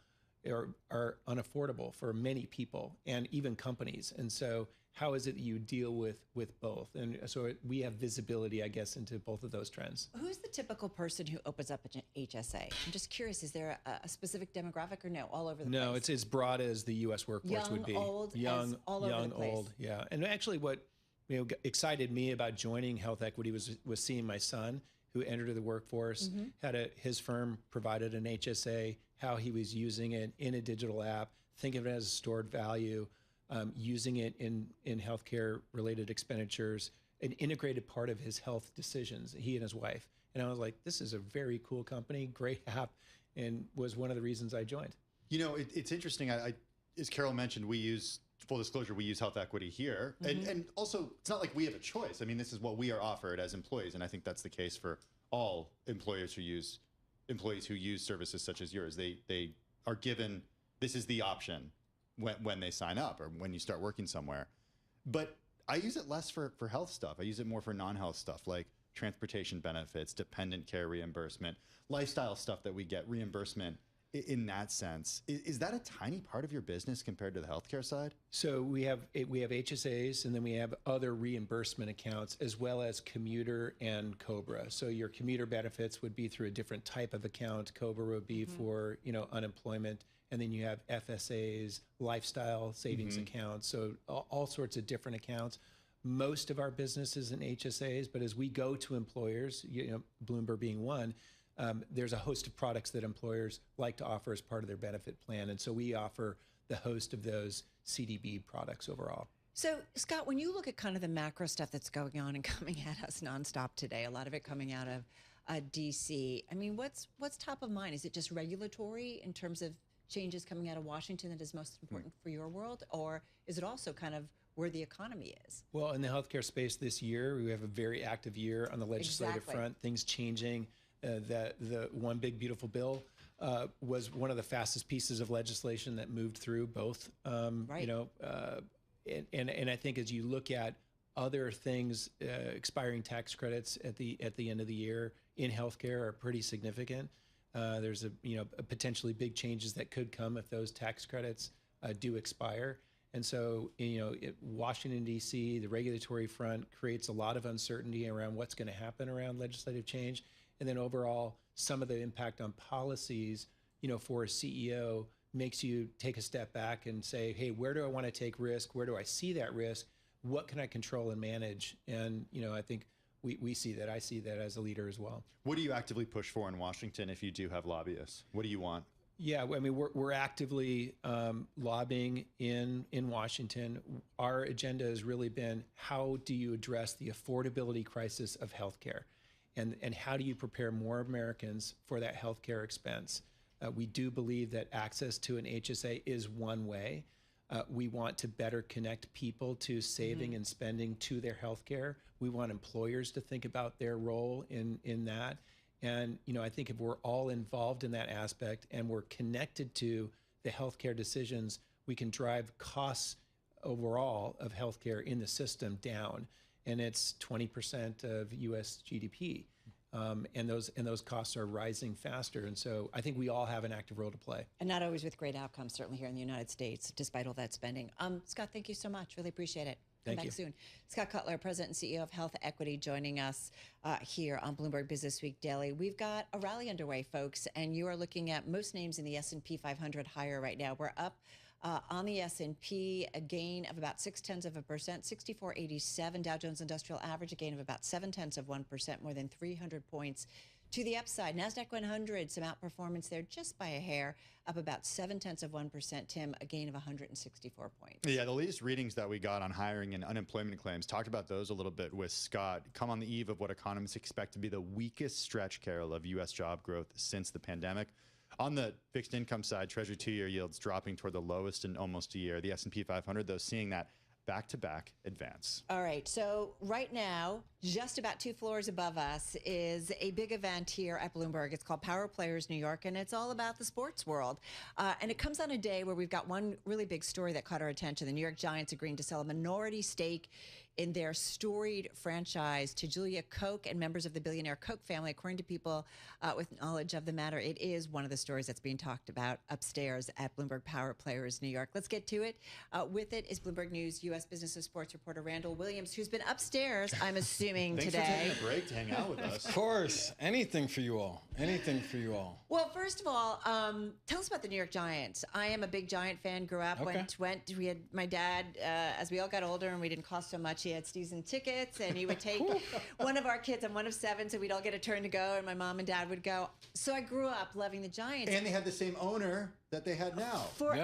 are unaffordable for many people and even companies. And so how is it that you deal with both? And so we have visibility, I guess, into both of those trends. Who's the typical person who opens up an HSA? I'm just curious, is there a specific demographic or no, all over the place? No, it's as broad as the U.S. workforce would be. Old, young, all over the place. old, yeah. And actually what excited me about joining Health Equity was seeing my son, who entered the workforce, his firm provided an HSA, how he was using it in a digital app, think of it as a stored value, using it in healthcare related expenditures, an integrated part of his health decisions, he and his wife. And I was like, this is a very cool company, great app, and was one of the reasons I joined. You know, it's interesting. I as Carol mentioned, we use, full disclosure, we use Health Equity here. And also, it's not like we have a choice. I mean, this is what we are offered as employees. And I think that's the case for all employers who use services such as yours. They are given, this is the option when they sign up or when you start working somewhere. But I use it less for health stuff. I use it more for non-health stuff like transportation benefits, dependent care reimbursement, lifestyle stuff that we get reimbursement in that sense. Is that a tiny part of your business compared to the healthcare side? So we have HSAs, and then we have other reimbursement accounts, as well as commuter and COBRA. So your commuter benefits would be through a different type of account. COBRA would be for unemployment, and then you have FSAs, lifestyle savings accounts. So all sorts of different accounts. Most of our business is in HSAs, but as we go to employers, Bloomberg being one, there's a host of products that employers like to offer as part of their benefit plan. And so we offer the host of those CDB products overall. So, Scott, when you look at kind of the macro stuff that's going on and coming at us nonstop today, a lot of it coming out of DC, I mean, what's top of mind? Is it just regulatory in terms of changes coming out of Washington that is most important for your world? Or is it also kind of where the economy is? Well, in the healthcare space this year, we have a very active year on the legislative front, things changing. The one big beautiful bill was one of the fastest pieces of legislation that moved through both. And I think as you look at other things, expiring tax credits at the end of the year in healthcare are pretty significant. There's potentially big changes that could come if those tax credits do expire. And so, Washington, D.C., the regulatory front creates a lot of uncertainty around what's going to happen around legislative change. And then overall, some of the impact on policies, for a CEO makes you take a step back and say, hey, where do I want to take risk? Where do I see that risk? What can I control and manage? And, I think we see that. I see that as a leader as well. What do you actively push for in Washington if you do have lobbyists? What do you want? Yeah, I mean, we're actively lobbying in Washington. Our agenda has really been, how do you address the affordability crisis of healthcare? And how do you prepare more Americans for that healthcare expense? We do believe that access to an HSA is one way. We want to better connect people to saving and spending to their healthcare. We want employers to think about their role in that. And, I think if we're all involved in that aspect and we're connected to the healthcare decisions, we can drive costs overall of healthcare in the system down. And it's 20% of U.S. GDP. And those costs are rising faster. And so I think we all have an active role to play. And not always with great outcomes, certainly here in the United States, despite all that spending. Scott, thank you so much. Really appreciate it. Come back soon. Scott Cutler, President and CEO of Health Equity, joining us here on Bloomberg Business Week Daily. We've got a rally underway, folks, and you are looking at most names in the S&P 500 higher right now. We're up on the S&P, a gain of about 0.6%, 6487. Dow Jones Industrial Average, a gain of about 0.7%, more than 300 points to the upside. NASDAQ 100, some outperformance there just by a hair, up about 0.7%. Tim, a gain of 164 points. Yeah, the latest readings that we got on hiring and unemployment claims, talked about those a little bit with Scott, come on the eve of what economists expect to be the weakest stretch, Carol, of U.S. job growth since the pandemic. On the fixed income side, Treasury 2-year yields dropping toward the lowest in almost a year. The S&P 500, though, seeing that back-to-back advance. All right. So right now, just about 2 floors above us is a big event here at Bloomberg. It's called Power Players New York, and it's all about the sports world. And it comes on a day where we've got one really big story that caught our attention. The New York Giants agreeing to sell a minority stake in their storied franchise to Julia Koch and members of the billionaire Koch family. According to people with knowledge of the matter, it is one of the stories that's being talked about upstairs at Bloomberg Power Players New York. Let's get to it. With it is Bloomberg News U.S. Business and Sports reporter Randall Williams, who's been upstairs, I'm assuming, Thanks today. for taking a break to hang out with us. Of course. Anything for you all. Anything for you all. Well, first of all, tell us about the New York Giants. I am a big Giant fan, grew up, Okay. we had my dad, as we all got older and we didn't cost so much, he had season tickets and he would take one of our kids, I'm one of 7, so we'd all get a turn to go and my mom and dad would go. So I grew up loving the Giants. And they had the same owner that they had now. Forever.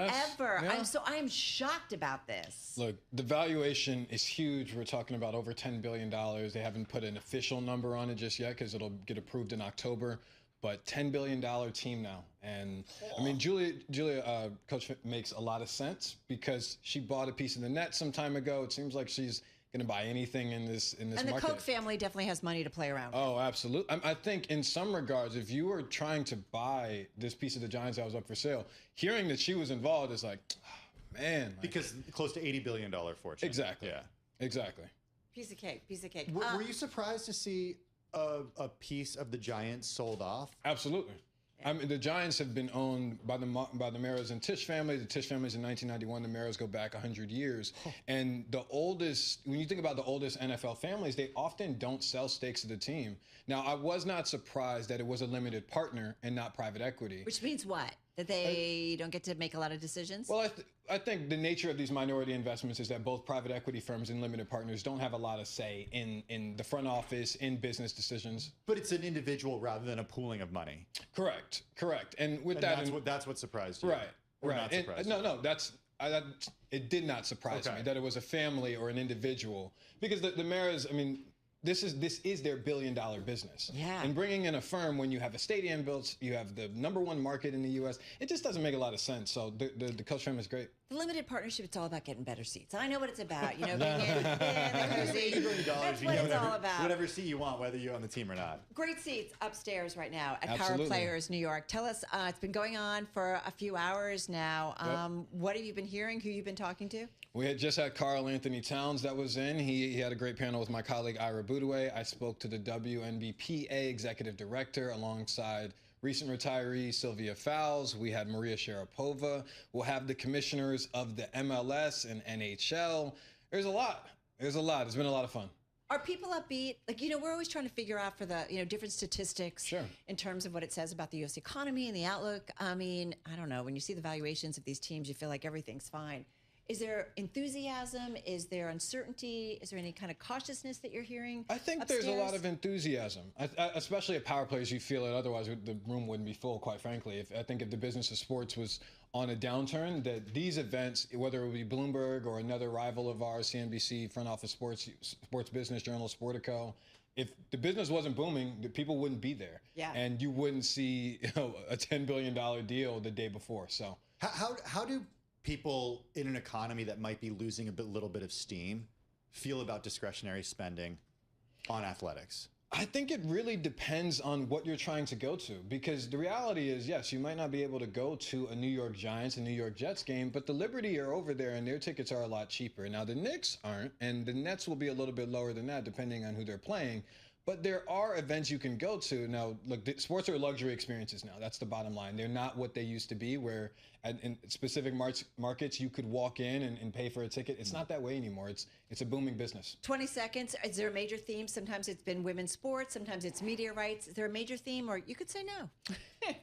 Yes. Yeah. I am shocked about this. Look, the valuation is huge. We're talking about over $10 billion. They haven't put an official number on it just yet because it'll get approved in October. But $10 billion team now. And I mean, Julia Koch makes a lot of sense because she bought a piece of the net some time ago. It seems like she's going to buy anything in this and market. the Koch family definitely has money to play around with. Oh, absolutely. I think in some regards, if you were trying to buy this piece of the Giants that was up for sale, hearing that she was involved is like, oh, man. Like, because close to $80 billion fortune. Exactly. Yeah. Exactly. Piece of cake. Were you surprised to see a piece of the Giants sold off? Absolutely. I mean, the Giants have been owned by the Maras and Tisch family. The Tisch families in 1991. The Maras go back 100 years. And the oldest, when you think about the oldest NFL families, they often don't sell stakes of the team. Now, I was not surprised that it was a limited partner and not private equity. Which means what? That they don't get to make a lot of decisions? Well, I think the nature of these minority investments is that both private equity firms and limited partners don't have a lot of say in the front office, in business decisions. But it's an individual rather than a pooling of money. Correct. And with that's what surprised you. Right. Or right. not surprised No, it did not surprise me that it was a family or an individual because the Maras, I mean, this is their billion-dollar business. Yeah. And bringing in a firm when you have a stadium built, you have the number 1 market in the U.S., it just doesn't make a lot of sense. So the Koch firm is great. The limited partnership, it's all about getting better seats. I know what it's about, you know, being in the seat. That's what it's all about. Whatever seat you want, whether you're on the team or not. Great seats upstairs right now at Absolutely. Power Players New York. Tell us, it's been going on for a few hours now. What have you been hearing? Who you've been talking to? We had just had Carl Anthony Towns that was in. He had a great panel with my colleague Ira Boudouet. I spoke to the WNBPA executive director alongside recent retiree Sylvia Fowles. We had Maria Sharapova. We'll have the commissioners of the MLS and NHL. There's a lot. It's been a lot of fun. Are people upbeat? Like, you know, we're always trying to figure out for the, different statistics in terms of what it says about the U.S. economy and the outlook. I mean, I don't know. When you see the valuations of these teams, you feel like everything's fine. Is there enthusiasm? Is there uncertainty? Is there any kind of cautiousness that you're hearing? I think upstairs? there's a lot of enthusiasm, especially at Power Players. You feel it. Otherwise, the room wouldn't be full, quite frankly. I think if the business of sports was on a downturn, that these events, whether it would be Bloomberg or another rival of ours, CNBC, Front Office Sports Business Journal, Sportico, if the business wasn't booming, the people wouldn't be there. Yeah. And you wouldn't see a $10 billion deal the day before. So how do people in an economy that might be losing a little bit of steam feel about discretionary spending on athletics? I think it really depends on what you're trying to go to, because the reality is, yes, you might not be able to go to a New York Giants and New York Jets game, but the Liberty are over there and their tickets are a lot cheaper. Now, the Knicks aren't, and the Nets will be a little bit lower than that depending on who they're playing. But there are events you can go to. Now, look, sports are luxury experiences now. That's the bottom line. They're not what they used to be, where in specific markets you could walk in and pay for a ticket. It's not that way anymore. It's a booming business. 20 seconds. Is there a major theme? Sometimes it's been women's sports. Sometimes it's media rights. Is there a major theme? Or you could say no.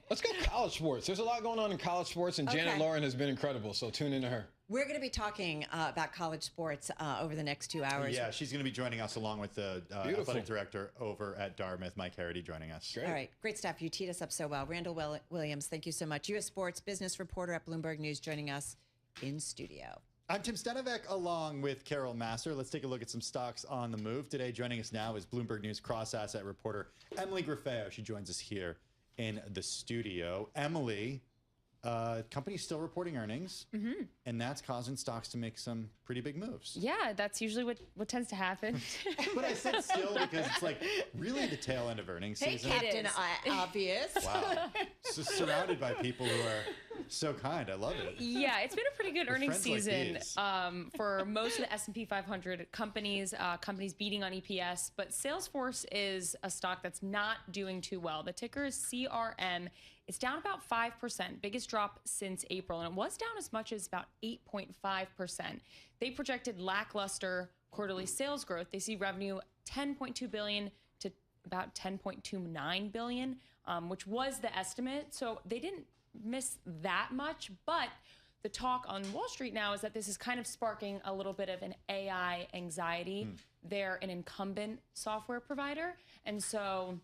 Let's go college sports. There's a lot going on in college sports, and Janet Lauren has been incredible, so tune into her. We're going to be talking about college sports over the next 2 hours. Yeah, she's going to be joining us along with the athletic director over at Dartmouth, Mike Harity, joining us. Great. All right. Great stuff. You teed us up so well. Randall Williams, thank you so much. U.S. sports business reporter at Bloomberg News, joining us in studio. I'm Tim Stenovec along with Carol Masser. Let's take a look at some stocks on the move. Today, joining us now is Bloomberg News cross-asset reporter Emily Griffeo. She joins us here in the studio. Emily, companies still reporting earnings, and that's causing stocks to make some pretty big moves. Yeah, that's usually what tends to happen. But I said still because it's like really the tail end of earnings season. Captain Obvious. Wow. So surrounded by people who are so kind. I love it. Yeah, it's been a pretty good earnings season for most of the S&P 500 companies, companies beating on EPS. But Salesforce is a stock that's not doing too well. The ticker is CRM. It's down about 5%, biggest drop since April, and it was down as much as about 8.5%. They projected lackluster quarterly sales growth. They see revenue $10.2 billion to about $10.29 billion, which was the estimate. So they didn't miss that much, but the talk on Wall Street now is that this is kind of sparking a little bit of an AI anxiety. They're an incumbent software provider, and so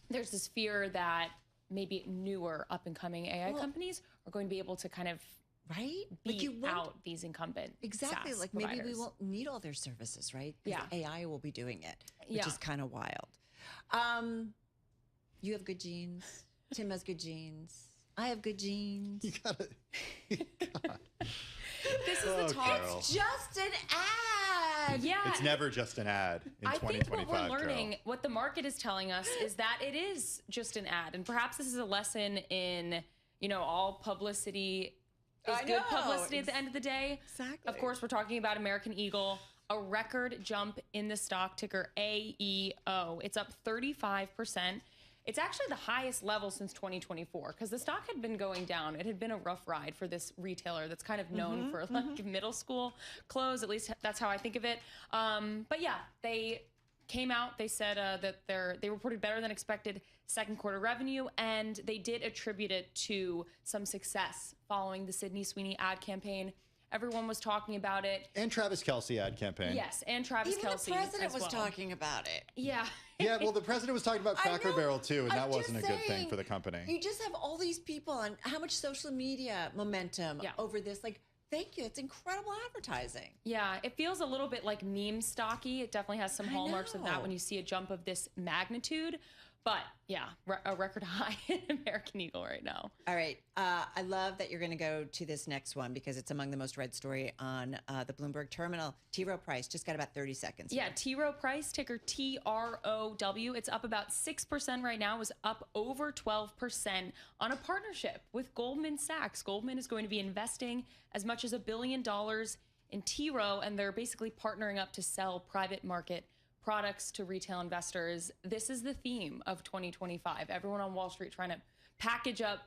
there's this fear that maybe newer up-and-coming AI companies are going to be able to kind of beat out these incumbent SaaS like providers. Maybe we won't need all their services, right? Yeah. AI will be doing it, which is kind of wild. You have good genes. Tim has good genes. I have good genes. You gotta. God. This is the talk. Carol. It's just an ad. Yeah. It's never just an ad in I 2025, think what we're learning, Carol. what the market is telling us, is that it is just an ad. And perhaps this is a lesson in, all publicity is good publicity at the end of the day. Exactly. Of course, we're talking about American Eagle, a record jump in the stock ticker AEO. It's up 35%. It's actually the highest level since 2024 because the stock had been going down. It had been a rough ride for this retailer that's kind of known for like middle school clothes. At least that's how I think of it. But yeah, they came out. They said that they reported better than expected second quarter revenue, and they did attribute it to some success following the Sydney Sweeney ad campaign. Everyone was talking about it. And Travis Kelce ad campaign. Yes, and Travis Kelce. Even the president was well. talking about it. Yeah. Yeah, well, the president was talking about Cracker Barrel too, and that wasn't a good thing saying, for the company. You just have all these people and how much social media momentum over this. Like, thank you. It's incredible advertising. Yeah, it feels a little bit like meme stocky. It definitely has some hallmarks of that when you see a jump of this magnitude. But yeah, a record high in American Eagle right now. All right. I love that you're going to go to this next one because it's among the most read story on the Bloomberg terminal. T. Rowe Price, just got about 30 seconds. Yeah, T. Rowe Price, ticker TROW. It's up about 6% right now. It was up over 12% on a partnership with Goldman Sachs. Goldman is going to be investing as much as $1 billion in T. Rowe, and they're basically partnering up to sell private market products to retail investors. This is the theme of 2025. Everyone on Wall Street trying to package up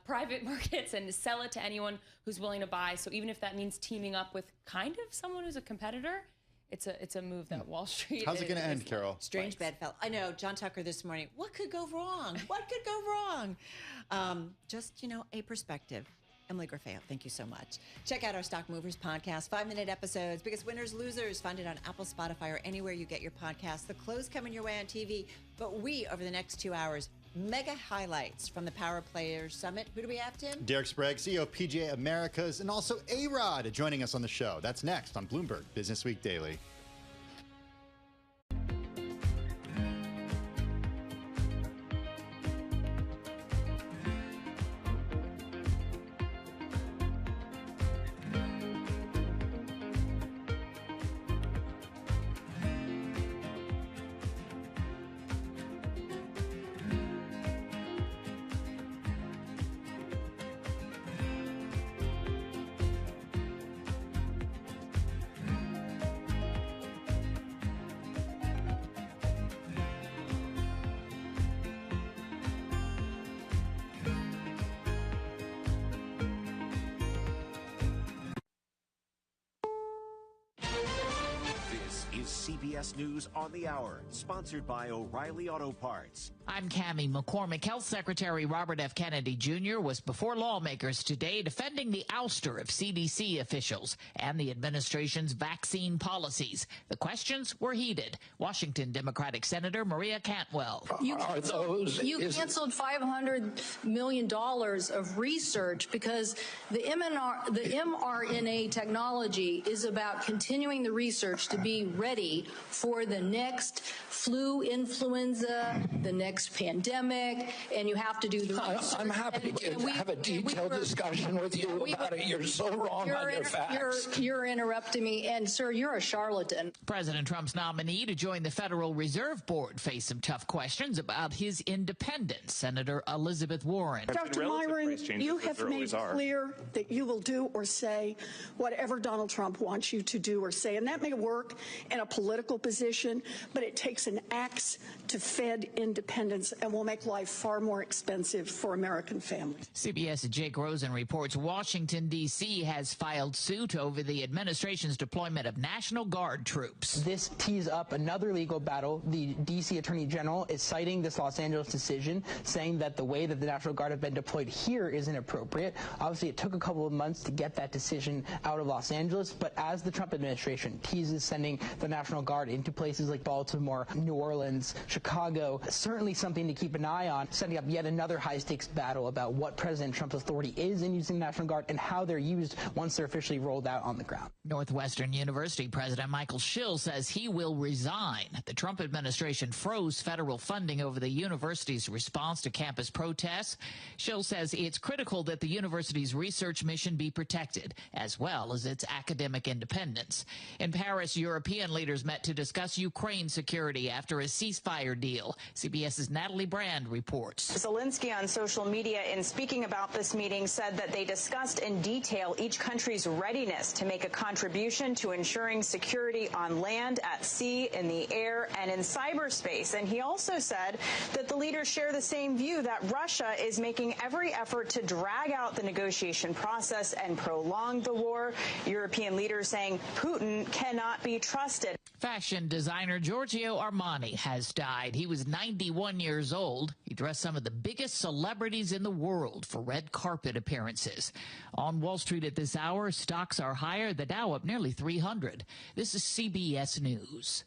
private markets and sell it to anyone who's willing to buy. So even if that means teaming up with kind of someone who's a competitor, it's a move that Wall Street. How's it going to end, Carol? Strange bedfellow. I know. John Tucker this morning. What could go wrong? What could go wrong? Just a perspective. Emily Griffeo, thank you so much. Check out our Stock Movers podcast, 5-minute episodes, biggest winners, losers. Find it on Apple, Spotify, or anywhere you get your podcasts. The close coming your way on TV, but we, over the next 2 hours, mega highlights from the Power Players Summit. Who do we have, Tim? Derek Sprague, CEO of PGA Americas, and also A-Rod joining us on the show. That's next on Bloomberg Business Week Daily. CBS News on the Hour, sponsored by O'Reilly Auto Parts. I'm Cammie McCormick. Health Secretary Robert F. Kennedy Jr. was before lawmakers today defending the ouster of CDC officials and the administration's vaccine policies. The questions were heated. Washington Democratic Senator Maria Cantwell. You canceled $500 million of research because the mRNA technology is about continuing the research to be ready ready for the next flu, influenza, the next pandemic, and you have to do the research. I'm happy to have a detailed discussion with you about it. You're so wrong on your facts. You're interrupting me, and sir, you're a charlatan. President Trump's nominee to join the Federal Reserve Board faced some tough questions about his independence. Senator Elizabeth Warren. Dr. Myron, you have made clear that you will do or say whatever Donald Trump wants you to do or say, and that may work in a political position, but it takes an axe to Fed independence and will make life far more expensive for American families. CBS's Jake Rosen reports Washington, D.C. has filed suit over the administration's deployment of National Guard troops. This tees up another legal battle. The D.C. Attorney General is citing this Los Angeles decision, saying that the way that the National Guard have been deployed here is inappropriate. Obviously, it took a couple of months to get that decision out of Los Angeles, but as the Trump administration teases sending the National Guard into places like Baltimore, New Orleans, Chicago, certainly something to keep an eye on, setting up yet another high-stakes battle about what President Trump's authority is in using the National Guard and how they're used once they're officially rolled out on the ground. Northwestern University President Michael Schill says he will resign. The Trump administration froze federal funding over the university's response to campus protests. Schill says it's critical that the university's research mission be protected, as well as its academic independence. In Paris, European leaders met to discuss Ukraine security after a ceasefire deal. CBS's Natalie Brand reports. Zelensky on social media, in speaking about this meeting, said that they discussed in detail each country's readiness to make a contribution to ensuring security on land, at sea, in the air, and in cyberspace. And he also said that the leaders share the same view that Russia is making every effort to drag out the negotiation process and prolong the war. European leaders saying Putin cannot be trusted. Fashion designer Giorgio Armani has died. He was 91 years old. He dressed some of the biggest celebrities in the world for red carpet appearances. On Wall Street at this hour, stocks are higher, the Dow up nearly 300. This is CBS News.